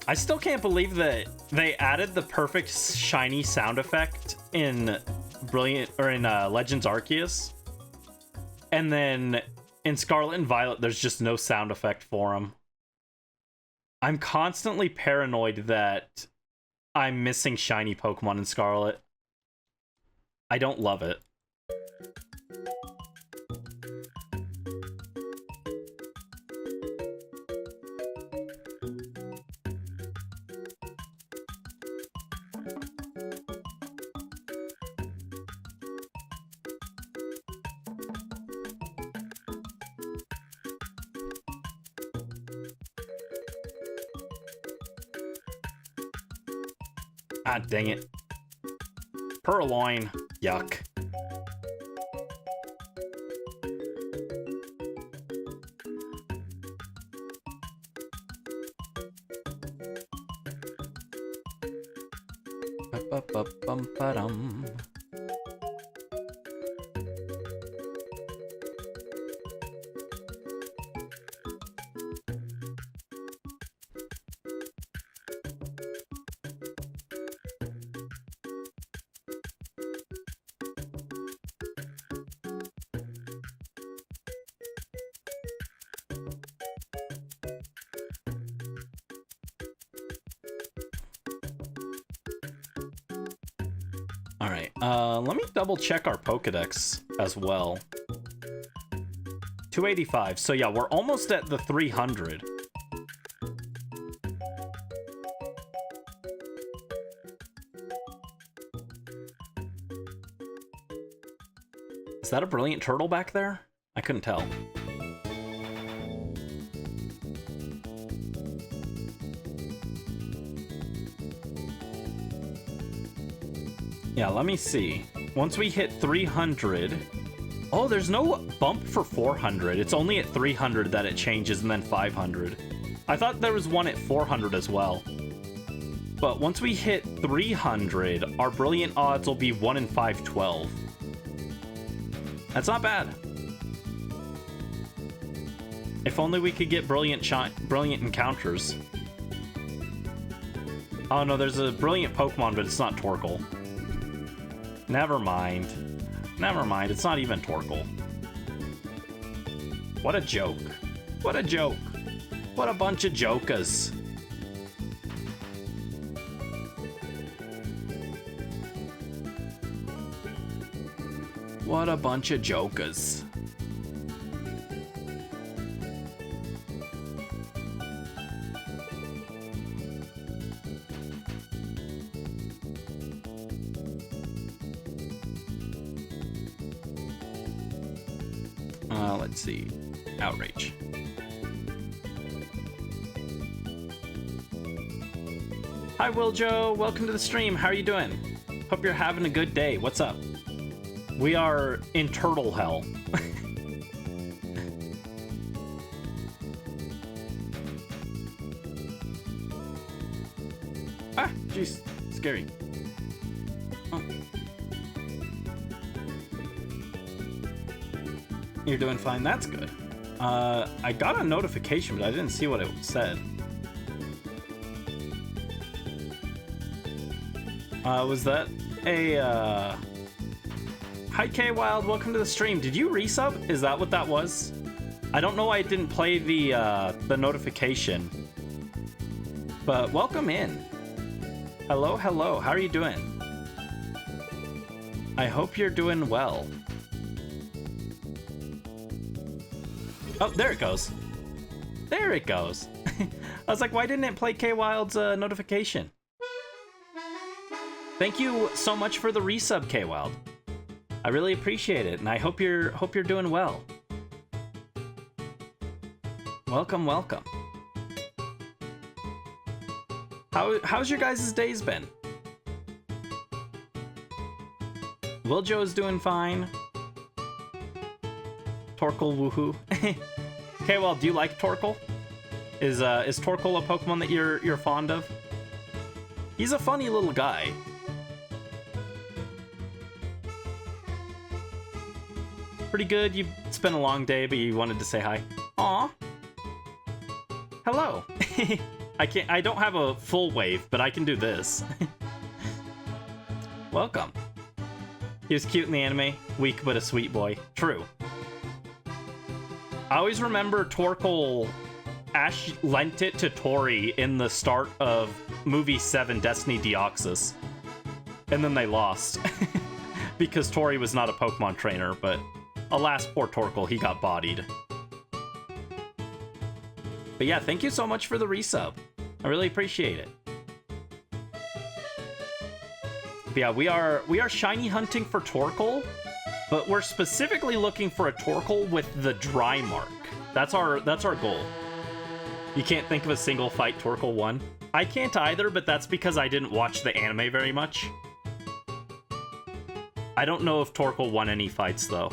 Speaker 1: I still can't believe that they added the perfect shiny sound effect in Legends Arceus. And then in Scarlet and Violet, there's just no sound effect for them. I'm constantly paranoid that I'm missing shiny Pokemon in Scarlet. I don't love it. Ah, dang it. Purloin. Yuck. Ba-ba-ba-bum-ba-dum. Alright, let me double check our Pokedex as well. 285, so yeah, we're almost at the 300. Is that a brilliant turtle back there? I couldn't tell. Yeah, let me see. Once we hit 300... Oh, there's no bump for 400. It's only at 300 that it changes, and then 500. I thought there was one at 400 as well. But once we hit 300, our brilliant odds will be 1 in 512. That's not bad. If only we could get brilliant encounters. Oh no, there's a brilliant Pokemon, but it's not Torkoal. Never mind. Never mind, it's not even Torkoal. What a joke. What a joke. What a bunch of jokas. What a bunch of jokas. Let's see. Outrage. Hi, Wiljo. Welcome to the stream. How are you doing? Hope you're having a good day. What's up? We are in turtle hell. Ah, jeez. Scary. Oh. You're doing fine. That's good. I got a notification, but I didn't see what it said. Was that a, Hi, K-Wild. Welcome to the stream. Did you resub? Is that what that was? I don't know why it didn't play the notification. But welcome in. Hello, hello. How are you doing? I hope you're doing well. Oh, there it goes. There it goes. I was like, why didn't it play K-Wild's notification? Thank you so much for the resub, K-Wild. I really appreciate it, and I hope you're doing well. Welcome, welcome. How's your guys' days been? Wiljo is doing fine. Torkoal woohoo. Okay, well, do you like Torkoal? Is Torkoal a Pokemon that you're fond of? He's a funny little guy. Pretty good. It's been a long day, but you wanted to say hi. Aw. Hello. I don't have a full wave, but I can do this. Welcome. He was cute in the anime. Weak, but a sweet boy. True. I always remember Torkoal, Ash lent it to Tori in the start of movie 7, Destiny Deoxys. And then they lost. Because Tori was not a Pokemon trainer, but alas, poor Torkoal, he got bodied. But yeah, thank you so much for the resub. I really appreciate it. But yeah, we are shiny hunting for Torkoal, but we're specifically looking for a Torkoal with the dry mark. That's our goal. You can't think of a single fight Torkoal won? I can't either, but that's because I didn't watch the anime very much. I don't know if Torkoal won any fights, though.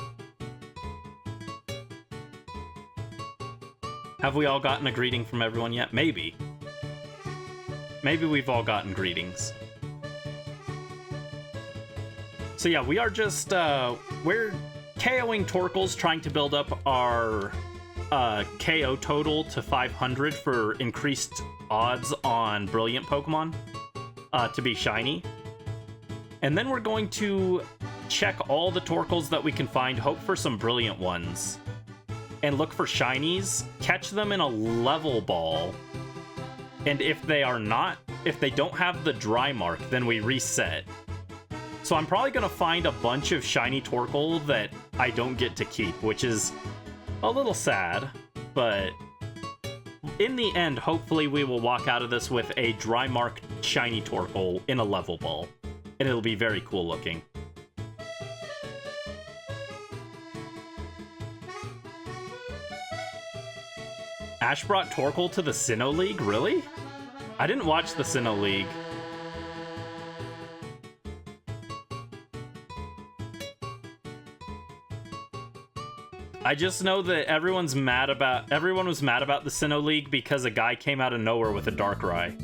Speaker 1: Have we all gotten a greeting from everyone yet? Maybe. Maybe we've all gotten greetings. So yeah, we are just, we're KOing Torkoals, trying to build up our KO total to 500 for increased odds on Brilliant Pokemon to be shiny. And then we're going to check all the Torkoals that we can find, hope for some Brilliant ones, and look for shinies, catch them in a level ball, and if they don't have the dry mark, then we reset. So I'm probably gonna find a bunch of shiny Torkoal that I don't get to keep, which is a little sad, but in the end, hopefully we will walk out of this with a dry marked shiny Torkoal in a level ball, and it'll be very cool looking. Ash brought Torkoal to the Sinnoh League? Really? I didn't watch the Sinnoh League. I just know that everyone was mad about the Sinnoh League because a guy came out of nowhere with a Darkrai.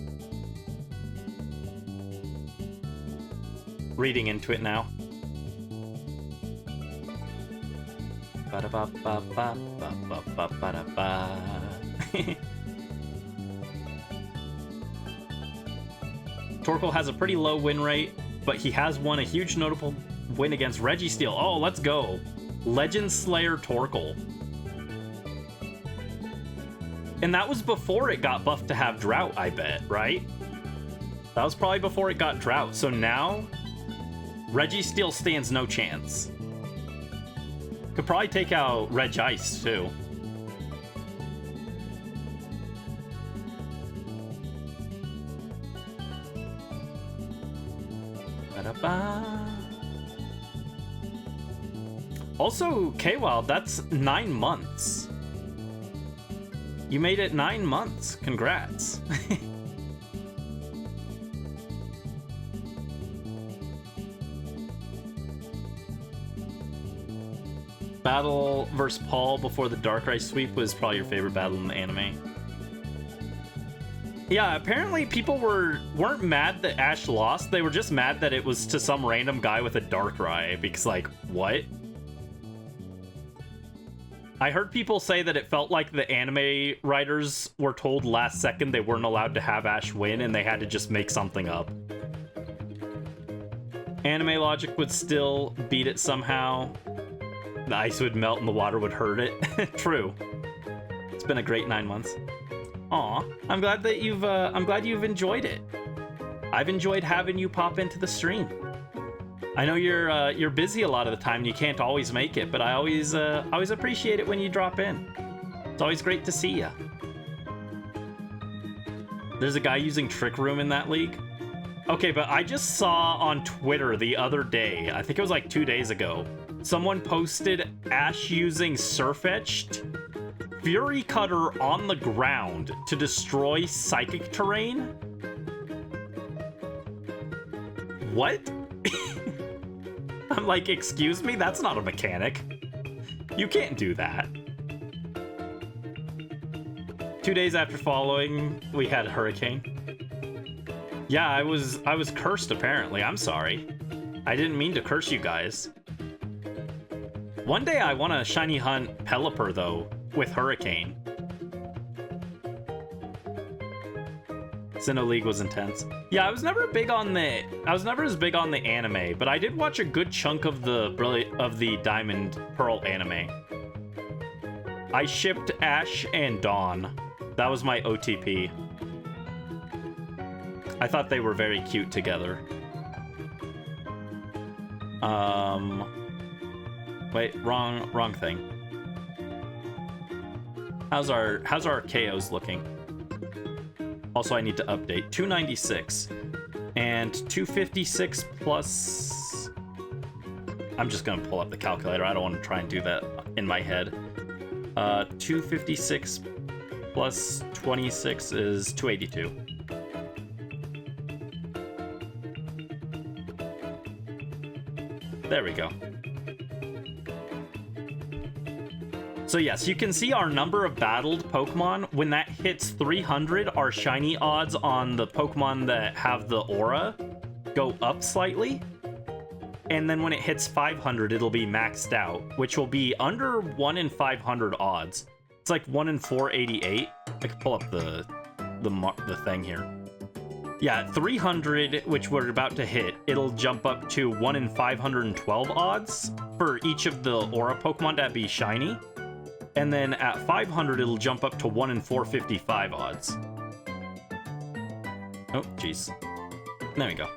Speaker 1: Reading into it now. Torkoal has a pretty low win rate, but he has won a huge notable win against Registeel. Oh, let's go. Legend Slayer Torkoal. And that was before it got buffed to have Drought, I bet, right? That was probably before it got Drought. So now, Registeel stands no chance. Could probably take out Regice, too. Also, K-Wild, that's 9 months. You made it 9 months. Congrats. Battle versus Paul before the Darkrai sweep was probably your favorite battle in the anime. Yeah, apparently people weren't mad that Ash lost. They were just mad that it was to some random guy with a Darkrai. Because, like, what? I heard people say that it felt like the anime writers were told last second they weren't allowed to have Ash win, and they had to just make something up. Anime logic would still beat it somehow. The ice would melt and the water would hurt it. True. It's been a great 9 months. Aw, I'm glad that I'm glad you've enjoyed it. I've enjoyed having you pop into the stream. I know you're busy a lot of the time and you can't always make it, but I always appreciate it when you drop in. It's always great to see you. There's a guy using Trick Room in that league. Okay, but I just saw on Twitter the other day, I think it was like 2 days ago, someone posted Ash using Surfetched Fury Cutter on the ground to destroy psychic terrain? What? I'm like, excuse me? That's not a mechanic. You can't do that. 2 days after following, we had a hurricane. Yeah, I was cursed apparently. I'm sorry. I didn't mean to curse you guys. One day I want to shiny hunt Pelipper though with Hurricane. Sinnoh League was intense. Yeah, I was never as big on the anime, but I did watch a good chunk of the Diamond Pearl anime. I shipped Ash and Dawn. That was my OTP. I thought they were very cute together. Wait, wrong thing. How's our KOs looking? Also, I need to update. 296 and 256 plus. I'm just gonna pull up the calculator. I don't want to try and do that in my head. 256 plus 26 is 282. There we go. So yes, you can see our number of battled Pokemon. When that hits 300, our shiny odds on the Pokemon that have the aura go up slightly. And then when it hits 500, it'll be maxed out, which will be under 1 in 500 odds. It's like 1 in 488. I can pull up the thing here. Yeah, at 300, which we're about to hit, it'll jump up to 1 in 512 odds for each of the aura Pokemon to be shiny. And then at 500, it'll jump up to 1 in 455 odds. Oh, jeez. There we go.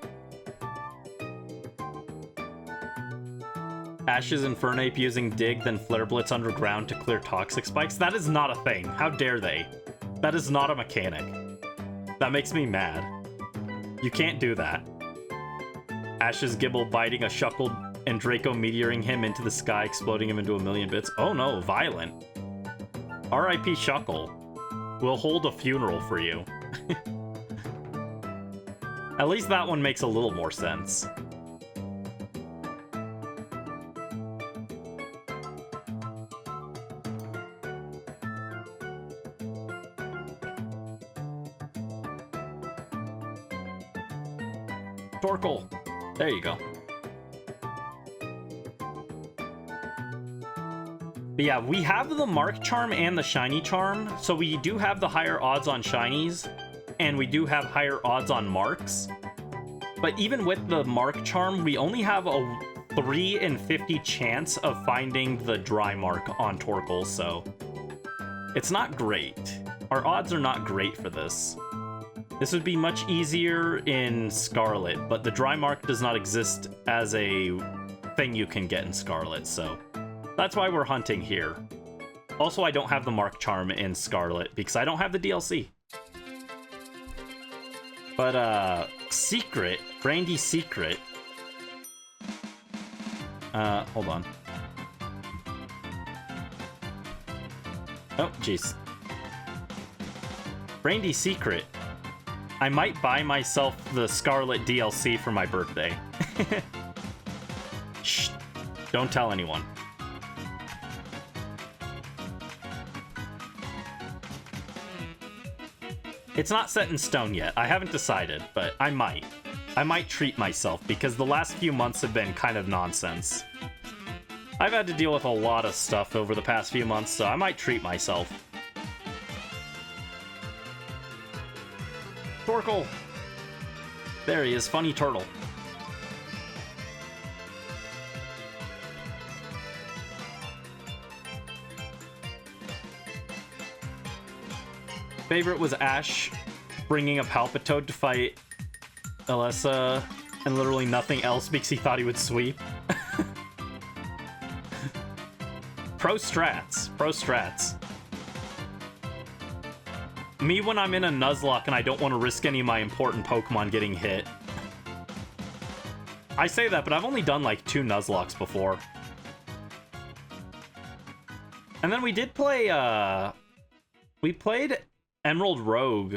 Speaker 1: Ash's Infernape using Dig, then Flare Blitz underground to clear toxic spikes? That is not a thing. How dare they? That is not a mechanic. That makes me mad. You can't do that. Ash's Gibble biting a Shuckle and Draco meteoring him into the sky, exploding him into a million bits. Oh no, violent. R.I.P. Shuckle. We'll hold a funeral for you. At least that one makes a little more sense. Torkoal. There you go. But yeah, we have the Mark Charm and the Shiny Charm, so we do have the higher odds on Shinies, and we do have higher odds on Marks. But even with the Mark Charm, we only have a 3 in 50 chance of finding the Dry Mark on Torkoal, so it's not great. Our odds are not great for this. This would be much easier in Scarlet, but the Dry Mark does not exist as a thing you can get in Scarlet, so that's why we're hunting here. Also, I don't have the Mark Charm in Scarlet because I don't have the DLC. But, Secret, Brandy Secret. Hold on. Oh, jeez. Brandy Secret. I might buy myself the Scarlet DLC for my birthday. Shh. Don't tell anyone. It's not set in stone yet. I haven't decided, but I might. I might treat myself because the last few months have been kind of nonsense. I've had to deal with a lot of stuff over the past few months, so I might treat myself. Torkoal! There he is, funny turtle. Favorite was Ash bringing a Palpitoad to fight Elessa and literally nothing else because he thought he would sweep. Pro strats. Pro strats. Me when I'm in a Nuzlocke and I don't want to risk any of my important Pokemon getting hit. I say that, but I've only done like 2 Nuzlocks before. And then we did play, we played Emerald Rogue.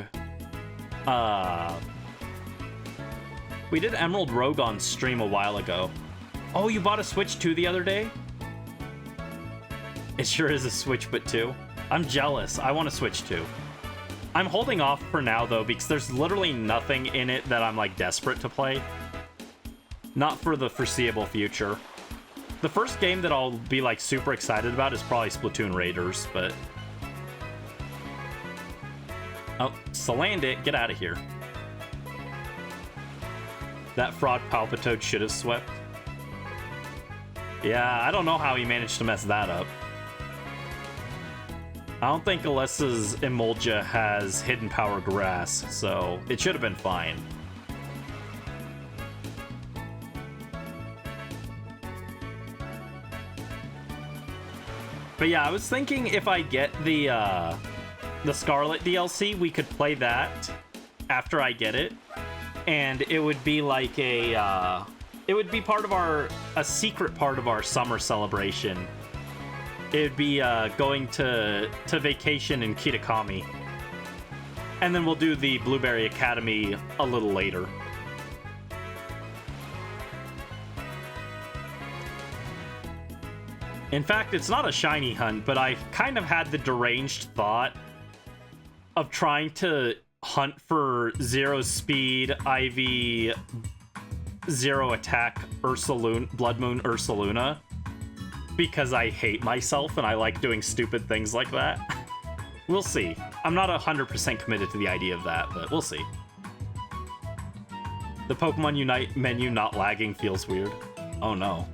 Speaker 1: We did Emerald Rogue on stream a while ago. Oh, you bought a Switch 2 the other day? It sure is a Switch, but 2. I'm jealous. I want a Switch 2. I'm holding off for now, though, because there's literally nothing in it that I'm, like, desperate to play. Not for the foreseeable future. The first game that I'll be, like, super excited about is probably Splatoon Raiders, but... Oh, Salandit, get out of here. That fraud Palpitoad should have swept. Yeah, I don't know how he managed to mess that up. I don't think Alessa's Emolga has Hidden Power Grass, so it should have been fine. But yeah, I was thinking if I get the Scarlet DLC, we could play that after I get it. And it would be like a, it would be part of a secret part of our summer celebration. It'd be going to vacation in Kitakami. And then we'll do the Blueberry Academy a little later. In fact, it's not a shiny hunt, but I kind of had the deranged thought of trying to hunt for 0 speed, IV, 0 attack Blood Moon Ursaluna. Because I hate myself and I like doing stupid things like that. We'll see. I'm not 100% committed to the idea of that, but we'll see. The Pokemon Unite menu not lagging feels weird. Oh no.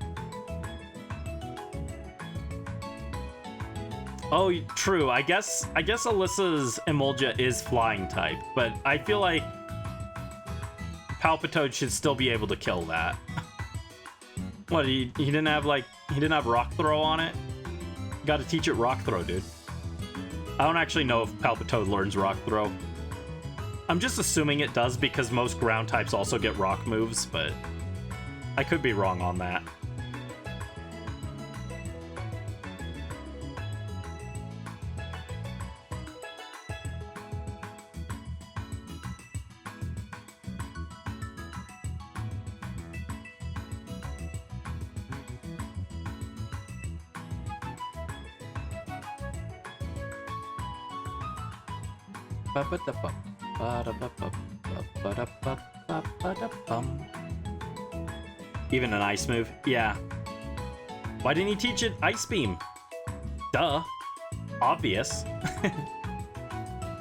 Speaker 1: Oh, true. I guess Alessa's Emolga is flying type, but I feel like Palpitoad should still be able to kill that. What, he didn't have Rock Throw on it? Gotta teach it Rock Throw, dude. I don't actually know if Palpitoad learns Rock Throw. I'm just assuming it does because most ground types also get rock moves, but I could be wrong on that. Even an ice move? Yeah. Why didn't he teach it Ice Beam? Duh. Obvious.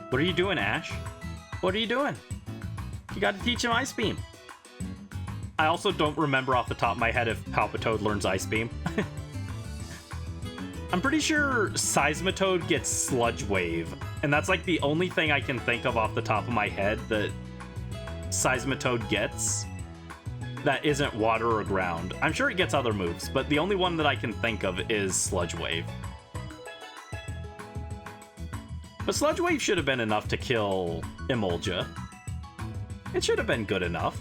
Speaker 1: What are you doing, Ash? What are you doing? You gotta teach him Ice Beam. I also don't remember off the top of my head if Palpitoad learns Ice Beam. I'm pretty sure Seismitoad gets Sludge Wave, and that's like the only thing I can think of off the top of my head that Seismitoad gets that isn't water or ground. I'm sure it gets other moves, but the only one that I can think of is Sludge Wave. But Sludge Wave should have been enough to kill Emolga. It should have been good enough.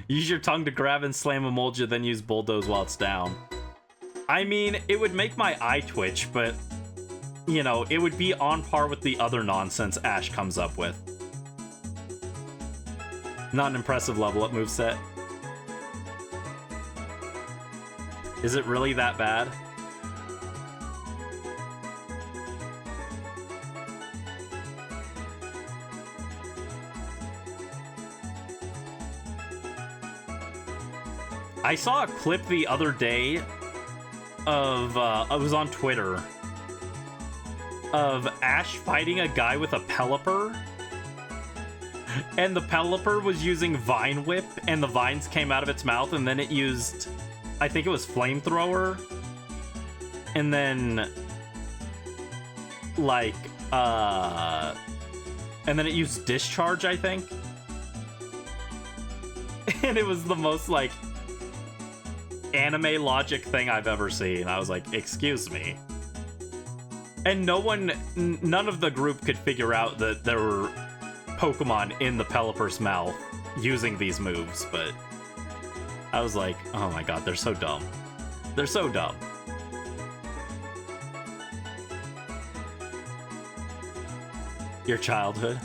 Speaker 1: Use your tongue to grab and slam Emolga, then use Bulldoze while it's down. I mean, it would make my eye twitch, but, you know, it would be on par with the other nonsense Ash comes up with. Not an impressive level up moveset. Is it really that bad? I saw a clip the other day of, it was on Twitter, of Ash fighting a guy with a Pelipper. And the Pelipper was using Vine Whip, and the vines came out of its mouth, and then it used, I think it was Flamethrower. And then, like, and then it used Discharge, I think. And it was the most, like, anime logic thing I've ever seen. I was like, excuse me. And none of the group could figure out that there were Pokemon in the Pelipper's mouth using these moves, but I was like, oh my god, they're so dumb. They're so dumb. Your childhood?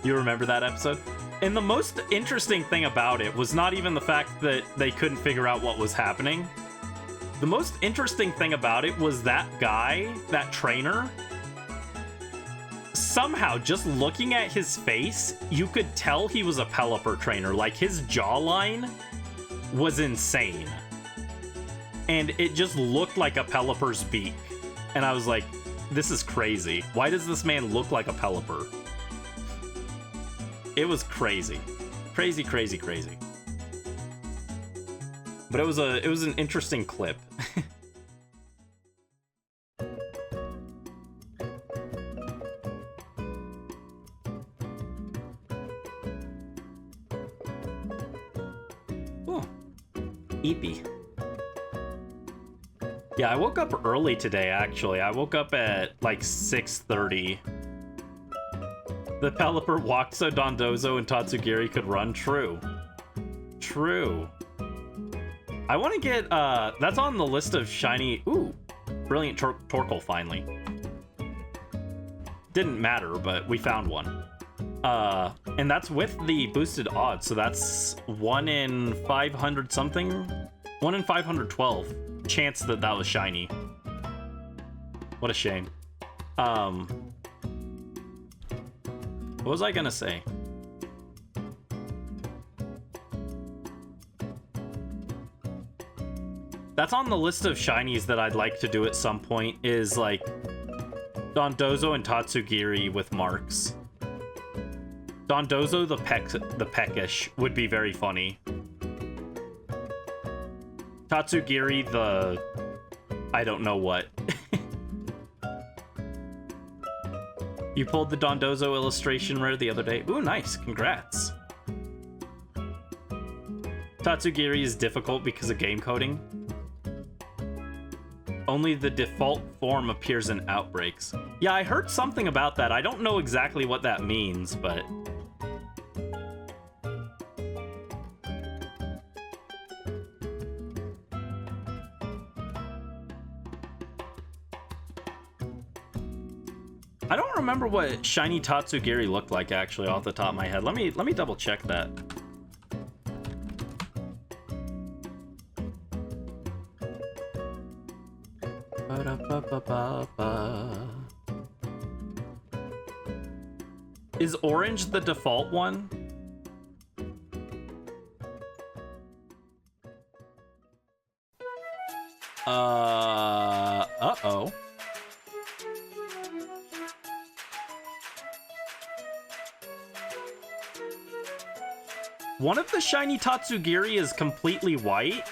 Speaker 1: You remember that episode? And the most interesting thing about it was not even the fact that they couldn't figure out what was happening. The most interesting thing about it was that guy, that trainer, somehow, just looking at his face, you could tell he was a Pelipper trainer. Like, his jawline was insane. And it just looked like a Pelipper's beak. And I was like, this is crazy. Why does this man look like a Pelipper? It was crazy. Crazy, crazy, crazy. But it was an interesting clip. Oh, Eepy. Yeah, I woke up early today, actually. I woke up at like 6:30. The Pelipper walked so Dondozo and Tatsugiri could run. True. True. I want to get, that's on the list of shiny... Ooh, brilliant Torkoal, finally. Didn't matter, but we found one. And that's with the boosted odds, so that's 1 in 500 something? 1 in 512 chance that that was shiny. What a shame. What was I gonna say? That's on the list of shinies that I'd like to do at some point, is like Dondozo and Tatsugiri with marks. Dondozo the peckish would be very funny. Tatsugiri the... I don't know what. You pulled the Dondozo illustration rare the other day. Ooh, nice. Congrats. Tatsugiri is difficult because of game coding. Only the default form appears in outbreaks. Yeah, I heard something about that. I don't know exactly what that means, but... I don't remember what shiny Tatsugiri looked like, actually, off the top of my head. Let me double check that. Is orange the default one? Uh-oh. One of the shiny Tatsugiri is completely white.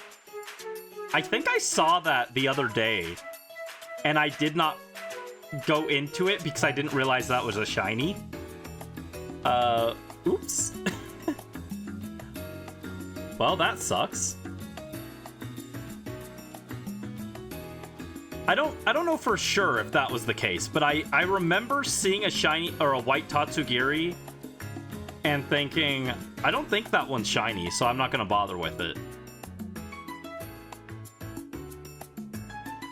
Speaker 1: I think I saw that the other day, and I did not go into it because I didn't realize that was a shiny. Oops. Well, that sucks. I don't know for sure if that was the case, but I remember seeing a shiny or a white Tatsugiri and thinking, I don't think that one's shiny, so I'm not gonna bother with it.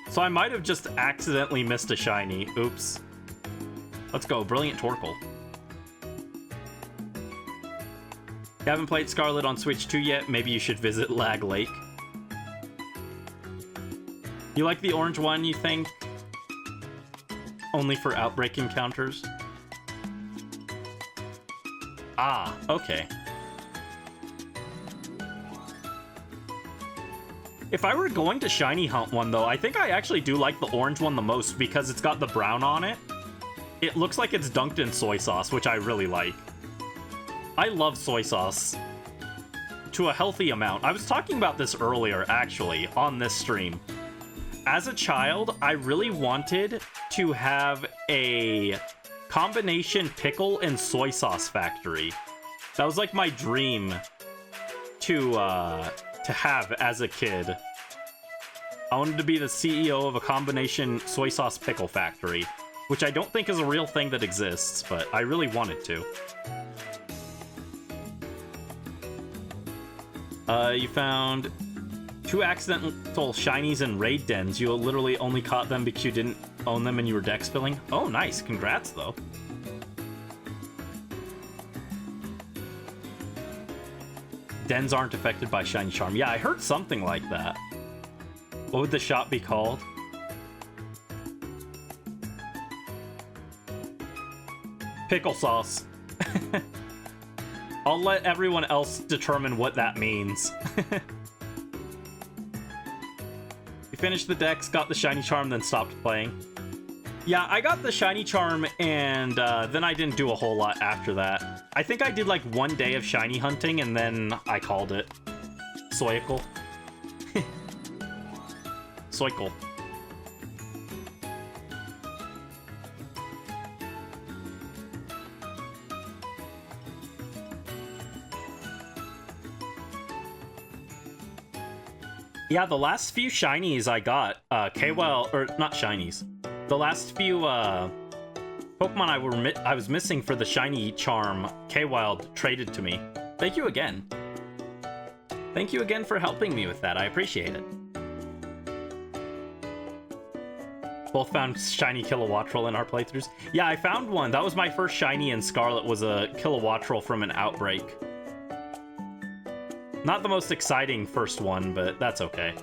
Speaker 1: So I might have just accidentally missed a shiny. Oops. Let's go, brilliant Torkoal. You haven't played Scarlet on Switch 2 yet? Maybe you should visit Lag Lake. You like the orange one, you think? Only for outbreak encounters? Ah, okay. If I were going to shiny hunt one, though, I think I actually do like the orange one the most because it's got the brown on it. It looks like it's dunked in soy sauce, which I really like. I love soy sauce to a healthy amount. I was talking about this earlier, actually, on this stream. As a child, I really wanted to have a combination pickle and soy sauce factory. That was like my dream to have as a kid. I wanted to be the CEO of a combination soy sauce pickle factory, which I don't think is a real thing that exists, but I really wanted to. You found 2 accidental shinies in raid dens. You literally only caught them because you didn't own them and you were dex filling. Oh, nice. Congrats, though. Dens aren't affected by Shiny Charm. Yeah, I heard something like that. What would the shop be called? Pickle sauce. I'll let everyone else determine what that means. We finished the decks, got the Shiny Charm, then stopped playing. Yeah, I got the Shiny Charm, and then I didn't do a whole lot after that. I think I did like 1 day of Shiny hunting, and then I called it. Soicle. Soicle. Yeah, the last few shinies I got, K-Well, or not shinies. The last few Pokemon I was missing for the Shiny Charm, K-Wild traded to me. Thank you again. Thank you again for helping me with that. I appreciate it. Both found shiny Kilowattrel in our playthroughs. Yeah, I found one. That was my first shiny in Scarlet, was a Kilowattrel from an outbreak. Not the most exciting first one, but that's okay.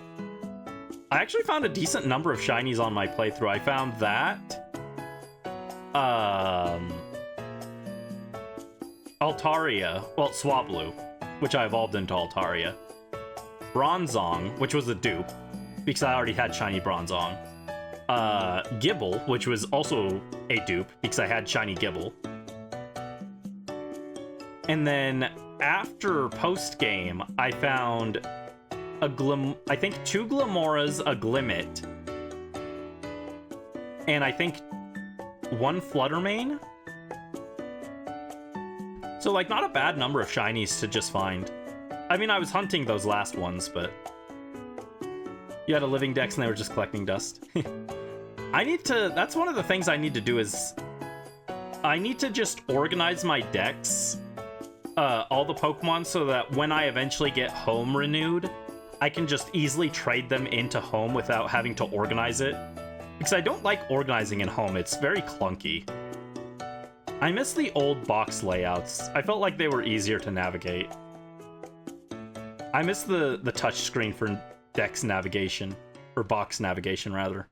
Speaker 1: I actually found a decent number of shinies on my playthrough. I found that. Altaria. Well, Swablu, which I evolved into Altaria. Bronzong, which was a dupe, because I already had shiny Bronzong. Gibble, which was also a dupe, because I had shiny Gibble. And then after post-game, I found I think 2 Glamoras, a Glimmet, and I think 1 Fluttermane. So, like, not a bad number of shinies to just find. I mean, I was hunting those last ones, but you had a living dex and they were just collecting dust. That's one of the things I need to do is I need to just organize my decks, all the Pokemon, so that when I eventually get home renewed, I can just easily trade them into home without having to organize it. Because I don't like organizing in home, it's very clunky. I miss the old box layouts. I felt like they were easier to navigate. I miss the touchscreen for dex navigation, or box navigation rather.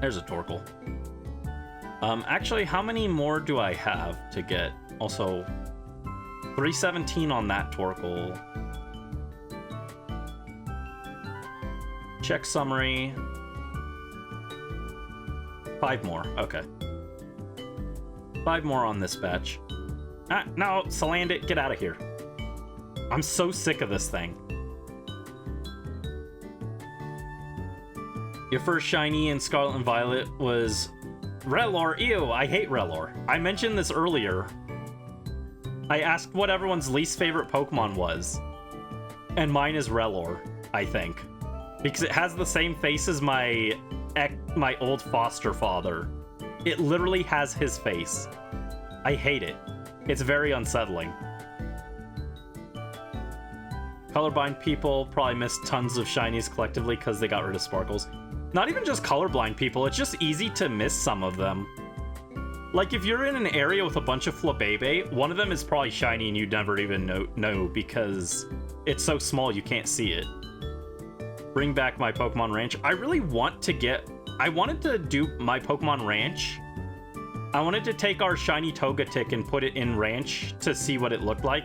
Speaker 1: There's a Torkoal. Actually, how many more do I have to get? Also, 317 on that Torkoal. Check summary. 5 more, okay. 5 more on this batch. Ah, no, Salandit, get out of here. I'm so sick of this thing. Your first shiny in Scarlet and Violet was Relor. Ew, I hate Relor. I mentioned this earlier. I asked what everyone's least favorite Pokemon was, and mine is Relor, I think. Because it has the same face as my old foster father. It literally has his face. I hate it. It's very unsettling. Colorblind people probably missed tons of shinies collectively because they got rid of sparkles. Not even just colorblind people, it's just easy to miss some of them. Like, if you're in an area with a bunch of Flabebe, one of them is probably shiny and you never even know because it's so small you can't see it. Bring back my Pokemon Ranch. I really want to I wanted to do my Pokemon Ranch. I wanted to take our shiny Togetic and put it in Ranch to see what it looked like.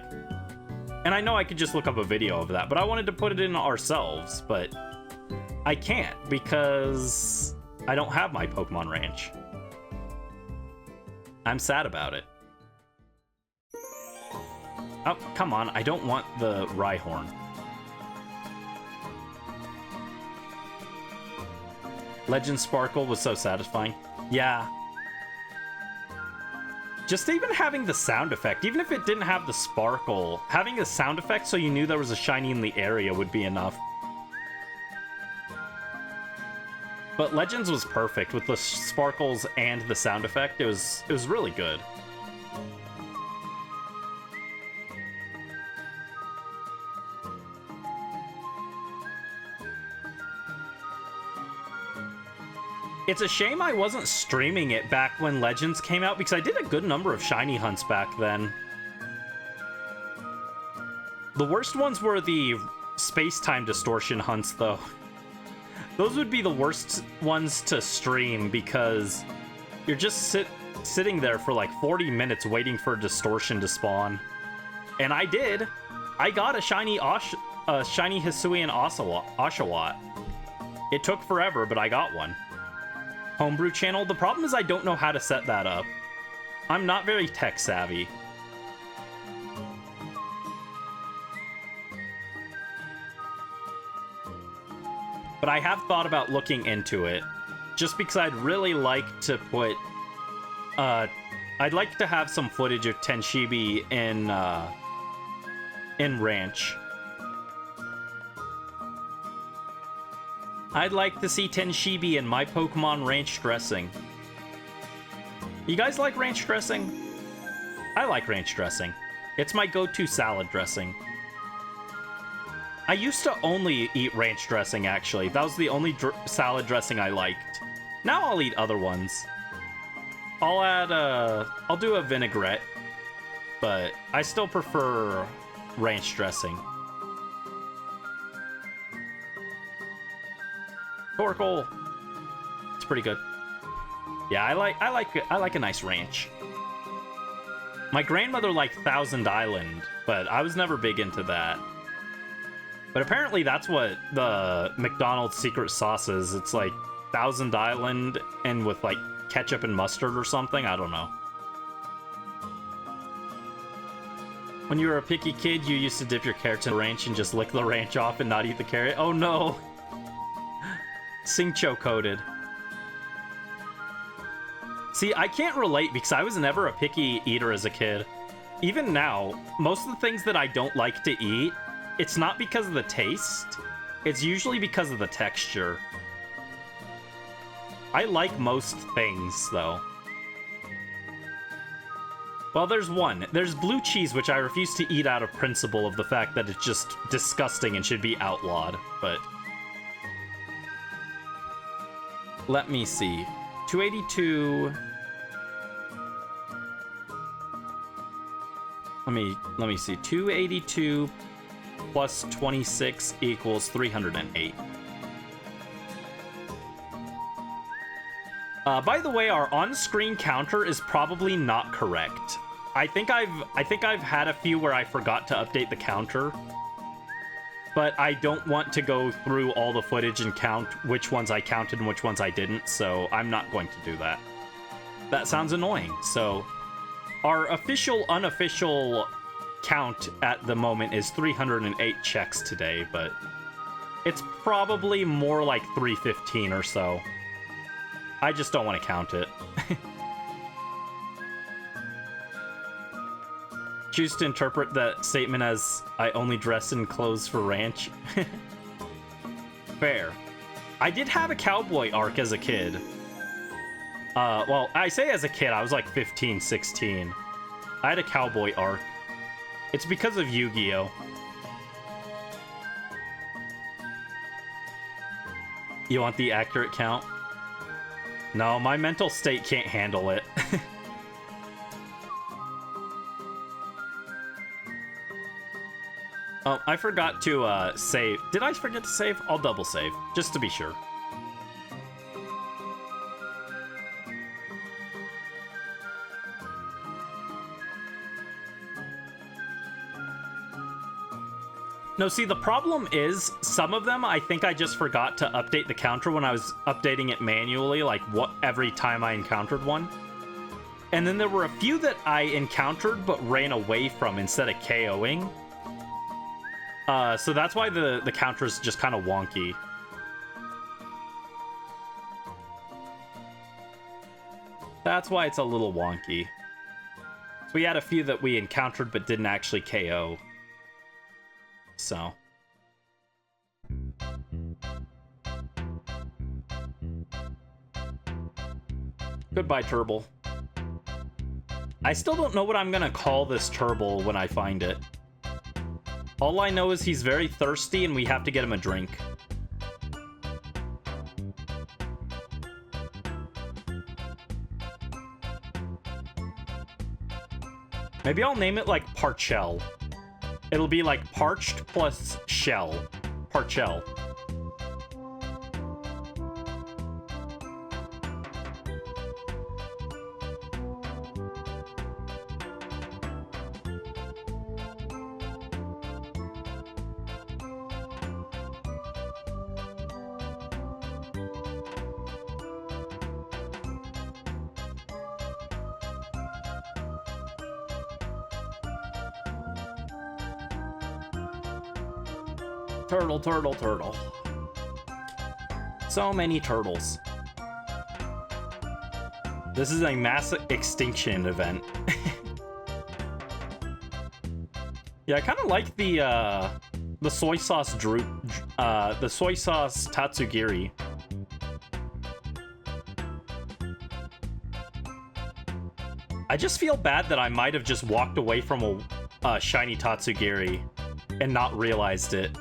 Speaker 1: And I know I could just look up a video of that, but I wanted to put it in ourselves, but I can't because I don't have my Pokemon Ranch. I'm sad about it. Oh, come on. I don't want the Rhyhorn. Legend Sparkle was so satisfying. Yeah. Just even having the sound effect, even if it didn't have the sparkle, having a sound effect so you knew there was a shiny in the area would be enough. But Legends was perfect with the sparkles and the sound effect. It was really good. It's a shame I wasn't streaming it back when Legends came out, because I did a good number of shiny hunts back then. The worst ones were the space-time distortion hunts, though. Those would be the worst ones to stream, because you're just sitting there for like 40 minutes waiting for distortion to spawn. And I did. I got a shiny Hisuian Oshawott. It took forever, but I got one. Homebrew channel. The problem is I don't know how to set that up. I'm not very tech savvy. But I have thought about looking into it, just because I'd really like to put, I'd like to have some footage of Tenshibi in Ranch. I'd like to see Tenshibi in my Pokemon ranch dressing. You guys like ranch dressing? I like ranch dressing. It's my go-to salad dressing. I used to only eat ranch dressing, actually. That was the only salad dressing I liked. Now I'll eat other ones. I'll do a vinaigrette, but I still prefer ranch dressing. Torkoal. It's pretty good. Yeah, I like a nice ranch. My grandmother liked Thousand Island, but I was never big into that. But apparently that's what the McDonald's secret sauce is. It's like Thousand Island and with like ketchup and mustard or something. I don't know. When you were a picky kid, you used to dip your carrots in ranch and just lick the ranch off and not eat the carrot. Oh no! Singcho coated. See, I can't relate because I was never a picky eater as a kid. Even now, most of the things that I don't like to eat, it's not because of the taste. It's usually because of the texture. I like most things, though. Well, there's one. There's blue cheese, which I refuse to eat out of principle of the fact that it's just disgusting and should be outlawed, but... Let me see. 282... Let me see. 282 plus 26 equals 308. By the way, our on-screen counter is probably not correct. I think I've had a few where I forgot to update the counter, but I don't want to go through all the footage and count which ones I counted and which ones I didn't, so I'm not going to do that. That sounds annoying. So our official, unofficial count at the moment is 308 checks today, but it's probably more like 315 or so. I just don't want to count it. Choose to interpret that statement as, I only dress in clothes for ranch. Fair. I did have a cowboy arc as a kid. Well, I say as a kid, I was like 15, 16. I had a cowboy arc. It's because of Yu-Gi-Oh! You want the accurate count? No, my mental state can't handle it. Oh, I forgot to save. Did I forget to save? I'll double save, just to be sure. No, see, the problem is, some of them, I think I just forgot to update the counter when I was updating it manually, like, every time I encountered one. And then there were a few that I encountered but ran away from instead of KOing. So that's why the counter is just kind of wonky. That's why it's a little wonky. So we had a few that we encountered but didn't actually KO. So. Goodbye, Turble. I still don't know what I'm gonna call this Turble when I find it. All I know is he's very thirsty and we have to get him a drink. Maybe I'll name it like Parchell. It'll be like parched plus shell. Parchell. Turtle, turtle, turtle. So many turtles. This is a mass extinction event. Yeah, I kind of like the soy sauce the soy sauce tatsugiri. I just feel bad that I might have just walked away from a shiny tatsugiri and not realized it.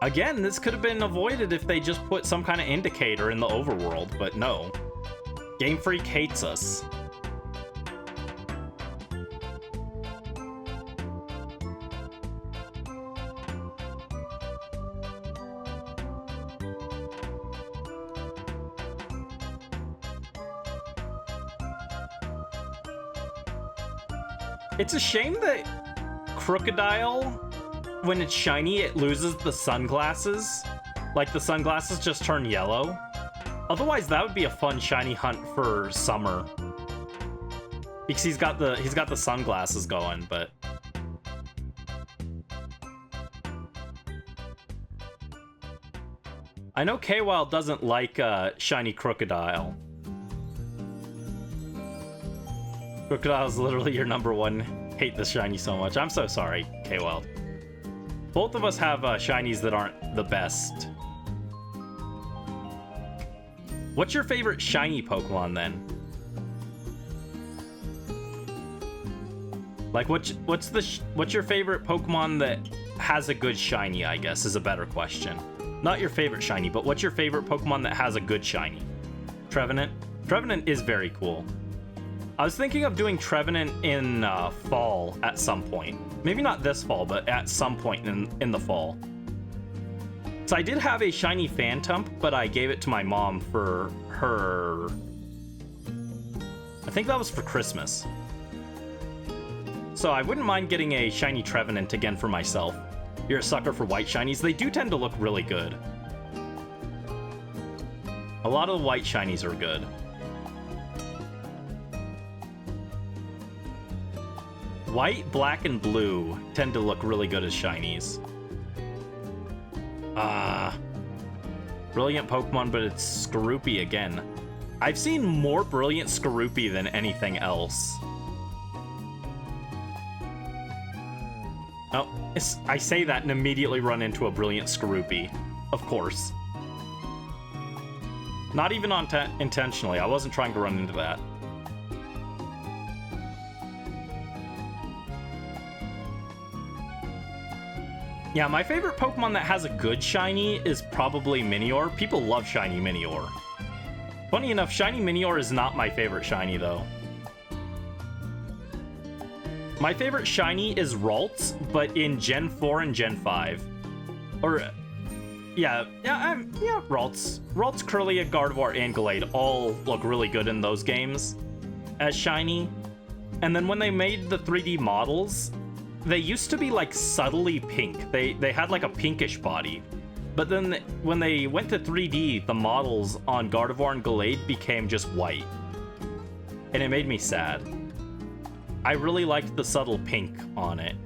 Speaker 1: Again, this could have been avoided if they just put some kind of indicator in the overworld, but no. Game Freak hates us. It's a shame that Crocodile, when it's shiny, it loses the sunglasses. Like, the sunglasses just turn yellow. Otherwise, that would be a fun shiny hunt for summer. Because he's got the sunglasses going, but... I know K-Wild doesn't like shiny Crocodile. Crocodile's literally your number one. Hate this shiny so much. I'm so sorry, K-Wild. Both of us have shinies that aren't the best. What's your favorite shiny Pokemon, then? Like, what's your favorite Pokemon that has a good shiny, I guess, is a better question. Not your favorite shiny, but what's your favorite Pokemon that has a good shiny? Trevenant? Trevenant is very cool. I was thinking of doing Trevenant in fall at some point. Maybe not this fall, but at some point in the fall. So I did have a shiny Phantump, but I gave it to my mom for her... I think that was for Christmas. So I wouldn't mind getting a shiny Trevenant again for myself. You're a sucker for white shinies. They do tend to look really good. A lot of the white shinies are good. White, black, and blue tend to look really good as shinies. Brilliant Pokemon, but it's Skorupi again. I've seen more Brilliant Skorupi than anything else. Oh, I say that and immediately run into a Brilliant Skorupi. Of course. Not even intentionally. I wasn't trying to run into that. Yeah, my favorite Pokemon that has a good shiny is probably Minior. People love shiny Minior. Funny enough, shiny Minior is not my favorite shiny, though. My favorite shiny is Ralts, but in Gen 4 and Gen 5. Or, yeah, Ralts. Ralts, Kirlia, Gardevoir, and Gallade all look really good in those games as shiny. And then when they made the 3D models, they used to be like subtly pink. They had like a pinkish body. But then when they went to 3D, the models on Gardevoir and Gallade became just white. And it made me sad. I really liked the subtle pink on it.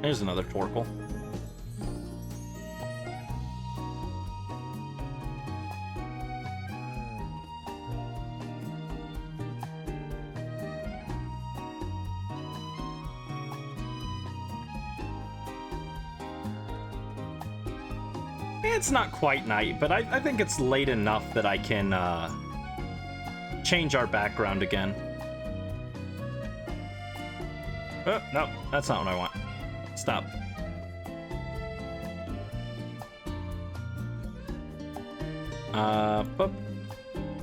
Speaker 1: There's another Torkoal. It's not quite night, but I think it's late enough that I can change our background again. Oh, no, that's not what I want. Stop. Boop.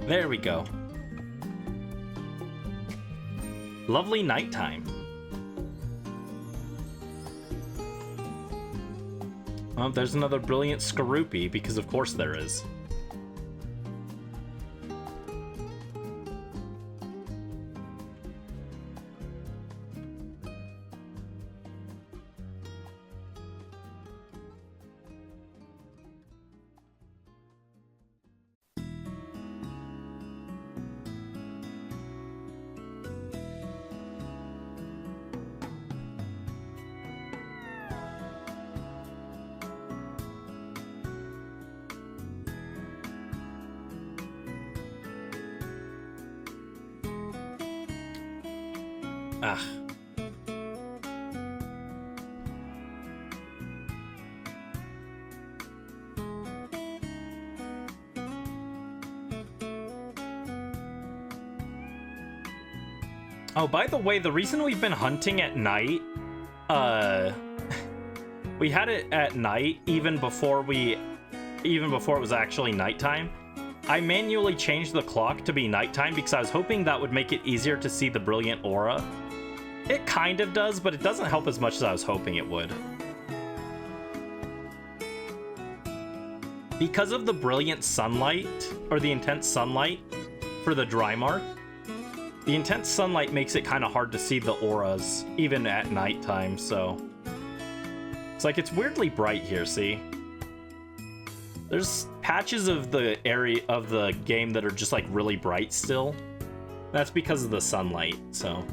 Speaker 1: There we go. Lovely nighttime. Well, there's another brilliant Skorupi, because of course there is. Ah. Oh, by the way, the reason we've been hunting at night, we had it at night even before it was actually nighttime. I manually changed the clock to be nighttime because I was hoping that would make it easier to see the brilliant aura. It kind of does, but it doesn't help as much as I was hoping it would. Because of the brilliant sunlight, or the intense sunlight for the dry mark, the intense sunlight makes it kind of hard to see the auras, even at nighttime, so... It's like, it's weirdly bright here, see? There's patches of the area of the game that are just like really bright still. That's because of the sunlight, so...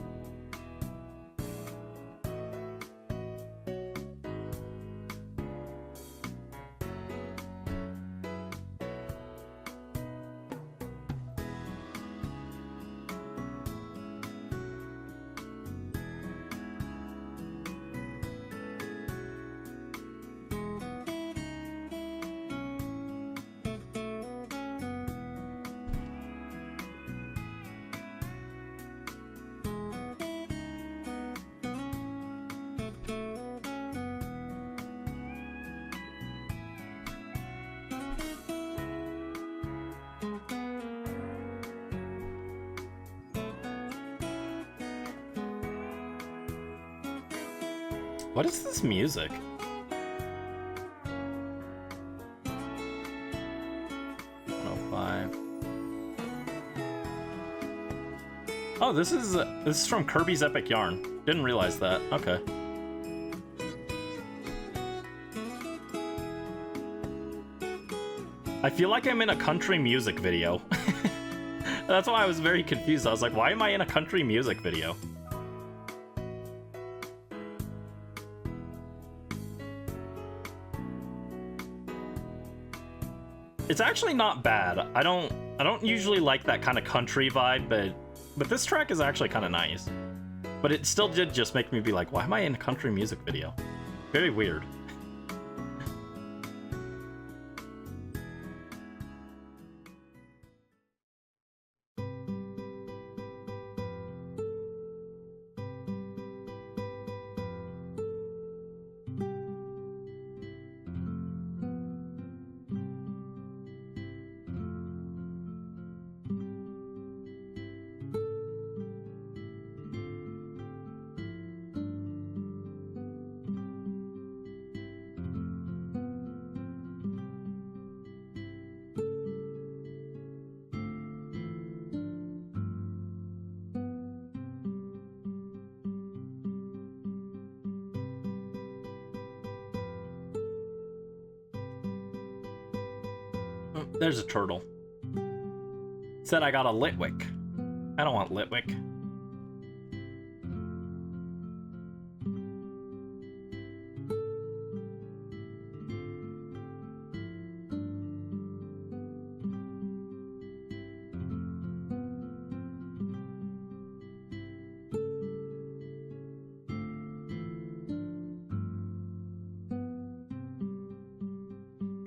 Speaker 1: What is this music? 105. Oh, this is from Kirby's Epic Yarn. Didn't realize that. Okay. I feel like I'm in a country music video. That's why I was very confused. I was like, why am I in a country music video? It's actually not bad. I don't usually like that kind of country vibe, but this track is actually kind of nice. But it still did just make me be like, why am I in a country music video? Very weird. There's a turtle. Said I got a Litwick. I don't want Litwick.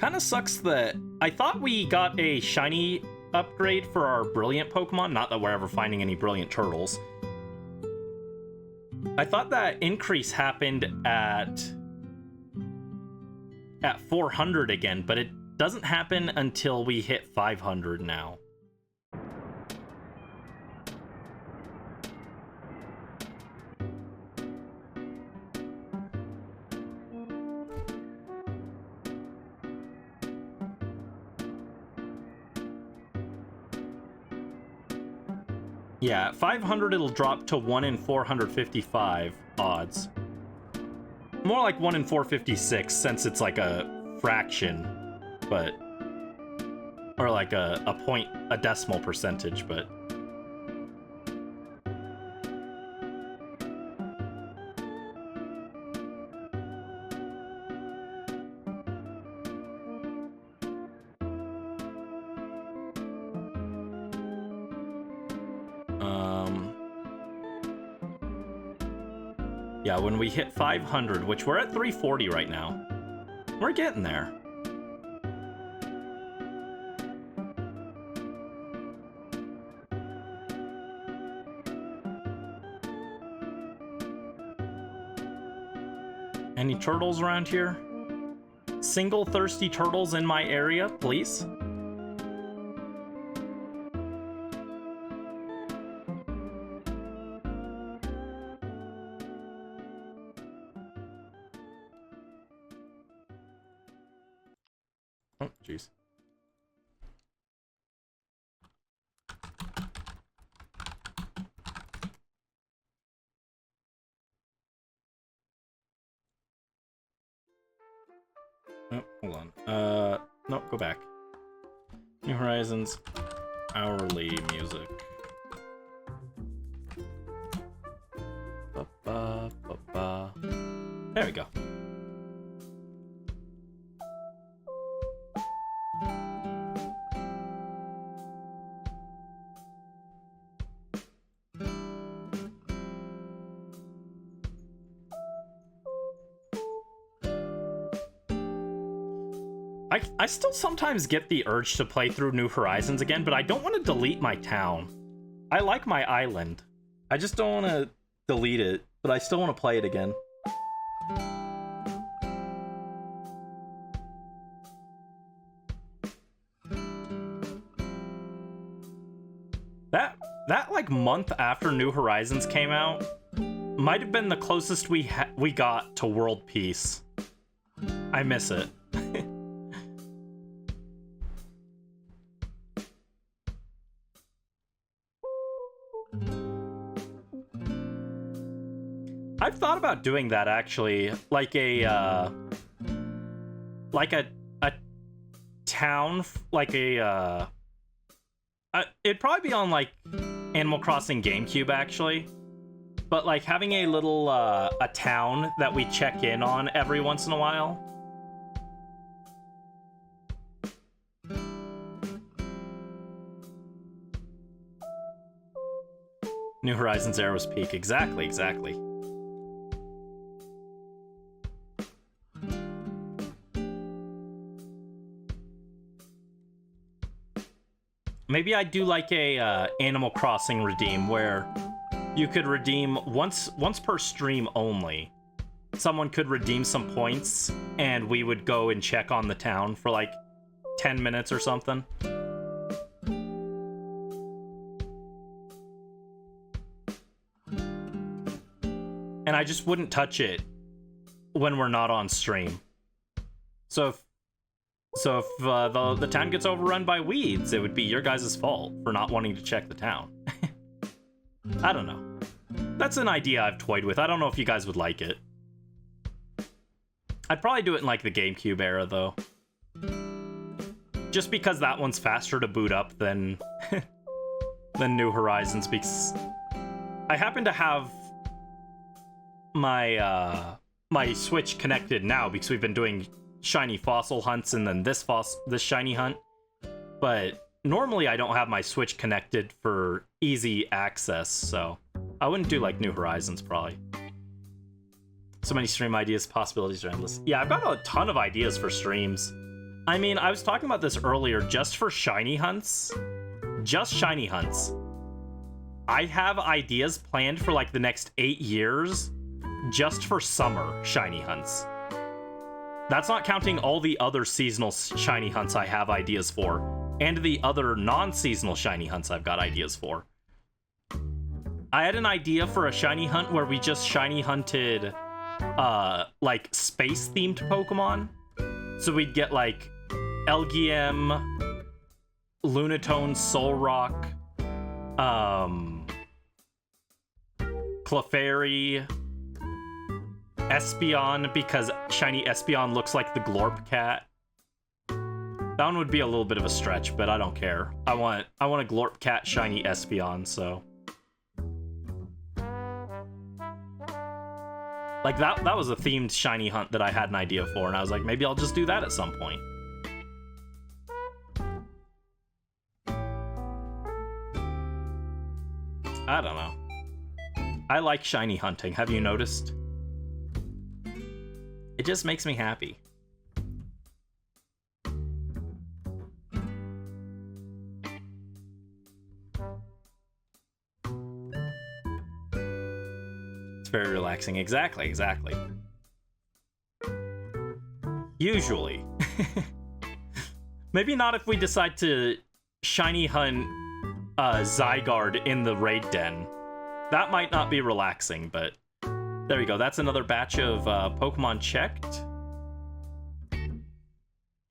Speaker 1: kind of sucks that I thought we got a shiny upgrade for our brilliant Pokemon. Not that we're ever finding any brilliant turtles. I thought that increase happened at 400 again, but it doesn't happen until we hit 500 now. Yeah, at 500 it'll drop to 1 in 455 odds. More like 1 in 456 since it's like a fraction, but... Or like a decimal percentage, but... Yeah, when we hit 500, which we're at 340 right now, we're getting there. Any turtles around here? Single thirsty turtles in my area, please? Oh, jeez. Oh, hold on. No, go back. New Horizons, hourly music. Ba-ba, ba-ba. There we go. I still sometimes get the urge to play through New Horizons again, but I don't want to delete my town. I like my island. I just don't want to delete it, but I still want to play it again. That like month after New Horizons came out might have been the closest we got to world peace. I miss it. I've thought about doing that actually, like a town, like it'd probably be on like Animal Crossing GameCube actually, but like having a little a town that we check in on every once in a while. New Horizons Arrow's Peak, exactly. Maybe I'd do like a Animal Crossing redeem where you could redeem once per stream only. Someone could redeem some points and we would go and check on the town for like 10 minutes or something. And I just wouldn't touch it when we're not on stream. So if the town gets overrun by weeds, it would be your guys' fault for not wanting to check the town. I don't know. That's an idea I've toyed with. I don't know if you guys would like it. I'd probably do it in like the GameCube era though. Just because that one's faster to boot up than than New Horizons, because I happen to have my my Switch connected now because we've been doing shiny fossil hunts and then this shiny hunt, but normally I don't have my Switch connected for easy access, so I wouldn't do like New Horizons probably. So many stream ideas, possibilities are endless. Yeah, I've got a ton of ideas for streams. I mean, I was talking about this earlier, just for shiny hunts. Just shiny hunts. I have ideas planned for like the next 8 years just for summer shiny hunts. That's not counting all the other seasonal shiny hunts I have ideas for, and the other non-seasonal shiny hunts I've got ideas for. I had an idea for a shiny hunt where we just shiny hunted, like, space-themed Pokemon. So we'd get, like, Elgyem, Lunatone, Solrock, Clefairy, Espeon, because shiny Espeon looks like the Glorp cat. That one would be a little bit of a stretch, but I don't care. I want a Glorp cat shiny Espeon, so. Like, that was a themed shiny hunt that I had an idea for, and I was like, maybe I'll just do that at some point. I don't know. I like shiny hunting, have you noticed? It just makes me happy. It's very relaxing. Exactly. Usually. Maybe not if we decide to shiny hunt Zygarde in the raid den. That might not be relaxing, but there we go. That's another batch of Pokemon checked.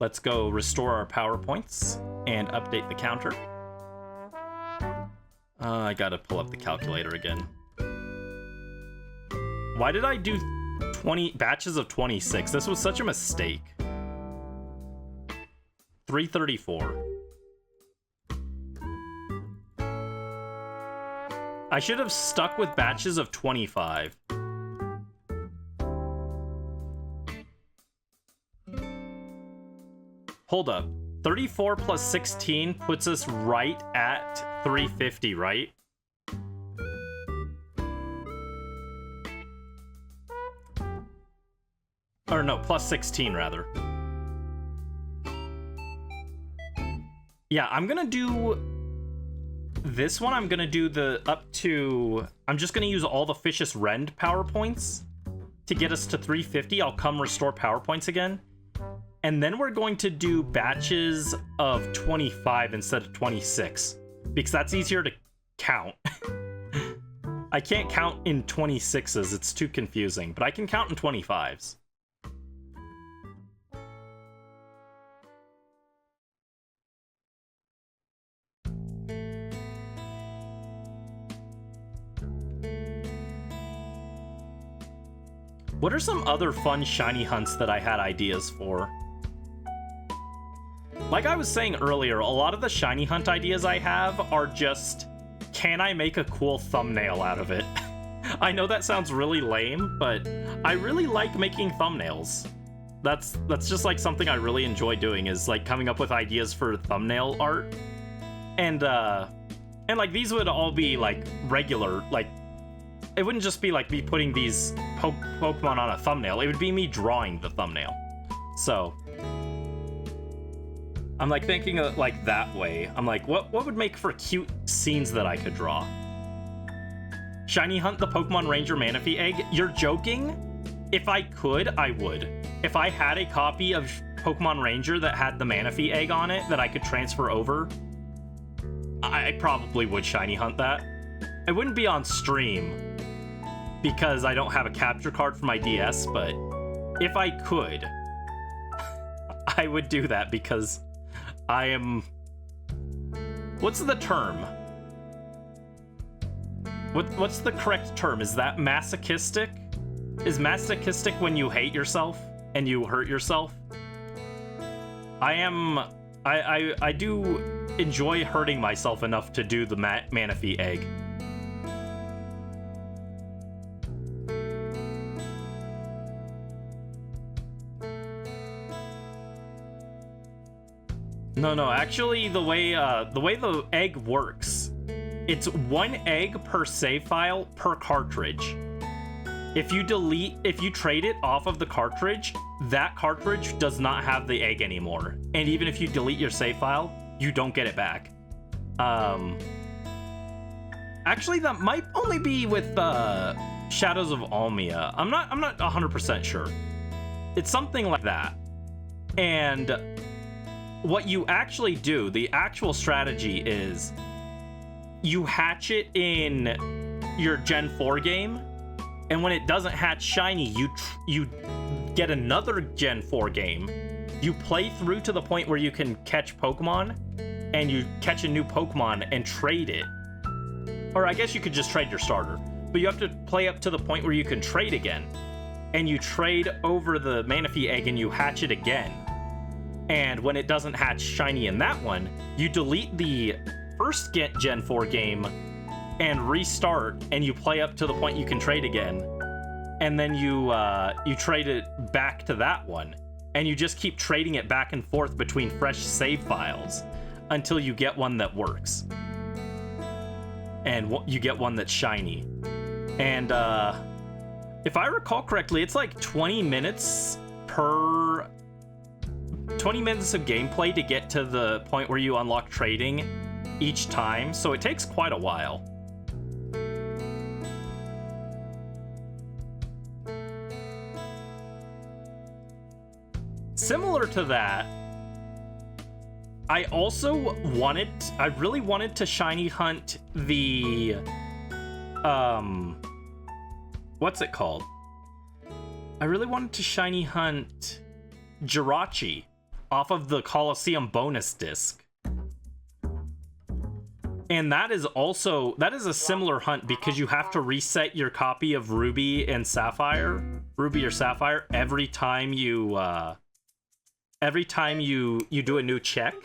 Speaker 1: Let's go restore our power points and update the counter. I gotta pull up the calculator again. Why did I do 20 batches of 26? This was such a mistake. 334. I should have stuck with batches of 25. Hold up. 34 plus 16 puts us right at 350, right? Or no, plus 16 rather. Yeah, I'm gonna do this one. I'm gonna do the up to... I'm just gonna use all the Fishious Rend power points to get us to 350. I'll come restore power points again. And then we're going to do batches of 25 instead of 26, because that's easier to count. I can't count in 26s, it's too confusing, but I can count in 25s. What are some other fun shiny hunts that I had ideas for? Like I was saying earlier, a lot of the shiny hunt ideas I have are just, can I make a cool thumbnail out of it? I know that sounds really lame, but I really like making thumbnails. That's just like something I really enjoy doing, is like coming up with ideas for thumbnail art. And like these would all be like regular, like it wouldn't just be like me putting these Pokemon on a thumbnail, it would be me drawing the thumbnail. So I'm like thinking of like that way. I'm like, what would make for cute scenes that I could draw? Shiny hunt the Pokemon Ranger Manaphy egg? You're joking? If I could, I would. If I had a copy of Pokemon Ranger that had the Manaphy egg on it that I could transfer over, I probably would shiny hunt that. It wouldn't be on stream because I don't have a capture card for my DS, but if I could, I would do that because I am... What's the term? What's the correct term? Is that masochistic? Is masochistic when you hate yourself and you hurt yourself? I do enjoy hurting myself enough to do the Manaphy egg. No, actually the way the egg works, it's 1 egg per save file per cartridge. If you trade it off of the cartridge, that cartridge does not have the egg anymore. And even if you delete your save file, you don't get it back. Actually, that might only be with Shadows of Almia. I'm not 100% sure. It's something like that. And what you actually do, the actual strategy is you hatch it in your Gen 4 game, and when it doesn't hatch shiny, you get another Gen 4 game. You play through to the point where you can catch Pokemon, and you catch a new Pokemon and trade it. Or I guess you could just trade your starter, but you have to play up to the point where you can trade again. And you trade over the Manaphy egg and you hatch it again. And when it doesn't hatch shiny in that one, you delete the first Gen 4 game and restart, and you play up to the point you can trade again. And then you trade it back to that one. And you just keep trading it back and forth between fresh save files until you get one that works. And you get one that's shiny. And if I recall correctly, it's like 20 minutes of gameplay to get to the point where you unlock trading each time, so it takes quite a while. Similar to that, I really wanted to shiny hunt the what's it called? I really wanted to shiny hunt Jirachi off of the Colosseum bonus disc. And that is a similar hunt because you have to reset your copy of Ruby or Sapphire every time you do a new check.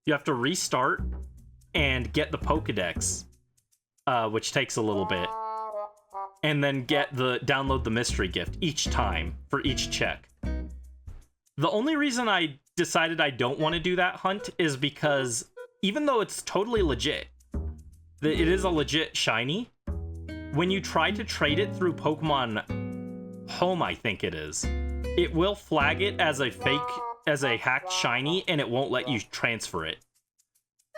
Speaker 1: You have to restart and get the Pokedex, which takes a little bit, and then download the mystery gift each time for each check. The only reason I decided I don't want to do that hunt is because even though it's totally legit, it is a legit shiny, when you try to trade it through Pokemon Home, I think it is, it will flag it as a hacked shiny, and it won't let you transfer it.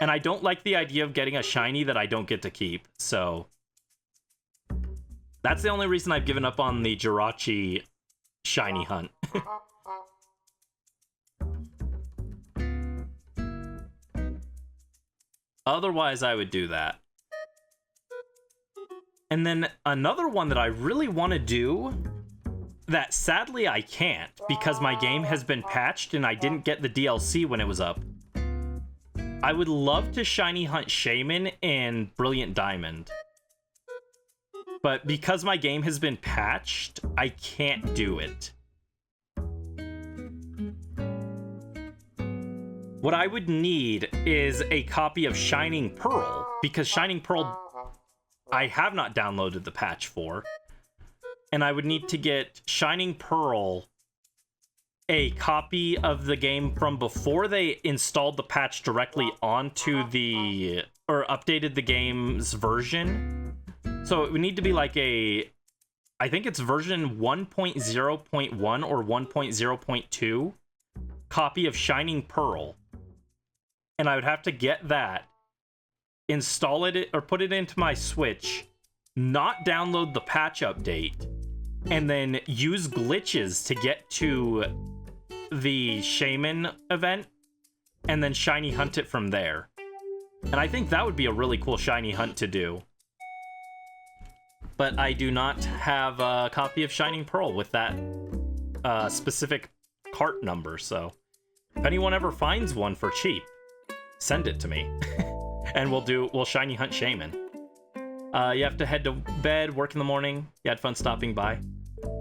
Speaker 1: And I don't like the idea of getting a shiny that I don't get to keep, so that's the only reason I've given up on the Jirachi shiny hunt. Otherwise, I would do that. And then another one that I really want to do, that sadly I can't because my game has been patched and I didn't get the DLC when it was up. I would love to shiny hunt Shaman in Brilliant Diamond. But because my game has been patched, I can't do it. What I would need is a copy of Shining Pearl, because Shining Pearl I have not downloaded the patch for. And I would need to get Shining Pearl, a copy of the game from before they installed the patch directly onto or updated the game's version. So it would need to be like I think it's version 1.0.1 or 1.0.2 copy of Shining Pearl. And I would have to get that, install it or put it into my Switch, not download the patch update, and then use glitches to get to the Shaman event, and then shiny hunt it from there. And I think that would be a really cool shiny hunt to do. But I do not have a copy of Shining Pearl with that specific cart number, so if anyone ever finds one for cheap, send it to me. And we'll shiny hunt Shaman. You have to head to bed, work in the morning. You had fun stopping by.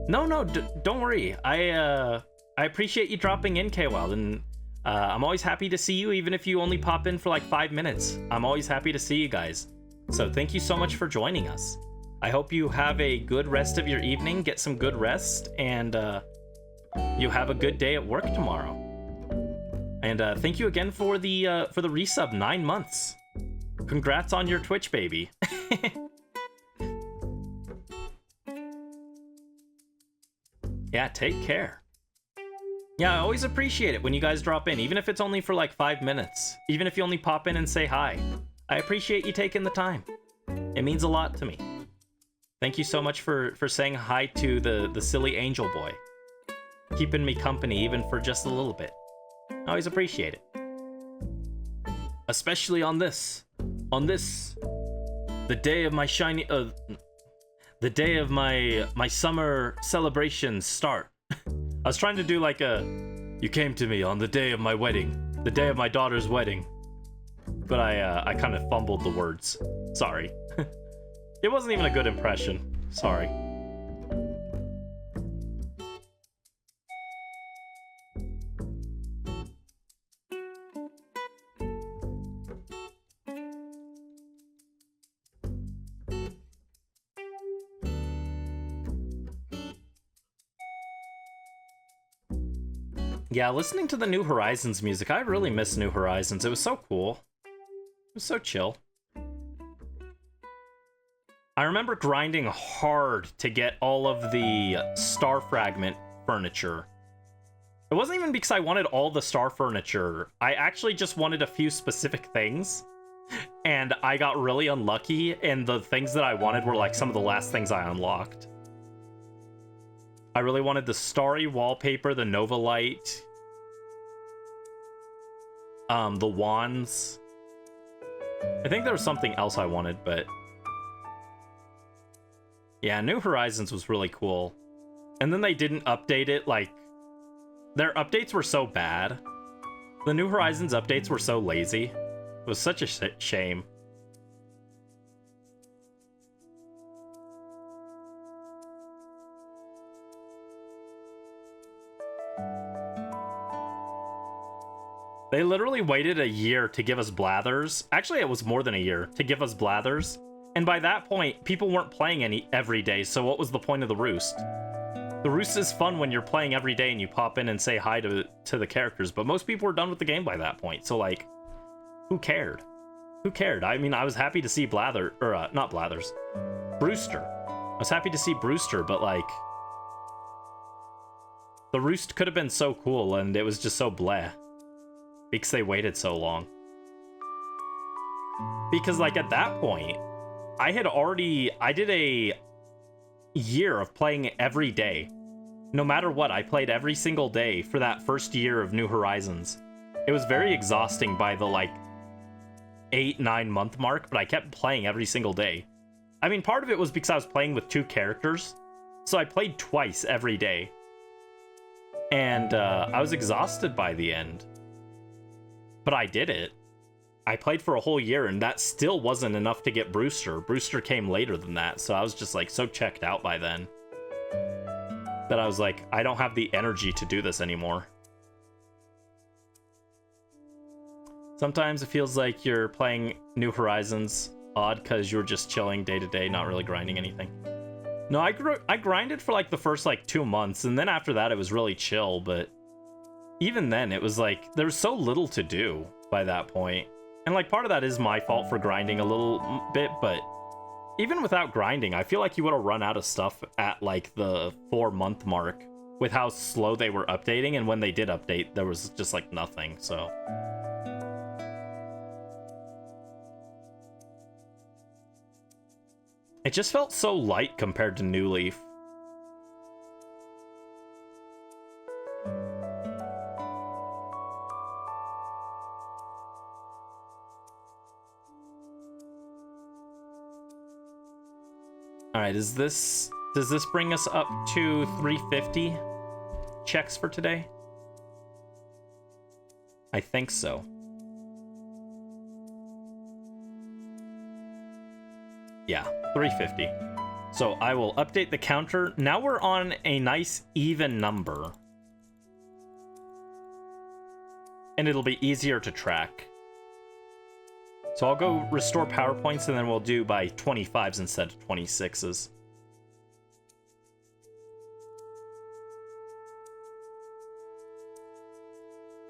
Speaker 1: No, don't worry. I appreciate you dropping in, K-Wild, and I'm always happy to see you, even if you only pop in for like 5 minutes. I'm always happy to see you guys. So thank you so much for joining us. I hope you have a good rest of your evening, get some good rest, and you have a good day at work tomorrow. And thank you again for the resub, 9 months. Congrats on your Twitch, baby. Yeah, take care. Yeah, I always appreciate it when you guys drop in, even if it's only for like 5 minutes. Even if you only pop in and say hi. I appreciate you taking the time. It means a lot to me. Thank you so much for saying hi to the silly angel boy. Keeping me company even for just a little bit. I always appreciate it. Especially on this. The day of my shiny... the day of my summer celebrations start. I was trying to do like a... You came to me on the day of my wedding. The day of my daughter's wedding. But I kind of fumbled the words. Sorry. It wasn't even a good impression. Sorry. Yeah, listening to the New Horizons music, I really miss New Horizons. It was so cool. It was so chill. I remember grinding hard to get all of the star fragment furniture. It wasn't even because I wanted all the star furniture. I actually just wanted a few specific things. And I got really unlucky, and the things that I wanted were like some of the last things I unlocked. I really wanted the starry wallpaper, the Nova Light, the wands. I think there was something else I wanted, but yeah, New Horizons was really cool. And then they didn't update it, like, their updates were so bad. The New Horizons updates were so lazy. It was such a shame. They literally waited a year to give us Blathers. Actually, it was more than a year to give us Blathers. And by that point, people weren't playing every day, so what was the point of the Roost? The Roost is fun when you're playing every day and you pop in and say hi to the characters, but most people were done with the game by that point, so like, who cared? Who cared? I mean, I was happy to see Blather, or not Blathers, Brewster. I was happy to see Brewster, but like, the Roost could have been so cool and it was just so bleh. Because they waited so long. Because like at that point, I did a year of playing every day. No matter what, I played every single day for that first year of New Horizons. It was very exhausting by the like 8-9 month mark, but I kept playing every single day. I mean, part of it was because I was playing with 2 characters, so I played twice every day. And I was exhausted by the end. But I did it. I played for a whole year, and that still wasn't enough to get Brewster. Brewster came later than that, so I was just like so checked out by then that I was like, I don't have the energy to do this anymore. Sometimes it feels like you're playing New Horizons odd because you're just chilling day to day, not really grinding anything. No, I grinded for like the first like 2 months, and then after that it was really chill, but even then, it was like, there was so little to do by that point. And like, part of that is my fault for grinding a little bit, but even without grinding, I feel like you would have run out of stuff at like the 4-month mark with how slow they were updating. And when they did update, there was just like nothing, so. It just felt so light compared to New Leaf. Alright, does this bring us up to 350 checks for today? I think so. Yeah, 350. So I will update the counter. Now we're on a nice even number. And it'll be easier to track. So I'll go restore PowerPoints, and then we'll do by 25s instead of 26s.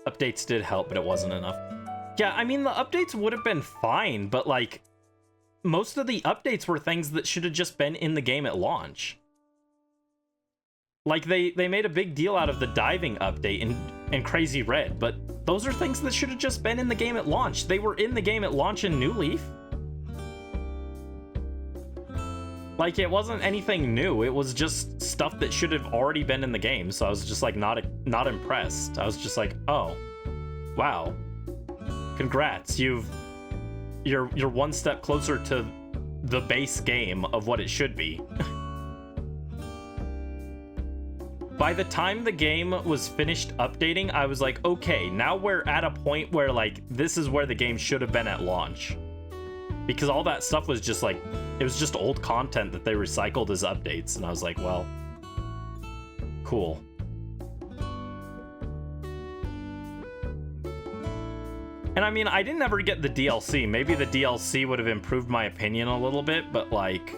Speaker 1: Updates did help, but it wasn't enough. Yeah, I mean, the updates would have been fine, but like, most of the updates were things that should have just been in the game at launch. Like, they made a big deal out of the diving update in Crazy Red, but those are things that should have just been in the game at launch. They were in the game at launch in New Leaf. Like, it wasn't anything new. It was just stuff that should have already been in the game. So I was just like not impressed. I was just like, oh, wow, congrats, you're one step closer to the base game of what it should be. By the time the game was finished updating, I was like, okay, now we're at a point where, like, this is where the game should have been at launch. Because all that stuff was just, like, it was just old content that they recycled as updates. And I was like, well, cool. And I mean, I didn't ever get the DLC. Maybe the DLC would have improved my opinion a little bit, but, like,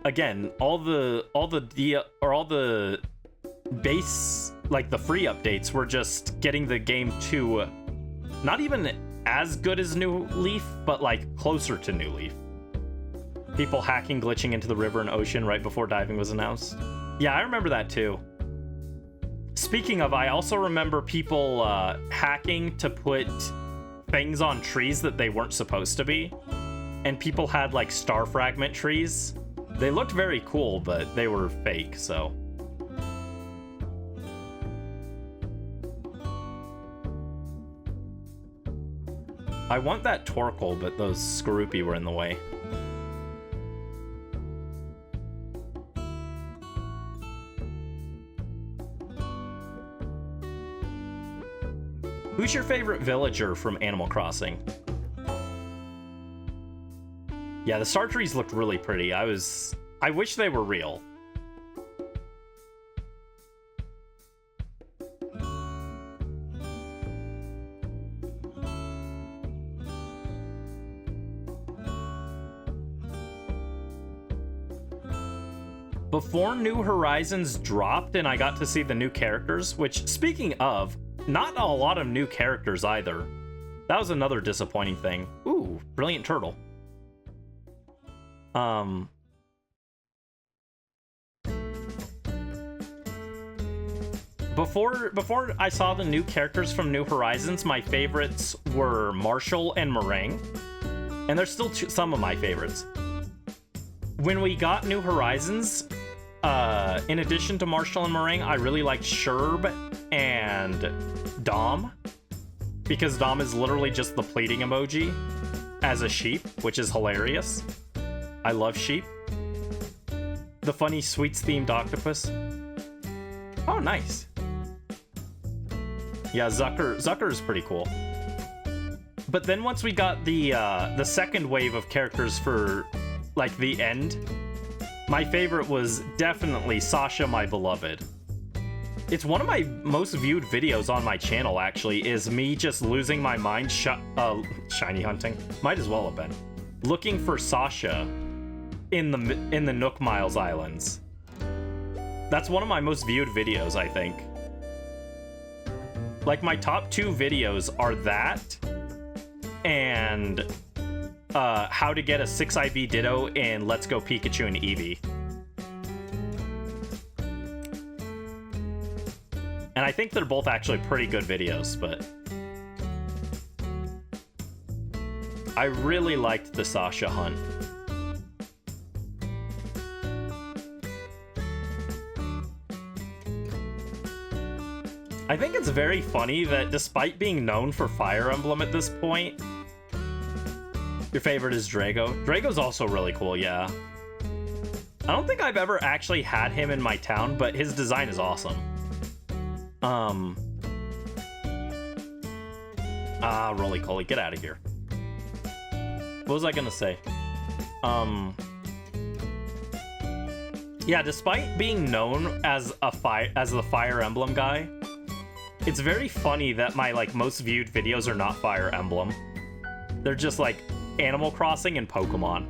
Speaker 1: again, all the base, like, the free updates were just getting the game to not even as good as New Leaf, but, like, closer to New Leaf. People hacking, glitching into the river and ocean right before diving was announced. Yeah, I remember that too. Speaking of, I also remember people hacking to put things on trees that they weren't supposed to be. And people had, like, star fragment trees. They looked very cool, but they were fake, so. I want that Torkoal, but those Skorupi were in the way. Who's your favorite villager from Animal Crossing? Yeah, the star trees looked really pretty. I wish they were real. Before New Horizons dropped and I got to see the new characters, which, speaking of, not a lot of new characters either. That was another disappointing thing. Ooh, brilliant turtle. Before I saw the new characters from New Horizons, my favorites were Marshall and Meringue, and they're still some of my favorites. When we got New Horizons, in addition to Marshall and Meringue, I really liked Sherb and Dom, because Dom is literally just the pleading emoji as a sheep, which is hilarious. I love sheep. The funny sweets themed octopus. Oh, nice. Yeah, Zucker is pretty cool. But then once we got the second wave of characters for, like, the end, my favorite was definitely Sasha, my beloved. It's one of my most viewed videos on my channel, actually, is me just losing my mind shiny hunting. Might as well have been. Looking for Sasha in the Nook Miles Islands. That's one of my most viewed videos, I think. Like, my top 2 videos are that and how to get a 6 IV Ditto in Let's Go Pikachu and Eevee. And I think they're both actually pretty good videos, but I really liked the Sasha hunt. I think it's very funny that despite being known for Fire Emblem at this point, your favorite is Drago. Drago's also really cool, yeah. I don't think I've ever actually had him in my town, but his design is awesome. Roly-Coly, get out of here. What was I gonna say? Yeah, despite being known as the Fire Emblem guy, it's very funny that my, like, most viewed videos are not Fire Emblem. They're just, like, Animal Crossing and Pokemon.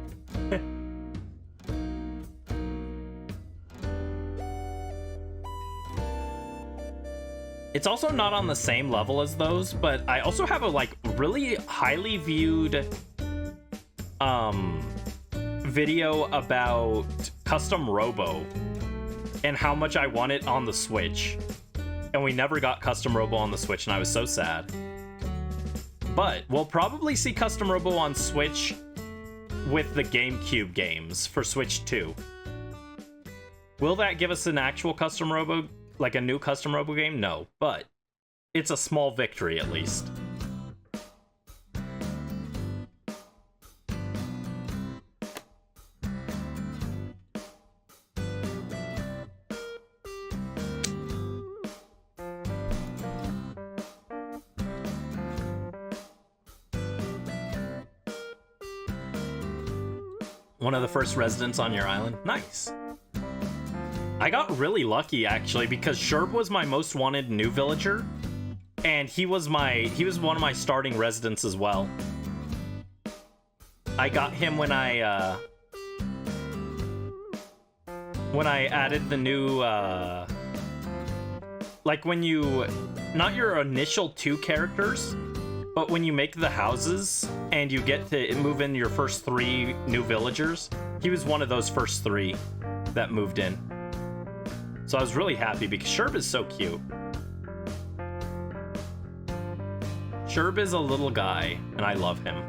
Speaker 1: It's also not on the same level as those, but I also have a, like, really highly viewed video about Custom Robo and how much I want it on the Switch. And we never got Custom Robo on the Switch, and I was so sad. But we'll probably see Custom Robo on Switch with the GameCube games for Switch 2. Will that give us an actual Custom Robo, like a new Custom Robo game? No, but it's a small victory at least. One of the first residents on your island. Nice. I got really lucky actually because Sherb was my most wanted new villager, and he was one of my starting residents as well. I got him when I added the new like when you, not your initial 2 characters, but when you make the houses and you get to move in your first 3 new villagers, he was one of those first 3 that moved in. So I was really happy because Sherb is so cute. Sherb is a little guy, and I love him.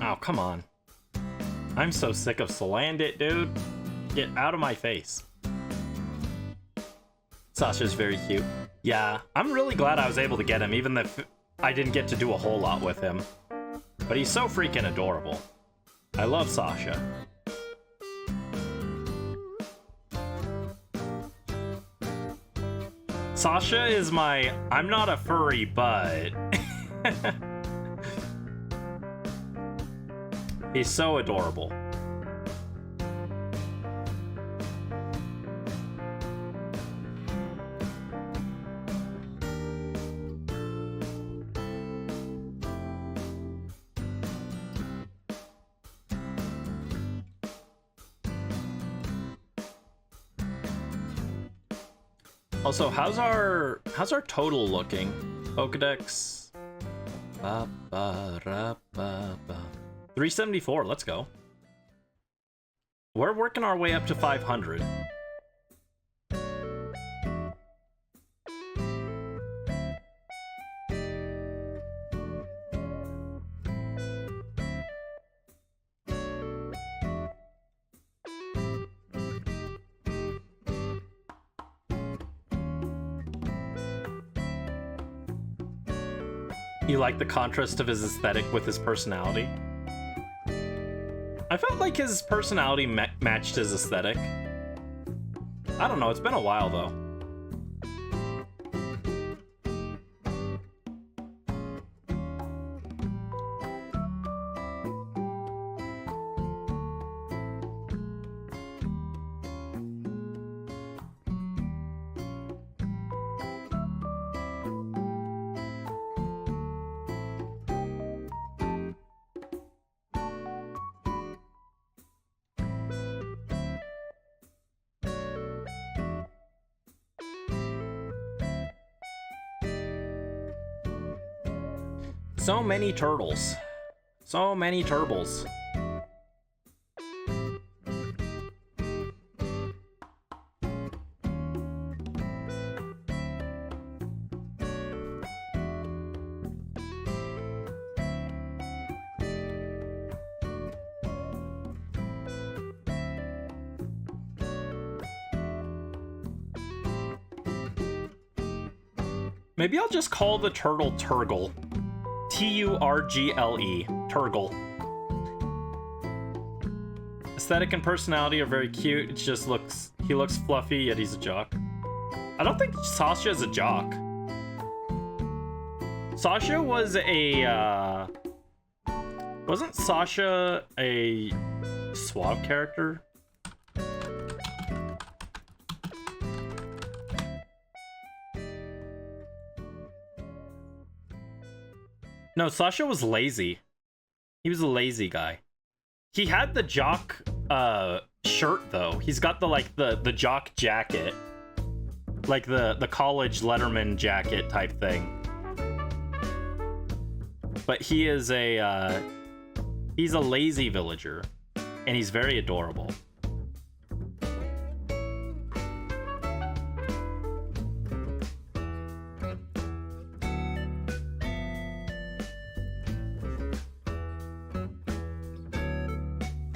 Speaker 1: Oh, come on. I'm so sick of Salandit, dude. Get out of my face. Sasha's very cute. Yeah, I'm really glad I was able to get him, even if I didn't get to do a whole lot with him. But he's so freaking adorable. I love Sasha. Sasha is my, I'm not a furry, but... he's so adorable. Also, how's our total looking? Pokedex. 374, let's go. We're working our way up to 500. You like the contrast of his aesthetic with his personality? I felt like his personality matched his aesthetic. I don't know, it's been a while though. So many turtles. So many turbals. Maybe I'll just call the turtle Turgle. Turgle. Turgle. Aesthetic and personality are very cute. It just looks... he looks fluffy, yet he's a jock. I don't think Sasha is a jock. Sasha was a, Wasn't Sasha a suave character? No, Sasha was lazy. He was a lazy guy. He had the jock shirt though. He's got the jock jacket. Like the college letterman jacket type thing. But he is he's a lazy villager, and he's very adorable.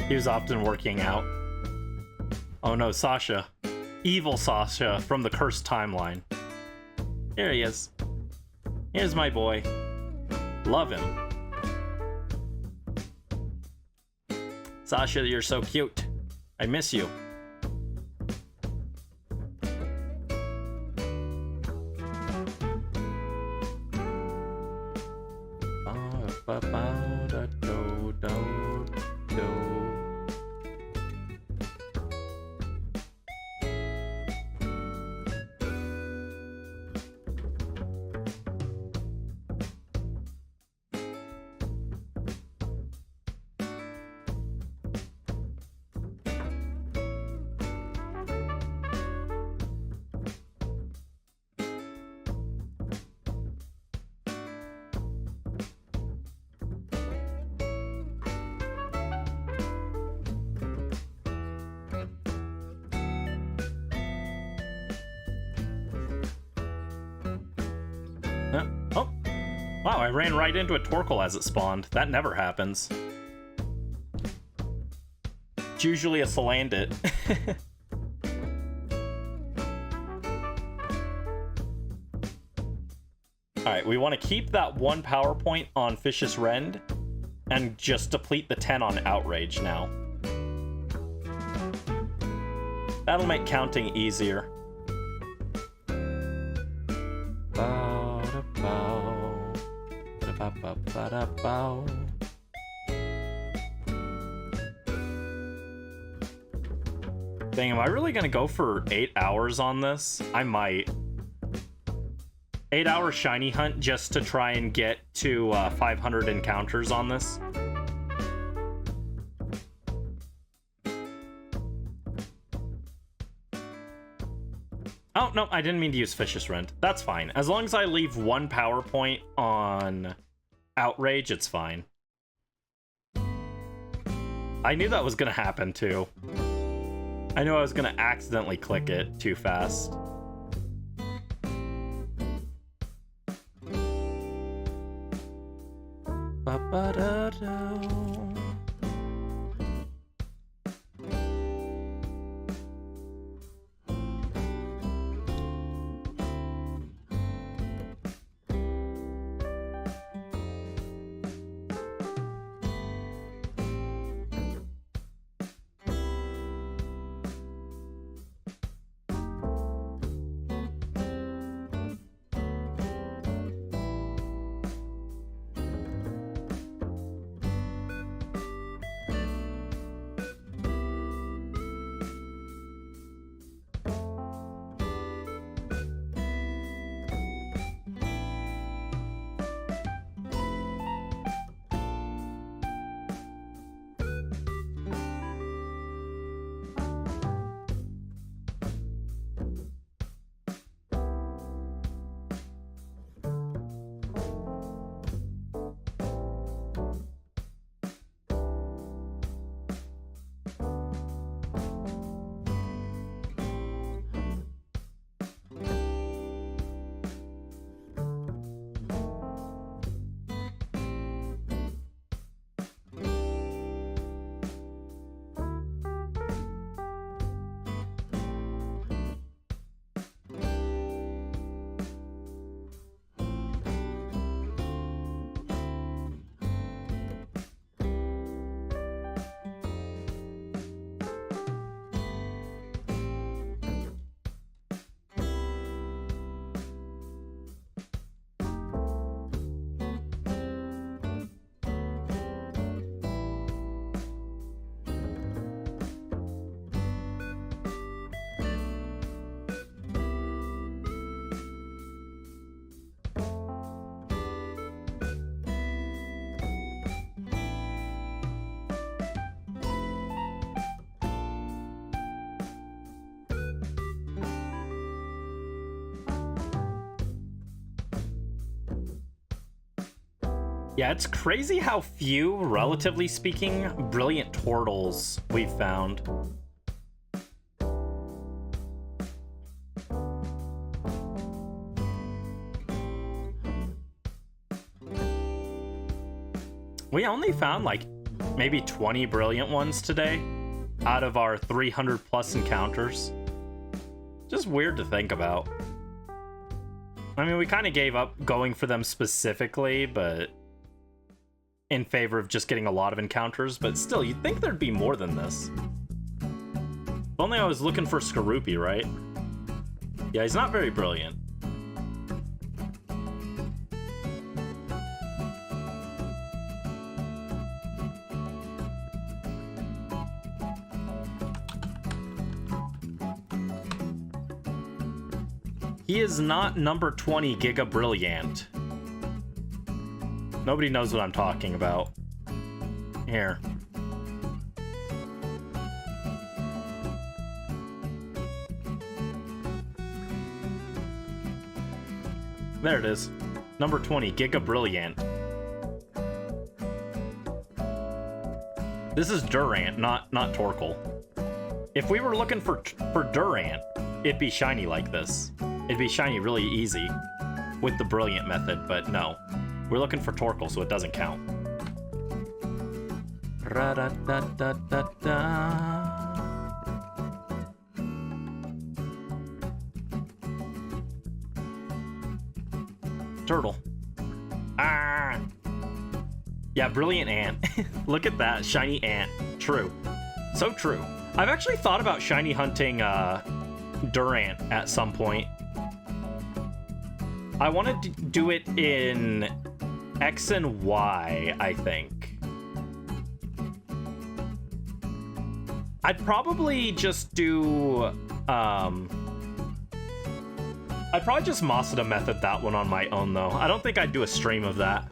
Speaker 1: He was often working out. Oh no, Sasha. Evil Sasha from the cursed timeline. Here he is. Here's my boy. Love him. Sasha, you're so cute. I miss you. Oh, wow, I ran right into a Torkoal as it spawned. That never happens. It's usually a Salandit. Alright, we want to keep that one power point on Vicious Rend and just deplete the 10 on Outrage now. That'll make counting easier. Dang, am I really gonna go for 8 hours on this? I might. 8-hour shiny hunt just to try and get to 500 encounters on this. Oh, no, I didn't mean to use Vicious Rend. That's fine. As long as I leave one power point on Outrage, it's fine. I knew that was gonna happen, too. I knew I was gonna accidentally click it too fast. Ba-ba-da-da. Yeah, it's crazy how few, relatively speaking, brilliant turtles we've found. We only found like maybe 20 brilliant ones today out of our 300 plus encounters. Just weird to think about. I mean, we kind of gave up going for them specifically, but in favor of just getting a lot of encounters, but still, you'd think there'd be more than this. If only I was looking for Skorupi, right? Yeah, he's not very brilliant. He is not number 20 Giga Brilliant. Nobody knows what I'm talking about. Here. There it is. Number 20, Giga Brilliant. This is Durant, not Torkoal. If we were looking for Durant, it'd be shiny like this. It'd be shiny really easy with the Brilliant method, but no. We're looking for Torkoal, so it doesn't count. Turtle. Ah! Yeah, Brilliant Ant. Look at that, shiny ant. True. So true. I've actually thought about shiny hunting Durant at some point. I want to do it in X and Y, I think. I'd probably just do, I'd probably just Masada method that one on my own, though. I don't think I'd do a stream of that.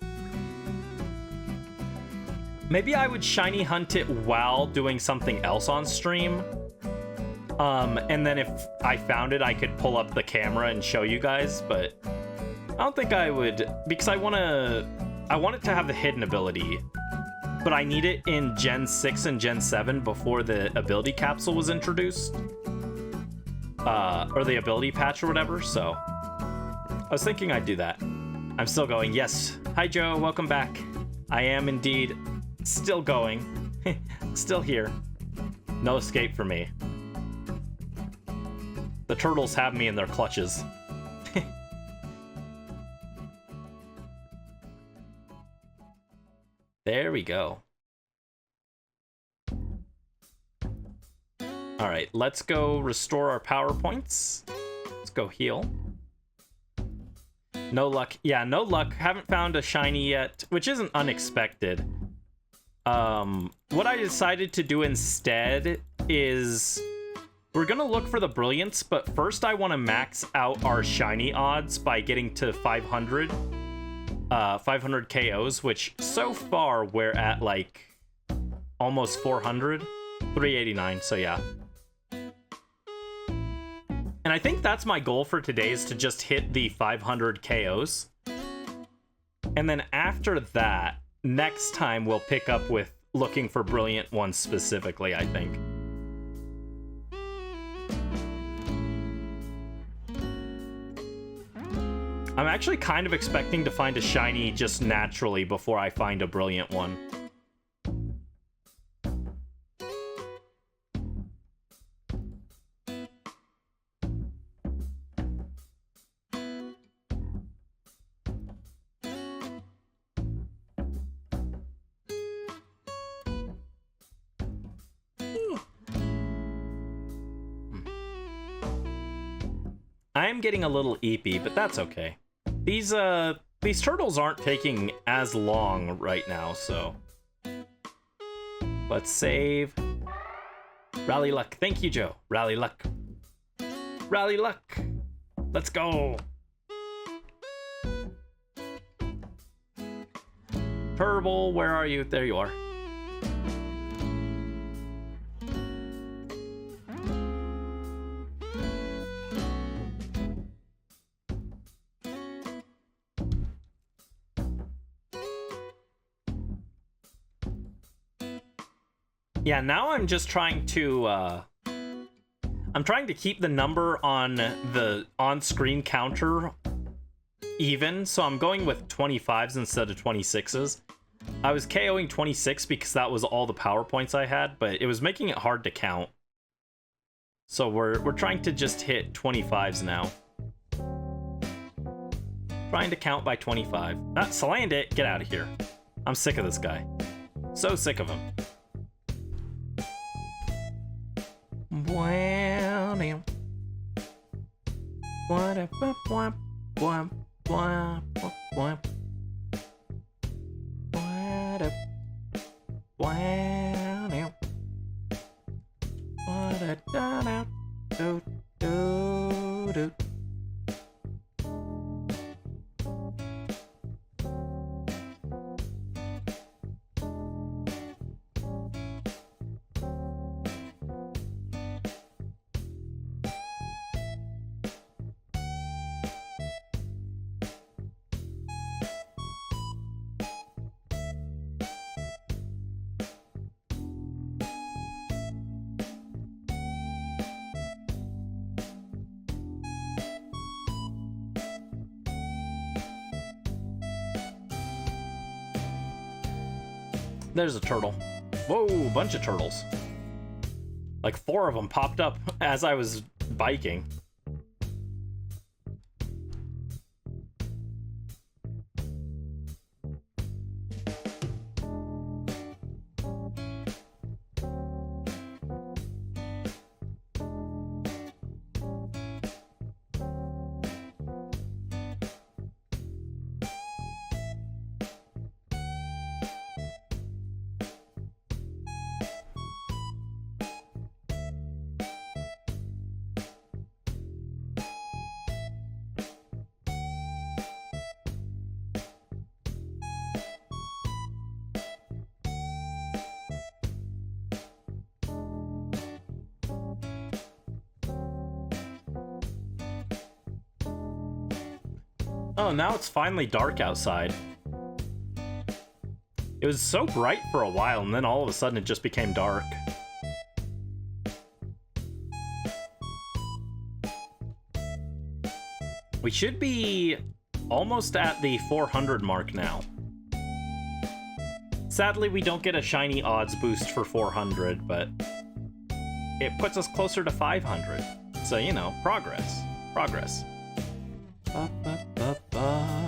Speaker 1: Maybe I would shiny hunt it while doing something else on stream. And then if I found it, I could pull up the camera and show you guys, but I don't think I would, because I want it to have the hidden ability, but I need it in Gen 6 and Gen 7 before the ability capsule was introduced, or the ability patch or whatever, so I was thinking I'd do that. I'm still going. Yes. Hi, Joe. Welcome back. I am indeed still going. Still here. No escape for me. The turtles have me in their clutches. There we go. All right, let's go restore our power points. Let's go heal. No luck. Yeah, no luck. Haven't found a shiny yet, which isn't unexpected. What I decided to do instead is we're gonna look for the brilliance, but first I want to max out our shiny odds by getting to 500 KOs, which so far we're at like almost 400, 389, so yeah. And I think that's my goal for today, is to just hit the 500 KOs. And then after that, next time we'll pick up with looking for brilliant ones specifically, I think. I'm actually kind of expecting to find a shiny just naturally before I find a brilliant one. I am getting a little eepy, but that's okay. These turtles aren't taking as long right now, so let's save. Rally luck. Thank you, Joe. Rally luck. Rally luck. Let's go. Turtle, where are you? There you are. Yeah, now I'm just trying to, I'm trying to keep the number on the on-screen counter even, so I'm going with 25s instead of 26s. I was KOing 26 because that was all the power points I had, but it was making it hard to count. So we're trying to just hit 25s now. Trying to count by 25. Ah, Salandit, get out of here. I'm sick of this guy. So sick of him. There's a turtle. Whoa, bunch of turtles. Like 4 of them popped up as I was biking. Oh, now it's finally dark outside. It was so bright for a while, and then all of a sudden it just became dark. We should be almost at the 400 mark now. Sadly, we don't get a shiny odds boost for 400, but it puts us closer to 500. So, you know, progress. Progress. Ba, ba, ba, ba.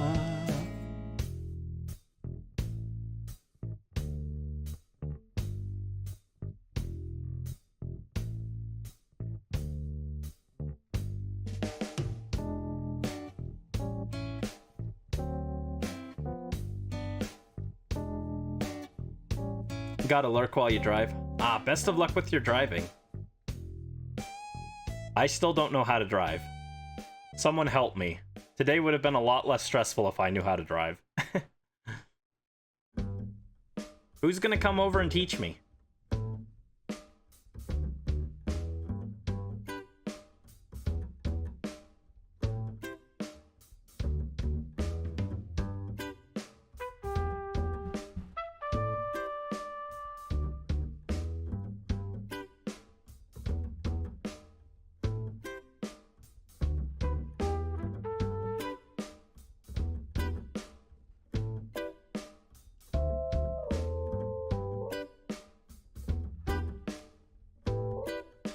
Speaker 1: Gotta lurk while you drive. Ah, best of luck with your driving. I still don't know how to drive. Someone help me. Today would have been a lot less stressful if I knew how to drive. Who's gonna come over and teach me?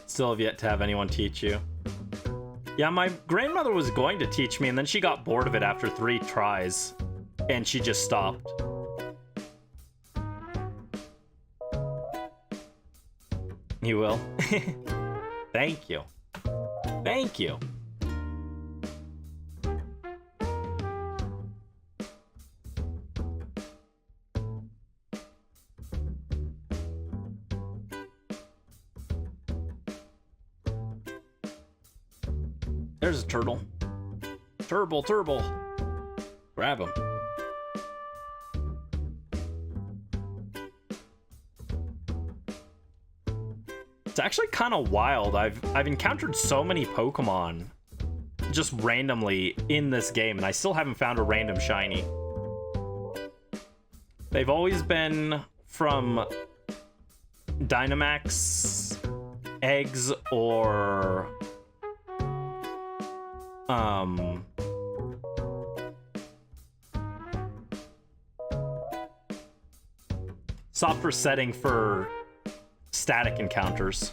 Speaker 1: Still have yet to have anyone teach you. Yeah, my grandmother was going to teach me, and then she got bored of it after 3 tries, and she just stopped. You will? Thank you. Thank you. There's a turtle. Turtle. Grab him. It's actually kind of wild. I've encountered so many Pokemon just randomly in this game, and I still haven't found a random shiny. They've always been from Dynamax eggs or softer setting for static encounters.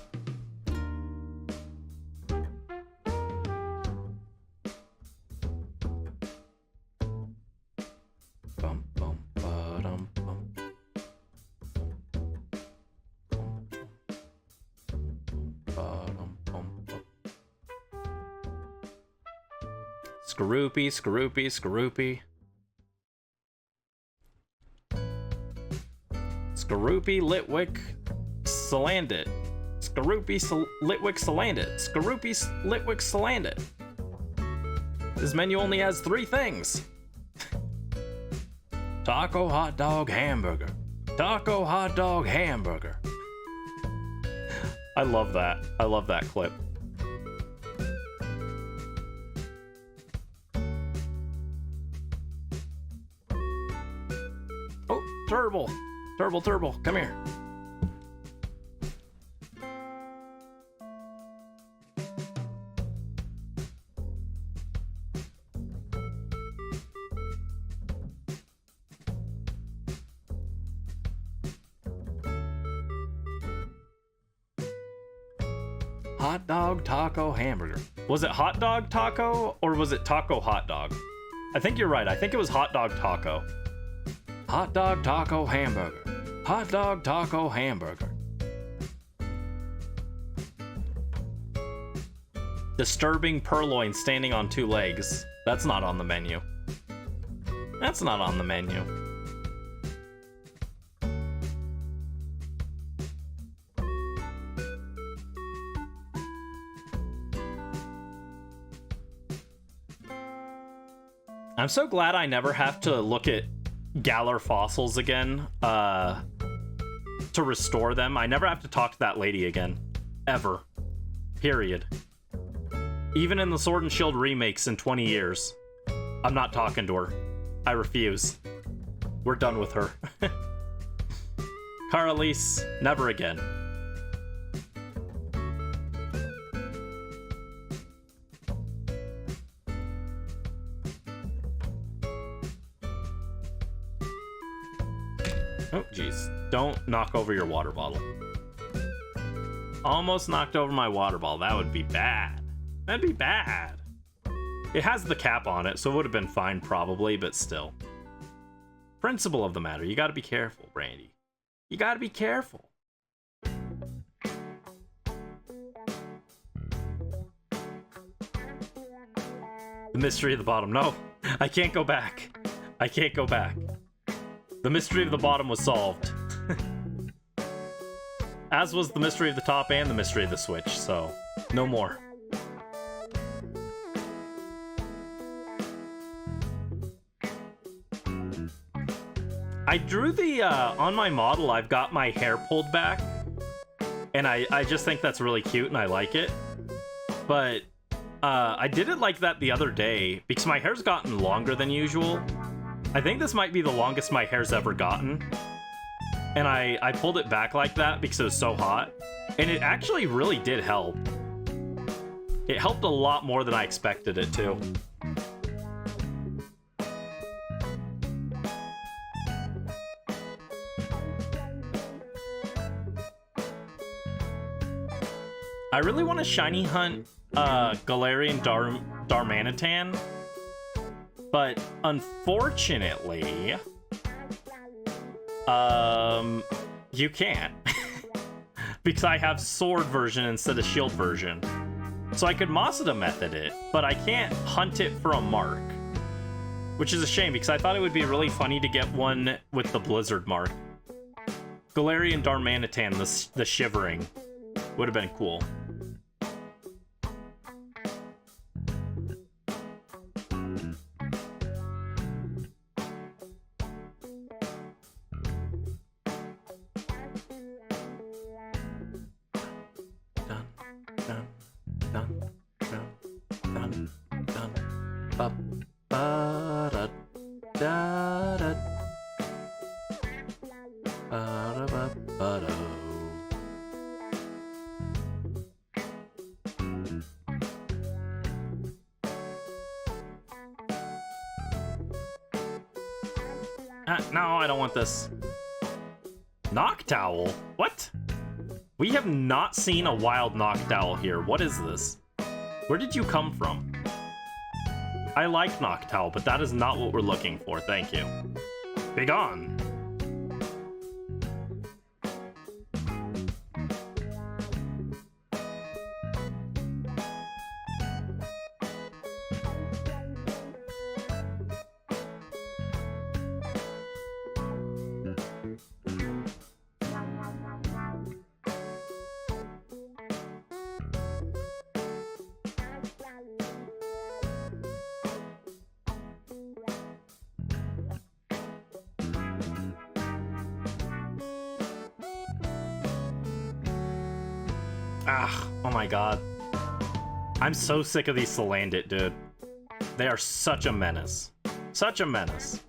Speaker 1: Skorupi, Skorupi, Skorupi. Skorupi, Litwick, Salandit. Skorupi, Litwick, Salandit. Skorupi, Litwick, Salandit. This menu only has 3 things. Taco, hot dog, hamburger. Taco, hot dog, hamburger. I love that. I love that clip. Turble! Turble, Turble, come here. Hot dog, taco, hamburger. Was it hot dog taco or was it taco hot dog? I think you're right. I think it was hot dog taco. Hot dog, taco, hamburger. Hot dog, taco, hamburger. Disturbing purloin standing on 2 legs. That's not on the menu. That's not on the menu. I'm so glad I never have to look at Galar fossils again to restore them. I never have to talk to that lady again. Ever. Period. Even in the Sword and Shield remakes in 20 years. I'm not talking to her. I refuse. We're done with her. Caralise, never again. Oh, jeez. Don't knock over your water bottle. Almost knocked over my water bottle. That would be bad. That'd be bad. It has the cap on it, so it would have been fine probably, but still. Principle of the matter. You gotta be careful, Brandy. You gotta be careful. The mystery of the bottom. No, I can't go back. I can't go back. The mystery of the bottom was solved. As was the mystery of the top and the mystery of the switch, so no more. I drew the, on my model, I've got my hair pulled back. And I just think that's really cute and I like it. But I did it like that the other day because my hair's gotten longer than usual. I think this might be the longest my hair's ever gotten. And I pulled it back like that because it was so hot. And it actually really did help. It helped a lot more than I expected it to. I really want to shiny hunt Galarian Darmanitan, but unfortunately, you can't. Because I have sword version instead of shield version. So I could Masada method it, but I can't hunt it for a mark. Which is a shame, because I thought it would be really funny to get one with the Blizzard mark. Galarian Darmanitan, the Shivering, would have been cool. No, I don't want this. Noctowl? What? We have not seen a wild Noctowl here. What is this? Where did you come from? I like Noctowl, but that is not what we're looking for. Thank you. Be gone. Ah, oh my god. I'm so sick of these Salandit, dude. They are such a menace. Such a menace.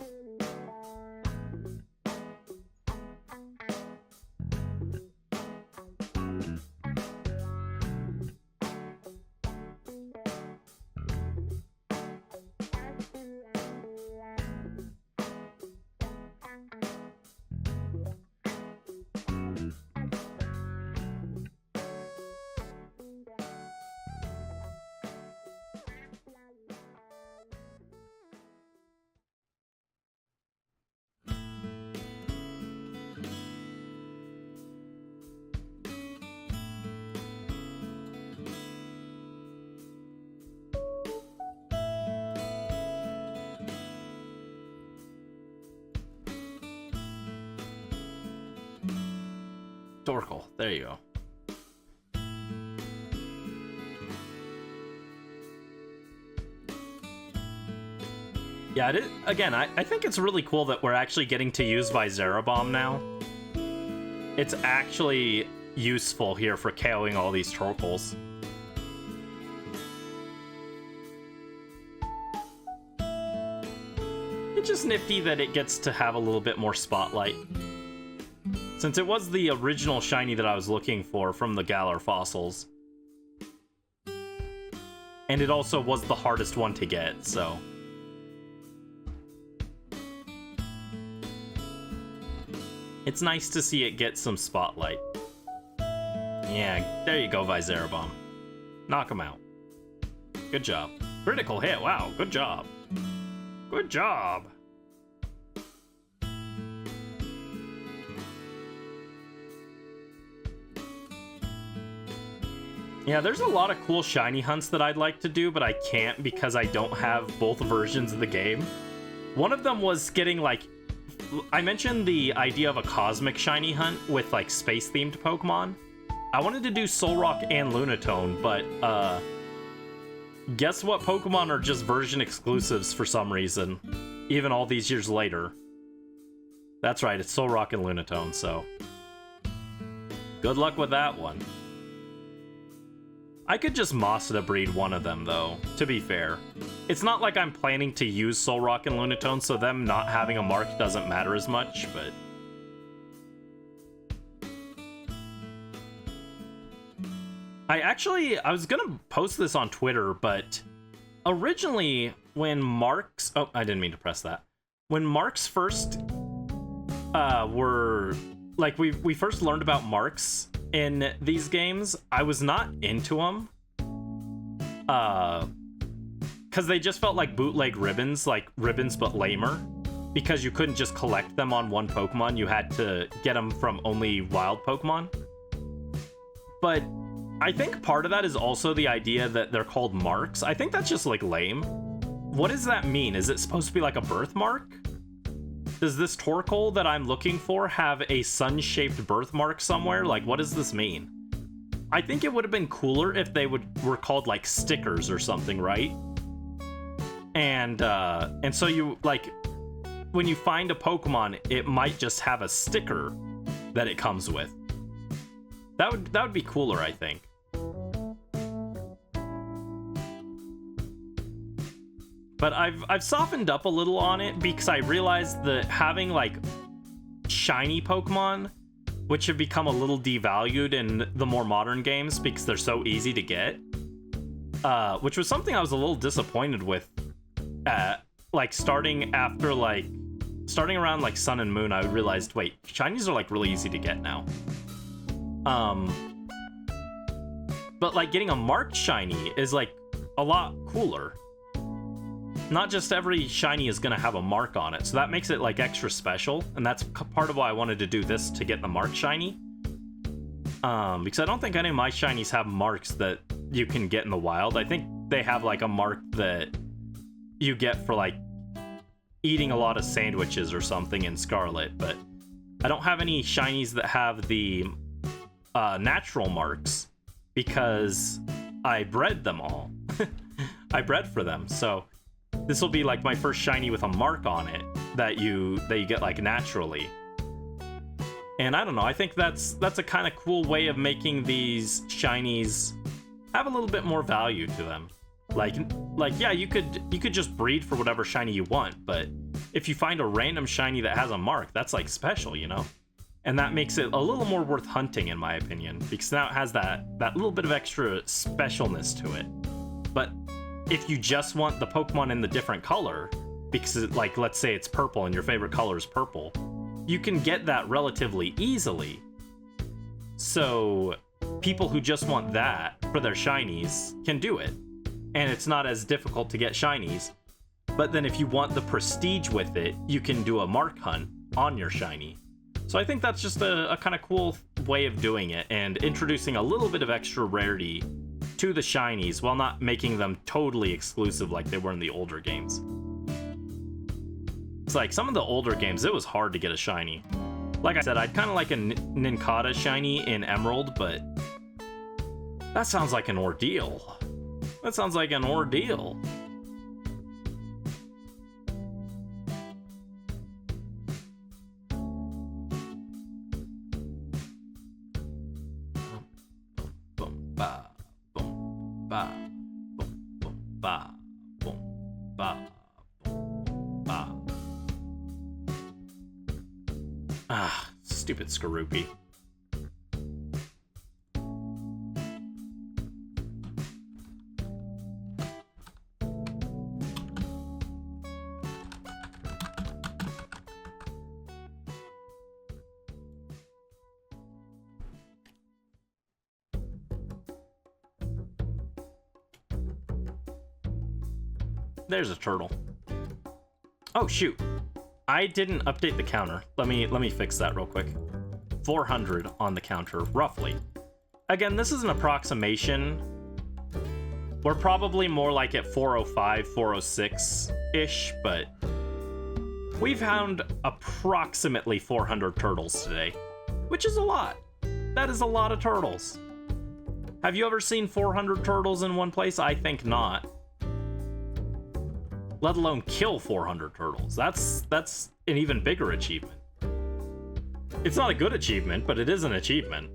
Speaker 1: Torkoal, there you go. Yeah, again, I think it's really cool that we're actually getting to use Visera Bomb now. It's actually useful here for KOing all these Torkoals. It's just nifty that it gets to have a little bit more spotlight. Since it was the original shiny that I was looking for from the Galar fossils. And it also was the hardest one to get, so... It's nice to see it get some spotlight. Yeah, there you go, Visera Bomb. Knock him out. Good job. Critical hit, wow, good job. Good job. Yeah, there's a lot of cool shiny hunts that I'd like to do, but I can't because I don't have both versions of the game. One of them was getting, like... I mentioned the idea of a cosmic shiny hunt with, like, space-themed Pokemon. I wanted to do Solrock and Lunatone, but, guess what Pokemon are just version exclusives for some reason, even all these years later. That's right, it's Solrock and Lunatone, so... Good luck with that one. I could just Masada breed one of them, though, to be fair. It's not like I'm planning to use Solrock and Lunatone, so them not having a mark doesn't matter as much, but... I was gonna post this on Twitter, but originally, when marks... Oh, I didn't mean to press that. When marks first were... Like, we first learned about marks in these games, I was not into them. Because they just felt like bootleg ribbons, like ribbons but lamer. Because you couldn't just collect them on one Pokemon, you had to get them from only wild Pokemon. But I think part of that is also the idea that they're called marks. I think that's just, like, lame. What does that mean? Is it supposed to be like a birthmark? Does this Torkoal that I'm looking for have a sun-shaped birthmark somewhere? Like, what does this mean? I think it would have been cooler if they were called, like, stickers or something, right? And so you, like, when you find a Pokemon, it might just have a sticker that it comes with. That would be cooler, I think. But I've softened up a little on it because I realized that having, like, shiny Pokemon, which have become a little devalued in the more modern games because they're so easy to get, which was something I was a little disappointed with, like, starting after, like, starting around like Sun and Moon, I realized, wait, shinies are like really easy to get now. But like getting a marked shiny is like a lot cooler. Not just every shiny is gonna have a mark on it, so that makes it like extra special, and that's part of why I wanted to do this, to get the marked shiny. Because I don't think any of my shinies have marks that you can get in the wild. I think they have like a mark that you get for like eating a lot of sandwiches or something in Scarlet, but I don't have any shinies that have the natural marks because I bred them all. I bred for them, so this will be like my first shiny with a mark on it that you get like naturally. And I don't know, I think that's a kind of cool way of making these shinies have a little bit more value to them. Like yeah, you could just breed for whatever shiny you want, but if you find a random shiny that has a mark, that's like special, you know? And that makes it a little more worth hunting, in my opinion, because now it has that little bit of extra specialness to it. But if you just want the Pokemon in the different color, because like, let's say it's purple and your favorite color is purple, you can get that relatively easily. So people who just want that for their shinies can do it. And it's not as difficult to get shinies. But then if you want the prestige with it, you can do a mark hunt on your shiny. So I think that's just a kind of cool way of doing it, and introducing a little bit of extra rarity to the shinies while not making them totally exclusive like they were in the older games. It's like some of the older games, it was hard to get a shiny. Like I said, I'd kind of like a Nincada shiny in Emerald, but that sounds like an ordeal. That sounds like an ordeal. Ah, stupid Skorupi. There's a turtle. Oh shoot, I didn't update the counter. Let me fix that real quick. 400 on the counter, roughly. Again, this is an approximation. We're probably more like at 405, 406-ish, but we've found approximately 400 turtles today, which is a lot. That is a lot of turtles. Have you ever seen 400 turtles in one place? I think not. Let alone kill 400 turtles. That's an even bigger achievement. It's not a good achievement, but it is an achievement.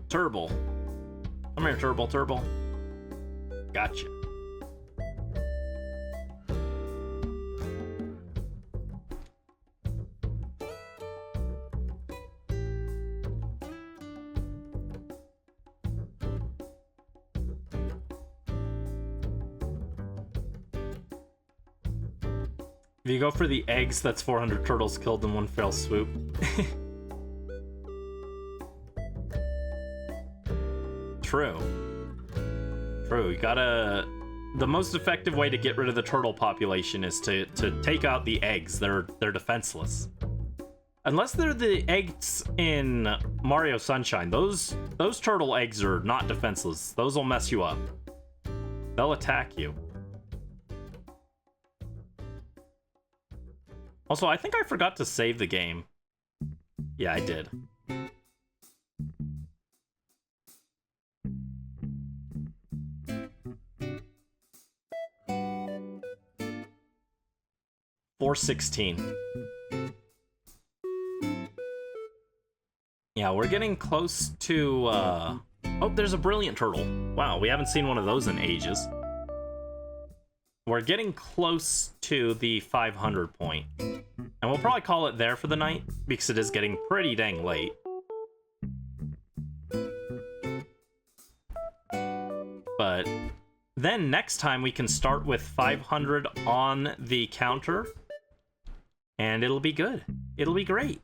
Speaker 1: Turble. Come here, Turble. Gotcha. If you go for the eggs, that's 400 turtles killed in one fell swoop. True. You gotta... The most effective way to get rid of the turtle population is to take out the eggs. They're defenseless. Unless they're the eggs in Mario Sunshine. Those turtle eggs are not defenseless. Those will mess you up. They'll attack you. Also, I think I forgot to save the game. Yeah, I did. $416. Yeah, we're getting close to, Oh, there's a brilliant turtle. Wow, we haven't seen one of those in ages. We're getting close to the 500 point. And we'll probably call it there for the night, because it is getting pretty dang late. But then next time we can start with 500 on the counter, and it'll be good. It'll be great.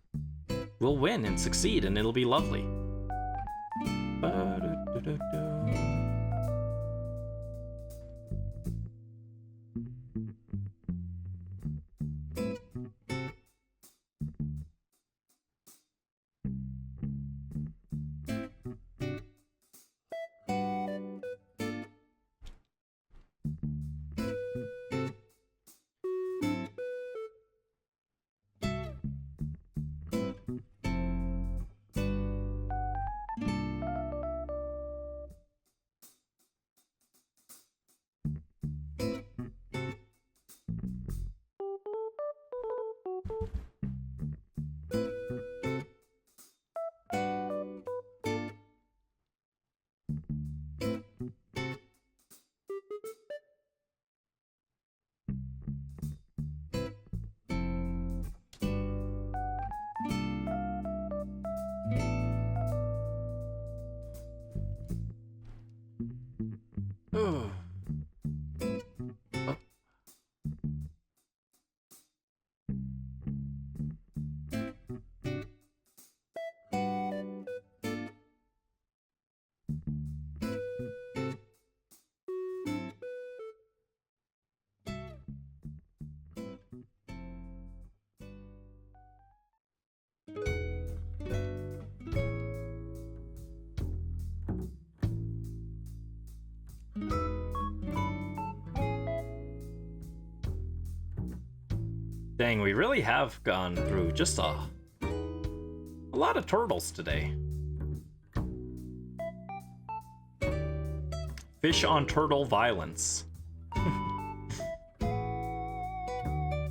Speaker 1: We'll win and succeed, and it'll be lovely. Dang, we really have gone through just a lot of turtles today. Fish on turtle violence.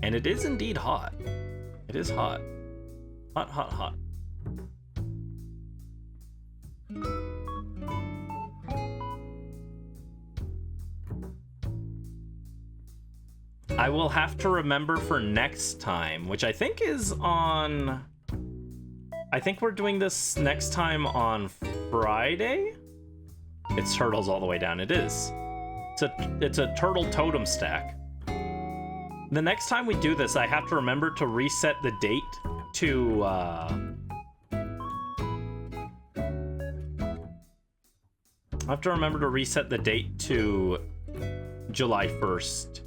Speaker 1: And it is indeed hot. It is hot. Hot, hot, hot. I will have to remember for next time, which I think is on... I think we're doing this next time on Friday? It's turtles all the way down. It is. It's a turtle totem stack. The next time we do this, I have to remember to reset the date to, I have to remember to reset the date to July 1st.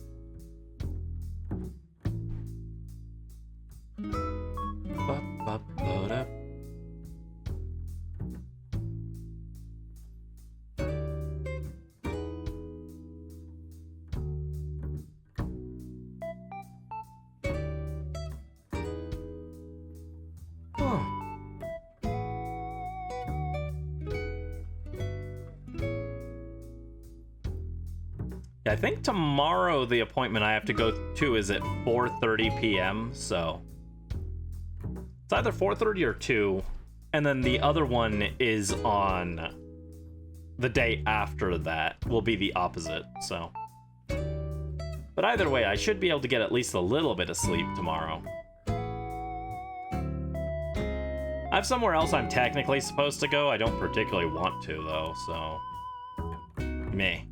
Speaker 1: I think tomorrow the appointment I have to go to is at 4:30 p.m. So it's either 4:30 or 2, and then the other one is on the day after that. Will be the opposite. So, but either way, I should be able to get at least a little bit of sleep tomorrow. I have somewhere else I'm technically supposed to go. I don't particularly want to though. So, meh.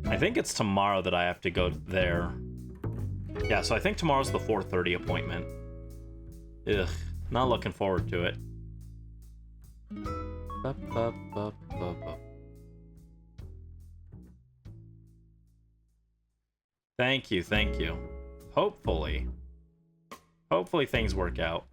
Speaker 1: I think it's tomorrow that I have to go there. Yeah, so I think tomorrow's the 4:30 appointment. Ugh, not looking forward to it. Thank you, thank you. Hopefully things work out.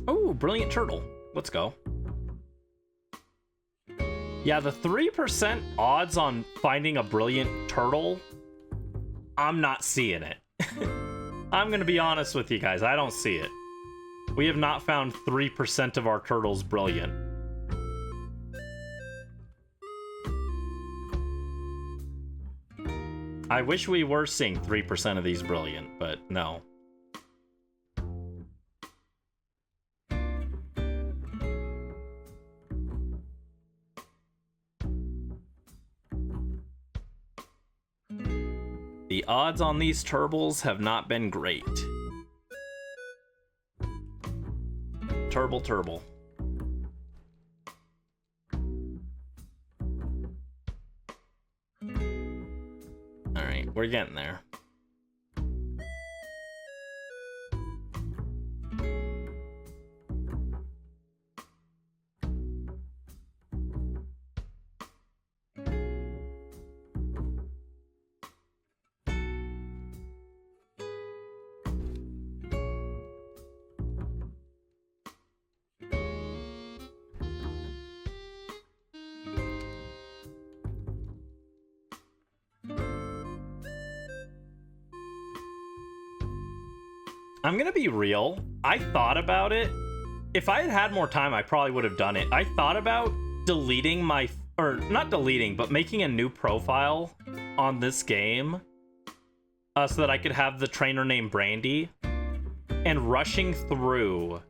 Speaker 1: Oh, brilliant turtle. Let's go. Yeah, the 3% odds on finding a brilliant turtle, I'm not seeing it. I'm gonna be honest with you guys, I don't see it. We have not found 3% of our turtles brilliant. I wish we were seeing 3% of these brilliant, but no. The odds on these turtles have not been great. Turtle. Alright, we're getting there. I'm gonna be real. I thought about it. If I had had more time, I probably would have done it. I thought about deleting my... Or, not deleting, but making a new profile on this game so that I could have the trainer named Brandy and rushing through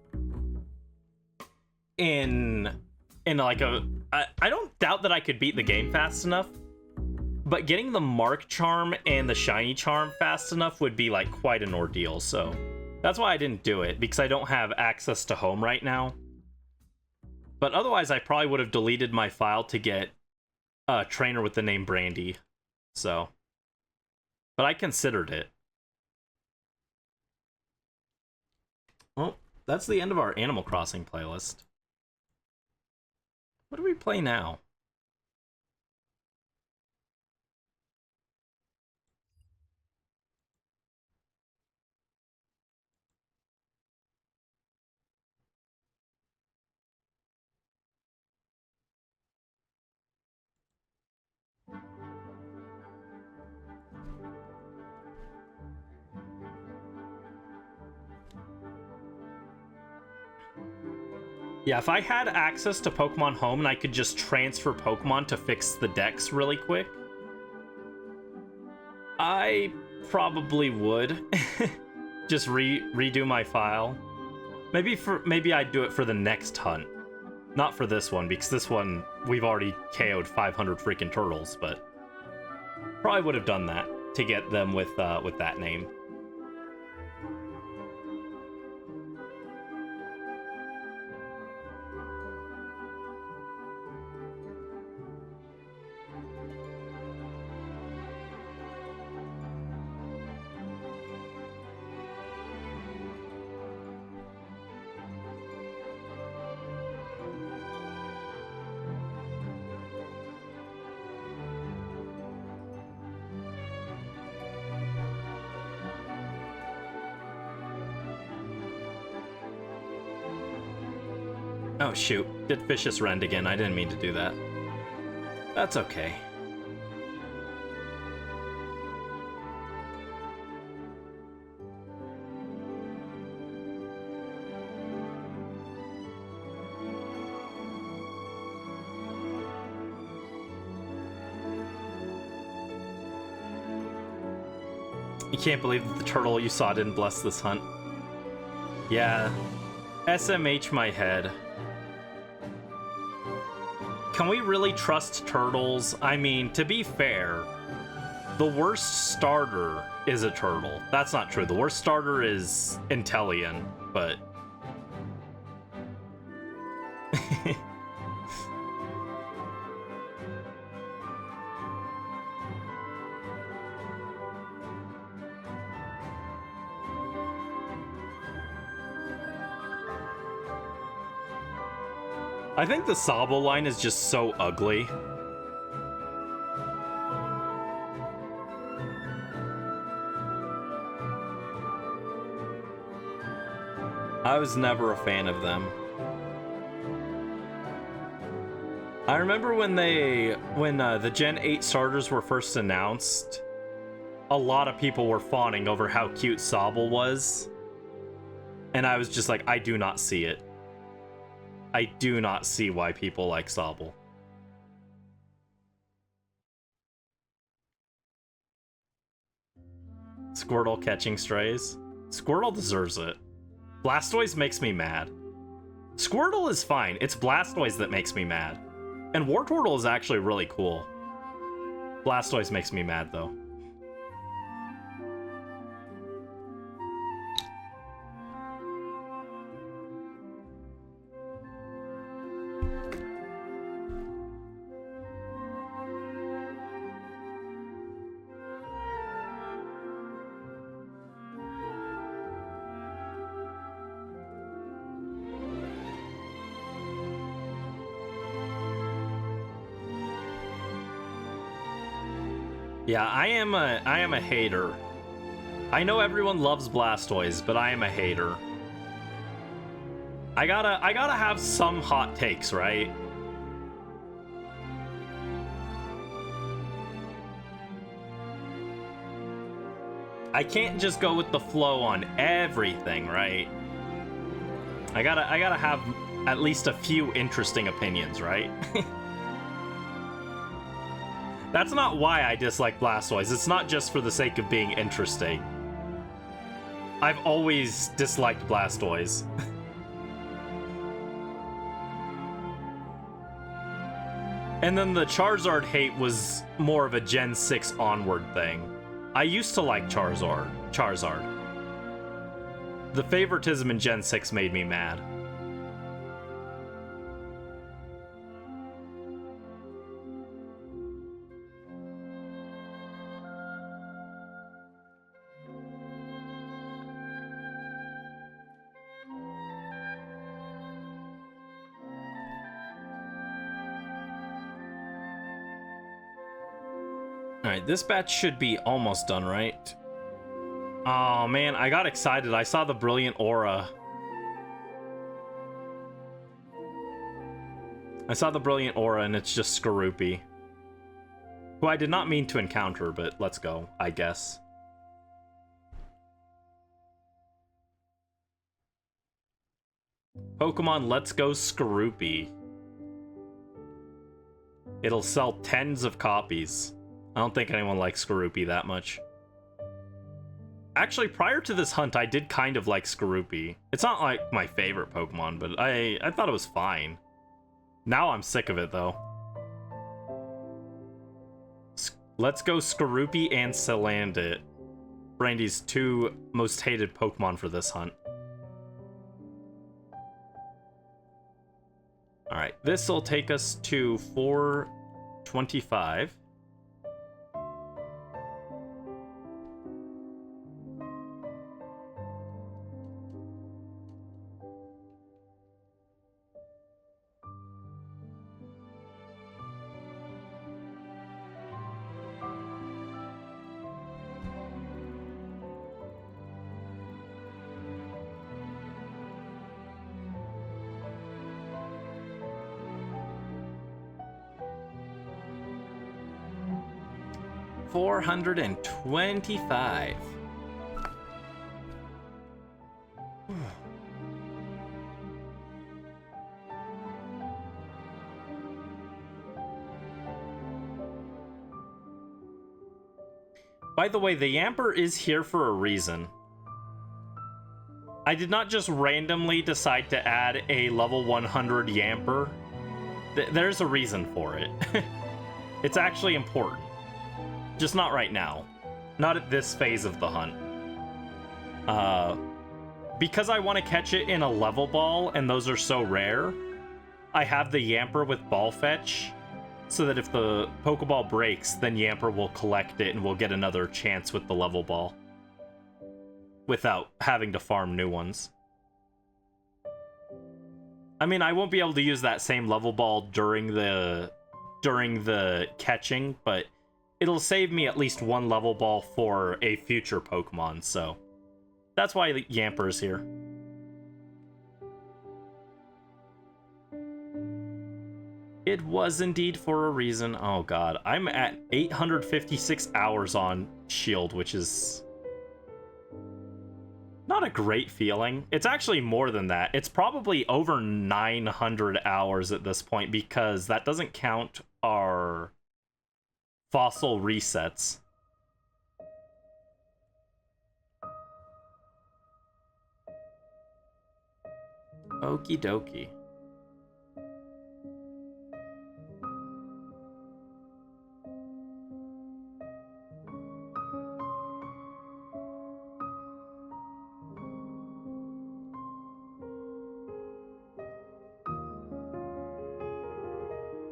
Speaker 1: in like a... I don't doubt that I could beat the game fast enough, but getting the Mark Charm and the Shiny Charm fast enough would be like quite an ordeal, so... That's why I didn't do it, because I don't have access to home right now. But otherwise, I probably would have deleted my file to get a trainer with the name Brandy. So. But I considered it. Well, that's the end of our Animal Crossing playlist. What do we play now? Yeah, if I had access to Pokemon Home and I could just transfer Pokemon to fix the decks really quick, I probably would. Just redo my file. Maybe I'd do it for the next hunt. Not for this one, because this one we've already KO'd 500 freaking turtles, but probably would have done that to get them with that name. Oh shoot, did Vicious Rend again. I didn't mean to do that. That's okay. You can't believe that the turtle you saw didn't bless this hunt. Yeah. SMH my head. Can we really trust turtles? I mean, to be fair, the worst starter is a turtle. That's not true. The worst starter is Inteleon, but... I think the Sabo line is just so ugly. I was never a fan of them. I remember when the Gen 8 starters were first announced, a lot of people were fawning over how cute Sobble was. And I was just like, I do not see it. I do not see why people like Sobble. Squirtle catching strays. Squirtle deserves it. Blastoise makes me mad. Squirtle is fine. It's Blastoise that makes me mad. And Wartortle is actually really cool. Blastoise makes me mad, though. Yeah, I am a hater. I know everyone loves Blastoise, but I am a hater. I gotta have some hot takes, right? I can't just go with the flow on everything, right? I gotta have at least a few interesting opinions, right? That's not why I dislike Blastoise. It's not just for the sake of being interesting. I've always disliked Blastoise. And then the Charizard hate was more of a Gen 6 onward thing. I used to like Charizard. The favoritism in Gen 6 made me mad. Alright, this batch should be almost done, right? Oh man, I got excited. I saw the Brilliant Aura. I saw the Brilliant Aura and it's just Skorupi. Who I did not mean to encounter, but let's go, I guess. Pokemon Let's Go Skorupi. It'll sell tens of copies. I don't think anyone likes Skorupi that much. Actually, prior to this hunt, I did kind of like Skorupi. It's not like my favorite Pokemon, but I thought it was fine. Now I'm sick of it, though. Let's Go Skorupi and Salandit. Brandy's two most hated Pokemon for this hunt. Alright, this will take us to 425. $425. By the way, the Yamper is here for a reason. I did not just randomly decide to add a level 100 Yamper. There's a reason for it. It's actually important. Just not right now. Not at this phase of the hunt. Because I want to catch it in a level ball, and those are so rare, I have the Yamper with Ball Fetch, so that if the Pokeball breaks, then Yamper will collect it and we'll get another chance with the level ball. Without having to farm new ones. I mean, I won't be able to use that same level ball during the catching, but it'll save me at least one level ball for a future Pokemon, so that's why the Yamper is here. It was indeed for a reason. Oh god, I'm at 856 hours on Shield, which is not a great feeling. It's actually more than that. It's probably over 900 hours at this point because that doesn't count our fossil resets. Okie dokie.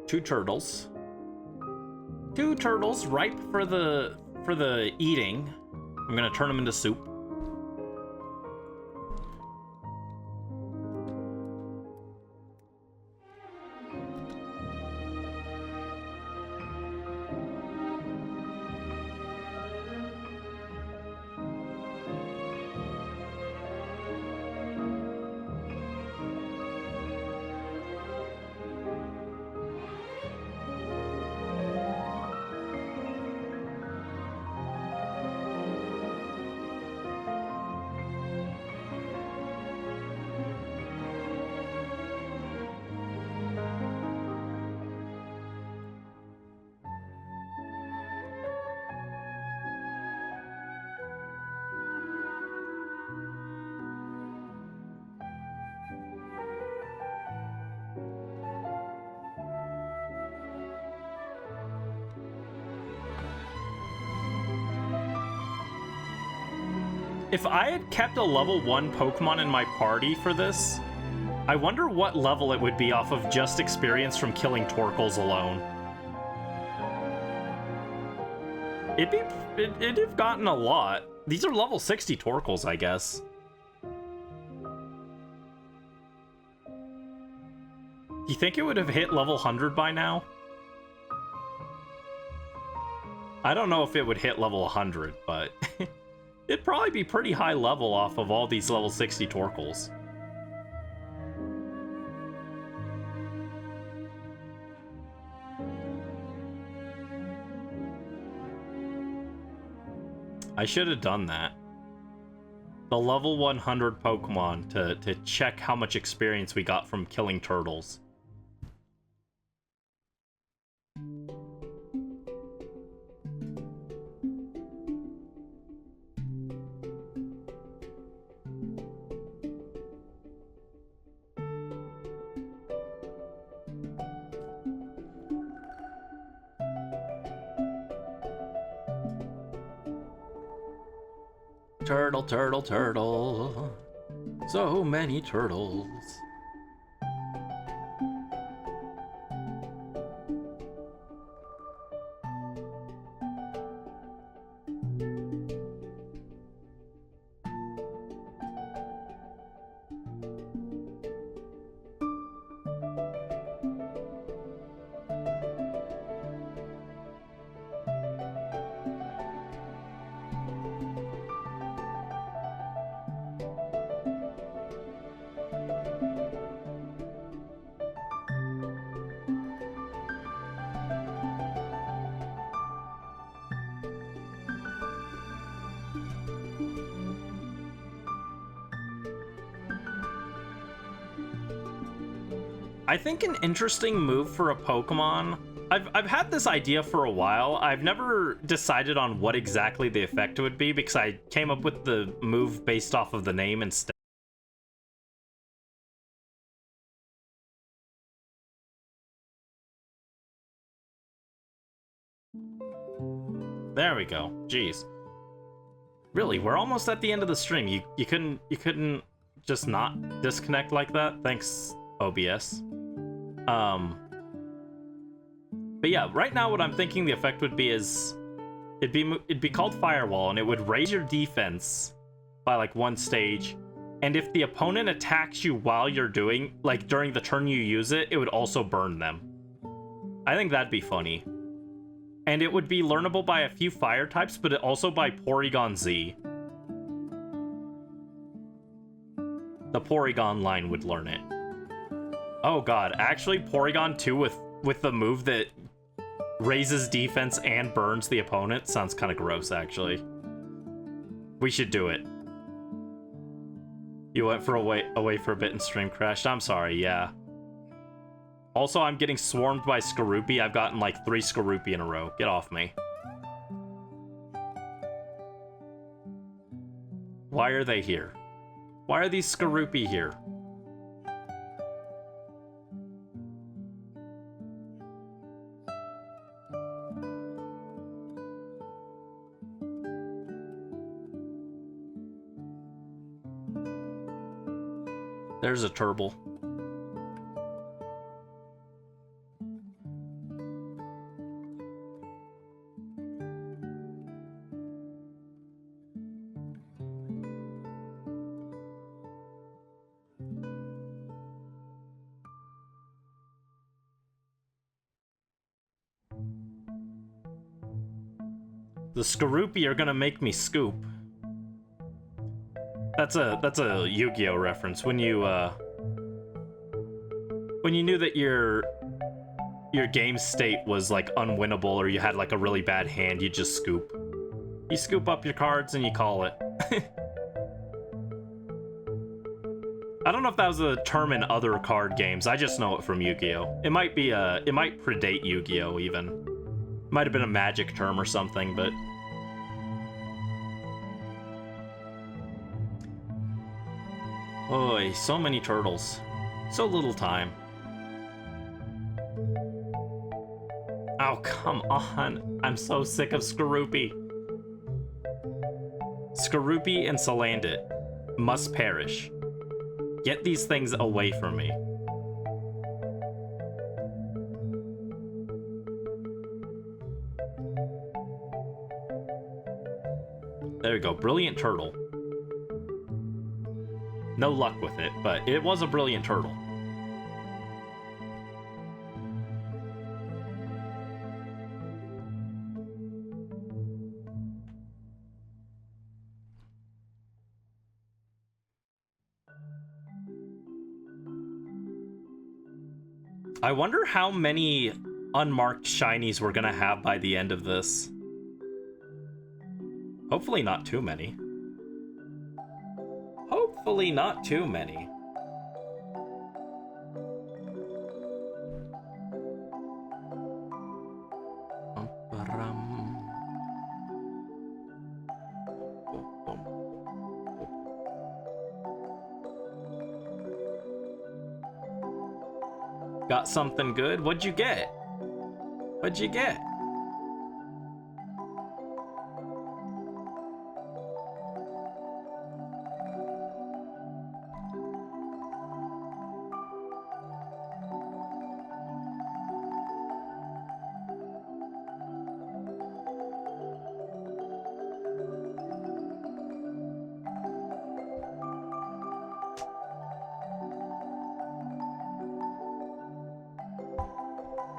Speaker 1: Two turtles ripe for the eating. I'm gonna turn them into soup. If I had kept a level 1 Pokemon in my party for this, I wonder what level it would be off of just experience from killing Torkoals alone. It'd have gotten a lot. These are level 60 Torkoals, I guess. Do you think it would have hit level 100 by now? I don't know if it would hit level 100, but it'd probably be pretty high level off of all these level 60 Torkoals. I should have done that. The level 100 Pokemon to check how much experience we got from killing turtles. Turtle, turtle, turtle. So many turtles. I think an interesting move for a Pokemon... I've had this idea for a while. I've never decided on what exactly the effect would be because I came up with the move based off of the name instead. There we go. Jeez. Really, we're almost at the end of the stream. You couldn't just not disconnect like that? Thanks, OBS. But yeah, right now what I'm thinking the effect would be is it'd be called Firewall, and it would raise your defense by like 1 stage. And if the opponent attacks you while you're doing, like during the turn you use it, it would also burn them. I think that'd be funny. And it would be learnable by a few fire types, but also by Porygon Z. The Porygon line would learn it. Oh god, actually Porygon 2 with with the move that raises defense and burns the opponent sounds kind of gross, actually. We should do it. You went for away for a bit and stream crashed. I'm sorry, yeah. Also, I'm getting swarmed by Skorupi. I've gotten like 3 Skorupi in a row. Get off me. Why are they here? Why are these Skorupi here? There's a turtle. The Skorupi are gonna make me scoop. That's a Yu-Gi-Oh reference. When you knew that your game state was like unwinnable or you had like a really bad hand, you just scoop. You scoop up your cards and you call it. I don't know if that was a term in other card games. I just know it from Yu-Gi-Oh. It might be it might predate Yu-Gi-Oh even. Might have been a Magic term or something, but oy, so many turtles. So little time. Oh, come on. I'm so sick of Skorupi. Skorupi and Salandit must perish. Get these things away from me. There we go, brilliant turtle. No luck with it, but it was a brilliant turtle. I wonder how many unmarked shinies we're gonna have by the end of this. Hopefully not too many. Hopefully not too many. Got something good? What'd you get? What'd you get?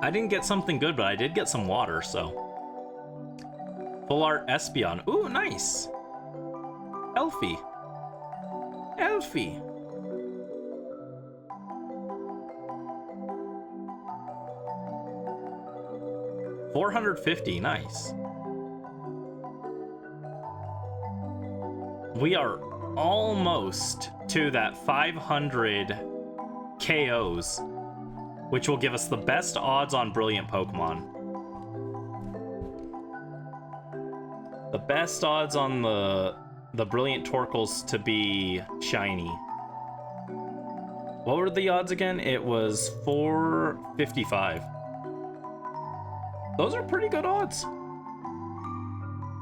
Speaker 1: I didn't get something good, but I did get some water, so. Full art Espeon. Ooh, nice. Elfie. Elfie. $450, nice. We are almost to that 500 KOs, which will give us the best odds on brilliant Pokemon. The best odds on the brilliant Torkoals to be shiny. What were the odds again? It was 455. Those are pretty good odds.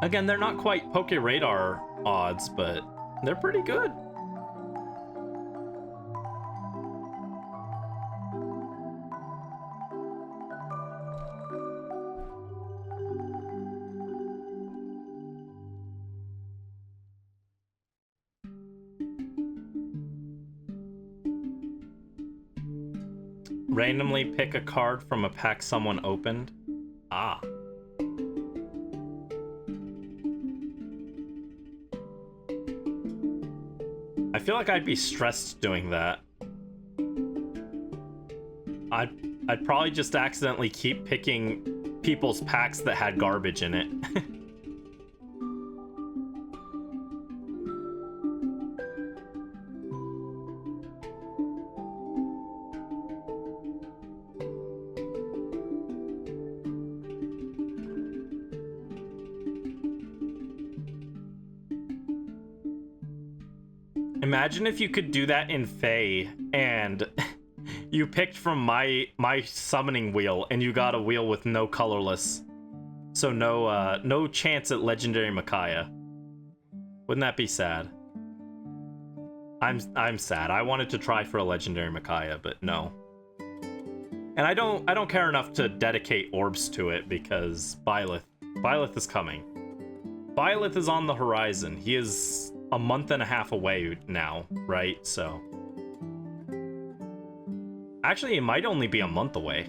Speaker 1: Again, they're not quite Poke Radar odds, but they're pretty good. Randomly pick a card from a pack someone opened. Ah. I feel like I'd be stressed doing that. I'd probably just accidentally keep picking people's packs that had garbage in it. Imagine if you could do that in Fae and you picked from my summoning wheel and you got a wheel with no colorless. So no chance at legendary Micaiah. Wouldn't that be sad? I'm sad. I wanted to try for a legendary Micaiah, but no. And I don't care enough to dedicate orbs to it because Byleth is coming. Byleth is on the horizon. He is a month and a half away now, right? So actually it might only be a month away.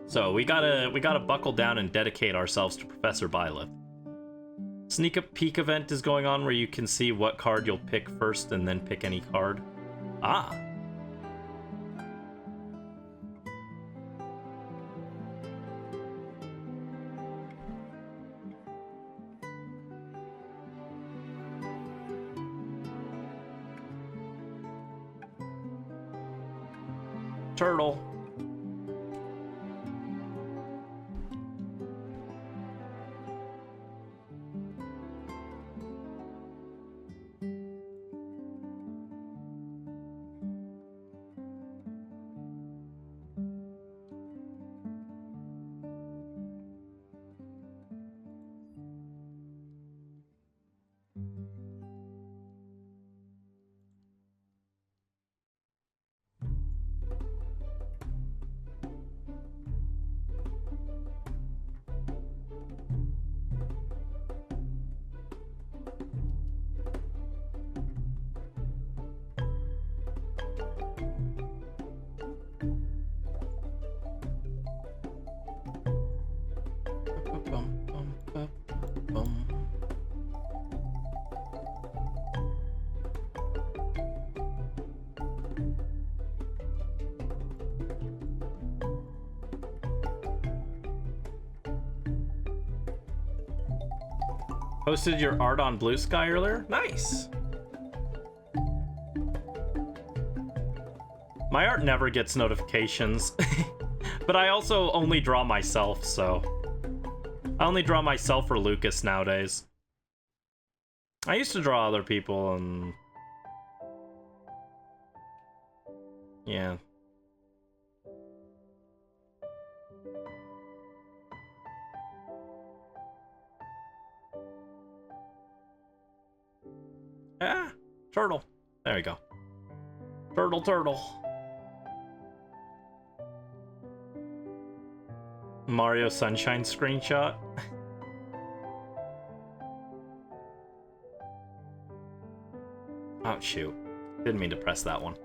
Speaker 1: So we gotta buckle down and dedicate ourselves to Professor Byleth. Sneak peek event is going on where you can see what card you'll pick first and then pick any card. Ah. Turtle. Posted your art on Blue Sky earlier? Nice. My art never gets notifications, but I also only draw myself, so I only draw myself for Lucas nowadays. I used to draw other people and yeah. Ah, turtle. There we go. Turtle, turtle. Mario Sunshine screenshot. Oh, shoot. Didn't mean to press that one.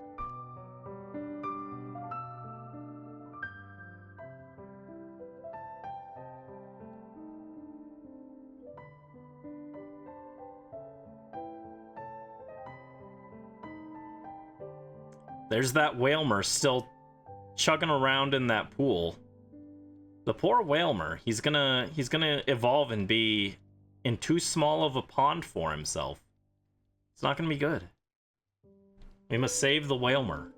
Speaker 1: There's that Whalmer still chugging around in that pool. The poor Whalmer, he's gonna evolve and be in too small of a pond for himself. It's not gonna be good. We must save the Whalmer.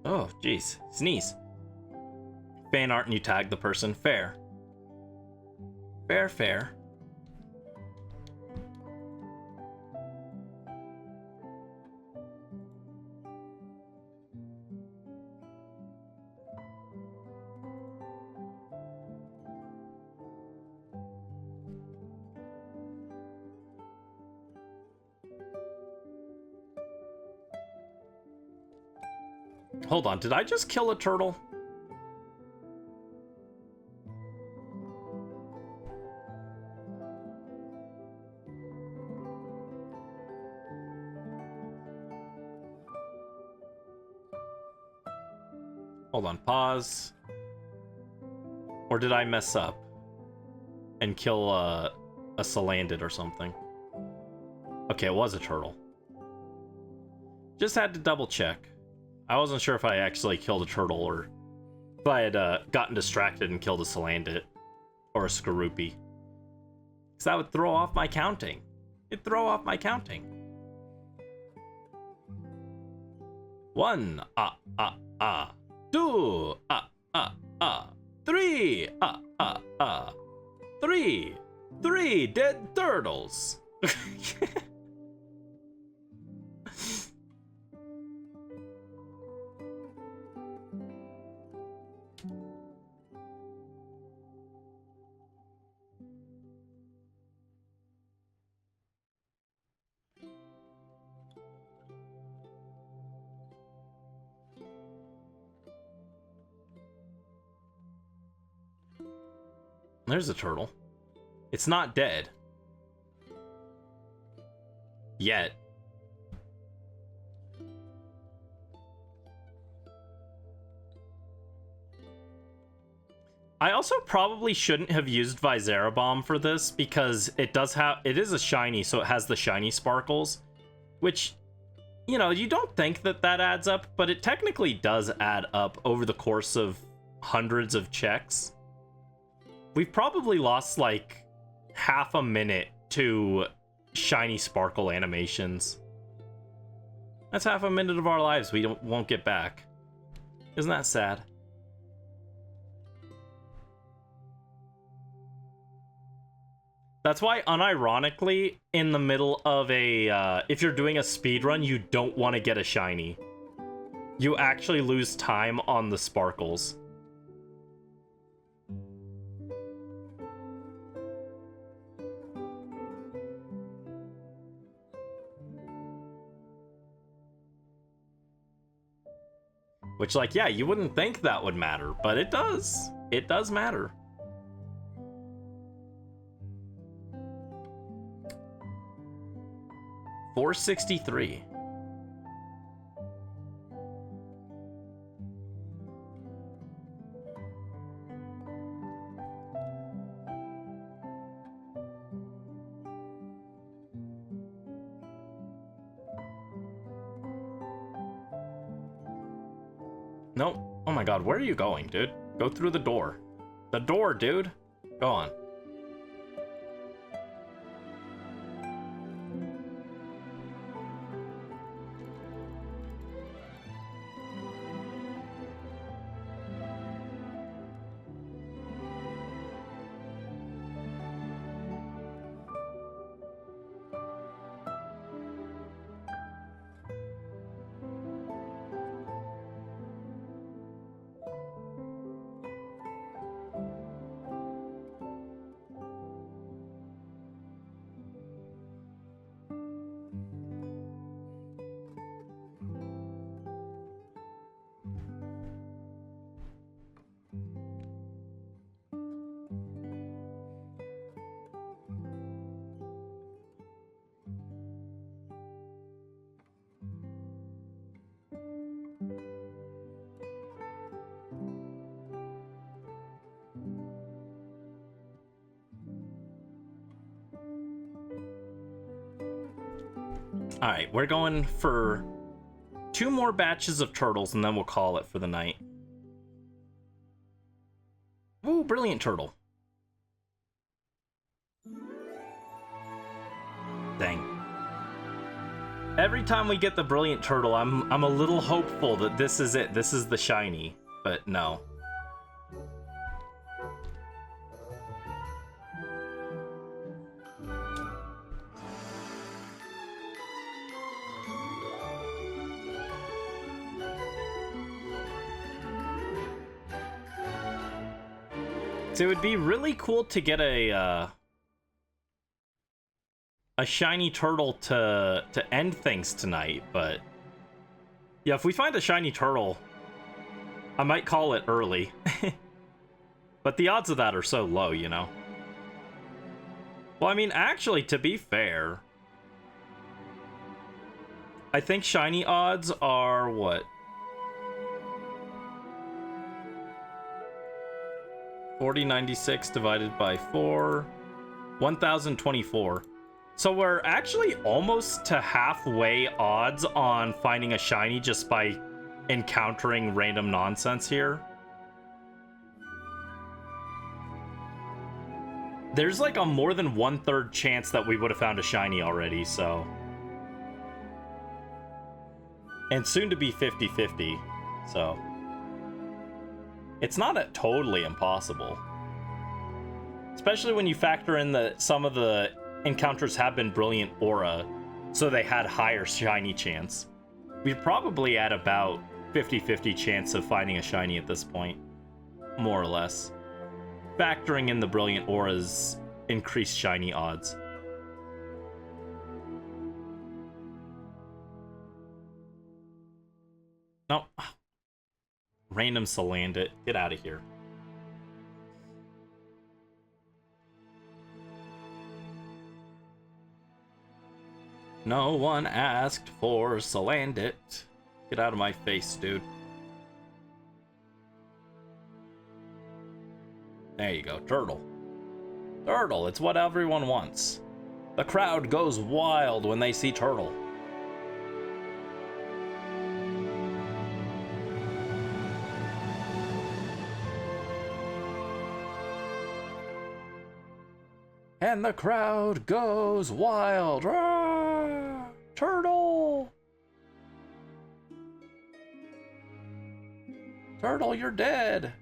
Speaker 1: Oh, jeez. Sneeze. Fan art and you tag the person. Fair. Fair, fair. Hold on, did I just kill a turtle? Hold on, pause. Or did I mess up and kill a Salandit or something? Okay, it was a turtle. Just had to double check. I wasn't sure if I actually killed a turtle or if I had gotten distracted and killed a Salandit or a Skorupi. Because that would throw off my counting. It'd throw off my counting. 1, 2, 3, 3 dead turtles. There's a turtle. It's not dead. Yet. I also probably shouldn't have used Visera Bomb for this because it is a shiny, so it has the shiny sparkles, which, you know, you don't think that adds up, but it technically does add up over the course of hundreds of checks. We've probably lost like half a minute to shiny sparkle animations. That's half a minute of our lives we won't get back. Isn't that sad? That's why, unironically, in the middle of a, if you're doing a speedrun, you don't want to get a shiny. You actually lose time on the sparkles. Which, like, yeah, you wouldn't think that would matter, but it does. It does matter. $463. Nope. Oh my god, where are you going, dude? Go through the door. The door, dude. Go on. Alright, we're going for 2 more batches of turtles, and then we'll call it for the night. Ooh, brilliant turtle. Dang. Every time we get the brilliant turtle, I'm a little hopeful that this is it. This is the shiny, but no. So it would be really cool to get a shiny turtle to end things tonight, but yeah, if we find a shiny turtle, I might call it early. But the odds of that are so low, you know? Well, I mean, actually, to be fair, I think shiny odds are, what? 4096 divided by 4. 1024. So we're actually almost to halfway odds on finding a shiny just by encountering random nonsense here. There's like a more than 1/3 chance that we would have found a shiny already, so. And soon to be 50-50, so. It's not totally impossible. Especially when you factor in that some of the encounters have been Brilliant Aura, so they had higher shiny chance. We're probably at about 50-50 chance of finding a shiny at this point, more or less. Factoring in the Brilliant Aura's increased shiny odds. No. Random Salandit. Get out of here. No one asked for Salandit. Get out of my face, dude. There you go, Turtle. Turtle, it's what everyone wants. The crowd goes wild when they see Turtle. And the crowd goes wild. Roar! Turtle! Turtle, you're dead.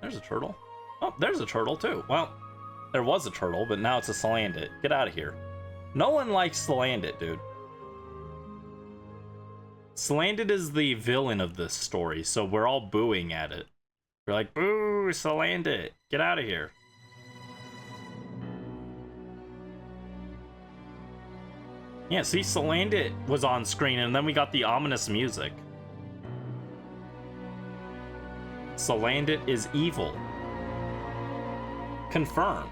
Speaker 1: There's a turtle. Oh, there's a turtle too. Well, there was a turtle, but now it's a Salandit. Get out of here. No one likes Salandit, dude. Salandit is the villain of this story, so we're all booing at it. We're like, boo, Salandit. Get out of here. Yeah, see, Salandit was on screen, and then we got the ominous music. Salandit is evil. Confirmed.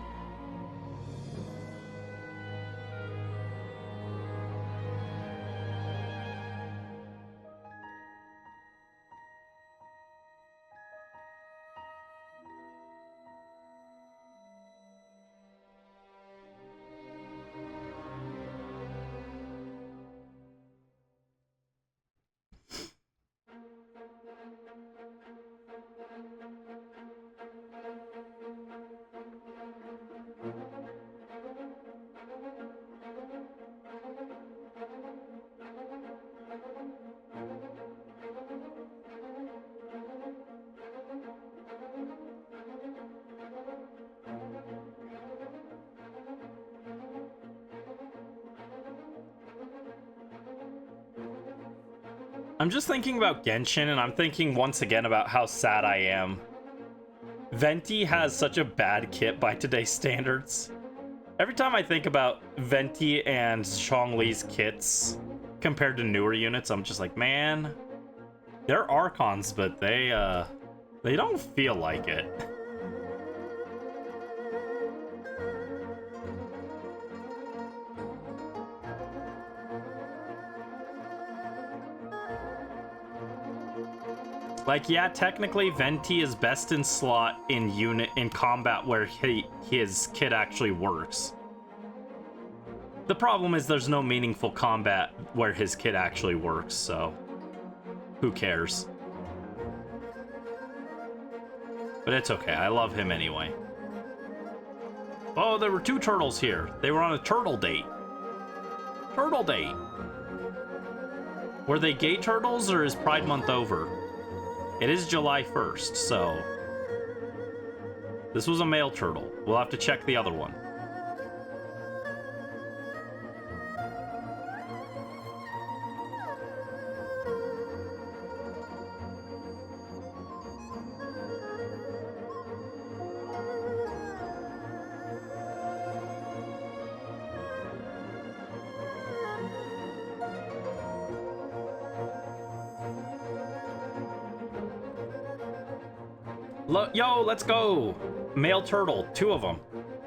Speaker 1: I'm just thinking about Genshin, and I'm thinking once again about how sad I am. Venti has such a bad kit by today's standards. Every time I think about Venti and Zhongli's kits compared to newer units, I'm just like, man, they're Archons, but they don't feel like it. Like, yeah, technically Venti is best in slot in combat where his kit actually works. The problem is there's no meaningful combat where his kit actually works, so who cares? But it's okay, I love him anyway. Oh, there were 2 turtles here. They were on a turtle date. Turtle date. Were they gay turtles, or is Pride Month over? It is July 1st, so this was a male turtle. We'll have to check the other one. Yo, let's go! Male turtle, 2 of them.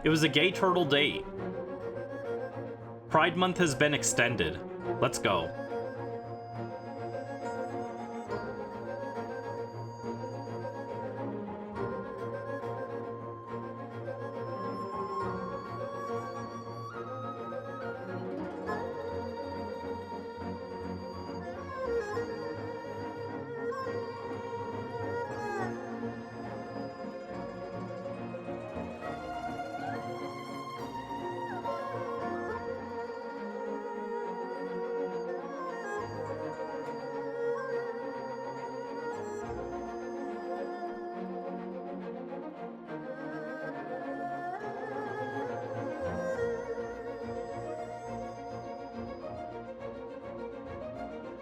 Speaker 1: It was a gay turtle date. Pride Month has been extended. Let's go.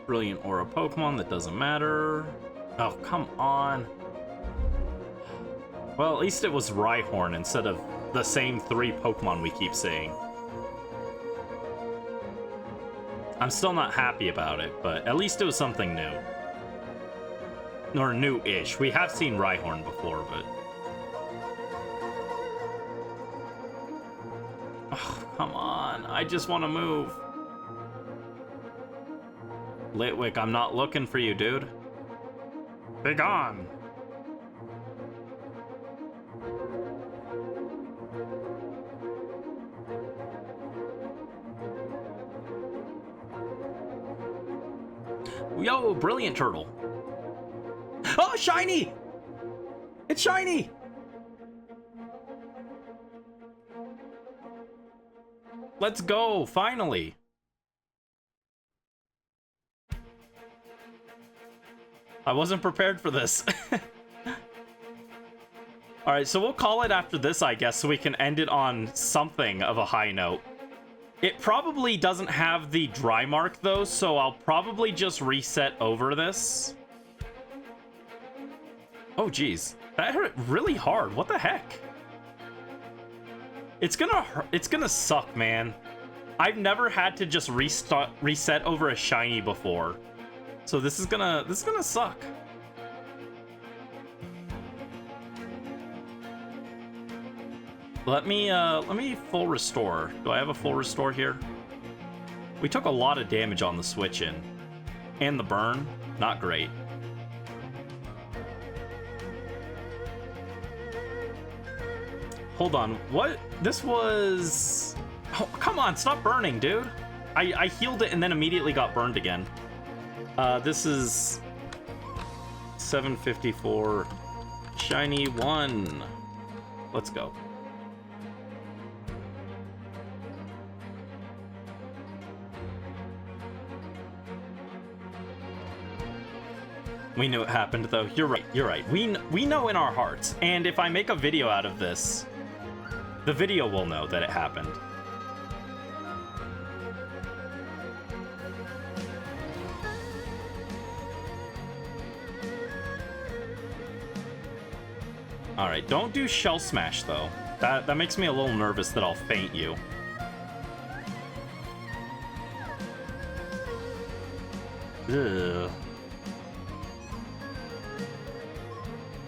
Speaker 1: Brilliant Aura Pokemon, that doesn't matter. Oh, come on. Well, at least it was Rhyhorn instead of the same 3 Pokemon we keep seeing. I'm still not happy about it, but at least it was something new. Or new-ish. We have seen Rhyhorn before, but... Oh, come on. I just want to move. Litwick, I'm not looking for you, dude. Be gone. Yo, Brilliant Turtle. Oh, shiny! It's shiny! Let's go, finally. I wasn't prepared for this. Alright, so we'll call it after this, I guess, so we can end it on something of a high note. It probably doesn't have the dry mark, though, so I'll probably just reset over this. Oh, geez. That hurt really hard. What the heck? It's gonna suck, man. I've never had to just reset over a shiny before. So this is gonna suck. Let me full restore. Do I have a full restore here? We took a lot of damage on the switch in. And the burn, not great. Hold on, what? This was... Oh, come on, stop burning, dude. I healed it and then immediately got burned again. This is 754 shiny 1. Let's go. We knew it happened, though. You're right. You're right. We know in our hearts. And if I make a video out of this, the video will know that it happened. All right, don't do Shell Smash, though. That makes me a little nervous that I'll faint you. Ugh.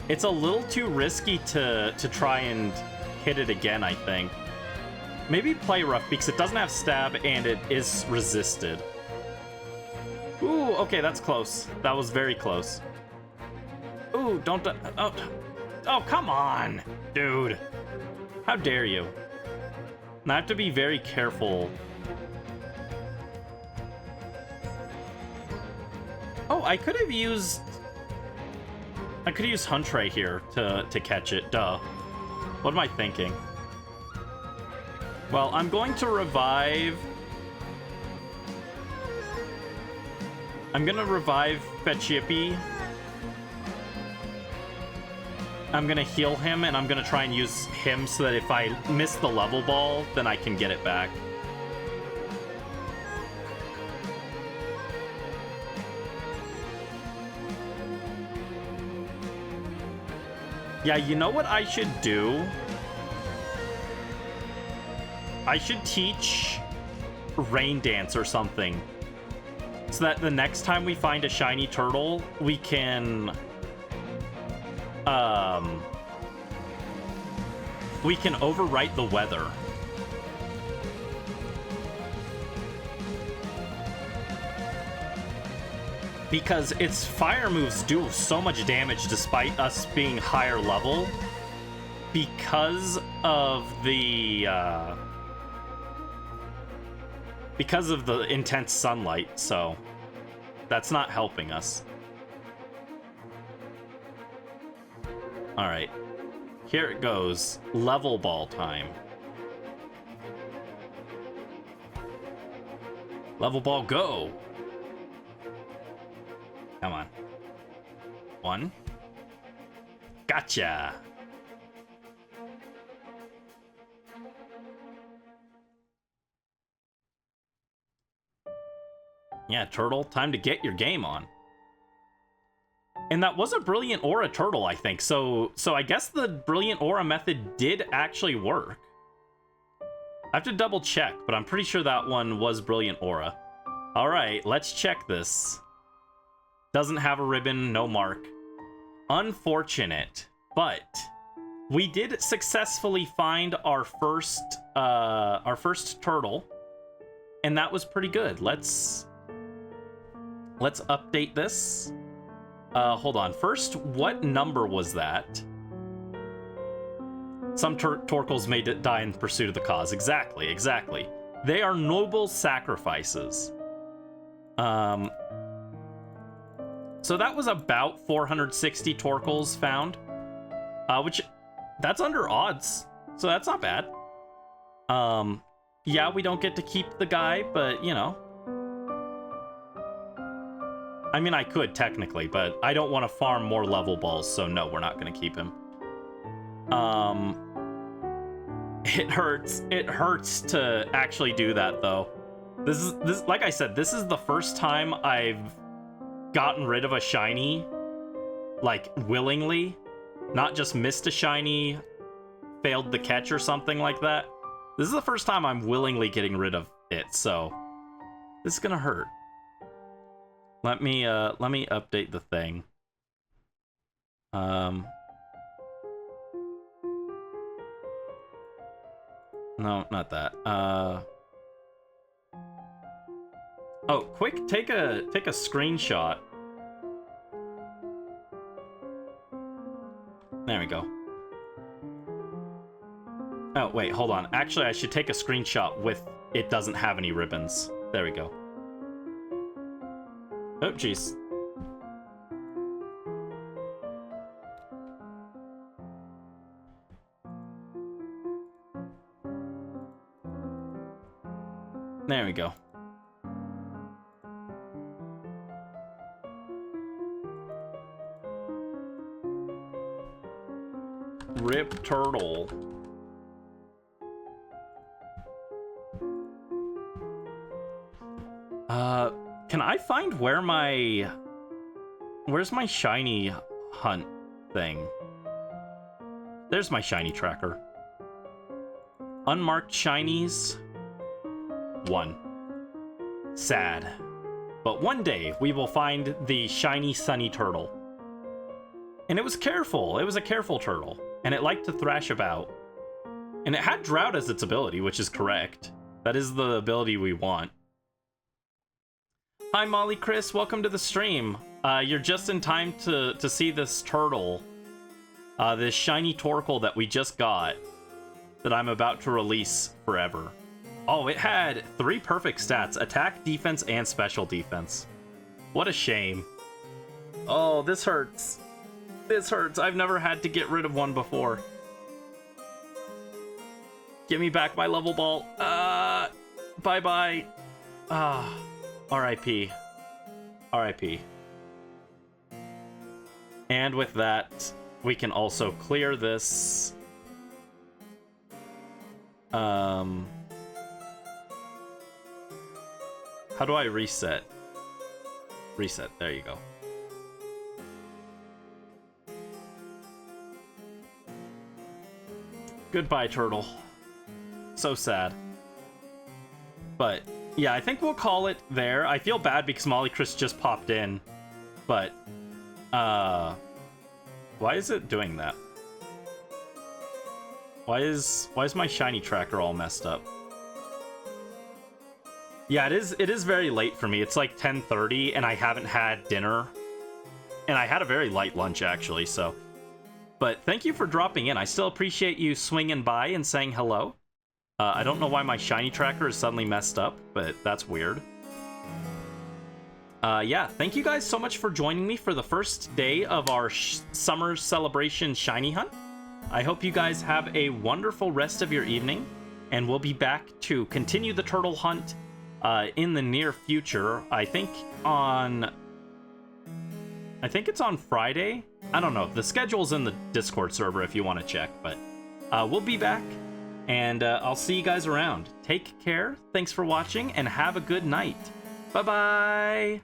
Speaker 1: It's a little too risky to try and hit it again, I think. Maybe play rough because it doesn't have stab and it is resisted. Ooh, okay, that's close. That was very close. Ooh, don't... Oh, come on, dude. How dare you? And I have to be very careful. Oh, I could have used Huntray here to catch it. Duh. What am I thinking? Well, I'm going to revive... I'm gonna revive Fechippy. I'm gonna heal him, and I'm gonna try and use him so that if I miss the level ball, then I can get it back. Yeah, you know what I should do? I should teach Rain Dance or something. So that the next time we find a shiny turtle, we can... we can overwrite the weather. Because its fire moves do so much damage despite us being higher level. Because of the intense sunlight, so that's not helping us. Alright. Here it goes. Level ball time. Level ball, go! Come on. 1. Gotcha! Yeah, turtle, time to get your game on. And that was a Brilliant Aura turtle, I think. So I guess the Brilliant Aura method did actually work. I have to double check, but I'm pretty sure that one was Brilliant Aura. All right, let's check this. Doesn't have a ribbon, no mark. Unfortunate, but we did successfully find our first turtle, and that was pretty good. Let's update this. Hold on. First, what number was that? Some Torkoals may die in pursuit of the cause. Exactly. They are noble sacrifices. So that was about 460 Torkoals found, which that's under odds, so that's not bad. Yeah, we don't get to keep the guy, but you know, I mean, I could technically, but I don't want to farm more level balls, so no, we're not going to keep him. It hurts to actually do that though. This like I said, this is the first time I've gotten rid of a shiny, like, willingly. Not just missed a shiny, failed the catch or something like that. This is the first time I'm willingly getting rid of it, so this is gonna hurt. Let me update the thing. No, not that. Oh, quick, take a screenshot. There we go. Oh, wait, hold on. Actually, I should take a screenshot with it doesn't have any ribbons. There we go. Oh, jeez. There we go. Rip turtle. Can I find where's my shiny hunt thing? There's my shiny tracker. Unmarked shinies. 1. Sad. But one day we will find the shiny sunny turtle. And it was careful. It was a careful turtle. And it liked to thrash about. And it had drought as its ability, which is correct. That is the ability we want. Hi, Molly Chris. Welcome to the stream. You're just in time to see this turtle. This shiny Torkoal that we just got. That I'm about to release forever. Oh, it had 3 perfect stats. Attack, defense, and special defense. What a shame. Oh, this hurts. This hurts. I've never had to get rid of one before. Give me back my level ball. Bye-bye. R.I.P. R.I.P. And with that, we can also clear this. How do I reset? Reset. There you go. Goodbye, turtle. So sad. But yeah, I think we'll call it there. I feel bad because Molly Chris just popped in, but why is it doing that? Why is my shiny tracker all messed up? Yeah, it is very late for me. It's like 10:30 and I haven't had dinner. And I had a very light lunch actually, so. But thank you for dropping in. I still appreciate you swinging by and saying hello. I don't know why my shiny tracker is suddenly messed up, but that's weird. Yeah, thank you guys so much for joining me for the first day of our summer celebration shiny hunt. I hope you guys have a wonderful rest of your evening, and we'll be back to continue the turtle hunt in the near future. I think it's on Friday. I don't know. The schedule's in the Discord server if you want to check, but we'll be back. And I'll see you guys around. Take care, thanks for watching, and have a good night. Bye-bye!